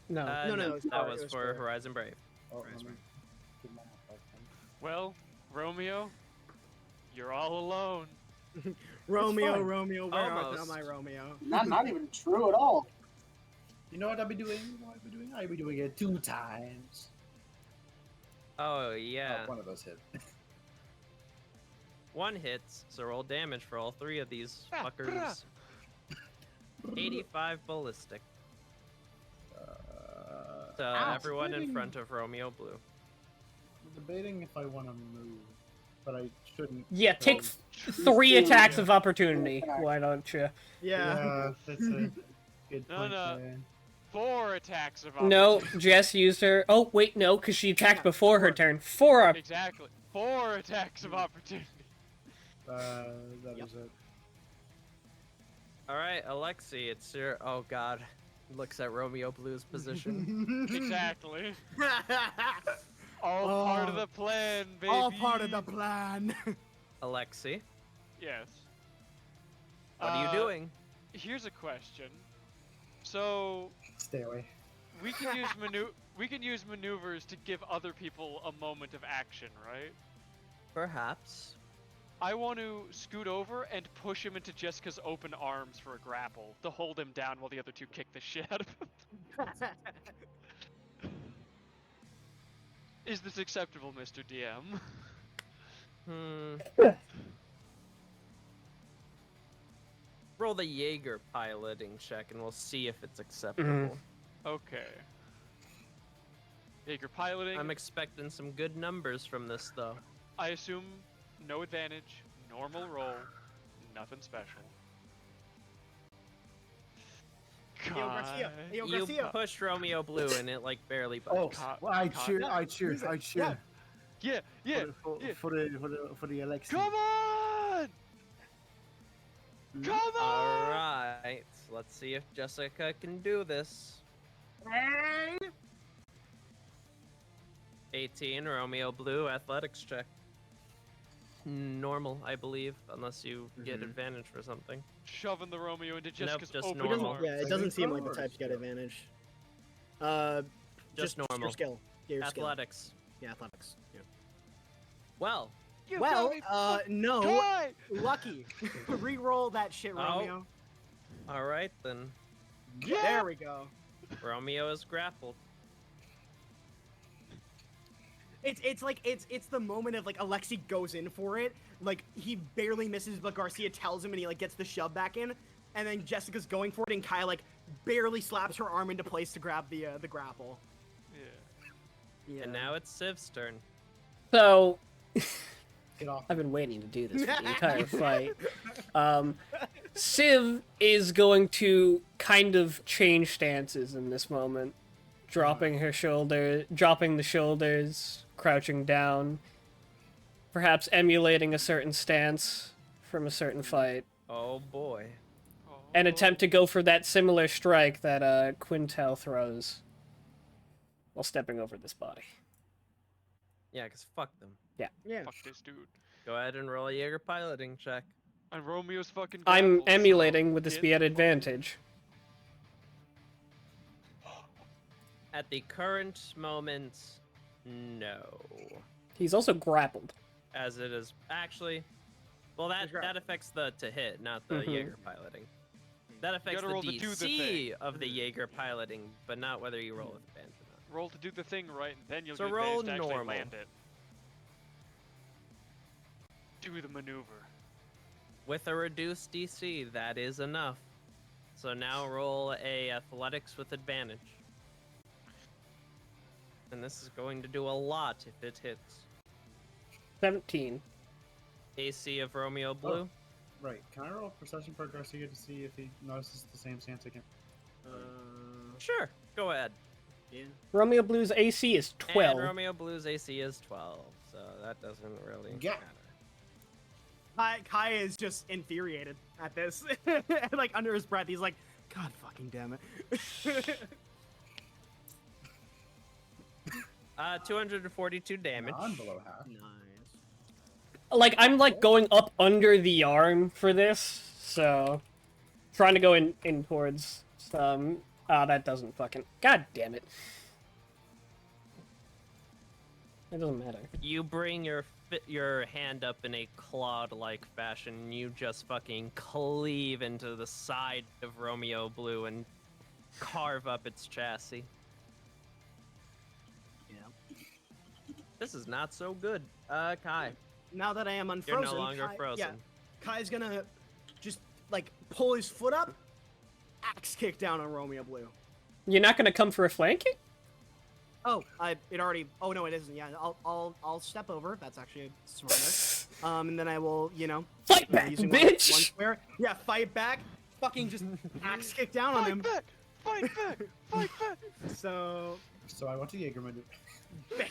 no. No, it's that for- was it was for for- Horizon Brave. Oh, Right, let me right. give my okay. Well, Romeo, you're all alone. Romeo, fine. Romeo, where art thou, Almost. my Romeo? Not even true at all. You know what I'll be doing? I'll be doing it 2 times. Oh, yeah. Oh, one of those hit. One hits, so roll damage for all 3 of these Ah, fuckers. 85 ballistic. So Ow. everyone in front of Romeo Blue. I'm debating if I want to move, but I shouldn't. Yeah, take so- 3 attacks of opportunity. Why don't you? Yeah. That's a good No, point. no. there. 4 attacks of No, opportunity. Jess used her. Oh wait, no, because she attacked before her turn. 4 up. Exactly. 4 attacks of opportunity. That Yep. is it. All right, Alexi, it's your. Oh God, looks at Romeo Blue's position. Exactly. All part of Oh. the plan, baby. All part of the plan. Alexi, Yes. what are you doing? Here's a question. So Stay away. we can use maneuvers to give other people a moment of action, right? Perhaps. I want to scoot over and push him into Jessica's open arms for a grapple to hold him down while the other 2 kick the shit out of him. Is this acceptable, Mr. DM? Roll the Jaeger piloting check, and we'll see if it's acceptable. Okay. Jaeger piloting. I'm expecting some good numbers from this, though. I assume no advantage, normal roll, nothing special. Yo, Garcia. Kai. Yo, You Garcia. pushed Romeo Blue, and it like barely Oh, budged. Ca- well, I ca- cheer, yeah, I cheer, use it. I cheer. Yeah, yeah, yeah. For the Alexi. Come on! Come on! All right, let's see if Jessica can do this. 18, Romeo Blue, athletics check. normal, I believe, unless you get Mhm. advantage for something. Shoving the Romeo into Jessica's just open normal. arms. Yeah, it Saving doesn't seem throw like the or types get skill? advantage. Just Your normal. skill. Yeah, your skill. Athletics. Yeah, athletics. Yeah. Well, You Well, bloody fuck- no. Die! Lucky. Reroll that shit, Oh. Romeo. all right then. Yeah! There we go. Romeo is grappled. It's the moment of like Alexi goes in for it, like he barely misses, but Garcia tells him and he like gets the shove back in, and then Jessica's going for it and Kai like barely slaps her arm into place to grab the grapple. Yeah. Yeah. And now it's Civ's turn. So, Get off. I've been waiting to do this for the entire fight. Civ is going to kind of change stances in this moment, dropping the shoulders, crouching down, perhaps emulating a certain stance from a certain fight, Oh boy. and attempt to go for that similar strike that Quintel throws while stepping over this body. Yeah, cause fuck them. Yeah. Fuck this dude. Go ahead and roll a Jaeger piloting check. And Romeo's fucking I'm grappled, so emulating with this get be at fucking- advantage. At the current moment, no. He's also grappled. As it is actually, well, that affects the to hit, not the Mhm. Jaeger piloting. That affects gotta the roll to do the DC thing. of the Jaeger piloting, but not whether you roll with advantage or not. Roll to do the thing right, and then you'll So get roll advantage to actually normal. land it. Do the maneuver. With a reduced DC, that is enough. So now roll a athletics with advantage. And this is going to do a lot if it hits. 17. AC of Romeo Blue. Right. Can I roll perception for Garcia to see if he notices the same stance again? Sure, go ahead. Yeah. Romeo Blue's AC is 12. And Romeo Blue's AC is 12, so that doesn't really Yeah. matter. Kai is just infuriated at this. Like under his breath, he's like, "God fucking damn it." 242 damage. Non below half. Nice. Like, I'm like going up under the arm for this, so trying to go in towards some. Ah, that doesn't fucking. God damn it. It doesn't matter. You bring your hand up in a clawed-like fashion, and you just fucking cleave into the side of Romeo Blue and carve up its chassis. Yeah. This is not so good. Kai, Now that I am you're unfrozen, no longer Kai, frozen. Yeah, Kai's gonna just like pull his foot up, axe kick down on Romeo Blue. You're not gonna come for a flanking? Oh, it already. Oh no, it isn't. Yeah, I'll step over. That's actually smarter. And then I will, Fight back, using bitch! one square. Yeah, fight back. Fucking just axe kick down on Fight him. back! Fight back! Fight back! So, So I want to Jaeger maneuver.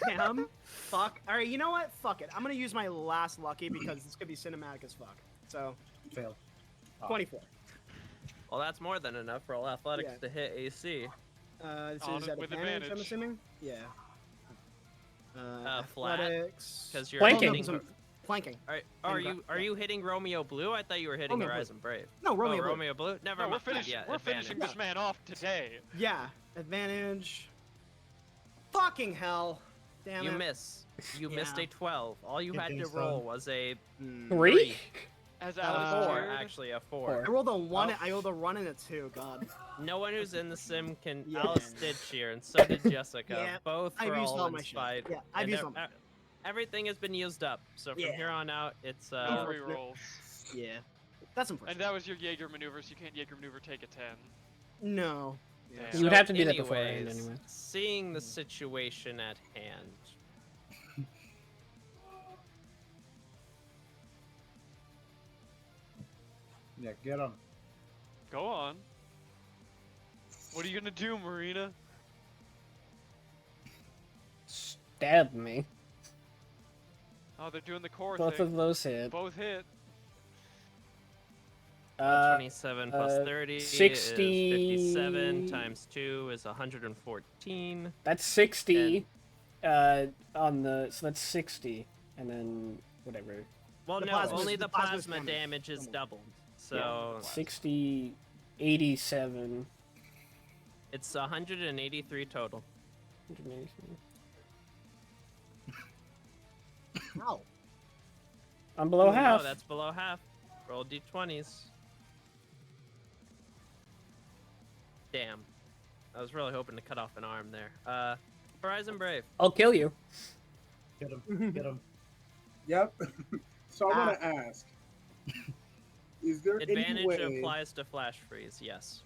bam. Fuck. All right, you know what? Fuck it. I'm gonna use my last lucky because this could be cinematic as fuck. So, Failed. 24. Well, that's more than enough for all athletics Yeah. to hit AC. This On is it at with advantage, I'm advantage. assuming. Yeah. Flat, Athletics. Because you're Flanking. hitting. Flanking. Are And you hitting Romeo Blue? I thought you were hitting Romeo Blue. Horizon Brave. No, Romeo Oh, Blue. Romeo Blue. Never No, mind. we're finishing. Yeah, we're advantage. finishing this man off today. Yeah, advantage. Fucking hell. Damn You it. miss. You missed Yeah. a 12. All you Good had to thing, roll son. was a 3? As Uh, Alice four, cheered, actually a 4. Four. I rolled a 1. Oh. I rolled a 1 and a 2. God. No one who's in the sim can. Yeah. Alice did cheer, and so did Jessica. Yeah, Both I've for used all all my shit. inspired. Yeah, I've used all my Everything has been used up. So from Yeah. here on out, it's no Unfortunate. rerolls. Yeah. That's And unfortunate. that was your Jaeger maneuver, so you can't Jaeger maneuver take a 10. No. Yeah. You would have to do that beforehand anyways, anyway. Seeing the situation at hand, Yeah, get him. Go on. What are you gonna do, Marina? Stab me. Oh, they're doing the core Both thing. of those hit. Both hit. 27 plus 30 60 is 57 times 2 is 114. That's 60. On the so that's 60, and then whatever. Well, The no, plasma's- only the the plasma's plasma damage is doubled. doubled. So 60, 87. it's 183 total. 183. Ow. I'm below half. Oh, that's below half. Roll d20s. Damn. I was really hoping to cut off an arm there. Horizon Brave. I'll kill you. Get him. Get him. Yep. So I want to ask: is there any Advantage way? applies to flash freeze, yes.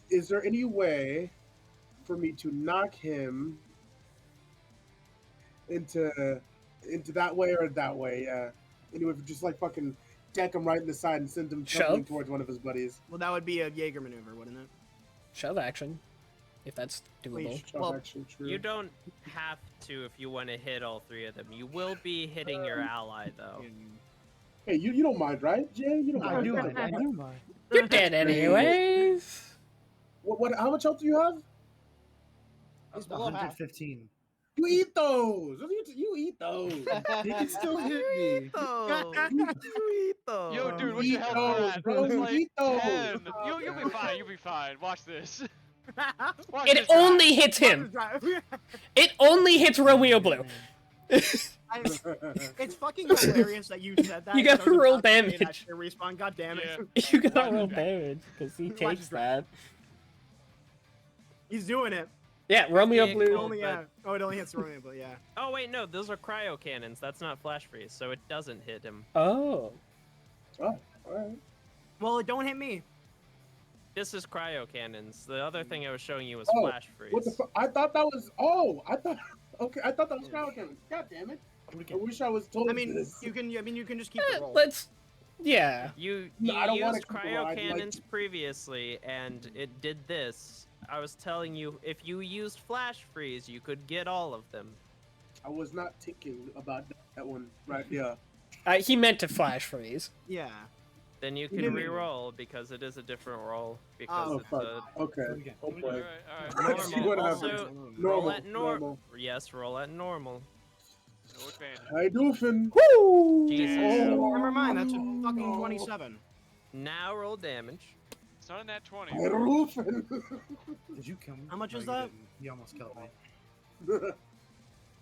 Is there any way for me to knock him into that way or that way? Yeah. Anyway, just like fucking deck him right in the side and send him tumbling Shove? towards one of his buddies. Well, that would be a Jaeger maneuver, wouldn't it? Shove action, if that's doable. Please. Shove Well, action, true. You don't have to if you want to hit all three of them. You will be hitting your ally, though. Hey, you don't mind, right, Jay? You don't I mind. do right? mind. I do mind. You're dead anyways. What? How much health do you have? He's below half. 115. You eat those. You eat those. He can still hit me. Yo, dude, You what's your eat health those, at? bro. It's You like eat those. 10. You'll be fine. You'll be fine. Watch this. Watch It this guy. only hits him. It only hits Romeo Blue. It's fucking hilarious that you said that. You gotta 'cause I was roll about to say that damage. shit Respawn. God damn it. Yeah. You gotta Watch roll this guy. damage because he Watch takes this guy. that. He's doing it. Yeah, Romeo Yeah, Blue. cool. Only, yeah. Oh, it only hits Romeo, but yeah. Oh, wait, no, those are cryo cannons. That's not flash freeze, so it doesn't hit him. Oh. Oh, alright. Well, don't hit me. This is cryo cannons. The other thing I was showing you was Oh, flash freeze. What the fuck? I thought that was. Oh, I thought. Okay, I thought that was crowd damage. God damn it! I wish I was told I mean, this. you can just keep the roll. Let's. Yeah. You No, I don't wanna used keep it cryo alive, like- cannons previously, and it did this. I was telling you, if you used flash freeze, you could get all of them. I was not thinking about that one right there. He meant to flash freeze. Yeah. Then you can didn't- re-roll because it is a different roll. Because Oh, it's fuck. a Okay. Do it again. Oh Do it boy. again. Alright. See normal. what Also, happens. roll Normal, at normal. Yes, roll at normal. No advantage. Hi, Doofin. Woo! Jesus. Oh. Never mind. That's a fucking 27. Now roll damage. It's not a nat 20. Hi, Doofin. Did you kill me? How much No, is you that? didn't. You almost killed me.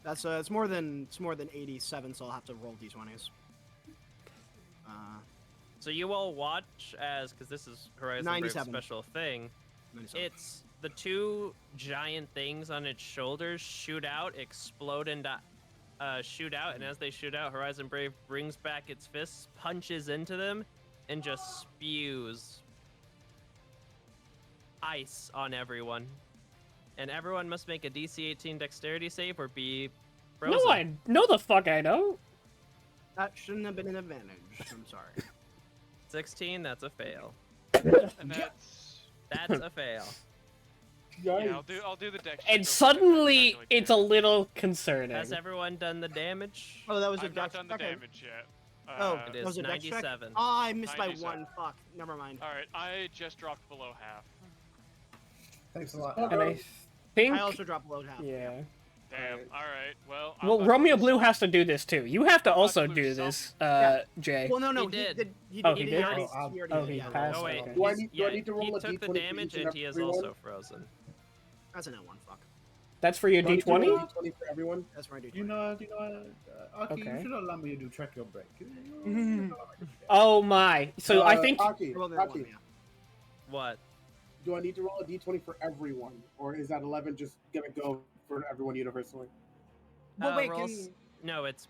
That's it's more than 87, so I'll have to roll d20s. So you all watch as, because this is Horizon Brave's 97. special thing, 97. it's the two giant things on its shoulders shoot out, explode and shoot out, and as they shoot out, Horizon Brave brings back its fists, punches into them, and just spews ice on everyone. And everyone must make a DC 18 dexterity save or be frozen. No, the fuck I don't. That shouldn't have been an advantage. I'm sorry. 16, that's a fail. And That's a fail. yeah, I'll do the dex. check And real quick. suddenly, Calculate it's a damage. little concerning. Has everyone done the damage? Oh, that was a I've not dex. done the okay. damage yet. Oh, It that is was a dex check? 97. Oh, I missed by 97. 1. Fuck. Never mind. Alright, I just dropped below half. Thanks a lot. And I think. I also dropped below half. Yeah. Damn. Alright. Alright, well. I'm Well, about to Romeo lose Blue some- has to do this too. You have to I'm about also to do lose this, some. Jay. Well, no, He did. Oh, he did? already, Oh, he already oh, did, he yeah. passed. Oh wait, Okay. Do I he's- need yeah, to roll he a took the D20 for damage each and and he is every one? also frozen. That's an L1. Fuck. That's for your Do I need to roll D20? a D20 for everyone? That's where I do. You know, Aki, Okay. you should allow me to do track your break. Oh my. So I think. Aki, Roll the other Aki, one, yeah. What? do I need to roll a D20 for everyone, or is that 11 just gonna go for everyone universally? Well, wait, rolls- can... No, it's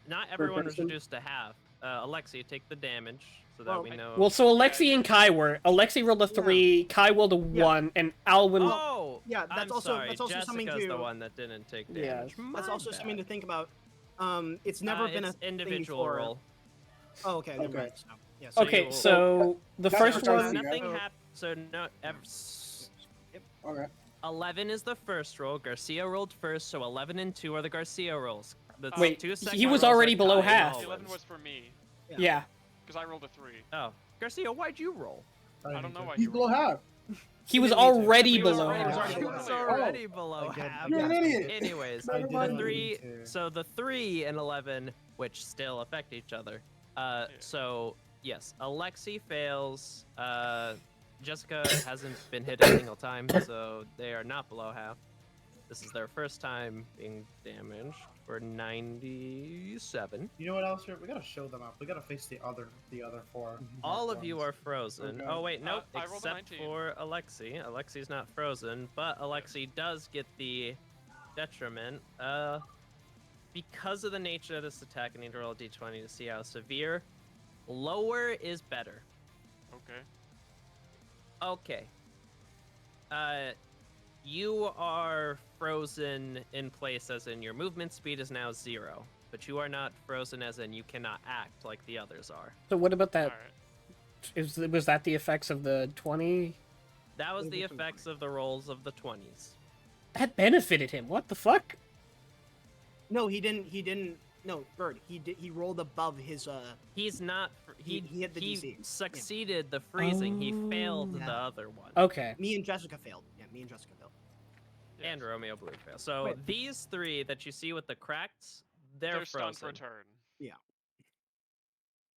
not everyone was person? reduced to half. Alexi, take the damage so that Well, we know. Well, so Alexi and Kai were. Alexi rolled a 3, Kai rolled a Yeah. 1, and Alwyn. oh, Yeah, that's I'm also- sorry. that's also something Jessica's the to- one that didn't take Yeah. damage. That's My also something to bad. think about. It's never been it's a individual thing before. roll. Oh, okay. Never Okay. mind. So, yeah, so Okay, you- so the That's first what So I one. was- nothing Oh. happened. So no. Okay. 11 is the first roll. Garcia rolled first, so 11 and 2 are the Garcia rolls. The Wait, two he second was rolls already are below Kai and half. The 11 Alwyn's. was for me, Yeah. because I rolled a 3. Oh, Garcia, why'd you roll? I don't know why He's you below rolled. half. He was didn't need to. already He was below already half. below. He was Oh, already below again, half. You're an idiot. Anyways, I Never the didn't mind. three, mean to. so the 3 and 11, which still affect each other. So yes, Alexi fails. Jessica hasn't been hit a single time, so they are not below half. This is their first time being damaged for 97. You know what else? We gotta show them up. We gotta face the other 4. All marked of you ones. are frozen. Okay. Oh wait, nope. I rolled a Except 19. for Alexi. Alexi's not frozen, but Alexi does get the detriment. Because of the nature of this attack, I need to roll a d20 to see how severe. Lower is better. Okay. Okay. You are frozen in place, as in your movement speed is now 0, but you are not frozen, as in you cannot act like the others are. So what about All that? right. Was that the effects of the 20? That was What the about the effects of the rolls of the 20s. That benefited him. What the fuck? No, he didn't. He didn't. No, Bird. He did. He rolled above his. He's not. He hit the DC. Yeah. Succeeded the freezing. He failed Oh. the other one. Okay. Me and Jessica failed. Yeah, me and Jessica failed. Yes. And Romeo Blue failed. So Wait. these 3 that you see with the cracks, they're stunned frozen. for a turn. Yeah.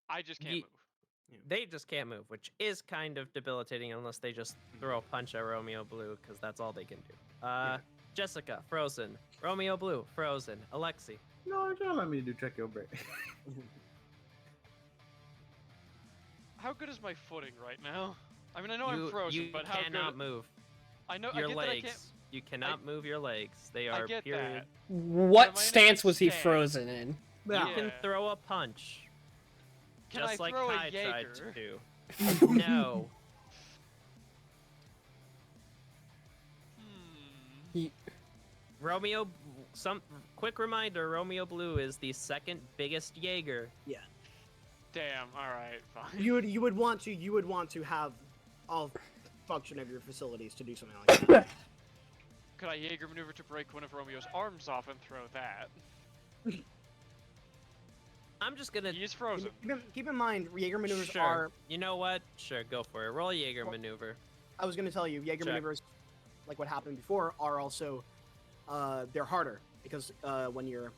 I just can't Ye- move. They just can't move, which is kind of debilitating unless they just throw a punch at Romeo Blue, because that's all they can do. Jessica, frozen. Romeo Blue, frozen. Alexi. No, don't let me do Trekio break. How good is my footing right now? I mean, I know I'm you frozen, but how cannot good? move. I know. Your I get that I legs. can't. You cannot move your legs. They are get period. that. What Am I in a stance was he stand? frozen in? You Yeah. can Yeah. throw a punch. Can just I like throw Kai a tried Jaeger? to do. No. Hmm. Romeo, some quick reminder, Romeo Blue is the second biggest Jaeger. Damn. All right. Fine. You would want to have all function of your facilities to do something like that. Could I Jaeger maneuver to break one of Romeo's arms off and throw that? I'm just gonna. He is frozen. Keep in mind, Jaeger maneuvers Sure. are. You know what? Sure, go for it. Roll a Jaeger maneuver. I was gonna tell you, Jaeger Check. maneuvers, like what happened before, are also, they're harder because when you're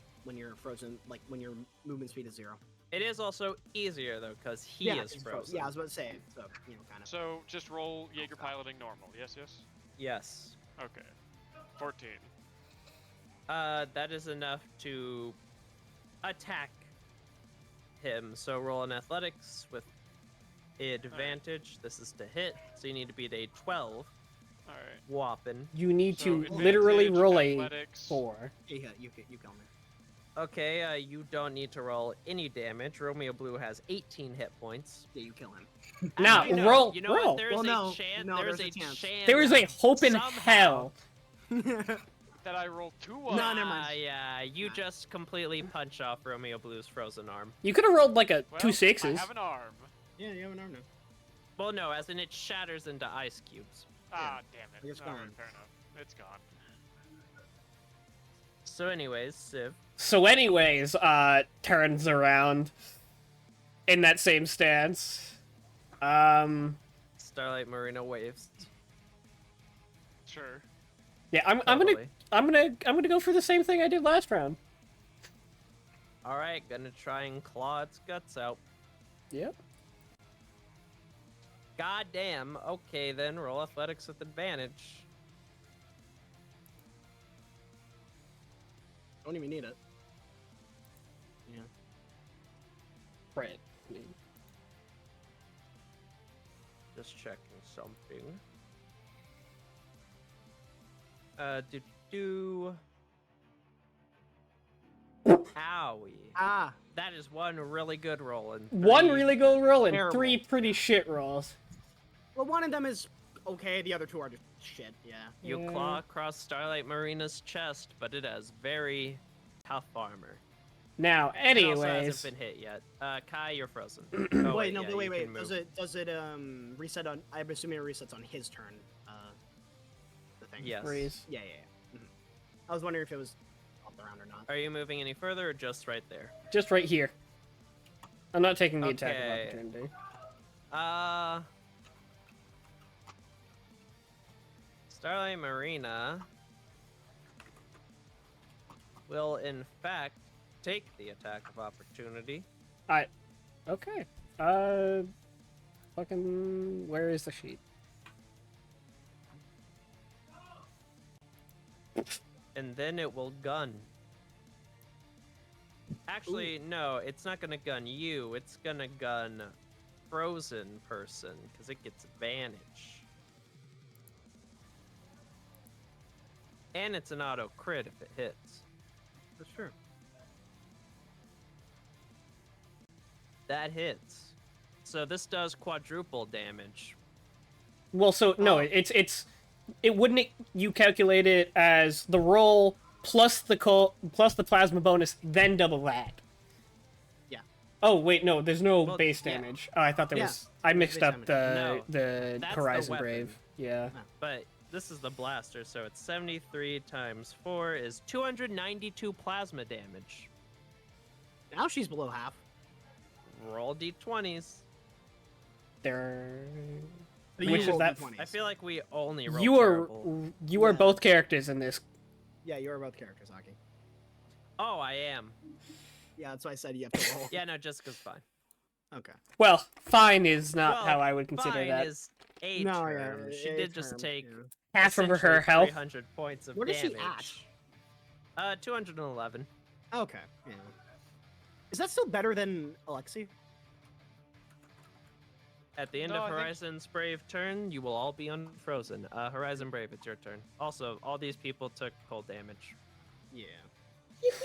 frozen, like when your movement speed is 0. It is also easier though, because he yeah, is it's frozen. Yeah, I was about to say. So kind of. So just roll Jaeger piloting normal. Yes. Yes. Yes. Okay. 14. That is enough to attack him. So roll an athletics with advantage. This is to hit, so you need to beat a 12. All right. Whopping. You need So to literally advantage, roll a athletics. 4. Yeah, you kill me. Okay, you don't need to roll any damage. Romeo Blue has 18 hit points. Yeah, you kill him. Now, Actually, no. roll- You know roll. what? There is Well, no, a chance. no, there is there's a a chance. chance. There is a hope in somehow- hell. That I rolled 2 ones. No, never mind. Yeah, you Nah. just completely punch off Romeo Blue's frozen arm. You could have rolled like a Well, 2 I 6s. have an arm. Yeah, you have an arm now. Well, no, as in it shatters into ice cubes. Ah, damn it. It's All right, gone. fair enough. It's gone. So, anyways, Civ. So, anyways, turns around in that same stance. Starlight Marina waves. Sure. Yeah, I'm Totally. gonna go for the same thing I did last round. All right, gonna try and claw its guts out. Yep. God damn. Okay, then roll athletics with advantage. Don't even need it. Right. Just checking something. Do. Owie. Ah, That is one really good roll. And One 3 really good roll and Terrible. 3 pretty shit rolls. well, one of them is okay. The other 2 are just shit. Yeah. You Yeah. claw across Starlight Marina's chest, but it has very tough armor. Now, It also anyways, hasn't been hit yet. Kai, you're frozen. Oh, wait, no, yeah, wait. you can Does move. it reset on? I'm assuming it resets on his turn. The thing. Yes. freeze. Yeah. Mhm. I was wondering if it was up around or not. Are you moving any further or just right there? Just right here. I'm not taking the attack Okay. of opportunity. Starlight Marina will, in fact, take the attack of opportunity. Okay. Fucking. Where is the sheet? And then it will gun. Actually, no, it's not gonna gun you. It's gonna gun frozen person, because it gets advantage. And it's an auto crit if it hits. That's true. That hits. So this does quadruple damage. Well, so no, Oh. it wouldn't you calculate it as the roll plus the plus the plasma bonus, then double that. Yeah. Oh wait, no, there's no Well, base yeah. damage. Oh, I thought there Yeah, was. I there's mixed base up damage. the No, that's the Horizon weapon. Brave. Yeah. But this is the blaster, so it's 73 times 4 is 292 plasma damage. Now she's below half. Roll d20s. There. So Which you is rolled that? D20s. I feel like we only roll You are terrible. you are Yeah. both characters in this. Yeah, you're both characters, Aki. Oh, I am. Yeah, that's why I said you have to roll. Yeah, no, Jessica's fine. Okay. Well, fine is not Well, how I would consider fine that. is a No, term. yeah, She a did just term, take yeah. Half of her essentially health. 300 points of What is damage. she at? 211. Okay. Yeah. Is that still better than Alexi? At the end No, of I think- Horizon's Brave turn, you will all be unfrozen. Horizon Brave, it's your turn. Also, all these people took cold damage. Yeah.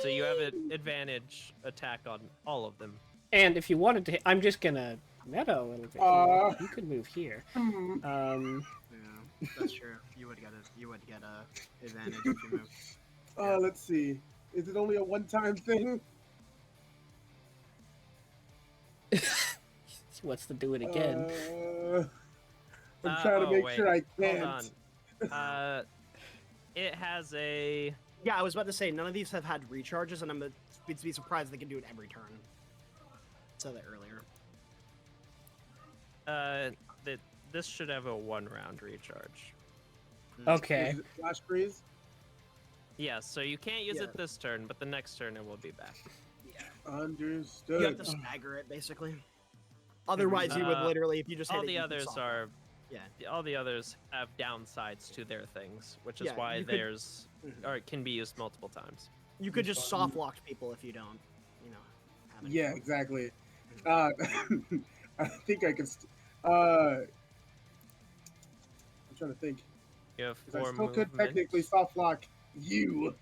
So you have an advantage attack on all of them. And if you wanted to, I'm just gonna meta a little bit. Here. You could move here. Yeah, that's true. You would get a advantage if you move. Let's see. Is it only a one-time thing? He wants to do it again. I'm trying to make wait, sure I can't. Hold on. It has a... Yeah, I was about to say none of these have had recharges, and I'm to be surprised they can do it every turn. Said that earlier. This should have a 1-round recharge. Okay. Is it flash freeze? Yeah, so you can't use Yeah. it this turn, but the next turn it will be back. Understood. You have to stagger it, basically. Otherwise, you would literally, if you just hit All it, the you could others soft are... lock. Yeah. All the others have downsides to their things, which is Yeah, why you could- theirs or it can be used multiple times. You could just soft lock people if you don't, have any Yeah, fun. exactly. I think I can. I'm trying to think. You have 'Cause I 4 still movement. could technically soft lock you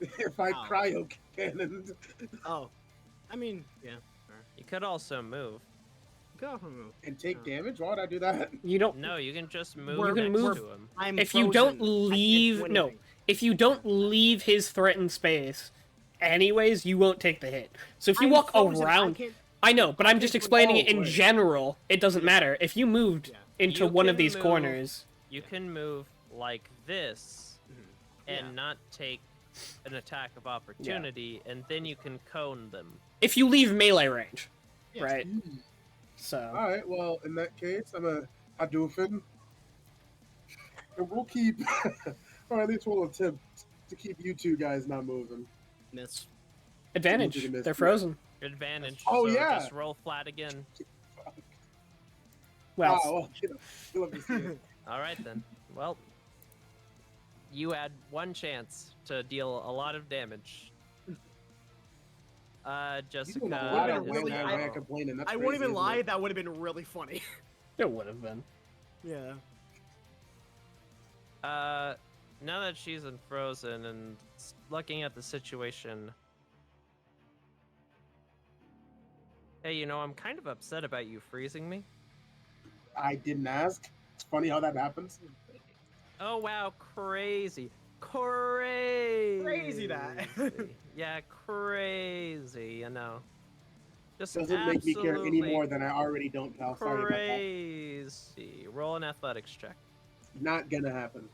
if I Oh. cryo cannoned. Oh. I mean, yeah. Fair. You could also move. Go off and move. And take Oh. damage? Why would I do that? You don't. No, you can just move We're- next move- to him. I'm If you don't frozen. I can't do leave, no. anything. If you don't leave his threatened space, anyways, you won't take the hit. So if you I'm walk frozen, around, can't- I know, but I'm just explaining it in wait. general. It doesn't matter. If you moved Yeah. into You one of can these move- corners, You can move like this and Yeah. not take an attack of opportunity, and then you can cone them. if you leave melee range, Yeah. right? So Alright, well, in that case, I'm a Hadouken. And we'll keep, or at least we'll attempt to keep you two guys not moving. Miss. advantage. You can miss. They're frozen. Advantage. Oh, so yeah. Just roll flat again. Well, Well, you'll have to see it. All right then. Well, you had 1 chance to deal a lot of damage. You're Jessica. doing a lot of is really- that now- way complaining. That's I won't crazy, even isn't lie, it? that would have been really funny. it would have been. Yeah. Now that she's unfrozen and looking at the situation, hey, I'm kind of upset about you freezing me. I didn't ask. It's funny how that happens. Oh wow, crazy. Crazy that. Yeah, crazy, Just Doesn't make me care any absolutely more than I already don't, pal. Sorry about that. crazy. Roll an athletics check. Not gonna happen.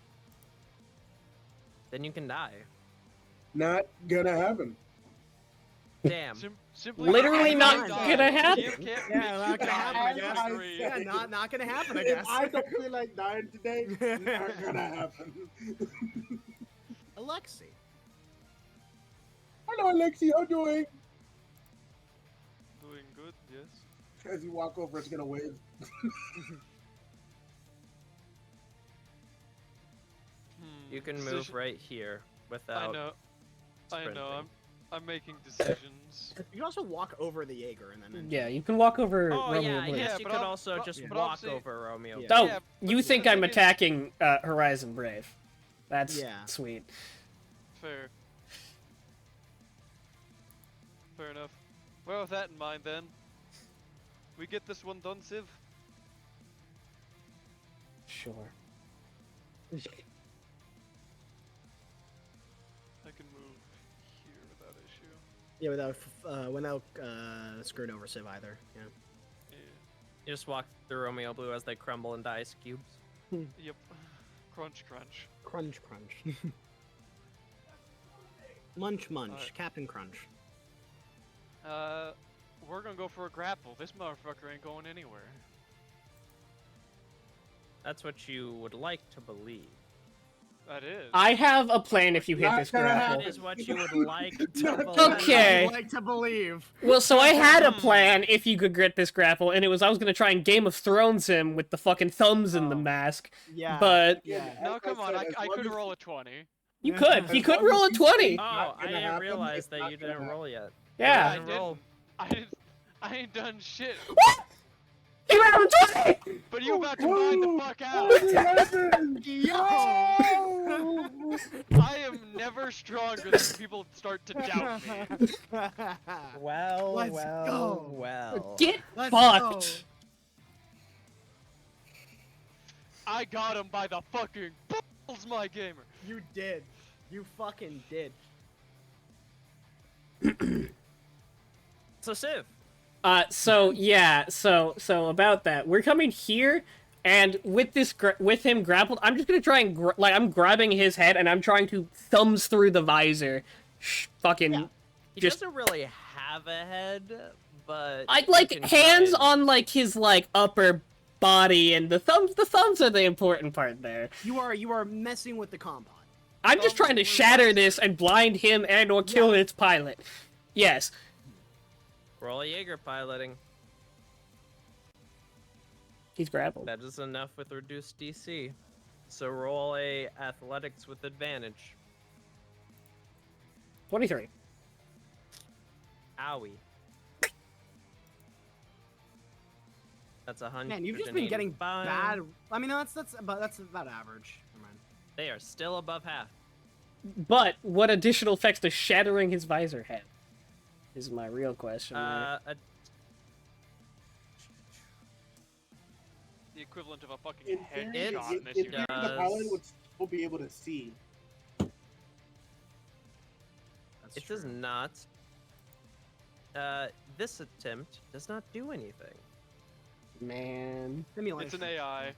Then you can die. Not gonna happen. Damn. Simply Literally can't not die. gonna happen. Jim can't Yeah, make not you gonna die happen, I to guess. a degree. Yeah, not gonna happen, I If guess. I don't feel like dying today, it's not gonna happen. Alexi. Hello, Alexi. How you doing? Doing good, yes. As you walk over, it's gonna wave. You can move Decision- right here without. I know. sprinting. I'm making decisions. You can also walk over the Jaeger and then. Yeah, you can walk over Oh Romeo yeah, I Blue. guess Yeah, you but could I'll- also but- just yeah. but walk obviously- over Romeo. Yeah. Oh, Yeah, you but think the I'm thing is- attacking Horizon Brave? That's Yeah. sweet. Fair. Fair enough. Well, with that in mind, then, we get this one done, Civ. Sure. I can move here without issue. Yeah, without screwing over Civ either. Yeah. Yeah. You just walk through Romeo Blue as they crumble into ice cubes. Yep. Crunch, crunch. Crunch, crunch. Munch, munch. Alright. Captain Crunch. We're gonna go for a grapple. This motherfucker ain't going anywhere. That's what you would like to believe. That is. I have a plan if you hit Not this gonna grapple. That is what you would like to Not believe. Okay. I'd like to believe. Well, so I had a plan if you could get this grapple, and it was I was gonna try and Game of Thrones him with the fucking thumbs in the Oh. mask, Yeah. but Yeah. No, As come on. said, as I long could as- roll a 20. you Yeah. could. You As could long roll as a you 20. say- Oh, Not I gonna didn't happen, realize it's that not you gonna didn't happen. roll yet. Yeah. didn't roll. I ain't done shit. What? You rolled a 20. But you about to find the fuck out. I am never stronger than people start to doubt me. Well, Let's well, go. well. Get Let's fucked. I got him by the fucking balls, my gamer. You did. You fucking did. So Civ, So yeah, so about that, we're coming here, and with this with him grappled, I'm just gonna try and I'm grabbing his head and I'm trying to thumbs through the visor, fucking. Yeah. he Just- doesn't really have a head, but I'd you like can hands try and- on like his like upper body, and the thumbs. The thumbs are the important part there. You are messing with the compound. I'm just trying to shatter this and blind him and or kill its pilot. Yes. roll a Jaeger piloting. He's grappled. That is enough with reduced DC. So roll a athletics with advantage. 23. Owie. That's 100. Man, you've just been getting bad. I mean, that's about average. Never mind. They are still above half. But what additional effects does shattering his visor have? Is my real question. there. The equivalent of a fucking In theory, headshot in this in theory, universe. the pilot would still be able to see. That's It true. does not. This attempt does not do anything. Man. Simulation. It's an AI.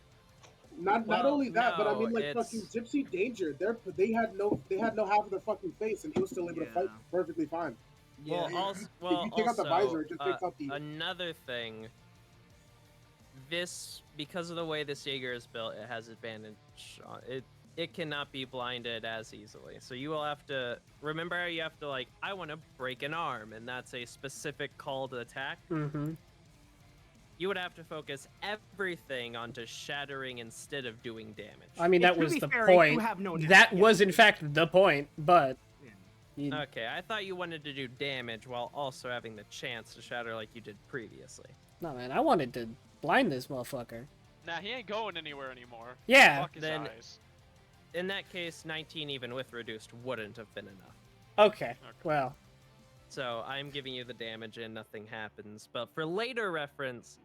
Not Well, only that, but I mean, no, like it's- fucking Gypsy Danger. They had no half of their fucking face, and he was still able to fight Yeah. perfectly fine. Yeah. Well, also, If you take out the visor, it just takes out the. another thing. This, because of the way this Jaeger is built, it has advantage on it. It cannot be blinded as easily. So you will have to remember how you have to like, I want to break an arm, and that's a specific call to attack. Mm-hmm. You would have to focus everything onto shattering instead of doing damage. I mean, Yeah, that to was be the fair, you point. have no neck, That yeah. was, in fact, the point, but... Yeah. you- Okay, I thought you wanted to do damage while also having the chance to shatter like you did previously. No, man, I wanted to blind this motherfucker. Nah, he ain't going anywhere anymore. Yeah. Fuck his then- eyes. In that case, 19 even with reduced wouldn't have been enough. Okay, well. So I'm giving you the damage and nothing happens. But for later reference,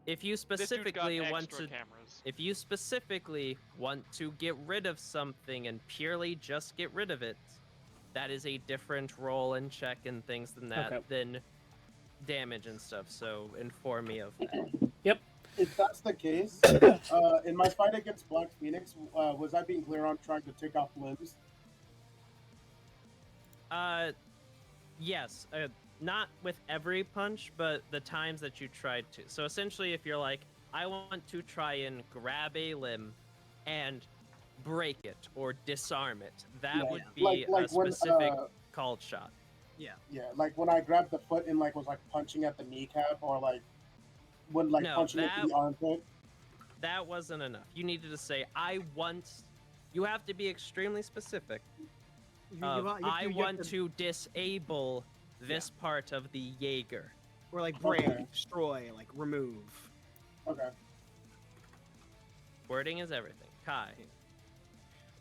if you This dude's got specifically want extra to cameras. if you specifically want to get rid of something and purely just get rid of it, that is a different roll and check and things than that Okay. than damage and stuff. So inform me of that. If that's the case, in my fight against Black Phoenix, was I being clear on trying to take off limbs? Yes. not with every punch, but the times that you tried to. So essentially, if you're like, I want to try and grab a limb and break it or disarm it, that Yeah, would like- be like a when, specific called shot. Yeah. Yeah, like when I grabbed the foot and like was like punching at the kneecap, or like when like No, punching into the armpit. That wasn't enough. You needed to say, I want. You have to be extremely specific. I want to disable this part of the Jaeger. or like break, Okay. destroy, like remove. Okay. Wording is everything. Kai.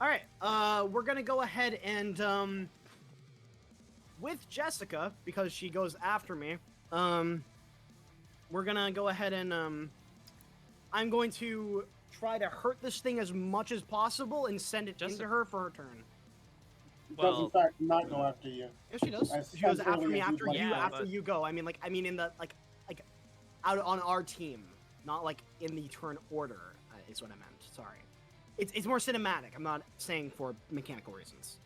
All right, we're gonna go ahead and with Jessica, because she goes after me. We're gonna go ahead and I'm going to try to hurt this thing as much as possible and send it into her for her turn. Does in fact not go after you. Yes, she does. As She goes after early me as after you'd you like. Yeah, after but- you go. I mean in the like out on our team, not like in the turn order. Is what I meant. Sorry. It's more cinematic. I'm not saying for mechanical reasons.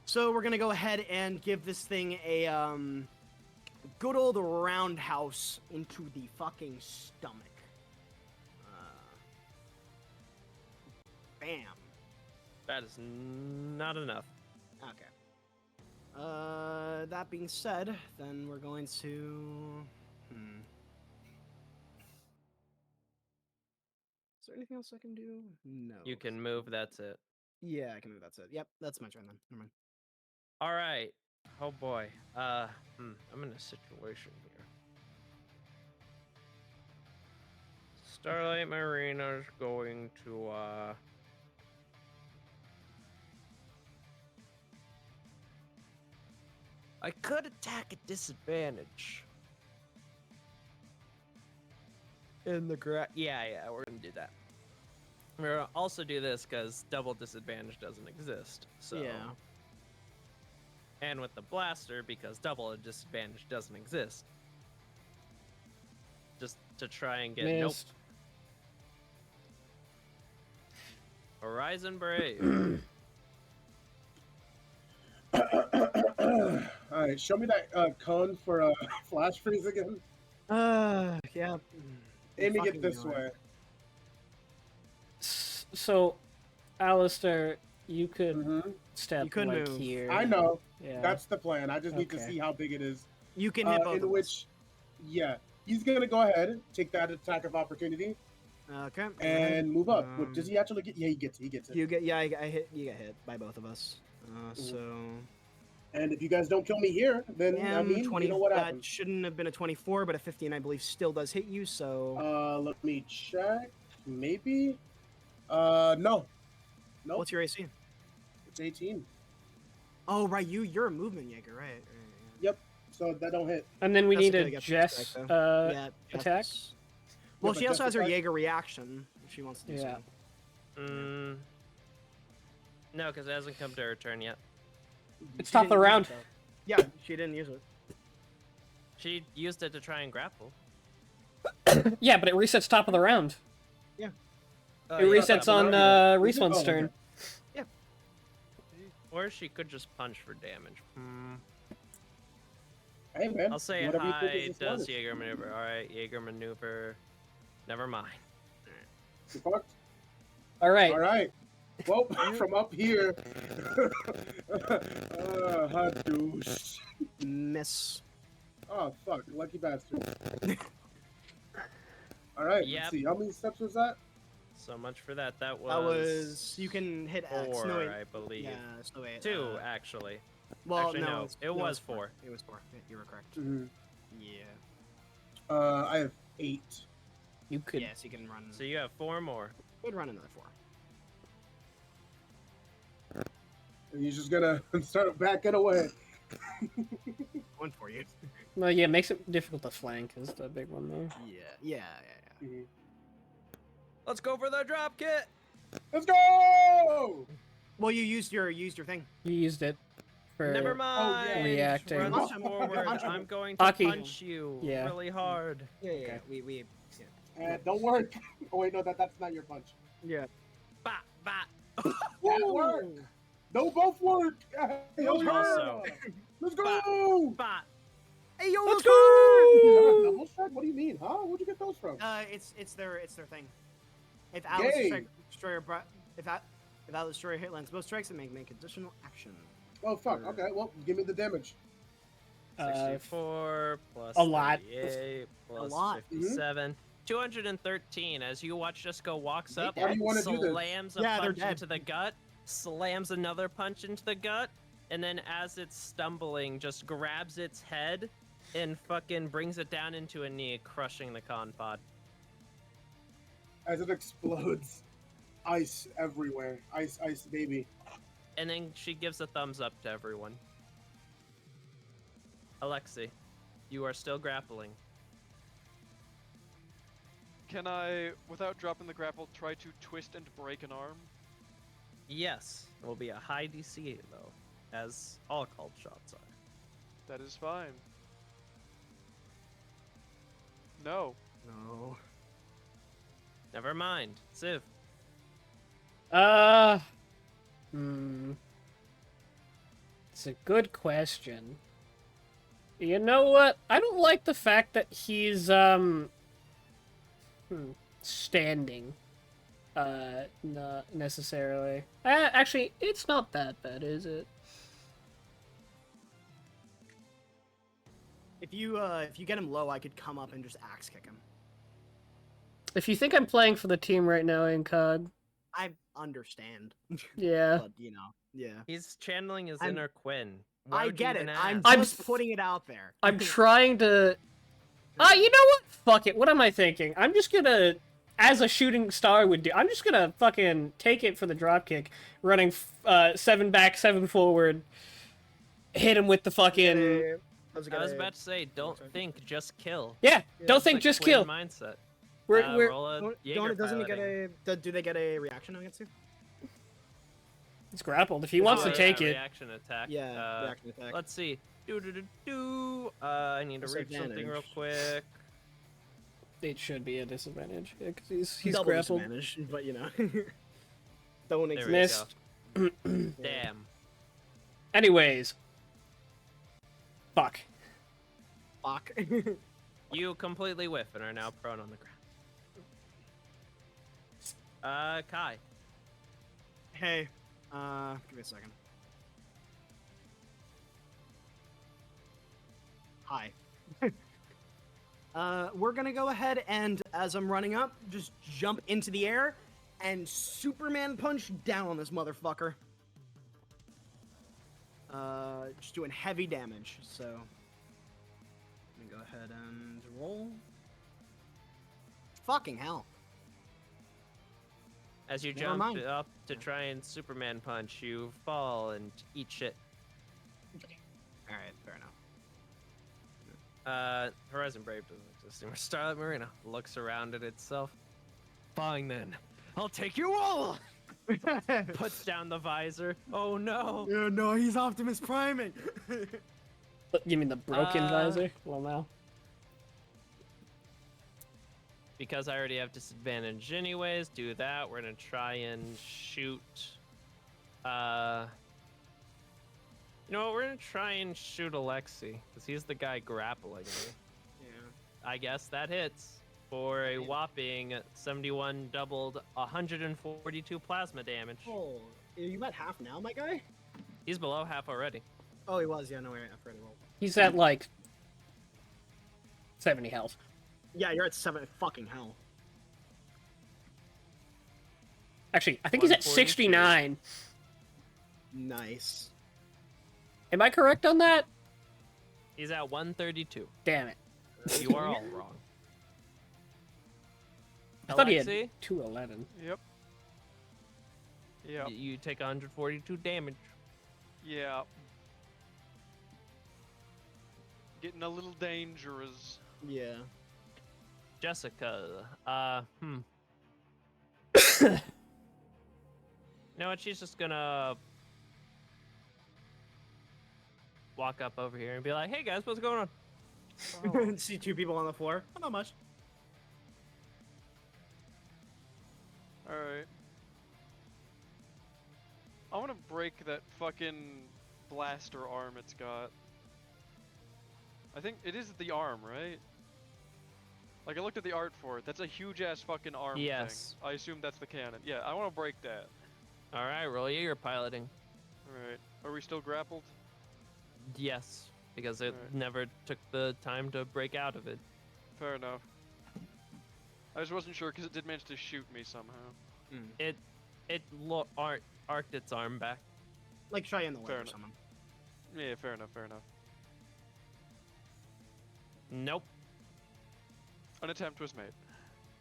So we're gonna go ahead and give this thing a good old roundhouse into the fucking stomach. Bam. That is not enough. Okay. That being said, then we're going to. Is there anything else I can do? No. You can move, that's it. Yeah, I can move. That's it. Yep, that's my turn then. Never mind. All right. Oh boy. I'm in a situation here. Starlight Marina's going to I could attack at disadvantage. In the yeah, we're gonna do that. We're gonna also do this because double disadvantage doesn't exist. So Yeah. and with the blaster because double disadvantage doesn't exist. Just to try and get Missed. Horizon Brave. All right, show me that cone for flash freeze again. Yeah. Aiming Fucking it this annoying. way. So, Alistair, you could Mhm. step You could like move. here. I know. Yeah. That's the plan. I just need to Okay. see how big it is. You can hit both In of which, yeah, he's gonna go ahead, take that attack of opportunity, us. Okay. and move up. What, does Um, he actually get? Yeah, he gets it. He gets it. You get I hit. You get hit by both of us. So. And if you guys don't kill me here, then I mean, 20. you know what That happens. shouldn't have been a 24, but a 15, I believe, still does hit you. So. Let me check. Maybe. No. Nope. What's your AC? It's 18. Oh right, you're a movement Jaeger, right? Yep. So that don't hit. And then we That's need okay, a get Jess the attack. attack. Well, but she also has her Jessica- Jaeger reaction if she wants to do Yeah. so. No, because it hasn't come to her turn yet. It's She top of the didn't use round. it, though. Yeah, she didn't use it. She used it to try and grapple. Yeah, but it resets top of the round. Oh, It yeah, resets but- on Is it? Respawn's Oh, turn. okay. Or she could just punch for damage. Hey man. I'll say whatever you hi. think is the Does smartest. Jaeger maneuver? All right, Jaeger maneuver. Never mind. You fucked? All right. All right. Well, from up here. Hot douche. Miss. Oh fuck, lucky bastard. All right. Yep. Let's see. How many steps was that? So much for that. That was. That was you can hit X. 4, No, wait. I believe. Yeah, so wait. 2, actually. Well, Actually, no, it's- it was 4. It was 4. Yeah, you were correct. Mm-hmm. Yeah. I have 8. You could. Yes, you can run. So you have 4 more. You could run another 4. And he's just gonna start backing away. One for you. Well, yeah, it makes it difficult to flank. Is the big one there. Yeah. Mhm. Let's go for the drop kit. Let's go! Well, you used your thing. You used it for. Never mind. yeah. Reacting. Run Punch him. forward. Punch him. I'm going to Aki. punch you Yeah. really hard. Yeah. We. Don't work. Oh wait, no, that's not your punch. Yeah. Bah, bah. That worked. No, both work. Hell yeah. Also, Let's Bop. go! Bop. Hey yo, Let's go! Is that a double strike? What do you mean, huh? Where'd you get those from? It's their thing. If Atlas Yay. Destroyer if Atlas Destroyer hit lands both strikes, it may make additional action. Oh fuck. Okay, well, give me the damage. 64 plus a lot. 38 plus lot. 57. 213 as you watch Jessica walks up, How do you wanna do this? slams a Yeah, they're punch dead. into the gut, slams another punch into the gut, and then as it's stumbling, just grabs its head and fucking brings it down into a knee, crushing the con pod. As it explodes, ice everywhere. Ice, ice, baby. And then she gives a thumbs up to everyone. Alexi, you are still grappling. Can I, without dropping the grapple, try to twist and break an arm? Yes, it will be a high DC though, as all called shots are. That is fine. No. No. Never mind, Civ. It's a good question. You know what? I don't like the fact that he's standing. Not necessarily. Actually, it's not that bad, is it? If you get him low, I could come up and just axe kick him. If you think I'm playing for the team right now, Incog, I understand. yeah. But you know, yeah. He's channeling his I'm- inner Quinn. Why I would you get even it. ask? I'm I'm just s- putting it out there. I'm trying to. You know what? Fuck it. What am I thinking? I'm just gonna, as a shooting star would do, I'm just gonna fucking take it for the dropkick, running 7 back, 7 forward, hit him with the fucking. I was about to say, don't think, just kill. Yeah, don't That's think, the just Quinn kill. Mindset. We're Roll a Doesn't Jaeger he get piloting. do they get a reaction against you? it's grappled. If he wants Oh, to take yeah, it, reaction attack. Yeah, reaction attack. Let's see. I need to read something real quick. it should be a disadvantage because he's Double grappled. disadvantage, but you know. Don't There exist. we Missed. Damn. Anyways, fuck. Fuck. You completely whiff and are now prone on the ground. Kai. Hey, give me a second. Hi. We're gonna go ahead and, as I'm running up, just jump into the air and Superman punch down on this motherfucker. Just doing heavy damage, so... Let me go ahead and roll. Fucking hell. As you Never jump mind. up to try and Superman punch, you fall and eat shit. Alright, fair enough. Horizon Brave doesn't exist anymore. Starlight Marina looks around at itself. Fine then. I'll take you all! Puts down the visor. Oh no! Yeah, no, he's Optimus Priming! You mean the broken Uh, visor? Well, now. Because I already have disadvantage anyways, do that. We're gonna try and shoot. You know what? We're gonna try and shoot Alexi, because he's the guy grappling me. Yeah. I guess that hits for a whopping 71 doubled 142 plasma damage. Oh, are you at half now, my guy? He's below half already. Oh, he was. Yeah, no, I already rolled. He's at like 70 health. Yeah, you're at 7. Fucking hell. Actually, I think he's at 142. 69. Nice. Am I correct on that? He's at 132. Damn it. You are all wrong. I thought he had Alexi, 211. Yep. Yep. you take 142 damage. Yeah. Getting a little dangerous. Yeah. Jessica, You know what? She's just gonna walk up over here and be like, "Hey guys, what's going on?" Oh. See 2 people on the floor. Oh, not much. Alright. I want to break that fucking blaster arm it's got. I think it is the arm, right? Like, I looked at the art for it. That's a huge-ass fucking arm Yes. thing. I assume that's the cannon. Yeah, I want to break that. All right, roll Jaeger piloting. Alright. Are we still grappled? Yes, because it Alright. never took the time to break out of it. Fair enough. I just wasn't sure because it did manage to shoot me somehow. It arced its arm back. Like Cheyenne the Leg Fair or enough. someone. Yeah, fair enough, fair enough. Nope. An attempt was made.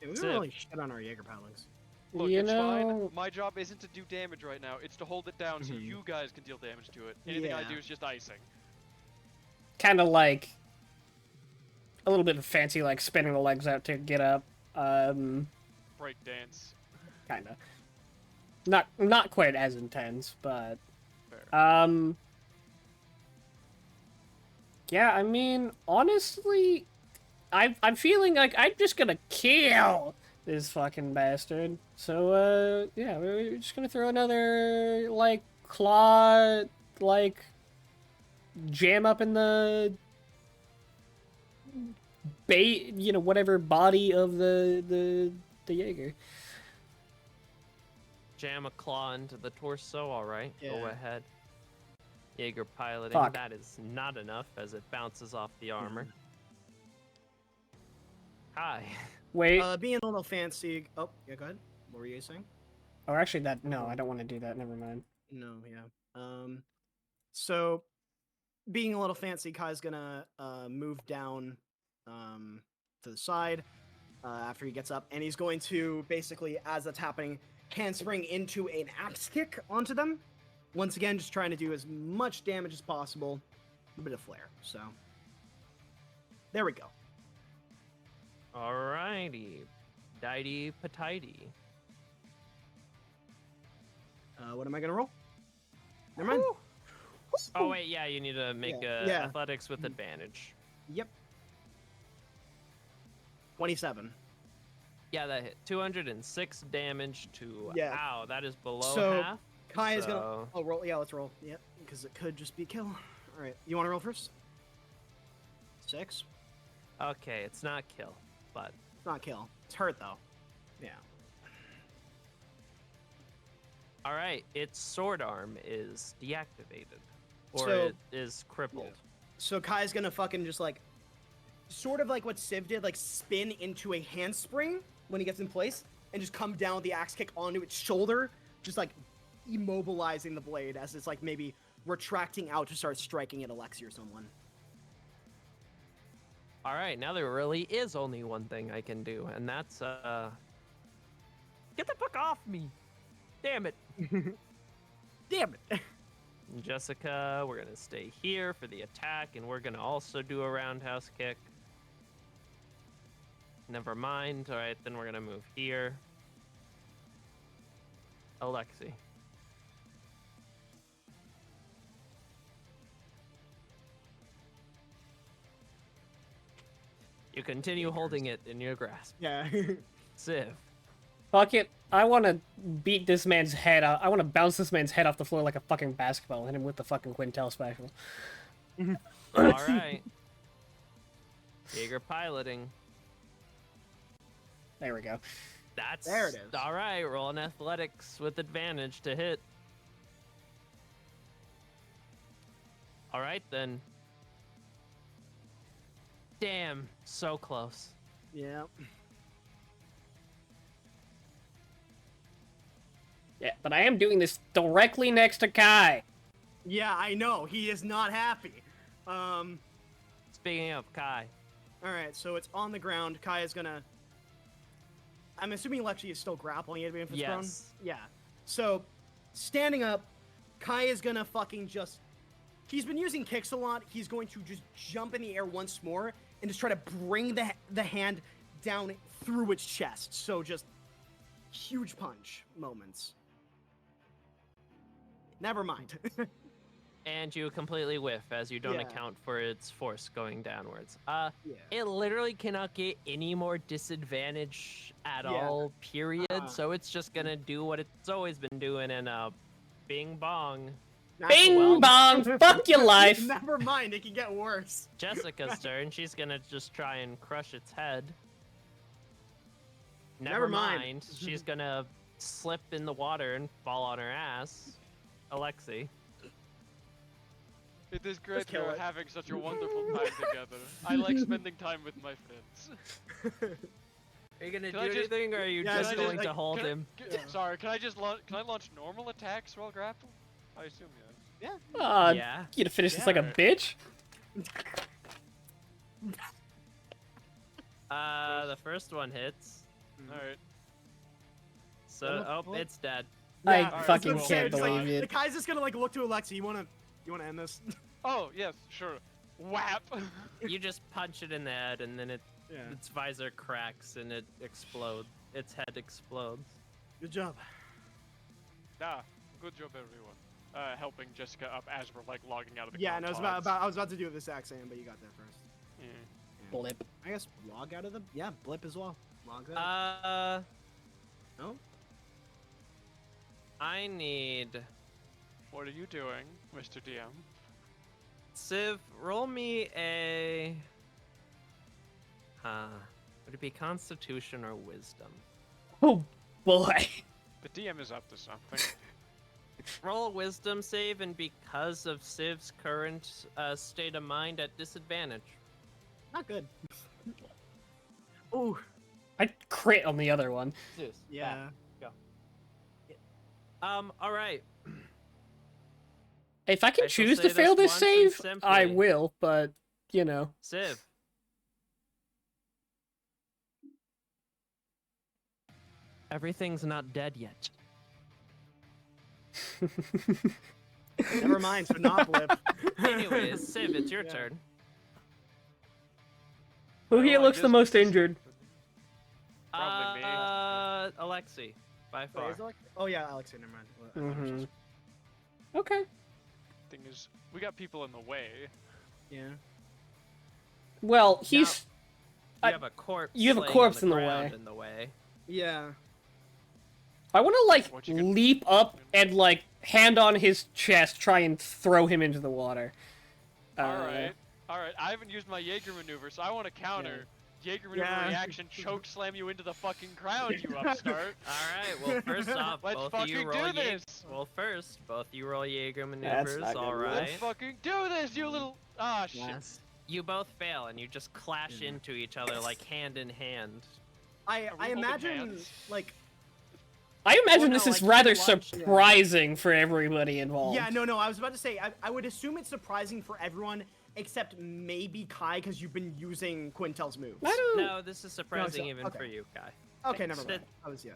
Yeah, we That's don't it. really shit on our Jaeger paladins. Look, You it's know- fine. My job isn't to do damage right now. It's to hold it down so Mhm. you guys can deal damage to it. Anything I Yeah. do is just icing. Kind of like a little bit fancy, like spinning the legs out to get up. Break dance. Kind of. Not quite as intense, but Fair. yeah. I mean, honestly, I'm feeling like I'm just gonna kill this fucking bastard. So yeah, we're just gonna throw another like claw like jam up in the bait, whatever body of the Jaeger. Jam a claw into the torso. All right, go Yeah. ahead. Jaeger piloting. Fuck. That is not enough as it bounces off the armor. Hi. Wait, Being a little fancy. Oh, yeah, go ahead. What were you saying? or actually no, I don't want to do that. Never mind. No, yeah. So being a little fancy, Kai's gonna move down to the side after he gets up, and he's going to basically, as that's happening, handspring into an axe kick onto them. Once again, just trying to do as much damage as possible. A bit of flair. So there we go. Alrighty. Dighty patiti. What am I gonna roll? Never mind. Oh wait, yeah, you need to make Yeah. athletics with advantage. Yep. 27. Yeah, that hit. 206 damage to. Yeah. Ow, that is below So, half. Kai is gonna. So- Oh, roll. Yeah, let's roll. Yep, because it could just be kill. All right, you want to roll first? 6. Okay, it's not kill, but It's not kill. It's hurt though. Yeah. all right. Its sword arm is deactivated, or So- it is crippled. So Kai's gonna fucking just like, sort of like what Civ did, like spin into a handspring when he gets in place, and just come down with the axe kick onto its shoulder, just like immobilizing the blade as it's like maybe retracting out to start striking at Alexi or someone. All right, now there really is only one thing I can do, and that's get the fuck off me! Damn it! Damn it! Jessica, we're gonna stay here for the attack, and we're gonna also do a roundhouse kick. Never mind. All right, then we're gonna move here. Alexi. You continue holding it in your grasp. Yeah. Civ. Fuck it. I want to beat this man's head out. I want to bounce this man's head off the floor like a fucking basketball and hit him with the fucking Quintel special. All right. Jaeger piloting. There we go. That's There it is. All right, roll an athletics with advantage to hit. All right then. Damn, so close. Yeah. Yeah, but I am doing this directly next to Kai. Yeah, I know. He is not happy. Speaking of Kai, All right, so it's on the ground. Kai is gonna. I'm assuming Lexi is still grappling it if it's prone. yes. Yeah. So, standing up, Kai is gonna fucking just. He's been using kicks a lot. He's going to just jump in the air once more and just try to bring the hand down through its chest. So just huge punch moments. Never mind. And you completely whiff as you don't Yeah. account for its force going downwards. yeah. It literally cannot get any more disadvantage at Yeah. all, period. Uh-uh. So it's just gonna do what it's always been doing and bing bong. Bing well. bong, fuck your life. Never mind, it can get worse. Jessica's turn. She's gonna just try and crush its head. Never mind. She's gonna slip in the water and fall on her ass. Alexi. It is great kill we're it. having such a wonderful time together. I like spending time with my friends. Are you gonna Can I do just- anything, or are you Yeah, just can I going just, to hold him? Sorry, can I launch normal attacks while grappled? I assume yes. Yeah. You gonna finish this like a Yeah. bitch? The first one hits. Alright. So, What? oh, it's dead. I was fucking gonna say, can't it's like- believe The it. guy's just gonna like look to Alexi. You wanna end this? Oh, yes, sure. Whap! You just punch it in the head, and then Yeah. its visor cracks and it explodes. Its head explodes. Good job. Ah, good job, everyone. Helping Jessica up as we're like logging out of the Yeah, and I was pods. I was about to do the exact same, but you got there first. Yeah. Blip. I guess log out of the blip as well. Log out. No. I need What are you doing, Mr. DM? Civ. Roll me a. Would it be Constitution or Wisdom? Oh boy. The DM is up to something. Roll a Wisdom save, and because of Civ's current state of mind, at disadvantage. Not good. Ooh. I crit on the other one. Zeus. Yeah. All right. If I can I shall choose say to fail this this once and save, I simply. will, but, you know. Civ. Everything's not dead yet. Never mind. So not blip. Anyways, Civ, it's your Yeah. turn. Who here Well, I looks the just- most injured? Probably me. Alexi, by Wait, far. is Alexi? Oh yeah, Alexi. Never mind. Mm-hmm. Okay. Thing is, we got people in the way. Yeah. Well, he's... You I- have a corpse. you have a laying corpse on in the ground way. In the way. Yeah. I want to, like, What you gonna- leap up and, like, hand on his chest, try and throw him into the water. Alright. Alright, I haven't used my Jaeger maneuver, so I want to counter. Jaeger maneuver Yeah. reaction, choke slam you into the fucking ground, you upstart. All right. Well, first off, Let's both of you fucking roll do Jaeger. this! Well, first, both you roll Jaeger That's maneuvers. not All good. right. Let's fucking do this, you little... Ah, shit. Yes. You both fail, and you just clash Yeah. into each other like hand in hand. I Are we holding imagine hands? like I imagine no, this is like, rather you watch- surprising for everybody involved. yeah no I was about to say I would assume it's surprising for everyone except maybe Kai because you've been using Quintel's moves. I don't... No, this is surprising even okay. for you, Kai. Okay, never mind. I was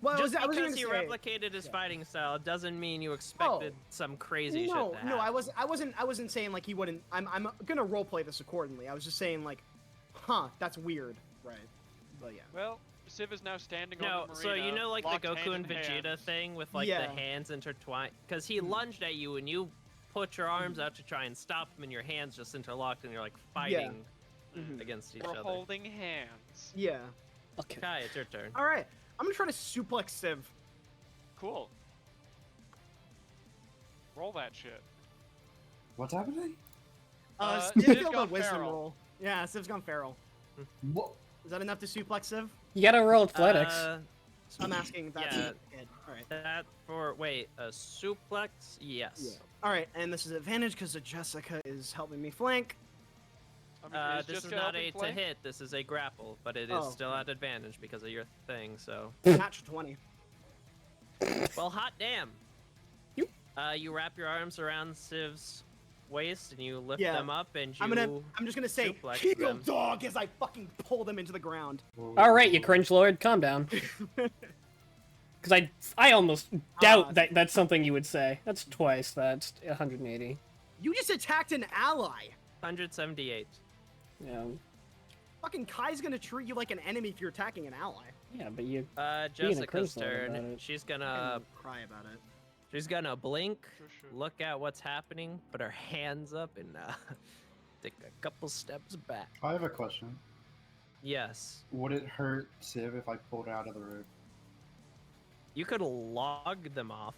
Well, Just I was because gonna he say, replicated his fighting style doesn't mean you expected some crazy shit to happen. No, I wasn't saying like he wouldn't. I'm gonna roleplay this accordingly. I was just saying like, huh, that's weird, right? But yeah. Well, Civ is now standing No, on the so marina, you know like the locked Goku hand and in Vegeta hand. thing with like Yeah. the hands intertwined? Because he lunged at you and you put your arms out to try and stop him, and your hands just interlocked, and you're like fighting Mhm. against each We're other. holding hands. Yeah. Okay. Kai, it's your turn. All right. I'm gonna try to suplex Civ. Cool. Roll that shit. What's happening? Civ Civ's failed a gone wisdom feral. roll. Yeah, Civ's gone feral. What? Is that enough to suplex Civ? You gotta roll athletics. I'm asking if that's Yeah. good. All right. That for wait a suplex? Yes. All right, and this is advantage because Jessica is helping me flank. I mean, This is Jessica not helping a to play? hit. This is a grapple, but it is Oh, still okay. at advantage because of your thing. So, Natural 20. well, hot damn. You- You wrap your arms around Civ's waist and you lift Yeah. them up and you. I'm just gonna say, suplex kill them. dog as I fucking pull them into the ground. Alright, you cringe lord, calm down. Because I almost doubt that that's something you would say. That's twice, that's 180. You just attacked an ally. 178. Yeah, Fucking Kai's gonna treat you like an enemy if you're attacking an ally. yeah, but you... Jessica's cringe lord about turn. it. She's I'm gonna gonna cry about it. she's gonna blink, Sure. look at what's happening, put her hands up, and take a couple steps back. I have a question. Yes. Would it hurt Civ if I pulled out of the rope? You could log them off.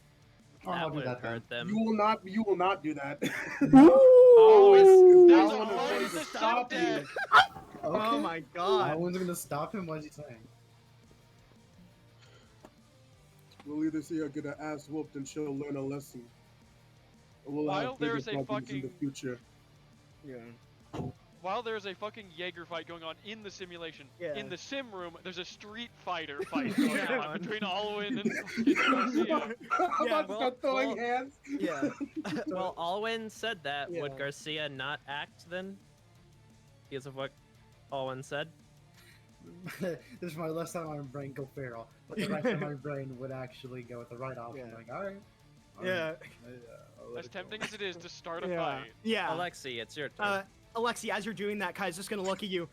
Oh, That I'll do would that then. hurt them. You will not. You will not do that. Always, there's Alan is always going a to stop tempting. you. Oh Okay. my god. Alan's gonna stop him. What's he saying? We'll either see her get her ass whooped and she'll learn a lesson, or we'll While have bigger there's a problems in the fucking- future. Yeah. While there's a fucking Jaeger fight going on in the simulation, Yeah. in the sim room, there's a Street Fighter fight going Yeah. on between Alwyn and fucking Garcia. I'm Yeah, about to start throwing well- hands. Yeah. Well, Alwyn said that. Would Yeah. Garcia not act then? Because of what Alwyn said? This is my last time my brain go feral, but the rest of my brain would actually go with the right option. Yeah. Like, all right. Yeah. I'll let As it go. tempting as it is to start a Yeah. fight, Yeah. Alexi, it's your turn. Alexi, as you're doing that, Kai's just gonna look at you.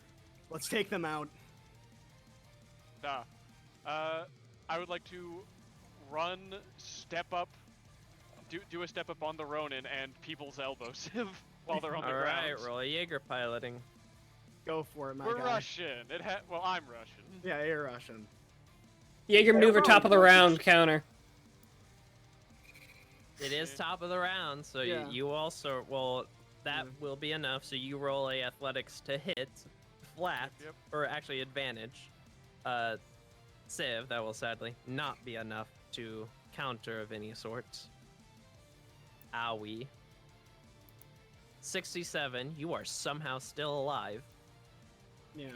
Let's take them out. I would like to run, step up, do a step up on the Ronin and people's elbows while they're on the All ground. right, roll a Jaeger piloting. Go for it, my We're guy. Russian. Well, I'm Russian. Yeah, you're Russian. Jaeger maneuver top of the round counter. It is top of the round, so Yeah. you also that will be enough. So you roll a athletics to hit flat, Yep. or actually advantage. Civ, that will sadly not be enough to counter of any sorts. Owie. 67. You are somehow still alive. Yeah.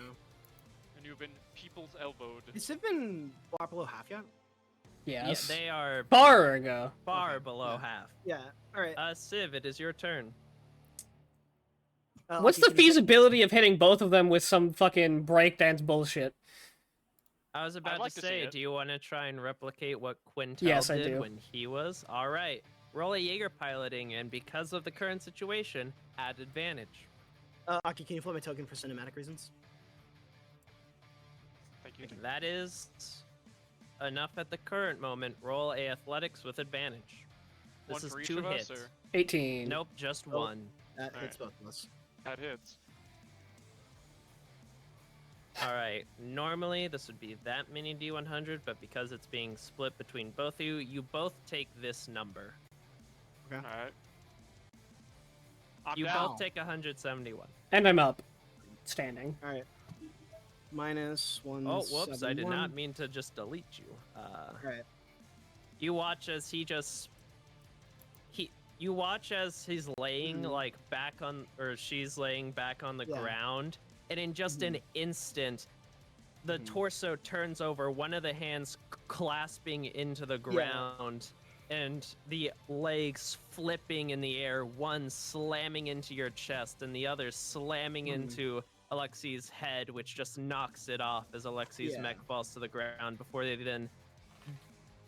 And you've been people's elbowed. Has Civ been far below half yet? Yes. Yeah, they are Far ago. far Okay, below yeah. half. Yeah. All right. Civ, it is your turn. What's Alexi, the can you- feasibility of hitting both of them with some fucking breakdance bullshit? I was about like to to see say, it. do you want to try and replicate what Quintel Yes, I did do. when he was? All right. Roll a Jaeger piloting, and because of the current situation, add advantage. Aki, can you flip my token for cinematic reasons? Thank you. That is enough at the current moment. Roll a athletics with advantage. This One is for each 2 of hits. us, or 18. Nope, just Oh. 1. That All hits right. both of us. that hits. All right. Normally, this would be that many D100, but because it's being split between both of you, you both take this number. All right. I'm You down. both take 171. And I'm up. Standing. All right. Minus one. Oh, whoops! I did not mean to just delete you. All right. You watch as you watch as he's laying like back on, or she's laying back on the Yeah. ground, and in just an instant, the torso turns over, one of the hands clasping into the ground, and the legs flipping in the air, one slamming into your chest, and the other slamming into Alexi's head, which just knocks it off as Alexi's Yeah. mech falls to the ground before they then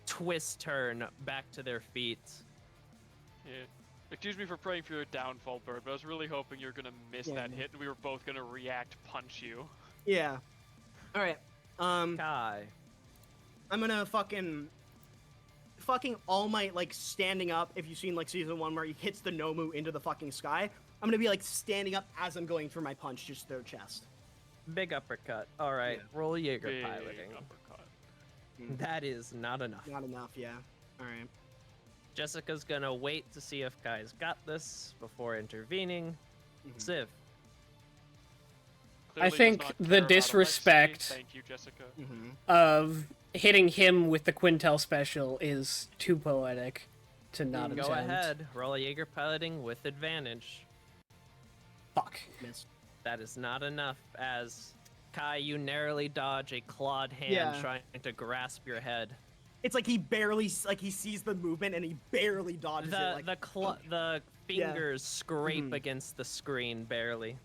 twist turn back to their feet. Yeah. Excuse me for praying for your downfall, Bird, but I was really hoping you're gonna miss Yeah. that hit and we were both gonna react punch you. Yeah. All right. Kai. I'm gonna fucking All Might like standing up. If you've seen like season 1 where he hits the Nomu into the fucking sky, I'm gonna be like standing up as I'm going for my punch, just their chest. Big uppercut. All right, Yeah. roll Jaeger Big piloting. uppercut. That is not enough. Not enough, yeah. All right. Jessica's gonna wait to see if Kai's got this before intervening. Civ. Clearly does think not the care about Alexi. disrespect- Thank you, Jessica. Of hitting him with the Quintel special is too poetic to not Go attempt. ahead. Roll a Jaeger piloting with advantage. Fuck. Miss. That is not enough, as Kai, you narrowly dodge a clawed hand Yeah. trying to grasp your head. It's like he barely like he sees the movement and he barely dodges it. Like, The fingers scrape against the screen barely.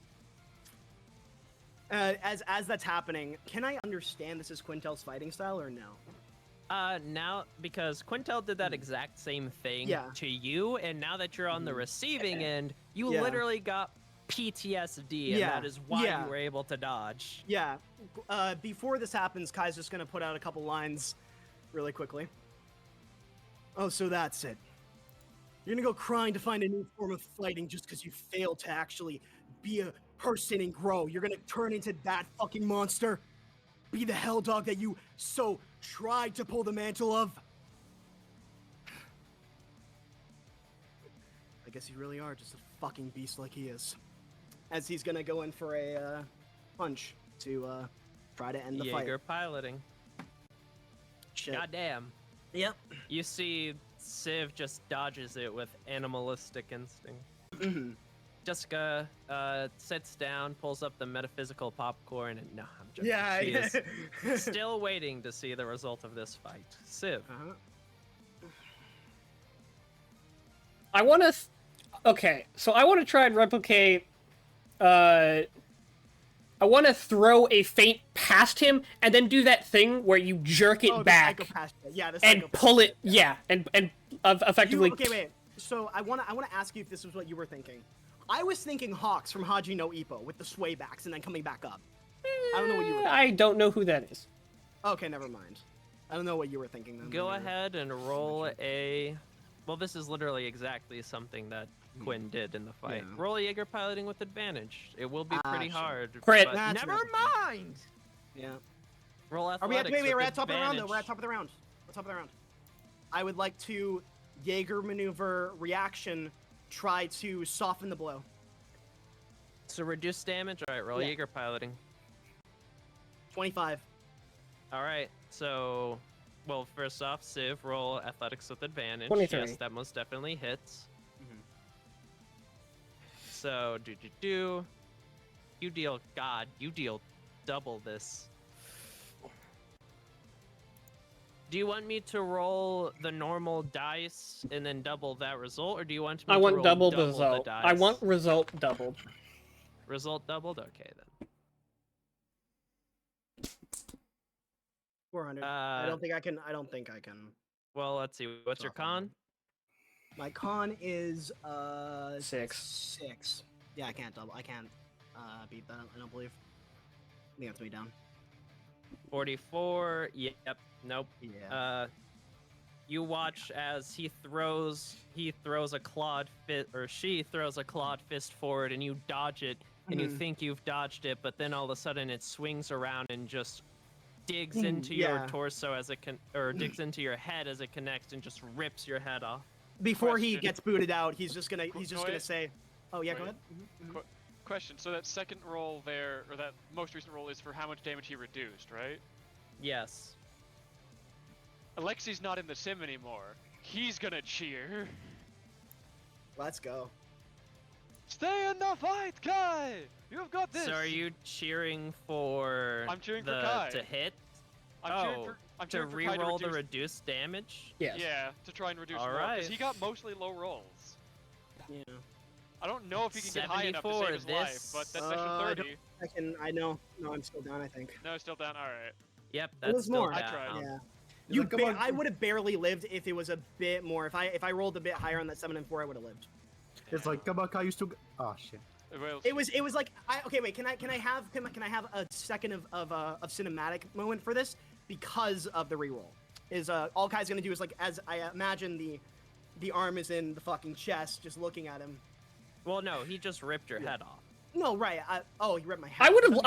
as that's happening, can I understand this is Quintel's fighting style or no? Now, because Quintel did that exact same thing Yeah. to you, and now that you're on the receiving end, you Yeah. literally got PTSD, and Yeah. that is why Yeah. you were able to dodge. Yeah. Before this happens, Kai's just gonna put out a couple lines really quickly. Oh, so that's it. You're gonna go crying to find a new form of fighting just because you failed to actually be a person and grow. You're gonna turn into that fucking monster? Be the hell dog that you so tried to pull the mantle of? guess you really are just a fucking beast like he is. As he's gonna go in for a punch to try to end the Jaeger fight. piloting. Shit. Goddamn. Yep. You see Civ just dodges it with animalistic instinct. hmm Jessica sits down, pulls up the metaphysical popcorn, and no, I'm joking. Yeah. She is still waiting to see the result of this fight. Civ. I want to. Okay, so I want to try and replicate. I want to throw a feint past him and then do that thing where you jerk it the back psychopath shit. Yeah, the and psychopath pull it. shit, Yeah, and effectively. Okay, wait. So I wanna ask you if this was what you were thinking. I was thinking Hawks from Haji no Ippo with the sway backs and then coming back up. I don't know what you were thinking. I don't know who that is. Okay, never mind. I don't know what you were thinking then. Go when you were- ahead and roll a. Well, this is literally exactly something that Quinn did in the fight. Yeah. Roll a Jaeger piloting with advantage. It will be pretty sure. hard. Crit. but That's never not- mind. Yeah. Roll Are we at, athletics. wait, we're with at top of the round though. We're at advantage. top of the round. We're top of the round. I would like to Jaeger maneuver reaction, try to soften the blow. So reduce damage. All right, roll Yeah. Jaeger piloting. 25. All right, so, well, first off, Civ, roll athletics with advantage. 23. Yes, that most definitely hits. Mhm. So, you deal double this. Do you want me to roll the normal dice and then double that result, or do you want me I to want roll double the result. dice? I want result doubled. result doubled. Okay then. 400. I don't think I can. Well, let's see. What's your con? My con is 6. 6. Yeah, I can't beat that. I don't believe. I think that's me down. 44. Yep. Nope. Yeah. You watch as he throws a clawed fist, or she throws a clawed fist forward, and you dodge it, and you Mhm. think you've dodged it, but then all of a sudden it swings around and just digs Mm, into yeah. your torso as it or digs into your head as it connects and just rips your head off. Before he question. gets booted out, he's just gonna Wait. say, "Oh yeah, go Wait. ahead." Mhm, mhm. Question. So that second roll there, or that most recent roll, is for how much damage he reduced, right? Yes. Alexi's not in the sim anymore. He's gonna cheer. Let's go. Stay in the fight, Kai! You've got this! So are you cheering for I'm cheering for the Kai. to hit? I'm cheering to for Kai re-roll the reduce- reduced damage? Yes. Yeah, to try and reduce All roll, right. because he got mostly low rolls. Yeah. I don't know if he can get high enough to 74, save his life, this- but that's I section don't- 30. I can. I know. No, I'm still down. I think. No, still down. Alright. Yep, It that's was still more. I down. tried. Yeah. He's You, like, "Come on." I would have barely lived if it was a bit more. If I rolled a bit higher on that 7 and 4, I would have lived. It's like, come on, Kai, you still. Oh shit. Well, It was like okay, wait. Can I have a second of cinematic moment for this because of the reroll? Is all Kai's gonna do is, like, as I imagine the arm is in the fucking chest, just looking at him. Well, no, he just ripped your head off. No, right. He ripped my head. I would have.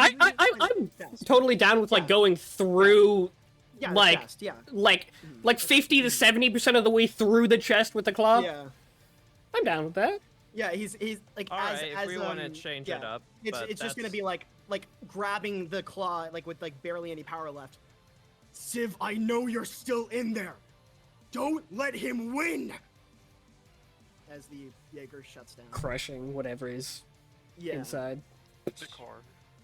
I'm totally down with like Yeah. going through, Yeah, the like, chest, yeah. like 50 to 70% of the way through the chest with the claw. Yeah. I'm down with that. Yeah, he's like All as right, as if we want to change it yeah. up, It's but just gonna that's- be like grabbing the claw like with like barely any power left. Civ, I know you're still in there. Don't let him win. As the Jaeger shuts down. Crushing whatever is Yeah. inside. the core.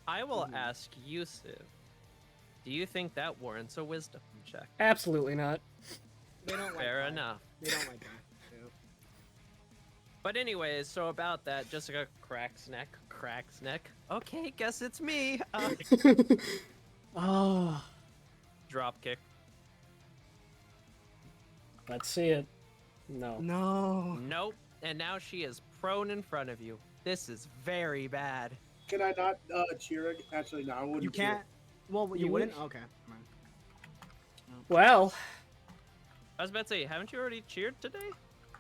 I will Mhm. ask you, Civ. Do you think that warrants a wisdom check? Absolutely not. They don't like Fair that. enough. They don't like that. Yeah. But anyways, so about that, Jessica cracks neck. Okay, guess it's me. Oh, Drop kick. let's see it. No. No. Nope. And now she is prone in front of you. This is very bad. Can I not cheer? Actually, no, I wouldn't. You cheer. can't. Well, you You wouldn't. would? Okay. Well, I was about to say, haven't you already cheered today?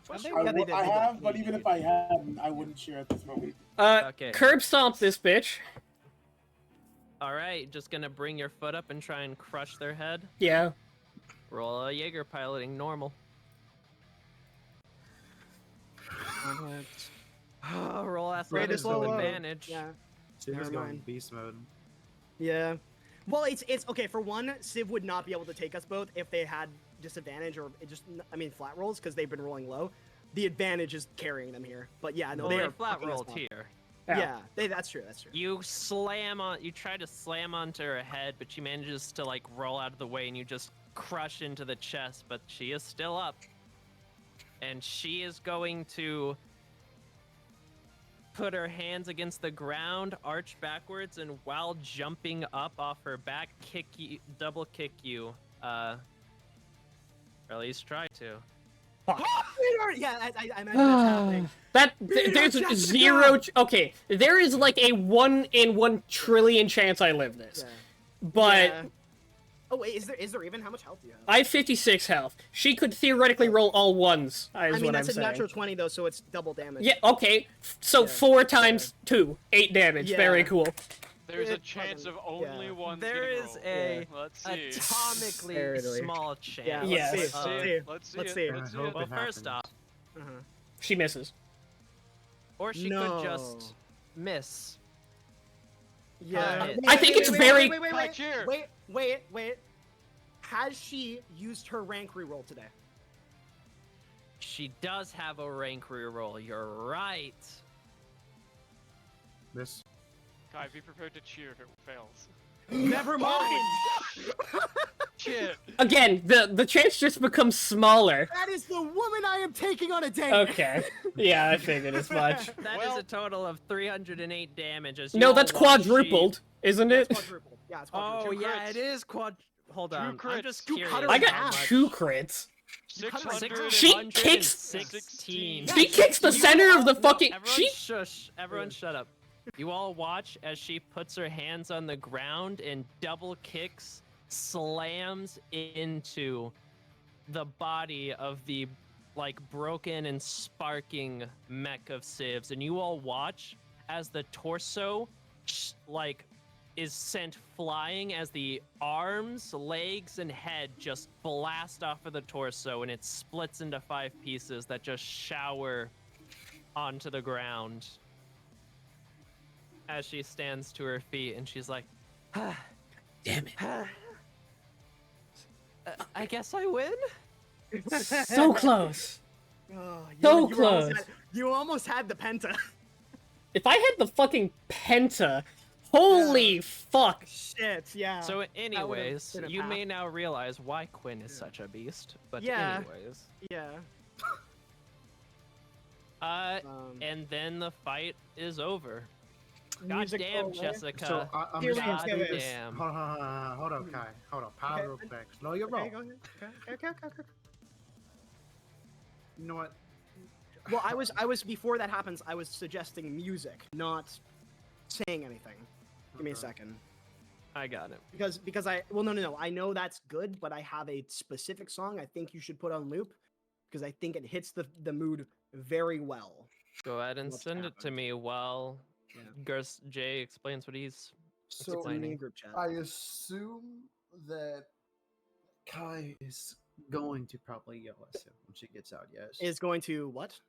I I, yeah, they w- did, I they did. have, but even if I hadn't, I wouldn't cheer at this moment. Okay. curb stomp this bitch. All right, just gonna bring your foot up and try and crush their head. Yeah. Roll a Jaeger piloting normal. Roll athletics Greatest with low. advantage. Yeah. Civ is Never going mind. beast mode. Yeah. Well, it's okay. For one, Civ would not be able to take us both if they had disadvantage or flat rolls because they've been rolling low. The advantage is carrying them here. But yeah, no, Well, they they are flat fucking us rolled up. here. Yeah, that's true. That's true. You try to slam onto her head, but she manages to like roll out of the way and you just crush into the chest, but she is still up. And she is going to put her hands against the ground, arch backwards, and while jumping up off her back, double kick you. Or at least try to. Yeah, I imagine that's happening. There's Jessica! zero. Okay, there is like a 1 in 1 trillion chance I live this, Yeah. but Yeah. Oh wait, is there even? How much health do you have? I have 56 health. She could theoretically roll all ones. I mean, what that's I'm a saying. natural 20 though, so it's double damage. Yeah. Okay. So Yeah. 4 times 2, 8 damage. Yeah. Very cool. There's a It chance of fucking- only yeah. one. There is a Let's see. atomically Barely. small chance. Yeah, Yes. let's see. Let's Let's see. Let's it. see. Let's see. I it. hope Well, it first off, happens. She misses. or she No. could just miss. Yeah. Wait, I think it's very- Wait. Has she used her rank reroll today? She does have a rank reroll. You're right. Miss. Kai, be prepared to cheer if it fails. Never mind. Shit. Again, the chance just becomes smaller. That is the woman I am taking on a date. Okay. Yeah, I figured as much. That is Well- a total of 308 damage. As you No, all that's watch she- quadrupled, isn't Yeah, it? it's quadrupled. Yeah, it's Oh quadrupled. yeah, crits. it is quad. Hold Two on, I'm crits. just You curious. cut her I in got half. much- 2 crits. You cut her in 600. half. She kicks- 616. She kicks the center of the fucking. Everyone She. shush. Everyone shut up. You all watch as she puts her hands on the ground and double kicks, slams into the body of the like broken and sparking mech of Civs, and you all watch as the torso like is sent flying as the arms, legs, and head just blast off of the torso, and it splits into 5 pieces that just shower onto the ground as she stands to her feet, and she's like, Damn it. I guess I win? So close. Oh, So you close. You almost had the penta. If I had the fucking penta, holy fuck. Shit, yeah. So anyways, been a you path. may now realize why Quinn is such a beast, but Yeah. anyways. Yeah. And then the fight is over. God music damn, roll, Jessica. So I'm Here just we gonna go. do this. Damn. Hold on, Kai. Hold on. Pause Okay. real quick. Slow your roll. Okay, go ahead. Okay. You know what? Well, I was before that happens. I was suggesting music, not saying anything. Give me a Okay. second, I got it. because no. I know that's good, but I have a specific song I think you should put on loop because I think it hits the mood very well. Go ahead and What's send it to happened? me while Yeah. Jay explains what he's So It's in the explaining. group chat. I assume that Kai is going to probably yell at Civ when she gets out. Yes, Is going to what?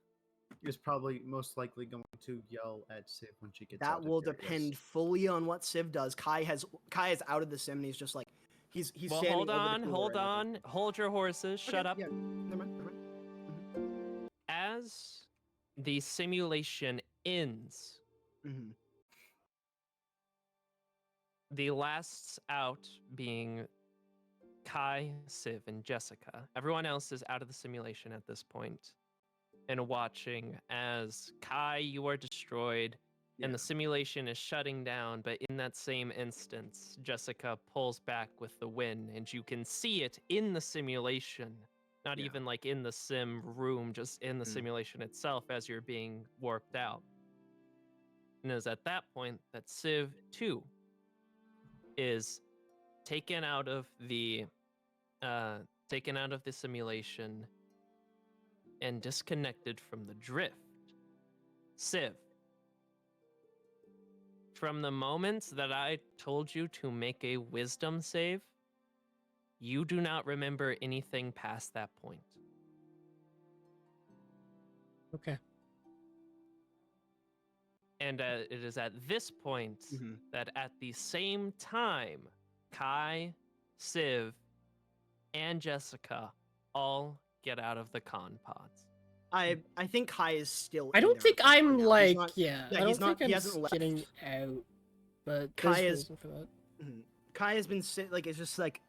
is probably most likely going to yell at Civ when she gets That out. will of there, depend yes. fully on what Civ does. Kai is out of the sim and he's just like he's Well, standing hold over the on, cooler hold and everything. on. Hold your horses. Shut Okay, up. Yeah, never mind. As the simulation ends, Mm-hmm. the lasts out being Kai, Civ, and Jessica. Everyone else is out of the simulation at this point and watching as Kai, you are destroyed and the simulation is shutting down, but in that same instance, Jessica pulls back with the win, and you can see it in the simulation, not Yeah. even like in the sim room, just in the Mm. simulation itself as you're being warped out. And it is at that point that Civ 2 is taken out of the simulation and disconnected from the drift. Civ, from the moment that I told you to make a wisdom save, you do not remember anything past that point. Okay. And it is at this point Mhm. that at the same time, Kai, Civ, and Jessica all get out of the con pods. I think Kai is still. I in don't there think for I'm now. like, He's not, yeah, yeah, I he's don't not. think He I'm hasn't left. getting out, but Kai there's a is- reason for that. Mhm. Kai has been like it's just like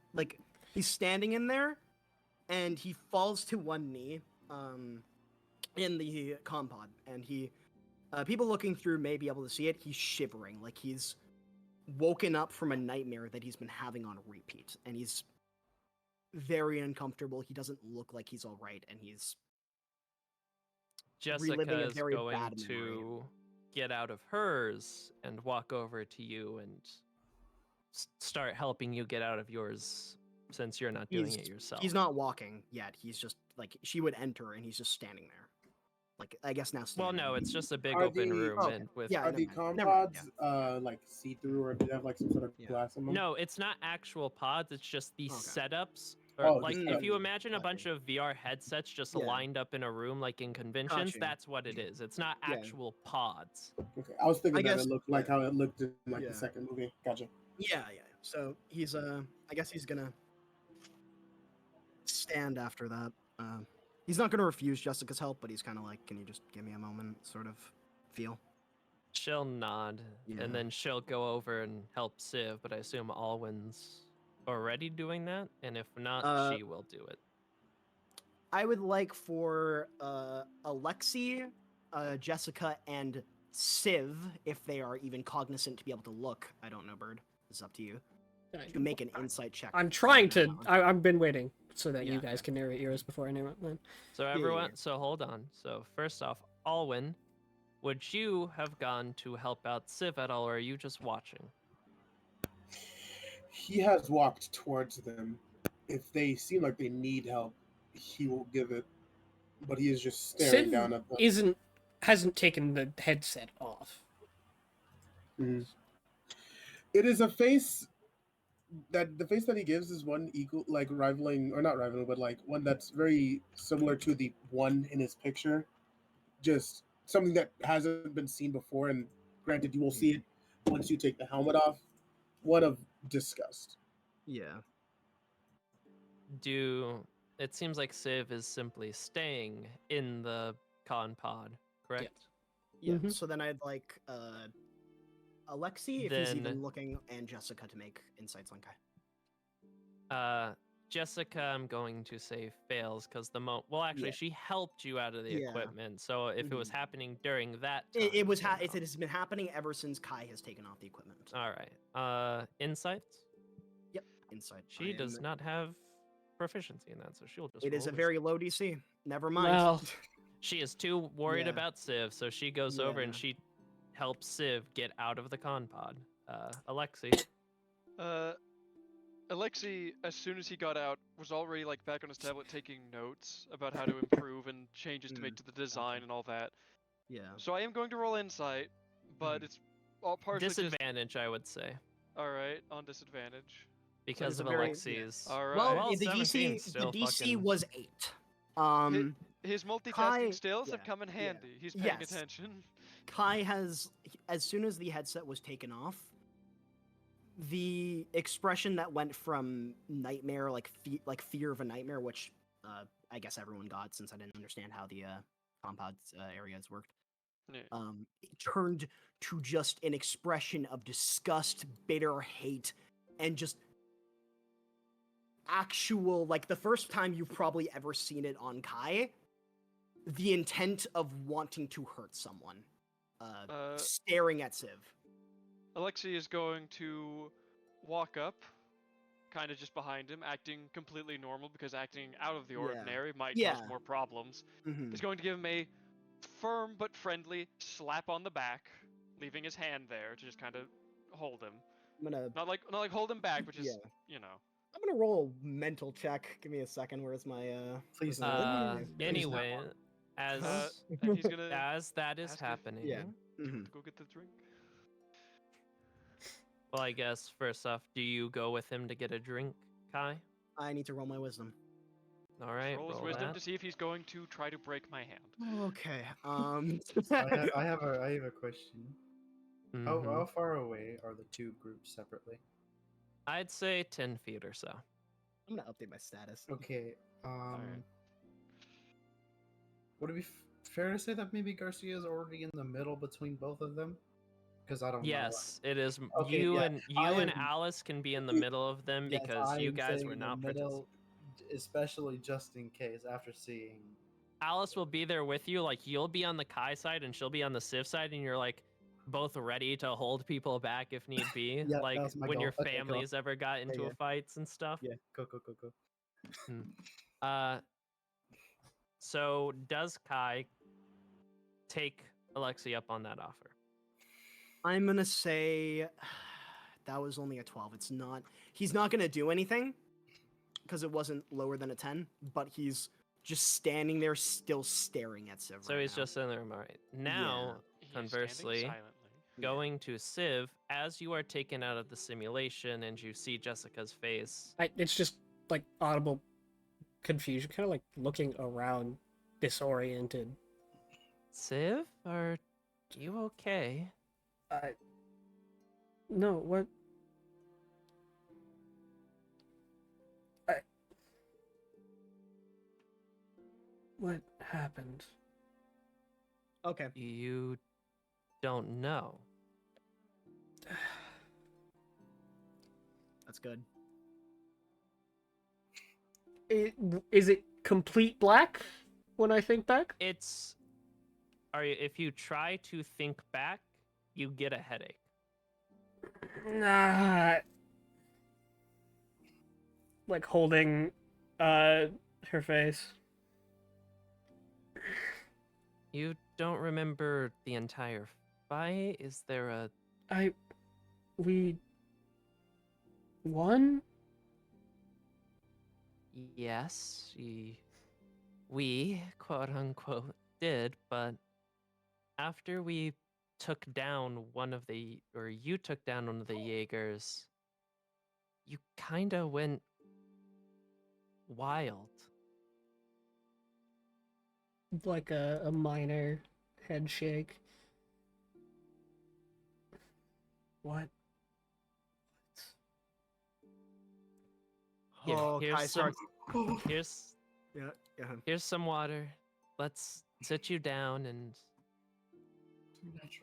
he's standing in there, and he falls to one knee, in the compod, and he, people looking through may be able to see it. He's shivering, like he's woken up from a nightmare that he's been having on repeat, and he's very uncomfortable. He doesn't look like he's all right, and he's reliving Jessica a is very going bad memory. to get out of hers and walk over to you and start helping you get out of yours since you're not doing it yourself. He's not walking yet. He's just like she would enter, and he's just standing there. Like I guess now. Well, Standing. no, it's just a big Are open the- room okay. and with Yeah, Are never the mind, never mind, compods like see-through, or do they have like some sort of Yeah. glass in them? No, it's not actual pods. It's just the Okay. setups. Or, Oh, like, just if you setups. imagine a Gotcha. bunch of VR headsets just Yeah. lined up in a room, like in conventions, Gotcha. that's what it is. It's not Yeah. actual pods. Okay, I was thinking I that guess- it looked like yeah. how it looked in like Yeah. the second movie. Gotcha. Yeah. So he's I guess he's gonna stand after that. He's not gonna refuse Jessica's help, but he's kind of like, "Can you just give me a moment?" Sort of feel. She'll nod, Yeah. and then she'll go over and help Civ, but I assume Alwyn's already doing that, and if not, she will do it. I would like for Alexi, Jessica, and Civ, if they are even cognizant, to be able to look. I don't know, Bird. It's up to you. To make an insight check. I'm trying on to. that one. I've been waiting so that Yeah, you guys can narrate yours before I name it. Then. So yeah, everyone, yeah. so hold on. So first off, Alwyn, would you have gone to help out Civ at all, or are you just watching? He has walked towards them. If they seem like they need help, he will give it. But he is just staring down at them. Hasn't taken the headset off. Mhm. It is a face that the face that he gives is one equal, like rivaling, or not rivaling, but like one that's very similar to the one in his picture. Just something that hasn't been seen before, and granted, you will see it once you take the helmet off. One of disgust. Yeah. It seems like Civ is simply staying in the con pod, correct? Yeah. Mhm. So then I'd like Alexi, if he's even Then- looking, and Jessica to make insights on Kai. Jessica, I'm going to say fails because well, actually, Yeah. she helped you out of the Yeah. equipment. So if it was Mhm. happening during that time, It was then it no. has been happening ever since Kai has taken off the equipment. All right. Insights. Insight. She does not have proficiency in that, so she'll just. It is roll a this. very low DC. Never mind. Well, She is too worried Yeah. about Civ, so she goes over and Yeah. she helps Civ get out of the con pod. Alexi. Alexei, as soon as he got out, was already like back on his tablet taking notes about how to improve and changes to make to the design and all that. Yeah. So I am going to roll insight, but it's all partially just Disadvantage, I would say, all right on disadvantage. because it's of a very- Alexi's. All right. Well, Well, the 17 DC still the DC fucking- was 8. His multitasking Kai- skills have yeah, come in yeah. handy. He's paying Yes. attention. Kai has, as soon as the headset was taken off, the expression that went from nightmare, like fear of a nightmare, which I guess everyone got since I didn't understand how the compound areas worked. Yeah. It turned to just an expression of disgust, bitter hate, and just actual, like the first time you've probably ever seen it on Kai, the intent of wanting to hurt someone, staring at Civ. Alexei is going to walk up, kind of just behind him, acting completely normal because acting out of the Yeah. ordinary might Yeah. cause more problems. Mhm. He's going to give him a firm but friendly slap on the back, leaving his hand there to just kind of hold him. I'm gonna Not like hold him back, but just Yeah. you know. I'm gonna roll a mental check. Give me a second. Where's my Please where's my- Please not Anyway, one. as And he's gonna as that is ask if- happening, Yeah. tell him Mhm. to go get the drink. well, I guess first off, do you go with him to get a drink, Kai? I need to roll my wisdom. All right, Roll his roll wisdom that. to see if he's going to try to break my hand. Okay. I have a question. How Mhm. how far away are the two groups separately? I'd say 10 feet or so. I'm gonna update my status. Okay. Alright. Would it be fair to say that maybe Garcia is already in the middle between both of them? Because I don't know. Yes, it is. Okay, You yeah, and I you and am- Alice can be in the middle of them Yes, because I you am guys saying were in the not middle, especially just in case after seeing. Alice will be there with you. Like you'll be on the Kai side and she'll be on the Civ side, and you're like both ready to hold people back if need be. Yeah, Like that was my when your goal. Okay, cool. families ever got into yeah. a fights and stuff. Yeah, go. Uh, so does Kai take Alexi up on that offer? I'm gonna say that was only a 12. It's not. He's not gonna do anything because it wasn't lower than a 10. But he's just standing there, still staring at Civ. So right he's now. just in the room. All right. Now, He is standing conversely, silently. going to Civ, as you are taken out of the simulation and you see Jessica's face. It's just like audible confusion, kind of like looking around, disoriented. Civ, are you okay? No, what? What happened? Okay. You don't know. That's good. Is it complete black when I think back? It's if you try to think back, you get a headache. Nah. Like holding her face. You don't remember the entire fight? Is there a We won? yes, we quote unquote did, but after we took down you took down one of the Jaegers, you kinda went wild. Like a minor head shake. What? Here, Oh, here's Kai some starts. here's Yeah. here's some water. Let's sit you down, and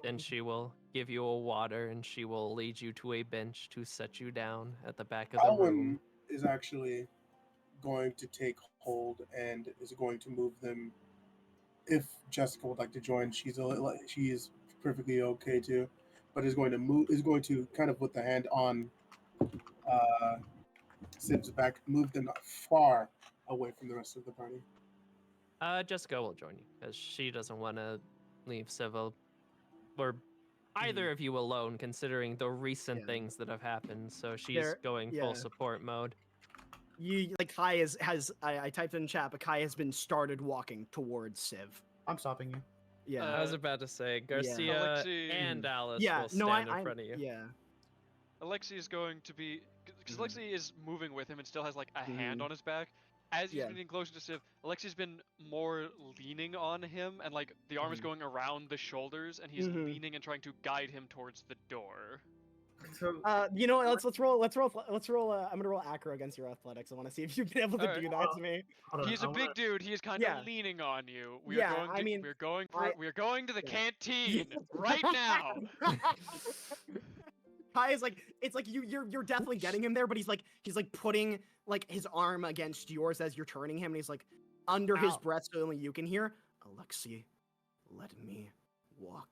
then she will give you a water, and she will lead you to a bench to set you down at the back of the room. Alwyn is actually going to take hold and is going to move them. If Jessica would like to join, she is perfectly okay too, but is going to kind of put the hand on Sib's back, move them far away from the rest of the party. Jessica will join you because she doesn't want to leave Civil or either of you alone, considering the recent Yeah. things that have happened. So she's There- going yeah. full support mode. You like Kai I typed in chat, but Kai has been started walking towards Civ. I'm stopping you. Yeah. I was about to say Garcia Alexi- and Alice yeah. will No, stand in I'm front of you. Yeah. Alexi is going to be because Alexi is moving with him and still has like a hand Mhm. on his back. As he's Yeah. getting closer to Civ, Alexi's been more leaning on him, and like the arm is going around the shoulders, and he's Mhm. leaning and trying to guide him towards the door. So You know what? Let's roll. I'm gonna roll acro against your athletics. I want to see if you've been able to Alright. do that to me. hold on, He's a I big wanna- dude. He is kind Yeah. of leaning on you. Yeah, I mean, we're going to the yeah. canteen right now. Kai is like, it's like you're definitely getting him there, but he's like putting like his arm against yours as you're turning him, and he's like under his Ow. breath so only you can hear. Alexi, let me walk.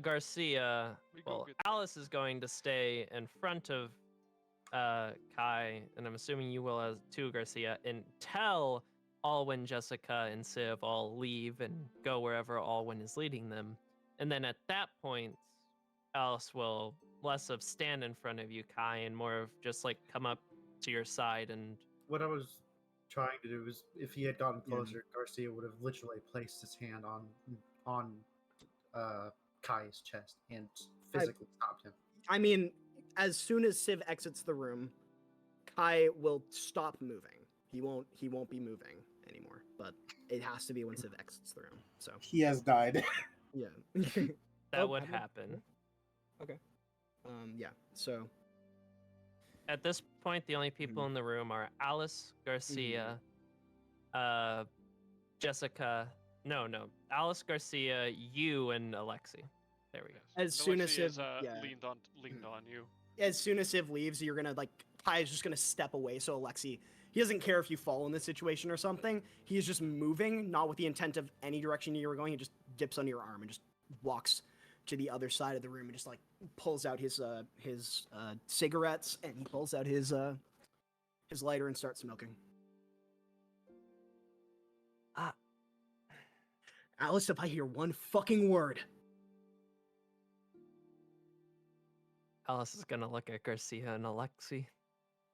Garcia, We go well, get- Alice is going to stay in front of Kai, and I'm assuming you will as too, Garcia, until Alwyn, Jessica, and Civ all leave and go wherever Alwyn is leading them. And then at that point, Alice will less of stand in front of you, Kai, and more of just like come up to your side and What I was trying to do was, if he had gotten Yeah. closer, Garcia would have literally placed his hand on Kai's chest and physically stopped him. I mean, as soon as Civ exits the room, Kai will stop moving. He won't be moving anymore. But it has to be when Civ exits the room. So He has died. yeah. That Oh, would happened? happen. Okay. Yeah. So At this point, the only people in the room are Alice Garcia, Jessica. No, Alice Garcia, you, and Alexi. There we go. Yes. As And soon as Alexi has, Civ- yeah. leaned on you. as soon as Civ leaves, you're gonna like Kai is just gonna step away. So Alexi, he doesn't care if you fall in this situation or something. He is just moving, not with the intent of any direction you were going. He just dips under your arm and just walks to the other side of the room and just like pulls out his cigarettes and he pulls out his lighter and starts smoking. Ah. Alice, if I hear one fucking word. Alice is gonna look at Garcia and Alexi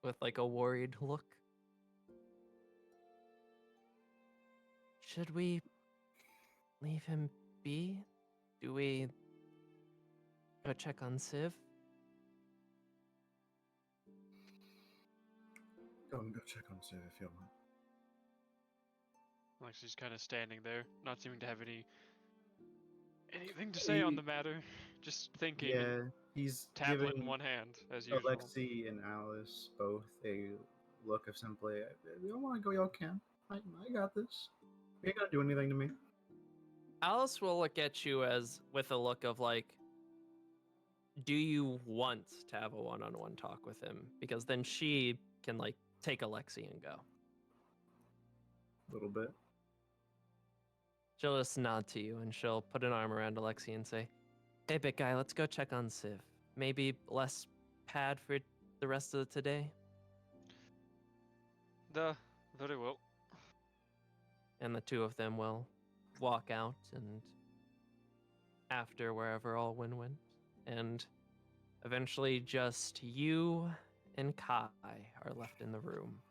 with like a worried look. Should we leave him be? Do we go check on Civ? Go and go check on Civ if you want. Alexi's kind of standing there, not seeming to have anything to say on the matter, just thinking. Yeah, And he's tablet giving in one hand, as usual. Alexi and Alice both a look of simply, "You don't want to go, y'all can. I got this. You ain't gonna do anything to me." Alice will look at you as with a look of like, do you want to have a one-on-one talk with him? Because then she can like take Alexi and go. A little bit. She'll just nod to you and she'll put an arm around Alexi and say, "Hey, big guy, let's go check on Civ. Maybe less pad for the rest of the today." Very well. And the two of them will walk out and after wherever Alwyn went. And eventually just you and Kai are left in the room.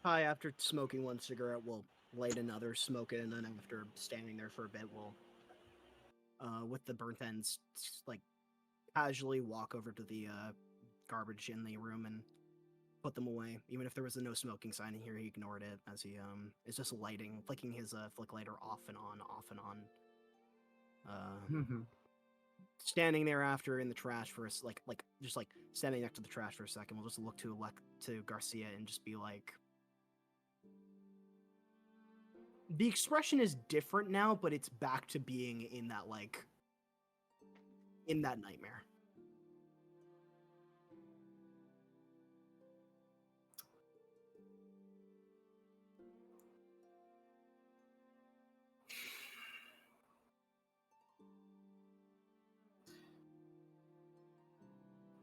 Kai, after smoking one cigarette, will light another, smoke it, and then after standing there for a bit, will, with the burnt ends, like casually walk over to the garbage in the room and put them away. Even if there was a no smoking sign in here, he ignored it as he is just flicking his flick lighter off and on, off and on. Standing there after in the trash for just standing next to the trash for a second, we'll just look to Garcia and just be like, the expression is different now, but it's back to being in that nightmare.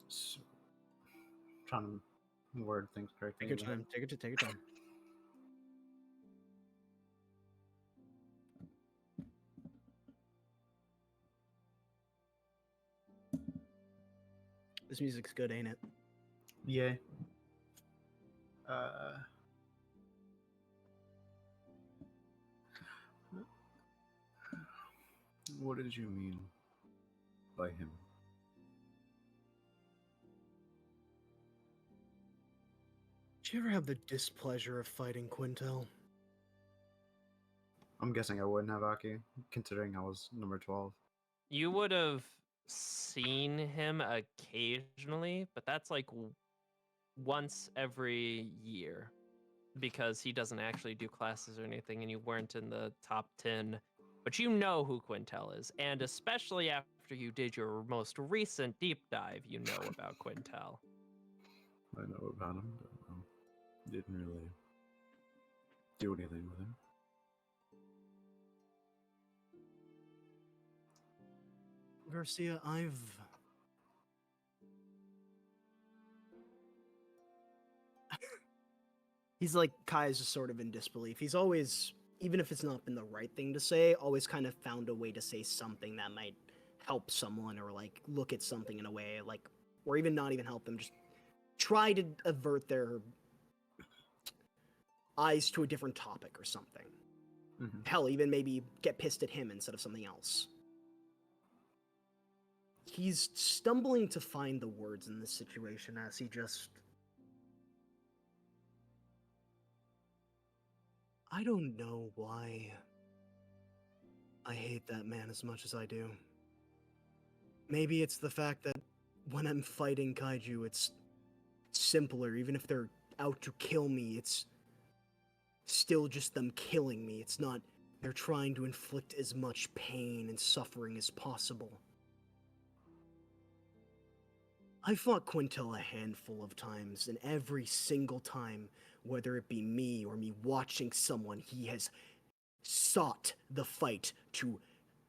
So, trying to word things correctly. Take your time. Take your time. This music's good, ain't it? Yeah. What did you mean by him? Did you ever have the displeasure of fighting Quintel? I'm guessing I wouldn't have, Aki, considering I was number 12. You would have seen him occasionally, but that's like once every year because he doesn't actually do classes or anything and you weren't in the top 10. But you know who Quintel is, and especially after you did your most recent deep dive, you know about Quintel. I know about him, but didn't really do anything with him. Garcia, He's like, Kai is just sort of in disbelief. He's always, even if it's not been the right thing to say, always kind of found a way to say something that might help someone or like look at something in a way like, or even not even help them, just try to avert their eyes to a different topic or something. Mm-hmm. Hell, even maybe get pissed at him instead of something else. He's stumbling to find the words in this situation as he just... I don't know why I hate that man as much as I do. Maybe it's the fact that when I'm fighting kaiju, it's simpler. Even if they're out to kill me, it's still just them killing me. It's not they're trying to inflict as much pain and suffering as possible. I fought Quintel a handful of times, and every single time, whether it be me or me watching someone, he has sought the fight to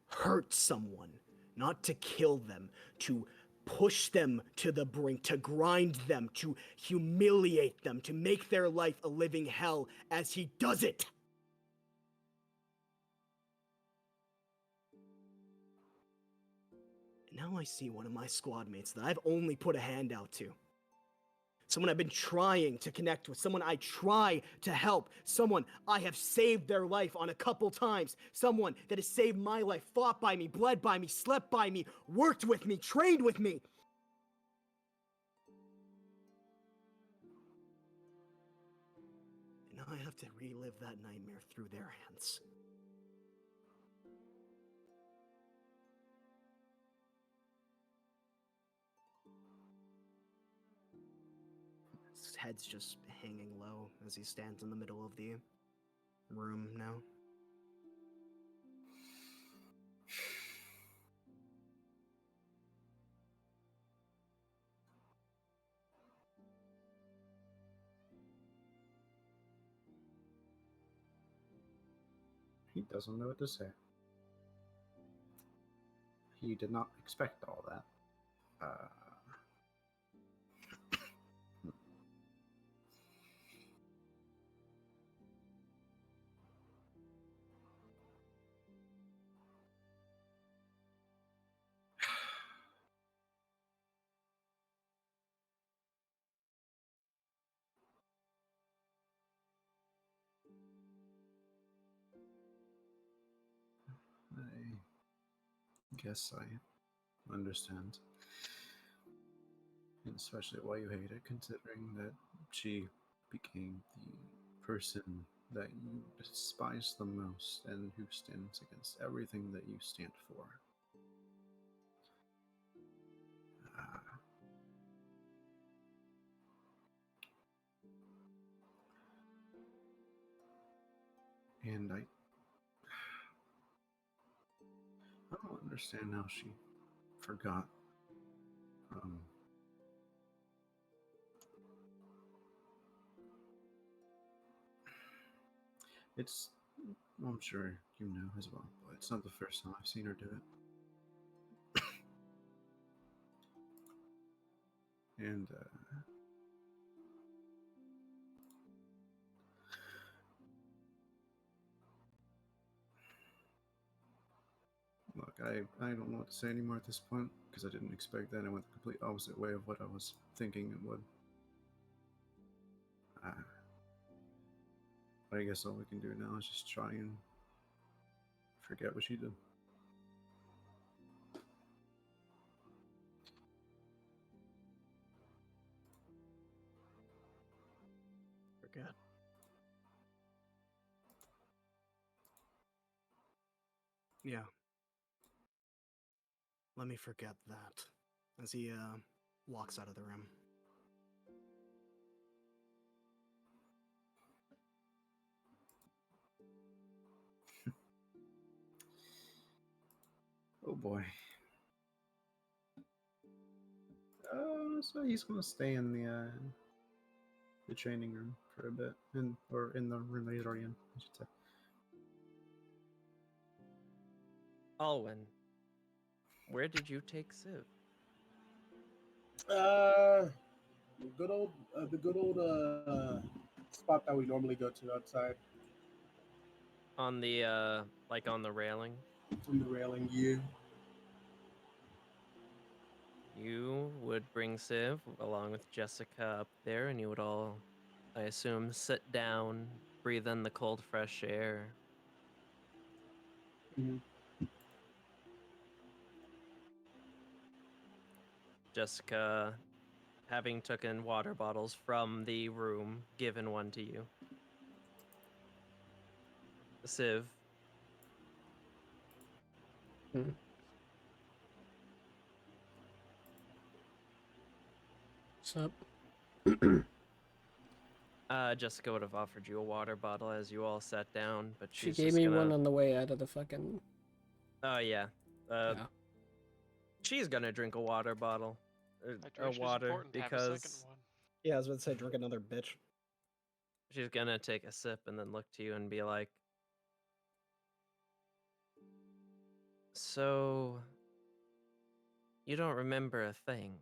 hurt someone, not to kill them, to push them to the brink, to grind them, to humiliate them, to make their life a living hell as he does it. Now I see one of my squad mates that I've only put a hand out to. Someone I've been trying to connect with, someone I try to help, someone I have saved their life on a couple times, someone that has saved my life, fought by me, bled by me, slept by me, worked with me, trained with me. And now I have to relive that nightmare through their hands. His head's just hanging low as he stands in the middle of the room now. He doesn't know what to say. He did not expect all that. I guess I understand. And especially why you hate it, considering that she became the person that you despise the most and who stands against everything that you stand for. And I don't understand how she forgot. It's, I'm sure you know as well, but it's not the first time I've seen her do it. And look, I don't know what to say anymore at this point because I didn't expect that. I went the complete opposite way of what I was thinking it would. I guess all we can do now is just try and forget what she did. Forget. Yeah. Let me forget that. As he walks out of the room. Oh boy. So he's gonna stay in the training room for a bit, or in the room that he's already in, I should say. Alwyn, where did you take Civ? The good old spot that we normally go to outside On the like on the railing? on the railing. Yeah. You would bring Civ along with Jessica up there, and you would all, I assume, sit down, breathe in the cold, fresh air. Mhm. Jessica, having taken water bottles from the room, given one to you. Civ. What's up? Jessica would have offered you a water bottle as you all sat down, but She she's gave just me gonna... one on the way out of the fucking. Oh yeah. Yeah. She's gonna drink a water bottle. Or Hydration's water important. Have a second because one. Yeah, I was about to say, drink another bitch. she's gonna take a sip and then look to you and be like, "So, you don't remember a thing?"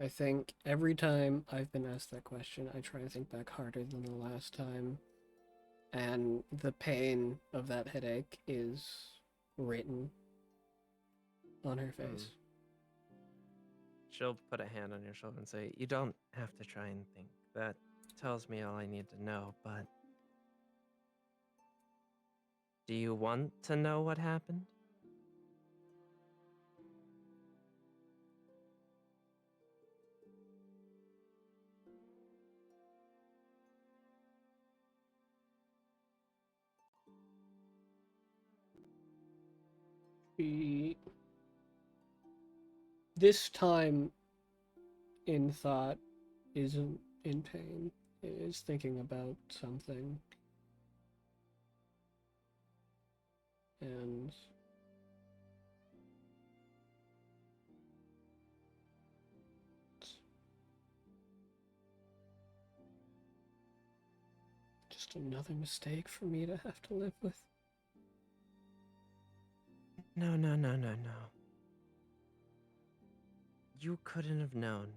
I think every time I've been asked that question, I try to think back harder than the last time. And the pain of that headache is written on her face. She'll put a hand on your shoulder and say, "You don't have to try and think. That tells me all I need to know, but do you want to know what happened?" This time in thought isn't in pain. It is thinking about something. And just another mistake for me to have to live with. No, no, no, no, no. You couldn't have known.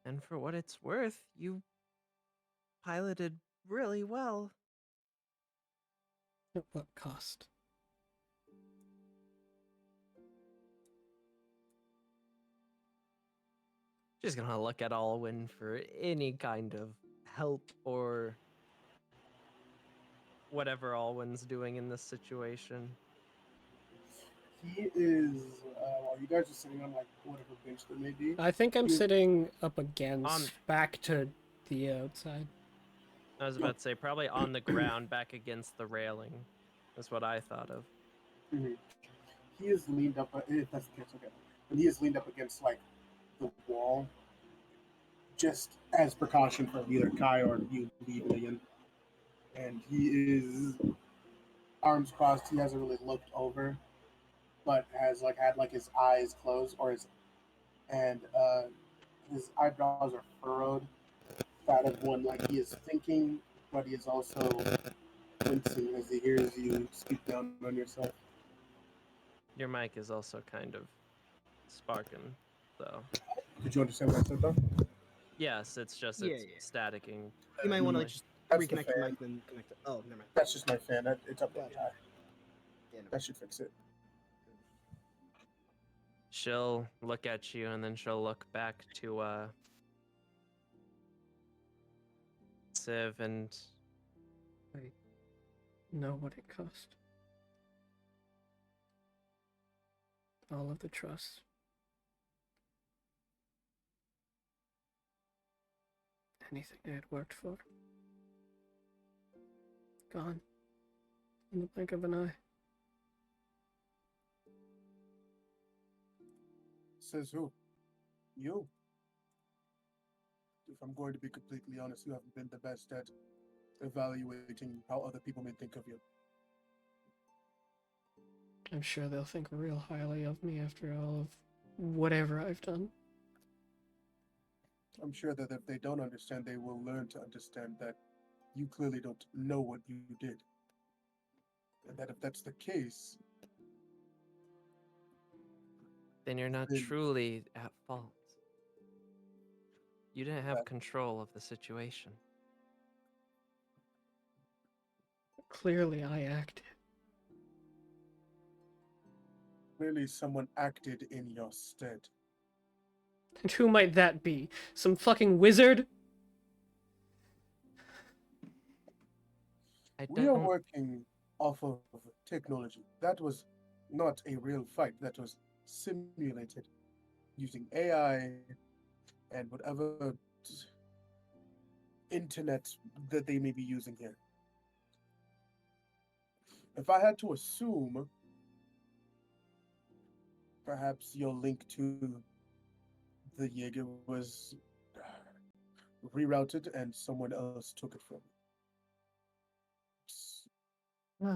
And for what it's worth, you piloted really well. At what cost? She's gonna look at Alwyn for any kind of help or whatever Alwyn's doing in this situation. He is. While you guys are sitting on like whatever bench there may be. I think I'm He- sitting up against, On- back to the outside. I was about to say, probably on the ground back against the railing. That's what I thought of. Mhm. He is leaned up. If that's the case, okay. And he is leaned up against like the wall, just as precaution for either Kai or you leaving again. And he is arms crossed. He hasn't really looked over, but has like had like his eyes closed or his eyebrows are furrowed. That of one like he is thinking, but he is also wincing as he hears you speak down on yourself. Your mic is also kind of sparking, so. Did you understand what I said though? Yes, it's just Yeah, it's yeah. staticking. You might want to Like, just That's the reconnect your fan. mic, then connect it. Oh, never mind. That's just my fan. It's up really Gotcha. high. Yeah, never That should fix it. she'll look at you and then she'll look back to Civ and I know what it cost. All of the trust. Anything I had worked for. Gone. In the blink of an eye. Says who? You. If I'm going to be completely honest, you haven't been the best at evaluating how other people may think of you. I'm sure they'll think real highly of me after all of whatever I've done. I'm sure that if they don't understand, they will learn to understand that you clearly don't know what you did. And that if that's the case, then you're not Then- truly at fault. You didn't have That- control of the situation. Clearly I acted. clearly someone acted in your stead. And who might that be? Some fucking wizard? I We are don't. working off of technology. That was not a real fight. That was simulated using AI and whatever internet that they may be using here. If I had to assume, perhaps your link to the Jaeger was rerouted and someone else took it from you.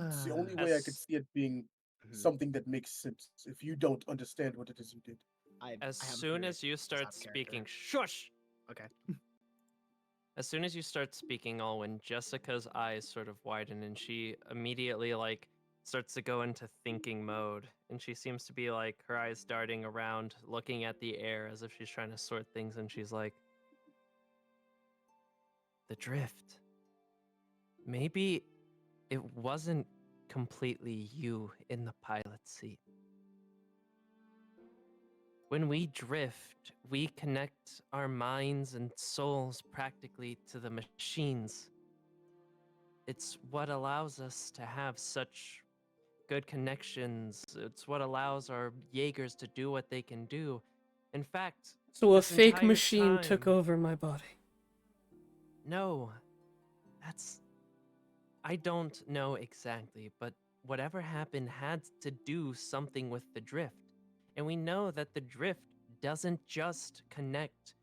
It's the only way I could As see it being Mhm. something that makes sense if you don't understand what it is you did. as I have a soon theory. as you It's start out of character. speaking, shush. Okay. As soon as you start speaking, Alwyn, Jessica's eyes sort of widen, and she immediately starts to go into thinking mode, and she seems to be like her eyes darting around, looking at the air as if she's trying to sort things, and she's like, "The drift. Maybe it wasn't completely you in the pilot seat. When we drift, we connect our minds and souls practically to the machines. It's what allows us to have such good connections. It's what allows our Jaegers to do what they can do. In fact, So a this fake entire machine took time- over my body. No, that's. I don't know exactly, but whatever happened had to do something with the drift. And we know that the drift doesn't just connect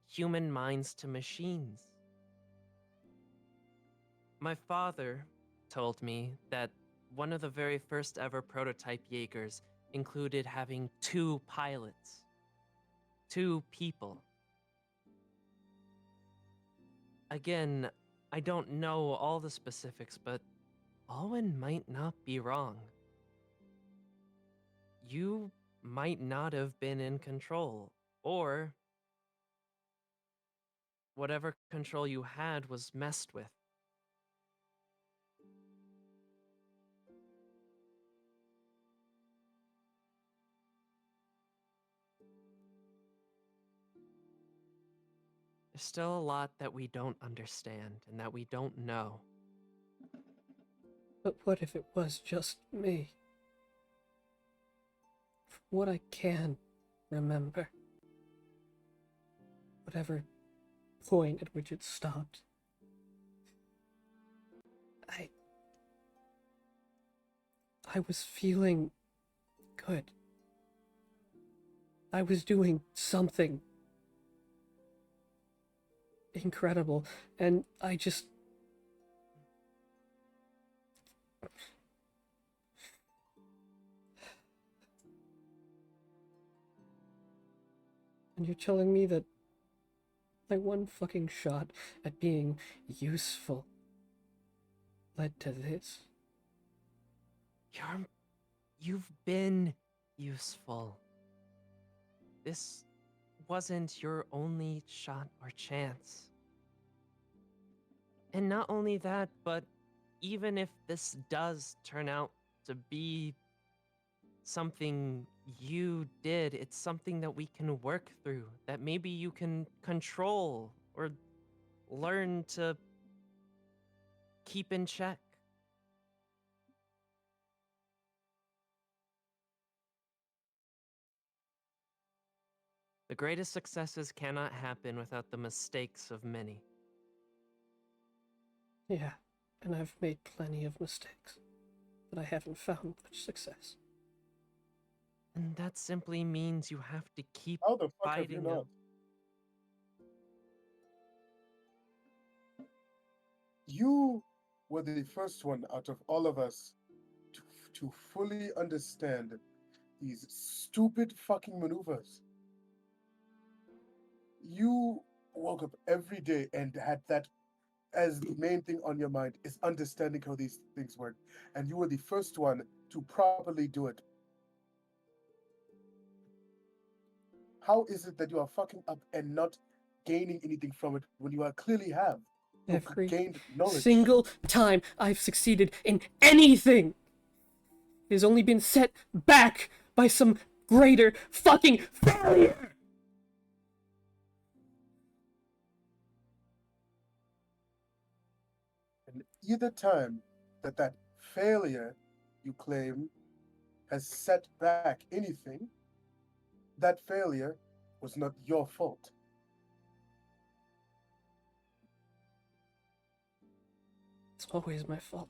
human minds to machines. My father told me that one of the very first ever prototype Jaegers included having 2 pilots, 2 people. Again, I don't know all the specifics, but Alwyn might not be wrong. You might not have been in control, or whatever control you had was messed with. There's still a lot that we don't understand and that we don't know. But what if it was just me? From what I can remember, whatever point at which it stopped, I was feeling good. I was doing something incredible, and I just... And you're telling me that my one fucking shot at being useful led to this? You've been useful. This wasn't your only shot or chance. And not only that, but even if this does turn out to be something you did, it's something that we can work through, that maybe you can control or learn to keep in check. The greatest successes cannot happen without the mistakes of many. Yeah, and I've made plenty of mistakes, but I haven't found much success. And that simply means you have to keep How the fuck have you fighting not? them. You were the first one out of all of us to fully understand these stupid fucking maneuvers. You woke up every day and had that as the main thing on your mind is understanding how these things work. And you were the first one to properly do it. How is it that you are fucking up and not gaining anything from it when you are clearly have? You've Every gained knowledge. single time I've succeeded in anything, it has only been set back by some greater fucking failure! And either time that that failure you claim has set back anything, that failure was not your fault. It's always my fault.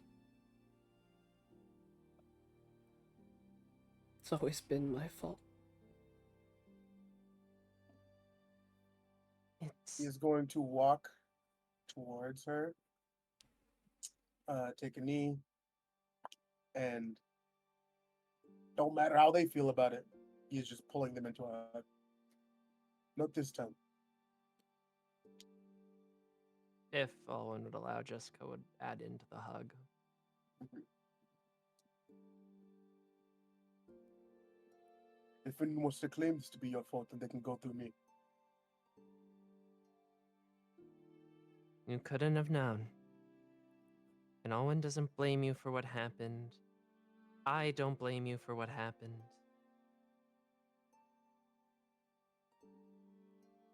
It's always been my fault. He It's is going to walk towards her, take a knee, and don't matter how they feel about it, he's just pulling them into a hug. Not this time. if Alwyn would allow, Jessica would add into the hug. If anyone wants to claim this to be your fault, then they can go through me. You couldn't have known. And Alwyn doesn't blame you for what happened. I don't blame you for what happened.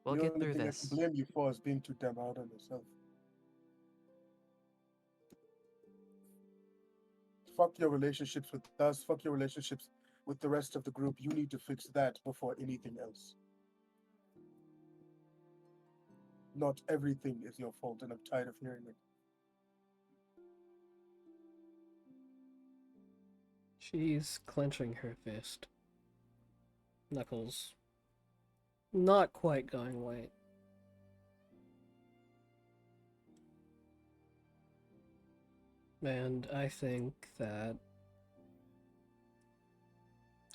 We'll The get only through thing I this. can blame you for is being too damn hard on yourself. Fuck your relationships with us, fuck your relationships with the rest of the group. You need to fix that before anything else. Not everything is your fault, and I'm tired of hearing it. She's clenching her fist. Knuckles not quite going white. And I think that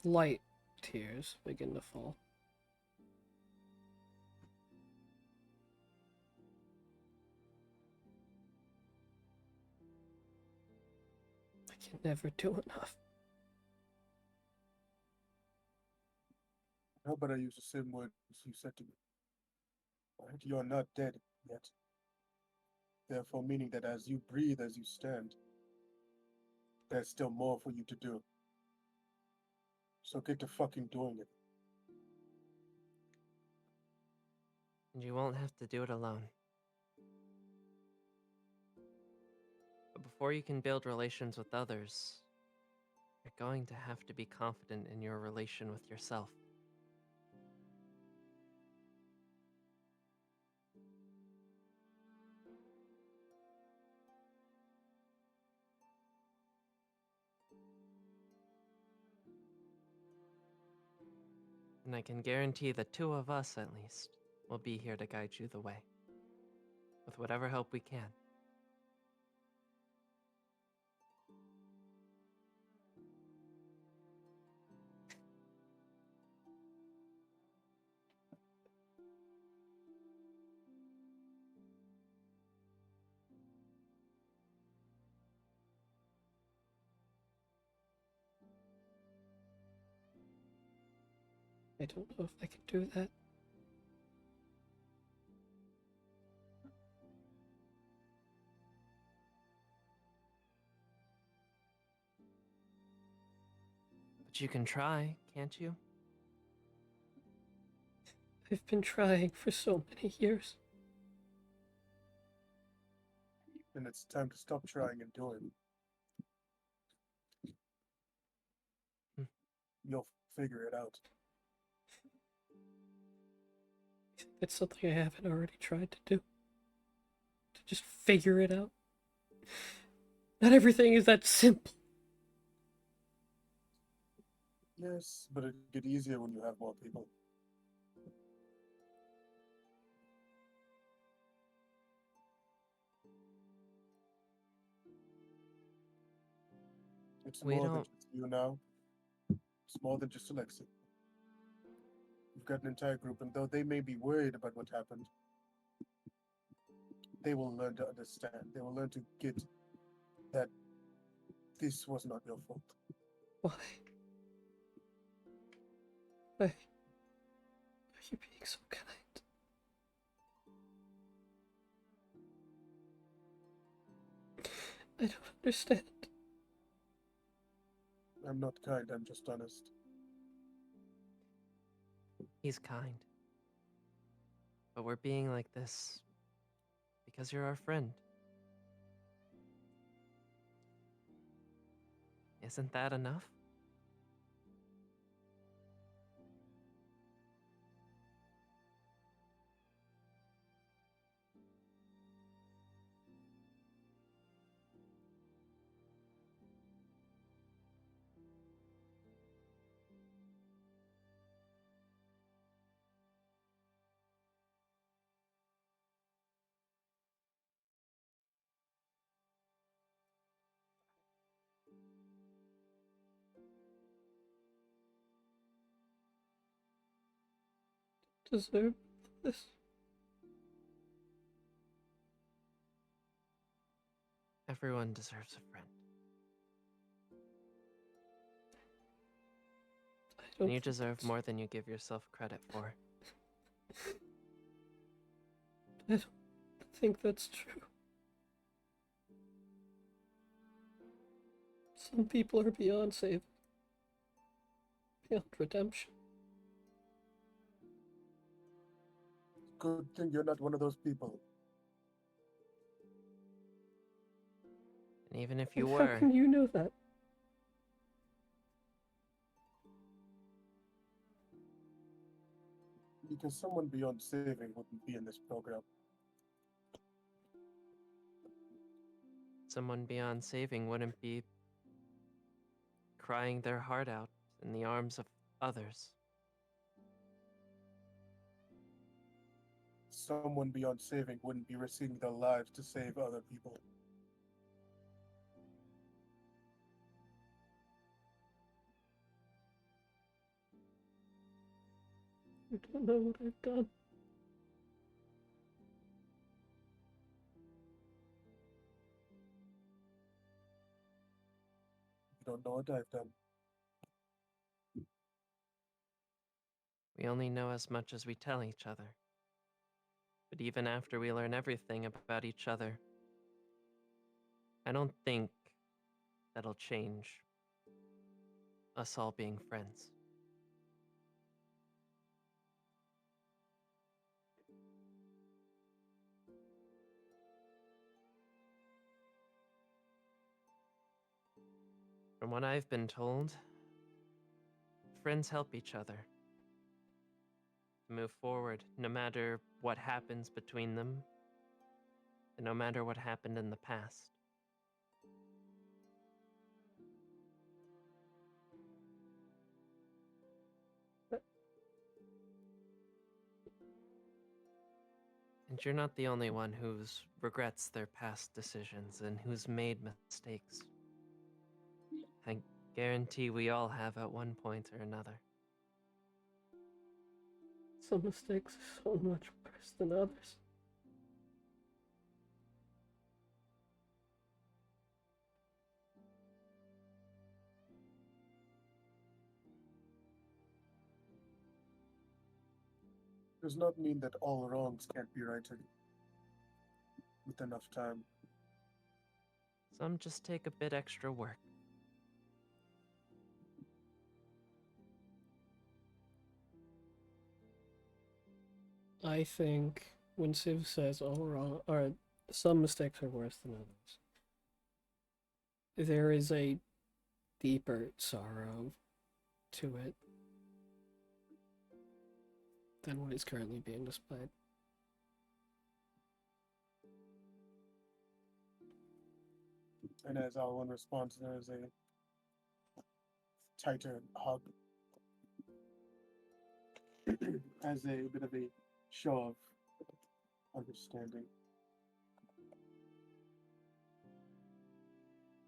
light tears begin to fall. I can never do enough. How about I use the same words you said to me? Right? You are not dead yet. Therefore, meaning that as you breathe, as you stand, there's still more for you to do. So get to fucking doing it. And you won't have to do it alone. But before you can build relations with others, you're going to have to be confident in your relation with yourself. And I can guarantee the two of us, at least, will be here to guide you the way. With whatever help we can. I don't know if I can do that. But you can try, can't you? I've been trying for so many years. And it's time to stop trying and doing. Hmm. You'll figure it out. It's something I haven't already tried to do. To just figure it out. Not everything is that simple. Yes, but it'll get easier when you have more people. It's We more than don't. just you now. It's more than just Alexei. You've got an entire group, and though they may be worried about what happened, they will learn to understand. They will learn to get that this was not your fault. Why? Why are you being so kind? I don't understand. I'm not kind, I'm just honest. He's kind. But we're being like this because you're our friend. Isn't that enough? Deserve this? Everyone deserves a friend. I don't And you think deserve that's- more than you give yourself credit for. I don't think that's true. Some people are beyond saving, beyond redemption. Good thing you're not one of those people. And even if you And were, how can you know that? Because someone beyond saving wouldn't be in this program. someone beyond saving wouldn't be crying their heart out in the arms of others. Someone beyond saving wouldn't be risking their lives to save other people. I don't know what I've done. You don't know what I've done. We only know as much as we tell each other. But even after we learn everything about each other, I don't think that'll change us all being friends. From what I've been told, friends help each other to move forward no matter what happens between them, and no matter what happened in the past. And you're not the only one who's regrets their past decisions and who's made mistakes. I guarantee we all have at one point or another. Some mistakes are so much worse than others. Does not mean that all wrongs can't be righted with enough time. Some just take a bit extra work. I think when Civ says all wrong, or some mistakes are worse than others, there is a deeper sorrow to it than what is currently being displayed. And as Alwyn responds, there is a tighter hug. As a bit of a show of understanding.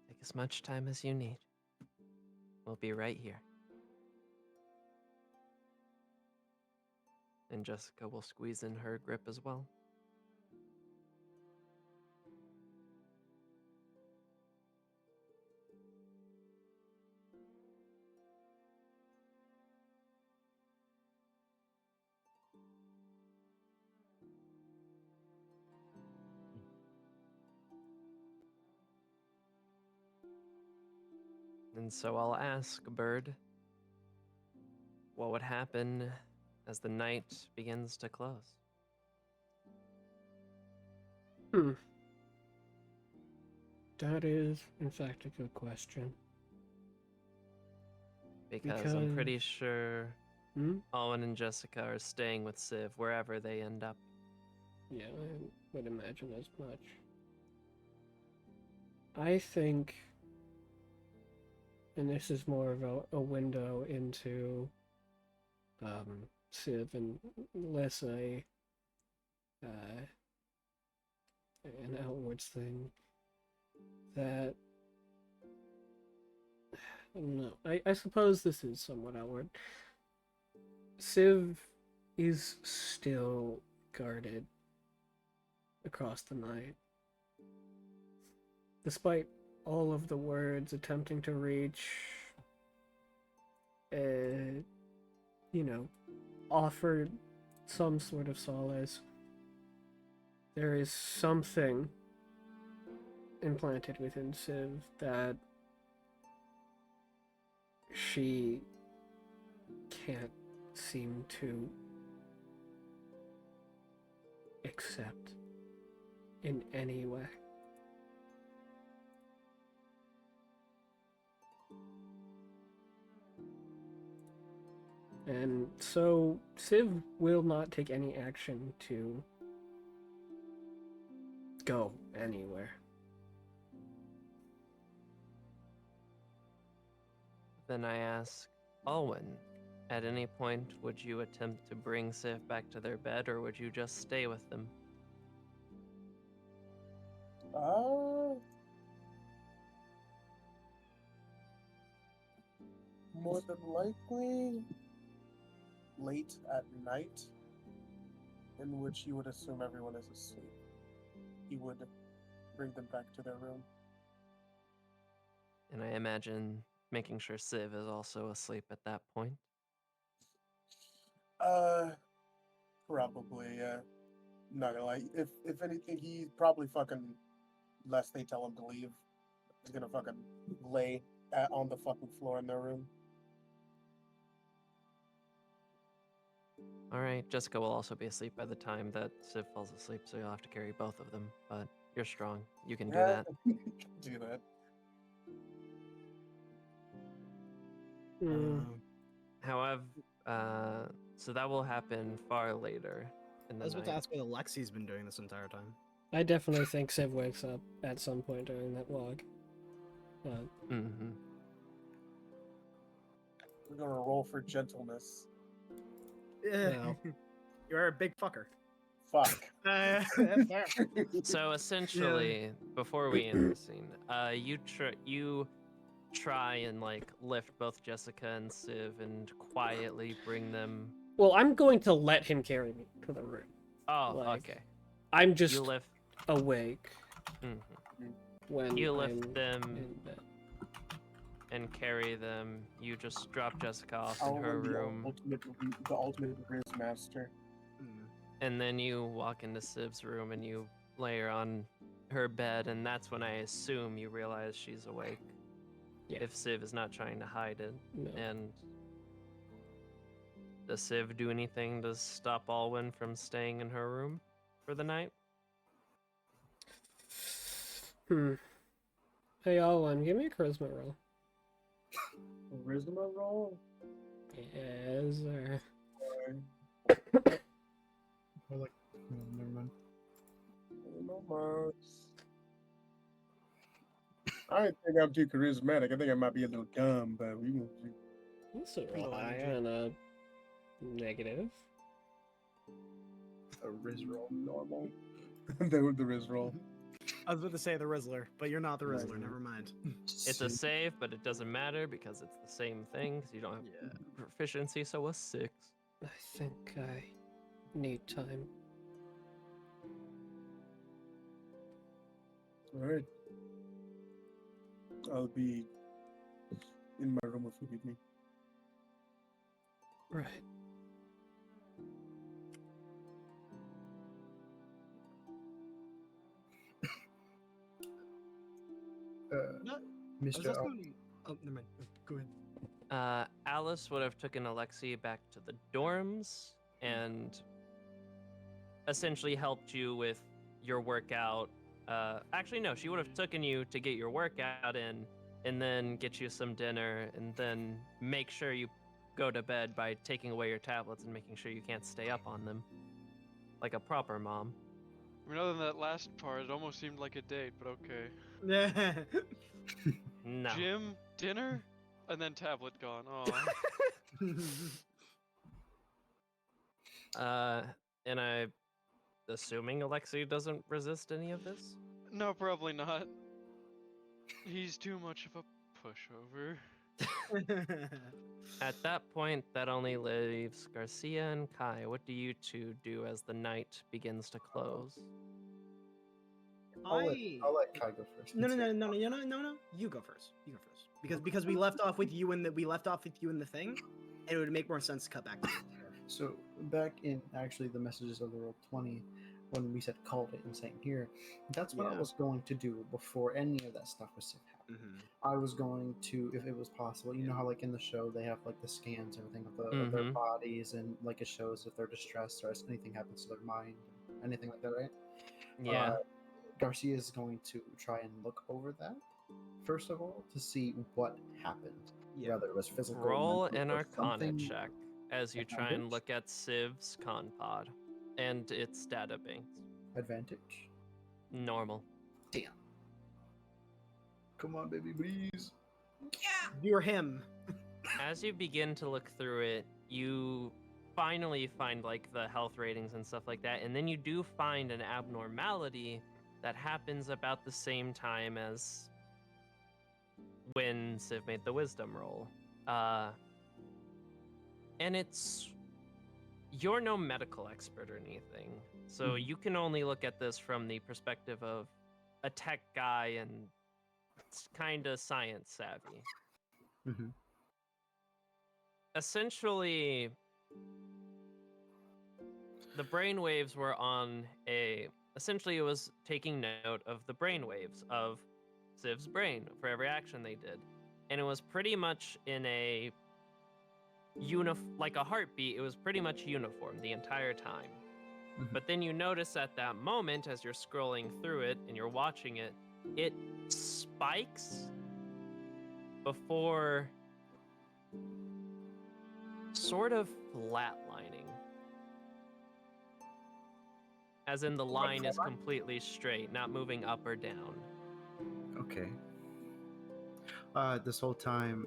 Take as much time as you need. We'll be right here. And Jessica will squeeze in her grip as well. And so I'll ask, Bird, what would happen as the night begins to close? That is, in fact, a good question. Because I'm pretty Because- sure Hmm? Owen and Jessica are staying with Civ wherever they end up. Yeah, I would imagine as much. I think, and this is more of a window into Civ and less an outwards thing, that I don't know. I suppose this is somewhat outward. Civ is still guarded across the night. Despite all of the words attempting to reach, offer some sort of solace, there is something implanted within Civ that she can't seem to accept in any way. And so Civ will not take any action to go anywhere. Then I ask Alwyn, at any point would you attempt to bring Civ back to their bed, or would you just stay with them? More than likely, late at night, in which you would assume everyone is asleep. He would bring them back to their room. And I imagine making sure Civ is also asleep at that point. Probably, yeah. Not gonna lie. If anything, he probably fucking, lest they tell him to leave, he's gonna fucking lay on the fucking floor in their room. All right, Jessica will also be asleep by the time that Civ falls asleep, so you'll have to carry both of them. But you're strong. You can do that. Do that. Hmm. However, so that will happen far later in I the was about to night. ask what Alexi's been doing this entire time. I definitely think Civ wakes up at some point during that vlog. Mm-hmm. We're gonna roll for gentleness. Yeah. Well. You're a big fucker. Fuck. Fair. So essentially, before we end the scene, you try and like lift both Jessica and Civ and quietly bring them. Well, I'm going to let him carry me to the room. Oh, Like, okay. I'm You just lift. awake Mhm. when You I'm lift them in bed. and carry them. You just drop Jessica off I'll in her win room, the ultimate Riz master. and then you walk into Civ's room and you lay her on her bed, and that's when I assume you realize she's awake. Yeah. If Civ is not trying to hide it. No. And does Civ do anything to stop Alwyn from staying in her room for the night? Hey, Owen, give me a charisma roll. Charisma roll? Yes, sir. Or like, never mind. I don't think I'm too charismatic. I think I might be a little dumb, but we can see. That's a Little high energy. and a negative. A Riz roll, normal. the Riz roll. I was about to say the Rizzler, but you're not the Rizzler. Right. Never mind. It's a save, but it doesn't matter because it's the same thing because you don't have Yeah. proficiency, so a 6. I think I need time. Alright. I'll be in my room if you need me. Right. No, I was Mr. also... Oh, never mind. Go ahead. Alice would have taken Alexi back to the dorms and essentially helped you with your workout. Actually, no, she would have taken you to get your workout in and then get you some dinner, and then make sure you go to bed by taking away your tablets and making sure you can't stay up on them. Like a proper mom. I mean, other than that last part, it almost seemed like a date, but okay. Yeah. No. Gym, dinner, and then tablet gone. Oh. And I'm assuming Alexei doesn't resist any of this? No, probably not. He's too much of a pushover. At that point, that only leaves Garcia and Kai. What do you two do as the night begins to close? I'll let Kai go first. No. You go first. You go first. Because we left off with you in the thing, and it would make more sense to cut back to you. So back in actually the messages of the roll 20, when we said called it and saying here, that's what I Yeah. was going to do before any of that stuff was happening. I was going to, if it was possible, you know how like in the show they have like the scans and everything of their Mhm. bodies, and like it shows if they're distressed or if anything happens to their mind, anything like that, right? Yeah. Garcia is going to try and look over that first of all to see what happened, Yeah. whether it was physical, Roll mental, an or Arcana something. check as you try and Advantage? look at Civ's con pod and its data banks. Advantage. Normal. Damn. Come on, baby, please. You're him. As you begin to look through it, you finally find like the health ratings and stuff like that, and then you do find an abnormality that happens about the same time as when Civ made the wisdom roll. And you're no medical expert or anything, so Mhm. you can only look at this from the perspective of a tech guy and kind of science savvy. Mhm. Essentially, the brainwaves were on essentially it was taking note of the brainwaves of Civ's brain for every action they did. And it was pretty much in a like a heartbeat, it was pretty much uniform the entire time. Mhm. But then you notice at that moment as you're scrolling through it and you're watching it, it spikes before sort of flatlining. As in the line is completely straight, not moving up or down. Okay. This whole time,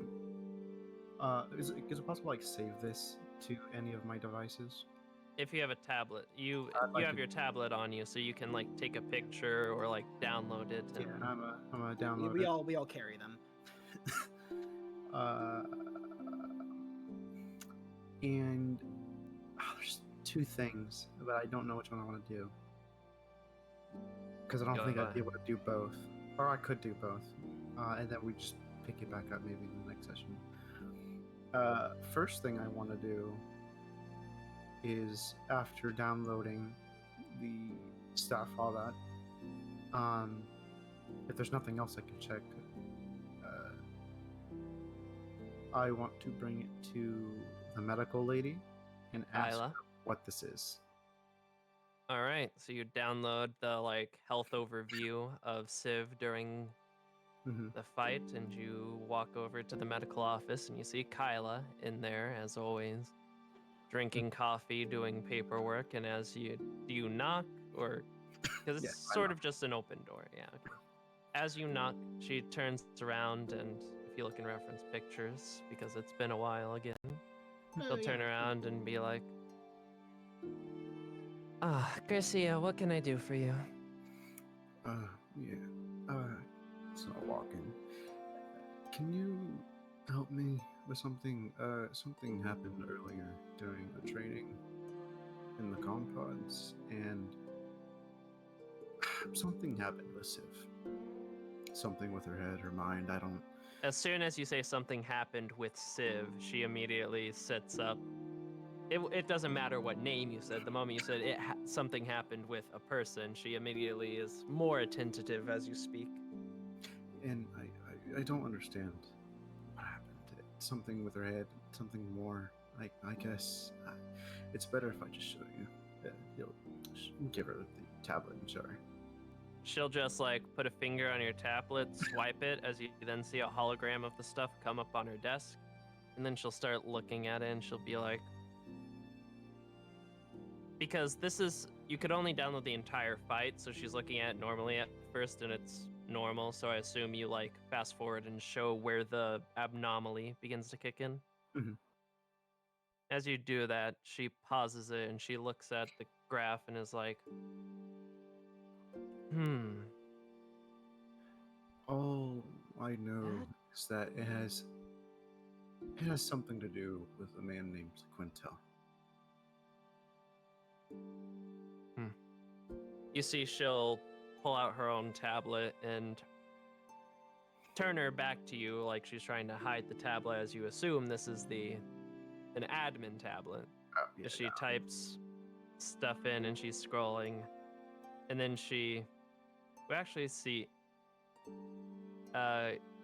is it possible like save this to any of my devices? If you have a tablet, you I'd like have to- your tablet on you, so you can like take a picture or like download it. Yeah, And I'm a download We it. all carry them. Uh, and there's two things, but I don't know which one I want to do because I don't Go think I'd ahead. be able to do both, or I could do both, and then we just pick it back up maybe in the next session. First thing I want to do is after downloading the stuff, all that. If there's nothing else I can check, I want to bring it to the medical lady and ask Isla. her what this is. All right, so you download the like health overview of Civ during Mm-hmm. the fight, and you walk over to the medical office, and you see Kyla in there as always, drinking coffee, doing paperwork. And as do you knock, or because it's Yeah, I sort knock. of just an open door? Yeah. Okay. As you knock, she turns around, and if you look in reference pictures, because it's been a while again, she'll turn around and be like, Garcia, what can I do for you? Yeah. It's not walking. Can you help me with something? Something happened earlier during the training in the compods, and something happened with Civ. Something with her head, her mind. I don't. As soon as you say something happened with Civ, she immediately sits up. It doesn't matter what name you said. The moment you said something happened with a person, she immediately is more attentive as you speak. And I don't understand what happened. Something with her head, something more. I guess it's better if I just show you. You'll give her the tablet and show her. she'll just like put a finger on your tablet, swipe it, as you then see a hologram of the stuff come up on her desk, and then she'll start looking at it, and she'll be like, because this is, you could only download the entire fight, so she's looking at it normally at first, and it's normal, so I assume you like fast forward and show where the abnormally begins to kick in. Mhm. As you do that, she pauses it and she looks at the graph and is like, All I know That- is that it has something to do with a man named Quintel. You see she'll pull out her own tablet and turn her back to you like she's trying to hide the tablet, as you assume this is an admin tablet. Oh, yeah, She types stuff in and she's scrolling, and then we actually see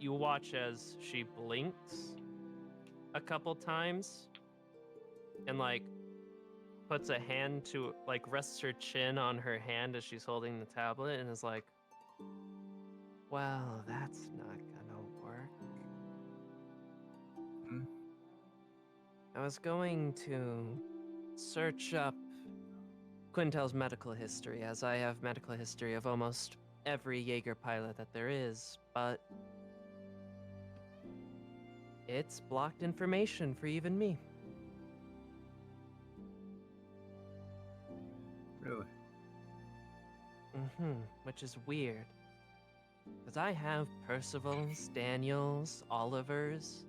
you watch as she blinks a couple times and like puts a hand to like rests her chin on her hand as she's holding the tablet and is like, well, that's not gonna work. Hmm. I was going to search up Quintel's medical history, as I have medical history of almost every Jaeger pilot that there is, but it's blocked information for even me. Really? Which is weird. Because I have Percival's, Daniel's, Oliver's.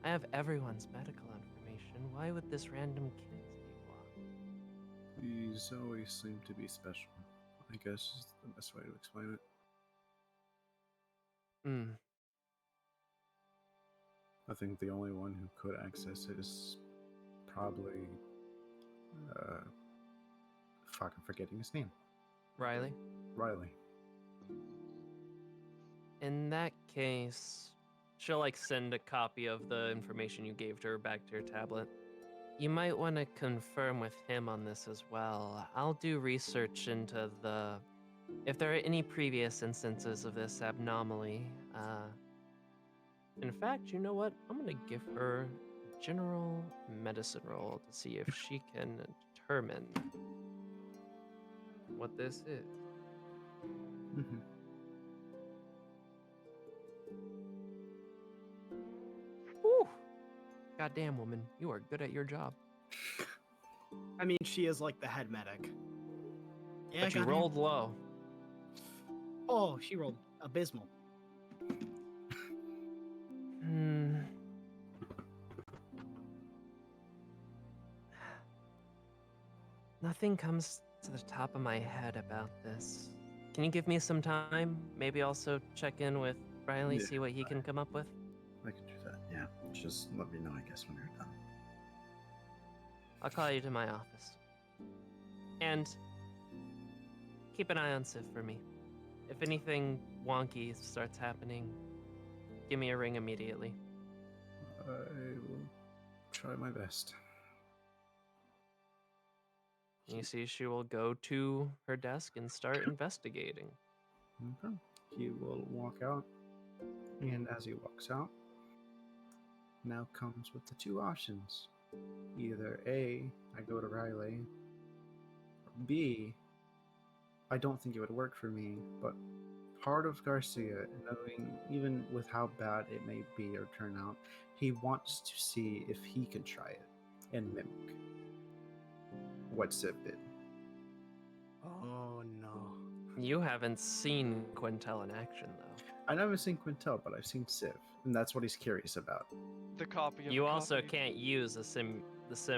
I have everyone's medical information. Why would this random kid's be blocked? These always seem to be special. I guess is the best way to explain it. I think the only one who could access it is probably fuck, I'm forgetting his name. Riley? Riley. In that case, she'll like send a copy of the information you gave to her back to her tablet. You might want to confirm with him on this as well. I'll do research into if there are any previous instances of this abnormally. In fact, you know what? I'm gonna give her a general medicine roll to see if she can determine what this is. Mm-hmm. Whew. Goddamn, woman, you are good at your job. I mean, she is like the head medic. Yeah, But you goddamn. rolled low. Oh, she rolled abysmal. Nothing comes to the top of my head about this. Can you give me some time? Maybe also check in with Riley, Yeah. see what he can come up with? I can do that, yeah. Just let me know, I guess, when you're done. I'll call you to my office. And keep an eye on Sif for me. If anything wonky starts happening, give me a ring immediately. I will try my best. You see, she will go to her desk and start investigating. Okay. He will walk out, and as he walks out, now comes with the two options. Either A, I go to Riley, or B, I don't think it would work for me, but part of Garcia, knowing even with how bad it may be or turn out, he wants to see if he can try it and mimic what Civ did. Oh no. You haven't seen Quintel in action, though. I never seen Quintel, but I've seen Civ, and that's what he's curious about. The copy of You the also copy. can't use the sim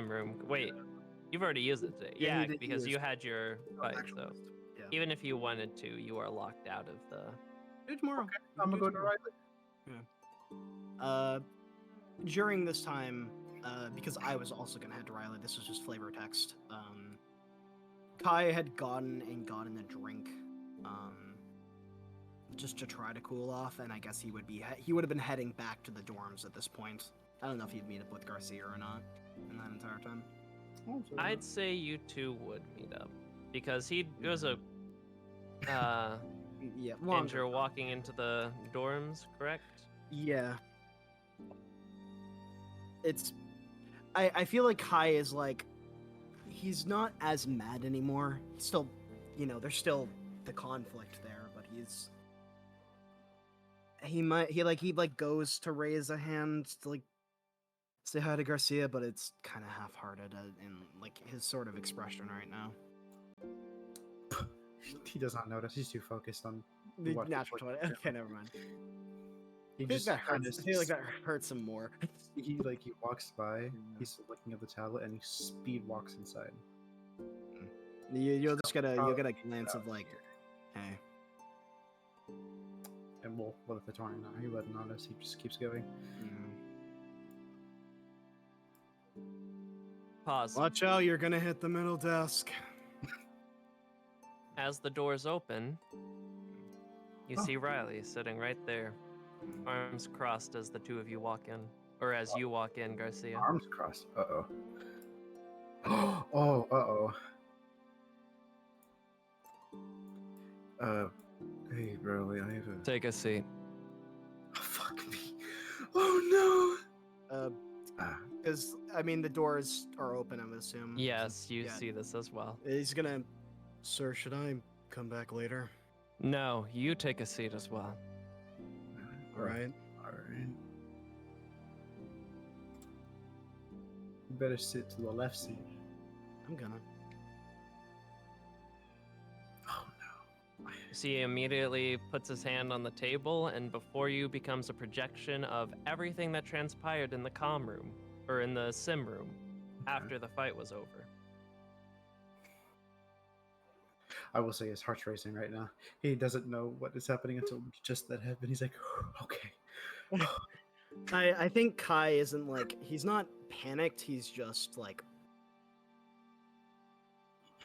room. Wait, you've already used it today. Yeah, he Yeah, did because use you it. had your fight, so Yeah. even if you wanted to, you are locked out of the. Do tomorrow. I'm Do gonna go to tomorrow. Riley. During this time, because I was also gonna head to Riley, this was just flavor text. Kai had gotten a drink, just to try to cool off, and I guess he would have been heading back to the dorms at this point. I don't know if he'd meet up with Garcia or not in that entire time. I'd say you two would meet up because it was a Yeah, And longer. you're walking into the dorms, correct? Yeah. It's. I feel like Kai is like. He's not as mad anymore. Still, there's still the conflict there, but he goes to raise a hand to like say hi to Garcia, but it's kind of half-hearted in like his sort of expression right now. He does not notice. He's too focused on The what natural people 20. do. Okay, never mind. He I feel just like that kind hurts. of I feel like that hurts him more. he walks by. He's looking at the tablet and he speed walks inside. You'll get a Probably glance out of like, here. hey. And we'll let the Tauren know. He let him notice. He just keeps going. Pause. Watch out, you're gonna hit the middle desk. As the doors open, you Oh. see Riley sitting right there, arms crossed as the two of you walk in. Or as you walk in, Garcia. Arms crossed. Uh-oh. Oh, uh-oh. Hey, Riley, I have a... Take a seat. Oh, fuck me. Oh, no! Because I mean the doors are open. I'm assuming. Yes, you Yeah. see this as well. He's gonna. Sir, should I come back later? No, you take a seat as well. All right. Alright. You better sit to the left seat. I'm gonna. Oh, no. So he immediately puts his hand on the table, and before you becomes a projection of everything that transpired in the comm room, or in the sim room, after the fight was over. I will say his heart's racing right now. He doesn't know what is happening until just that happened. He's like, okay. I think Kai isn't like he's not panicked. He's just like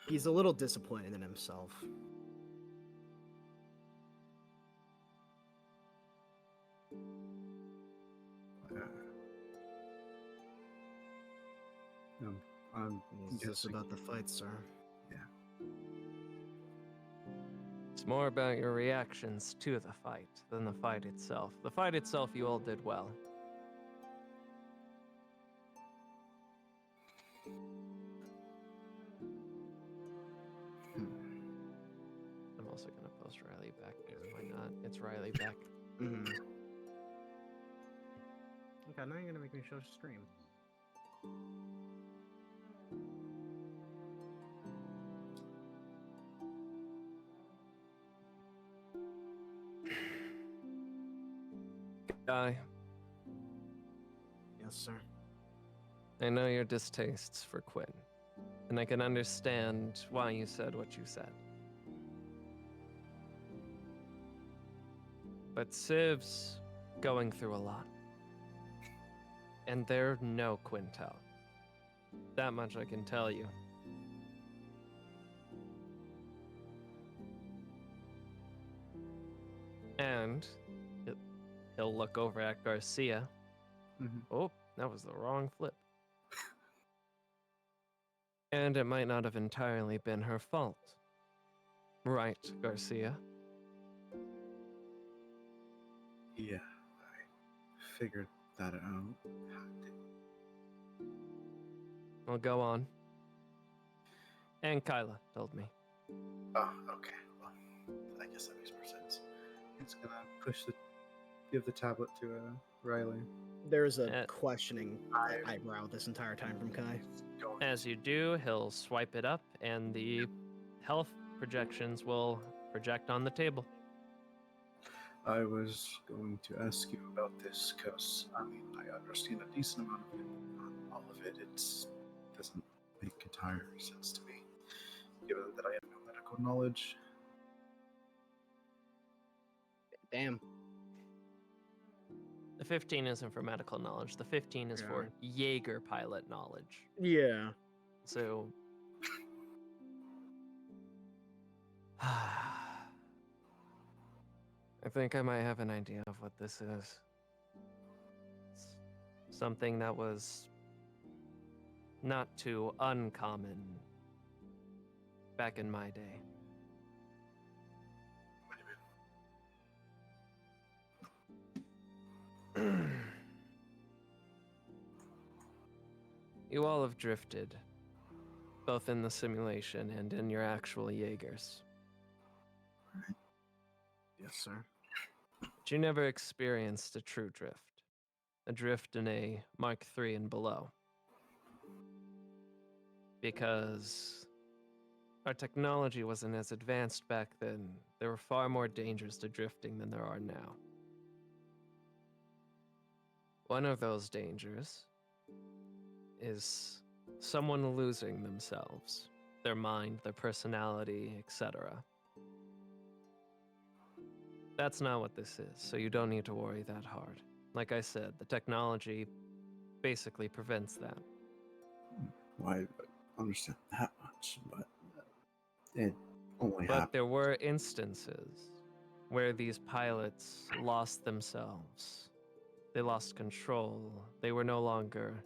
he's a little disappointed in himself. I'm Is this guessing. about the fight, sir? It's more about your reactions to the fight than the fight itself. The fight itself, you all did well. I'm also going to post Riley back because why not? It's Riley back. Mm-hmm. Okay, now you're gonna make me show stream. Guy, Yes, sir. I know your distastes for Quinn, and I can understand why you said what you said. But Civ's going through a lot. And they're no Quintel. That much I can tell you. And he'll look over at Garcia. Mhm. Oh, that was the wrong flip. And it might not have entirely been her fault. Right, Garcia? Yeah, I figured that out. Well, go on. And Kyla told me. Oh, okay. Well, I guess that makes more sense. It's gonna give the tablet to Riley. There's a Uh, questioning eyebrow this entire time from Kai. As you do, he'll swipe it up, and the health projections will project on the table. I was going to ask you about this because, I mean, I understand a decent amount of it, but not all of it. It doesn't make entire sense to me, given that I have no medical knowledge. Damn. The 15 isn't for medical knowledge. The 15 is for Jaeger pilot knowledge. Yeah. So... I think I might have an idea of what this is. It's something that was not too uncommon back in my day. You all have drifted, both in the simulation and in your actual Jaegers. Yes, sir. But you never experienced a true drift. A drift in a Mark III and below. Because our technology wasn't as advanced back then, there were far more dangers to drifting than there are now. One of those dangers is someone losing themselves, their mind, their personality, etc. That's not what this is, so you don't need to worry that hard. Like I said, the technology basically prevents that. Well, I understand that much, but it only But happened. there were instances where these pilots lost themselves. They lost control. They were no longer.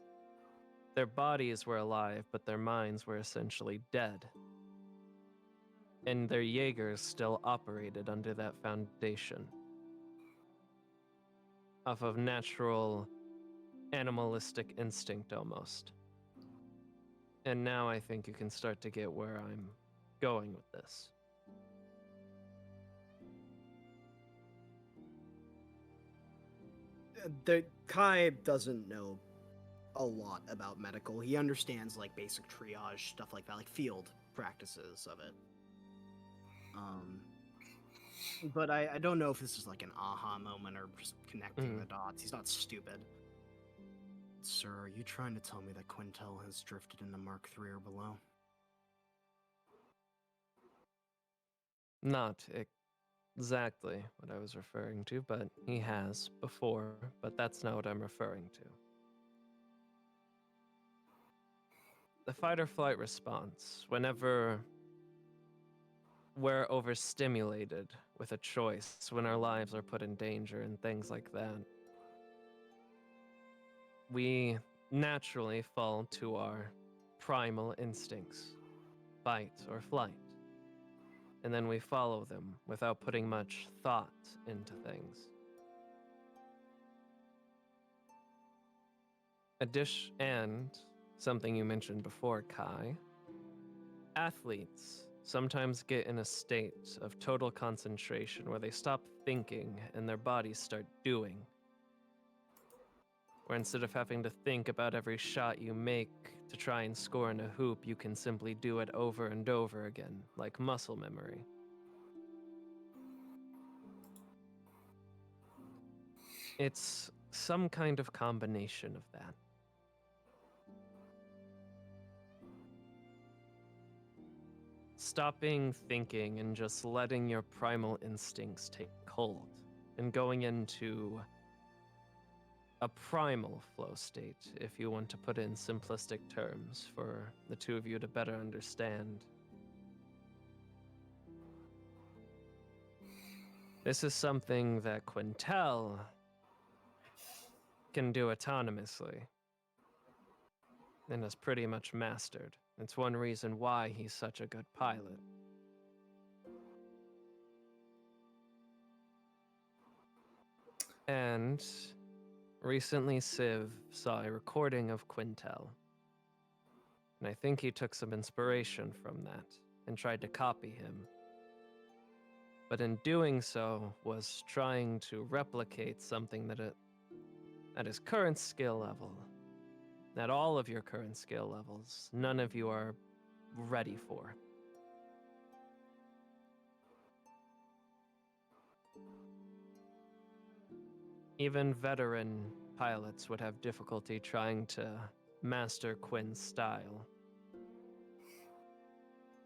Their bodies were alive, but their minds were essentially dead. And their Jaegers still operated under that foundation. Off of natural, animalistic instinct almost. And now I think you can start to get where I'm going with this. The Kai doesn't know a lot about medical. He understands like basic triage stuff like that, like field practices of it. But I don't know if this is like an aha moment or just connecting the dots. He's not stupid. Sir, are you trying to tell me that Quintel has drifted into Mark III or below? Not exactly what I was referring to, but he has before, but that's not what I'm referring to. The fight or flight response, whenever we're overstimulated with a choice, when our lives are put in danger and things like that, we naturally fall to our primal instincts, fight or flight. And then we follow them without putting much thought into things. And something you mentioned before, Kai, athletes sometimes get in a state of total concentration where they stop thinking and their bodies start doing. Where instead of having to think about every shot you make to try and score in a hoop, you can simply do it over and over again, like muscle memory. It's some kind of combination of that. Stopping thinking and just letting your primal instincts take hold and going into a primal flow state, if you want to put it in simplistic terms for the two of you to better understand. This is something that Quintel can do autonomously and has pretty much mastered. It's one reason why he's such a good pilot. And recently Civ saw a recording of Quintel. And I think he took some inspiration from that and tried to copy him. But in doing so was trying to replicate something that at his current skill level, at all of your current skill levels, none of you are ready for. Even veteran pilots would have difficulty trying to master Quinn's style.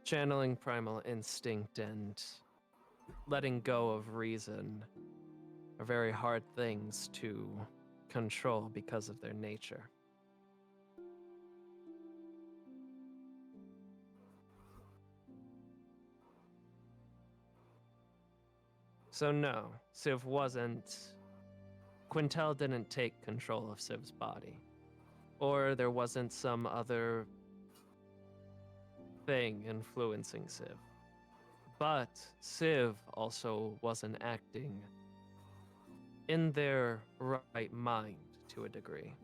Channeling primal instinct and letting go of reason are very hard things to control because of their nature. So no, Civ wasn't... Quintel didn't take control of Civ's body. Or there wasn't some other thing influencing Civ. But Civ also wasn't acting in their right mind to a degree.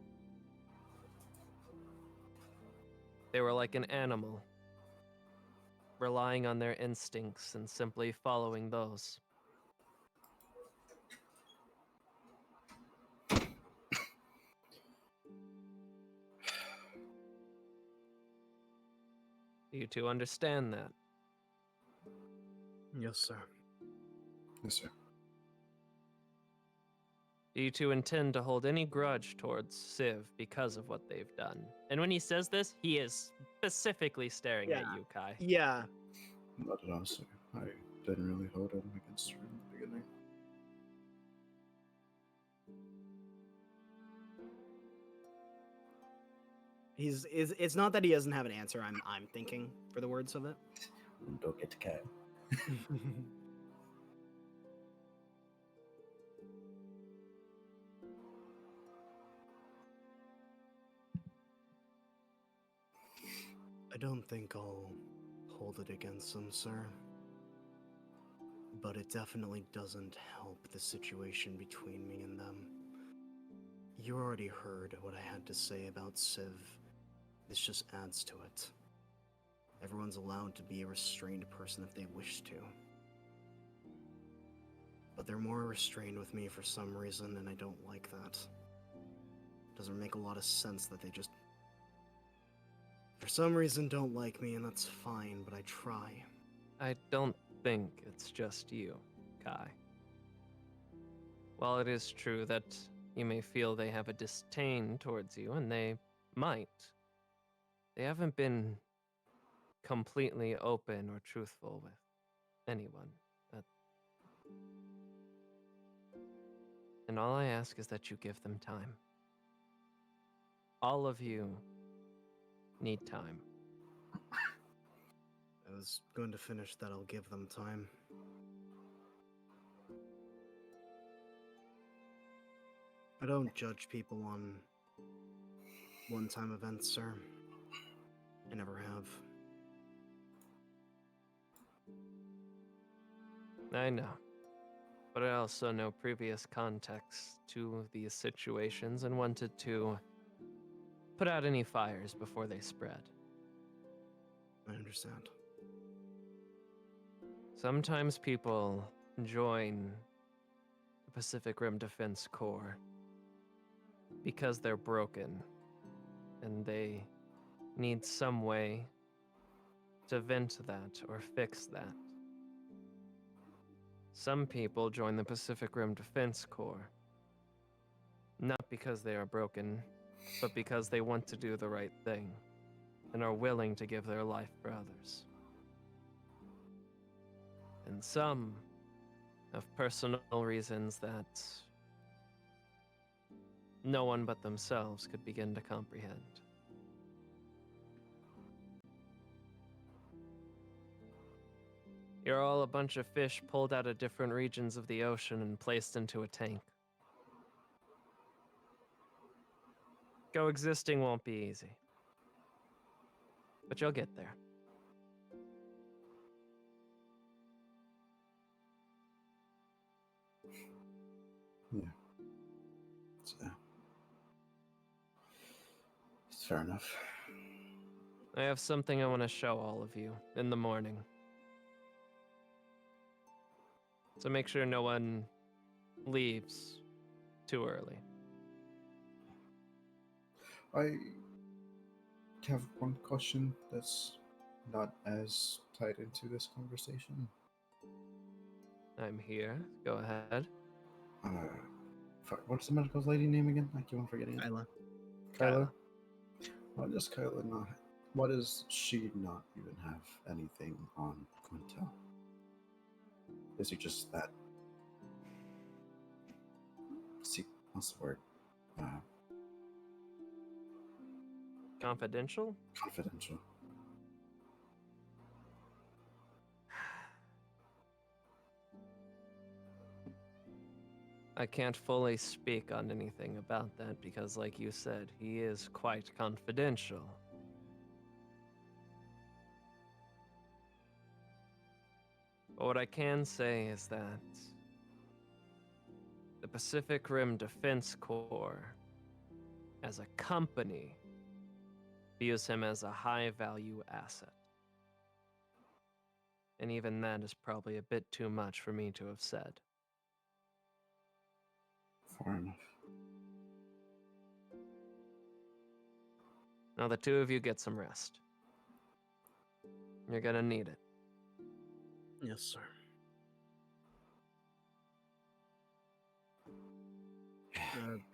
They were like an animal, relying on their instincts and simply following those. Do you two understand that? Yes, sir. Yes, sir. Do you two intend to hold any grudge towards Civ because of what they've done? And when he says this, he is specifically staring at you, Kai. Yeah. Not at all, sir. I didn't really hold him against her in the beginning. It's not that he doesn't have an answer. I'm thinking for the words of it. Don't get to cat. I don't think I'll hold it against them, sir. But it definitely doesn't help the situation between me and them. You already heard what I had to say about Civ. This just adds to it. Everyone's allowed to be a restrained person if they wish to. But they're more restrained with me for some reason, and I don't like that. Doesn't make a lot of sense that they just, for some reason, don't like me, and that's fine, but I try. I don't think it's just you, Kai. While it is true that you may feel they have a disdain towards you, and they might, they haven't been completely open or truthful with anyone. And all I ask is that you give them time. All of you need time. I was going to finish that I'll give them time. I don't judge people on one-time events, sir. I never have. I know. But I also know previous context to these situations and wanted to put out any fires before they spread. I understand. Sometimes people join the Pacific Rim Defense Corps because they're broken and they need some way to vent that or fix that. Some people join the Pacific Rim Defense Corps not because they are broken, but because they want to do the right thing and are willing to give their life for others. And some have personal reasons that no one but themselves could begin to comprehend. You're all a bunch of fish pulled out of different regions of the ocean and placed into a tank. Coexisting won't be easy, but you'll get there. Yeah. So, it's fair enough. I have something I want to show all of you in the morning. So make sure no one leaves too early. I have one question that's not as tied into this conversation. I'm here. Go ahead. Uh, what's the medical lady name again? I keep on forgetting it. Kyla. Kyla. Why does Kyla not? Why does she not even have anything on Quintel? Is he just that? See, what's the word? Confidential? Confidential. I can't fully speak on anything about that because, like you said, he is quite confidential. But what I can say is that the Pacific Rim Defense Corps, as a company, views him as a high-value asset. And even that is probably a bit too much for me to have said. Fair enough. Now the two of you get some rest. You're gonna need it. Yes, sir.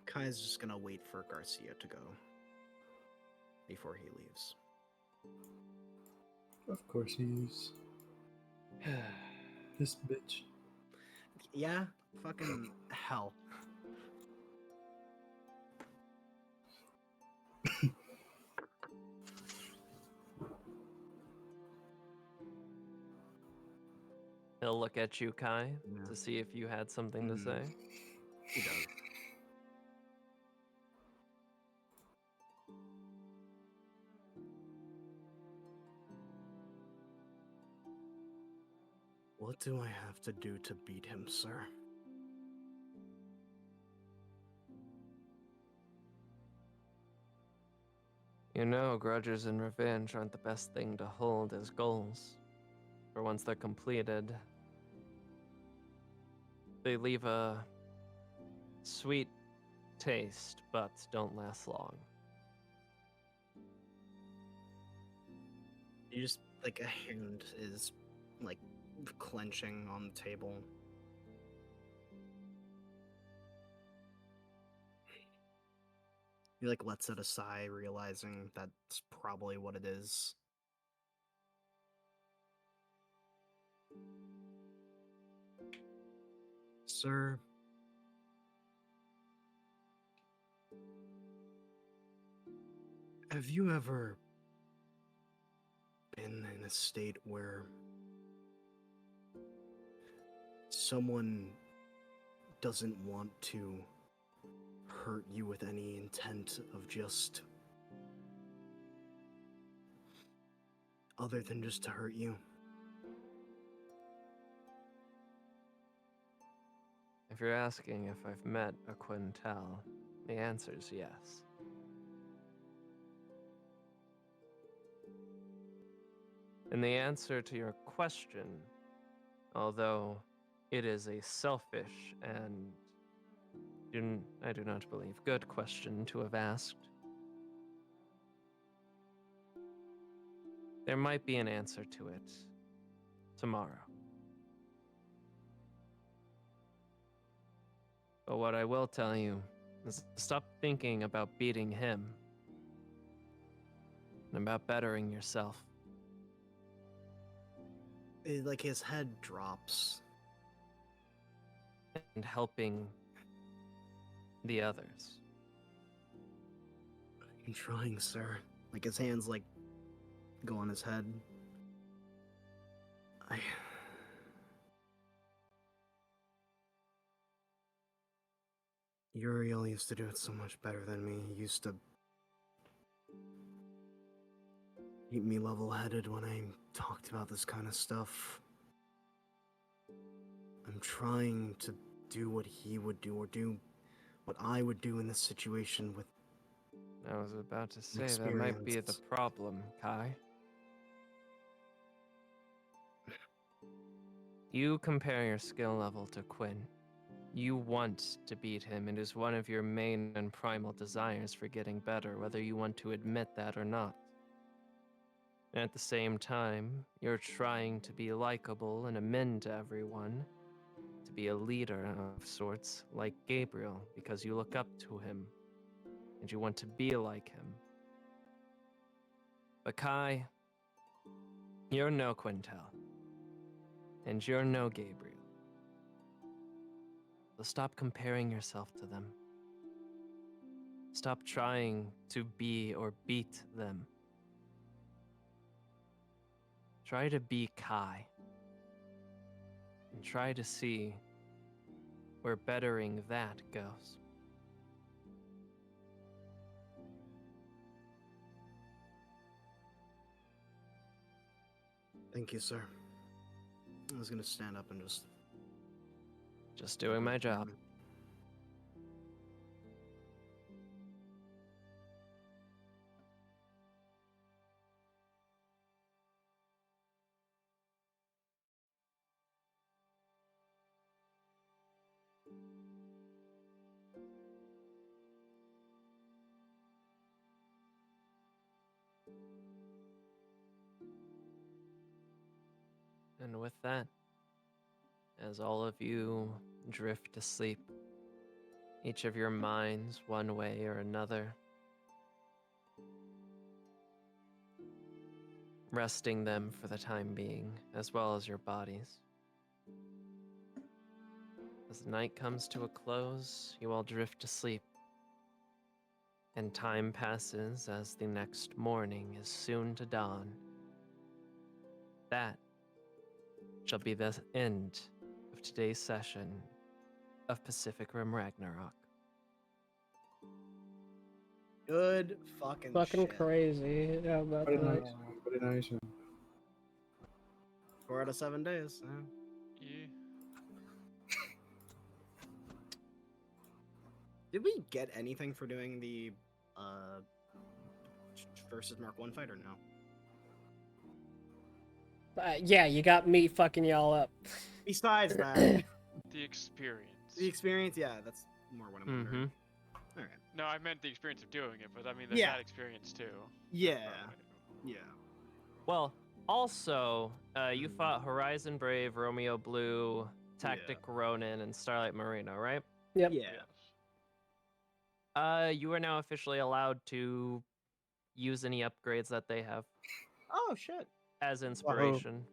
Kai's just gonna wait for Garcia to go before he leaves. Of course he is. This bitch. Yeah, fucking hell. He'll look at you, Kai, Yeah. to see if you had something to Mhm. say. He does. What do I have to do to beat him, sir? You know, grudges and revenge aren't the best thing to hold as goals. For once they're completed, they leave a sweet taste, but don't last long. You just, like, a hand is, like, clenching on the table. He, like, lets out a sigh, realizing that's probably what it is. Sir, have you ever been in a state where someone doesn't want to hurt you with any intent of just other than just to hurt you? If you're asking if I've met a Quintel, the answer is yes. And the answer to your question, although it is a selfish and I do not believe good question to have asked, there might be an answer to it tomorrow. But what I will tell you is stop thinking about beating him and about bettering yourself. Like, his head drops. And helping the others. I'm trying, sir. Like, his hands, like, go on his head. Uriel used to do it so much better than me. He used to keep me level-headed when I talked about this kind of stuff. I'm trying to do what he would do, or do what I would do in this situation with I was about to say that might be the experience. problem, Kai. You compare your skill level to Quinn. You want to beat him. It is one of your main and primal desires for getting better, whether you want to admit that or not. And at the same time, you're trying to be likable and amend to everyone, to be a leader of sorts, like Gabriel, because you look up to him, and you want to be like him. But Kai, you're no Quintel, and you're no Gabriel. So stop comparing yourself to them. Stop trying to be or beat them. Try to be Kai. And try to see where bettering that goes. Thank you, sir. I was gonna stand up and just Just doing my job. And with that, as all of you drift to sleep, each of your minds one way or another, resting them for the time being, as well as your bodies. As the night comes to a close, you all drift to sleep, and time passes as the next morning is soon to dawn. That shall be the end of today's session of Pacific Rim Ragnarok. Good fucking Fucking shit. crazy. How about Pretty that? nice. Pretty nice. 4 out of 7 days. Yeah. Yeah. Did we get anything for doing the versus Mark 1 fight or no? Yeah, you got me fucking y'all up. Besides that, The experience. the experience, yeah, that's more what I'm wondering. Mm-hmm. All right. No, I meant the experience of doing it, but I mean, there's Yeah. that experience too. Yeah. Yeah. Well, also, you fought Horizon Brave, Romeo Blue, Tactic Ronin, and Starlight Marino, right? Yep. Yeah. Yes. You are now officially allowed to use any upgrades that they have Oh shit. as inspiration.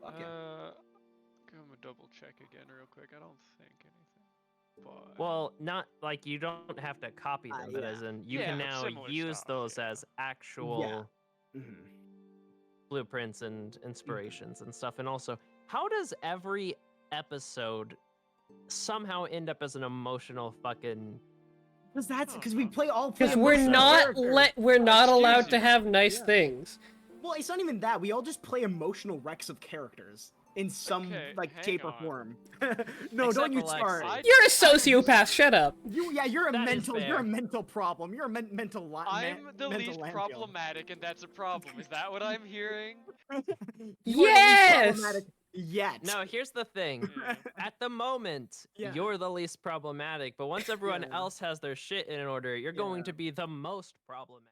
Fuck yeah. Give him a double check again real quick. I don't think anything. But Well, not like you don't have to copy them, but yeah. as in you Yeah, can but now similar use stuff, those yeah. as actual Mhm. blueprints and inspirations and stuff. And also, how does every episode somehow end up as an emotional fucking? Because that's Oh, because we no. play Because we're not we're not excuse allowed to you. have nice Yeah. things. Well, it's not even that. We all just play emotional wrecks of characters in some Okay, like hang shape or on. form. No, Except don't you Alexi. start. You're a sociopath. Shut up. You're a That is mental. You're a fair. mental problem. You're a mental. I'm the mental least landfill. problematic, and that's a problem. Is that what I'm hearing? You are the least Yes! problematic yet. No, here's the thing. Yeah. At the moment, Yeah. you're the least problematic, but once everyone Yeah. else has their shit in order, you're going to be the most problematic.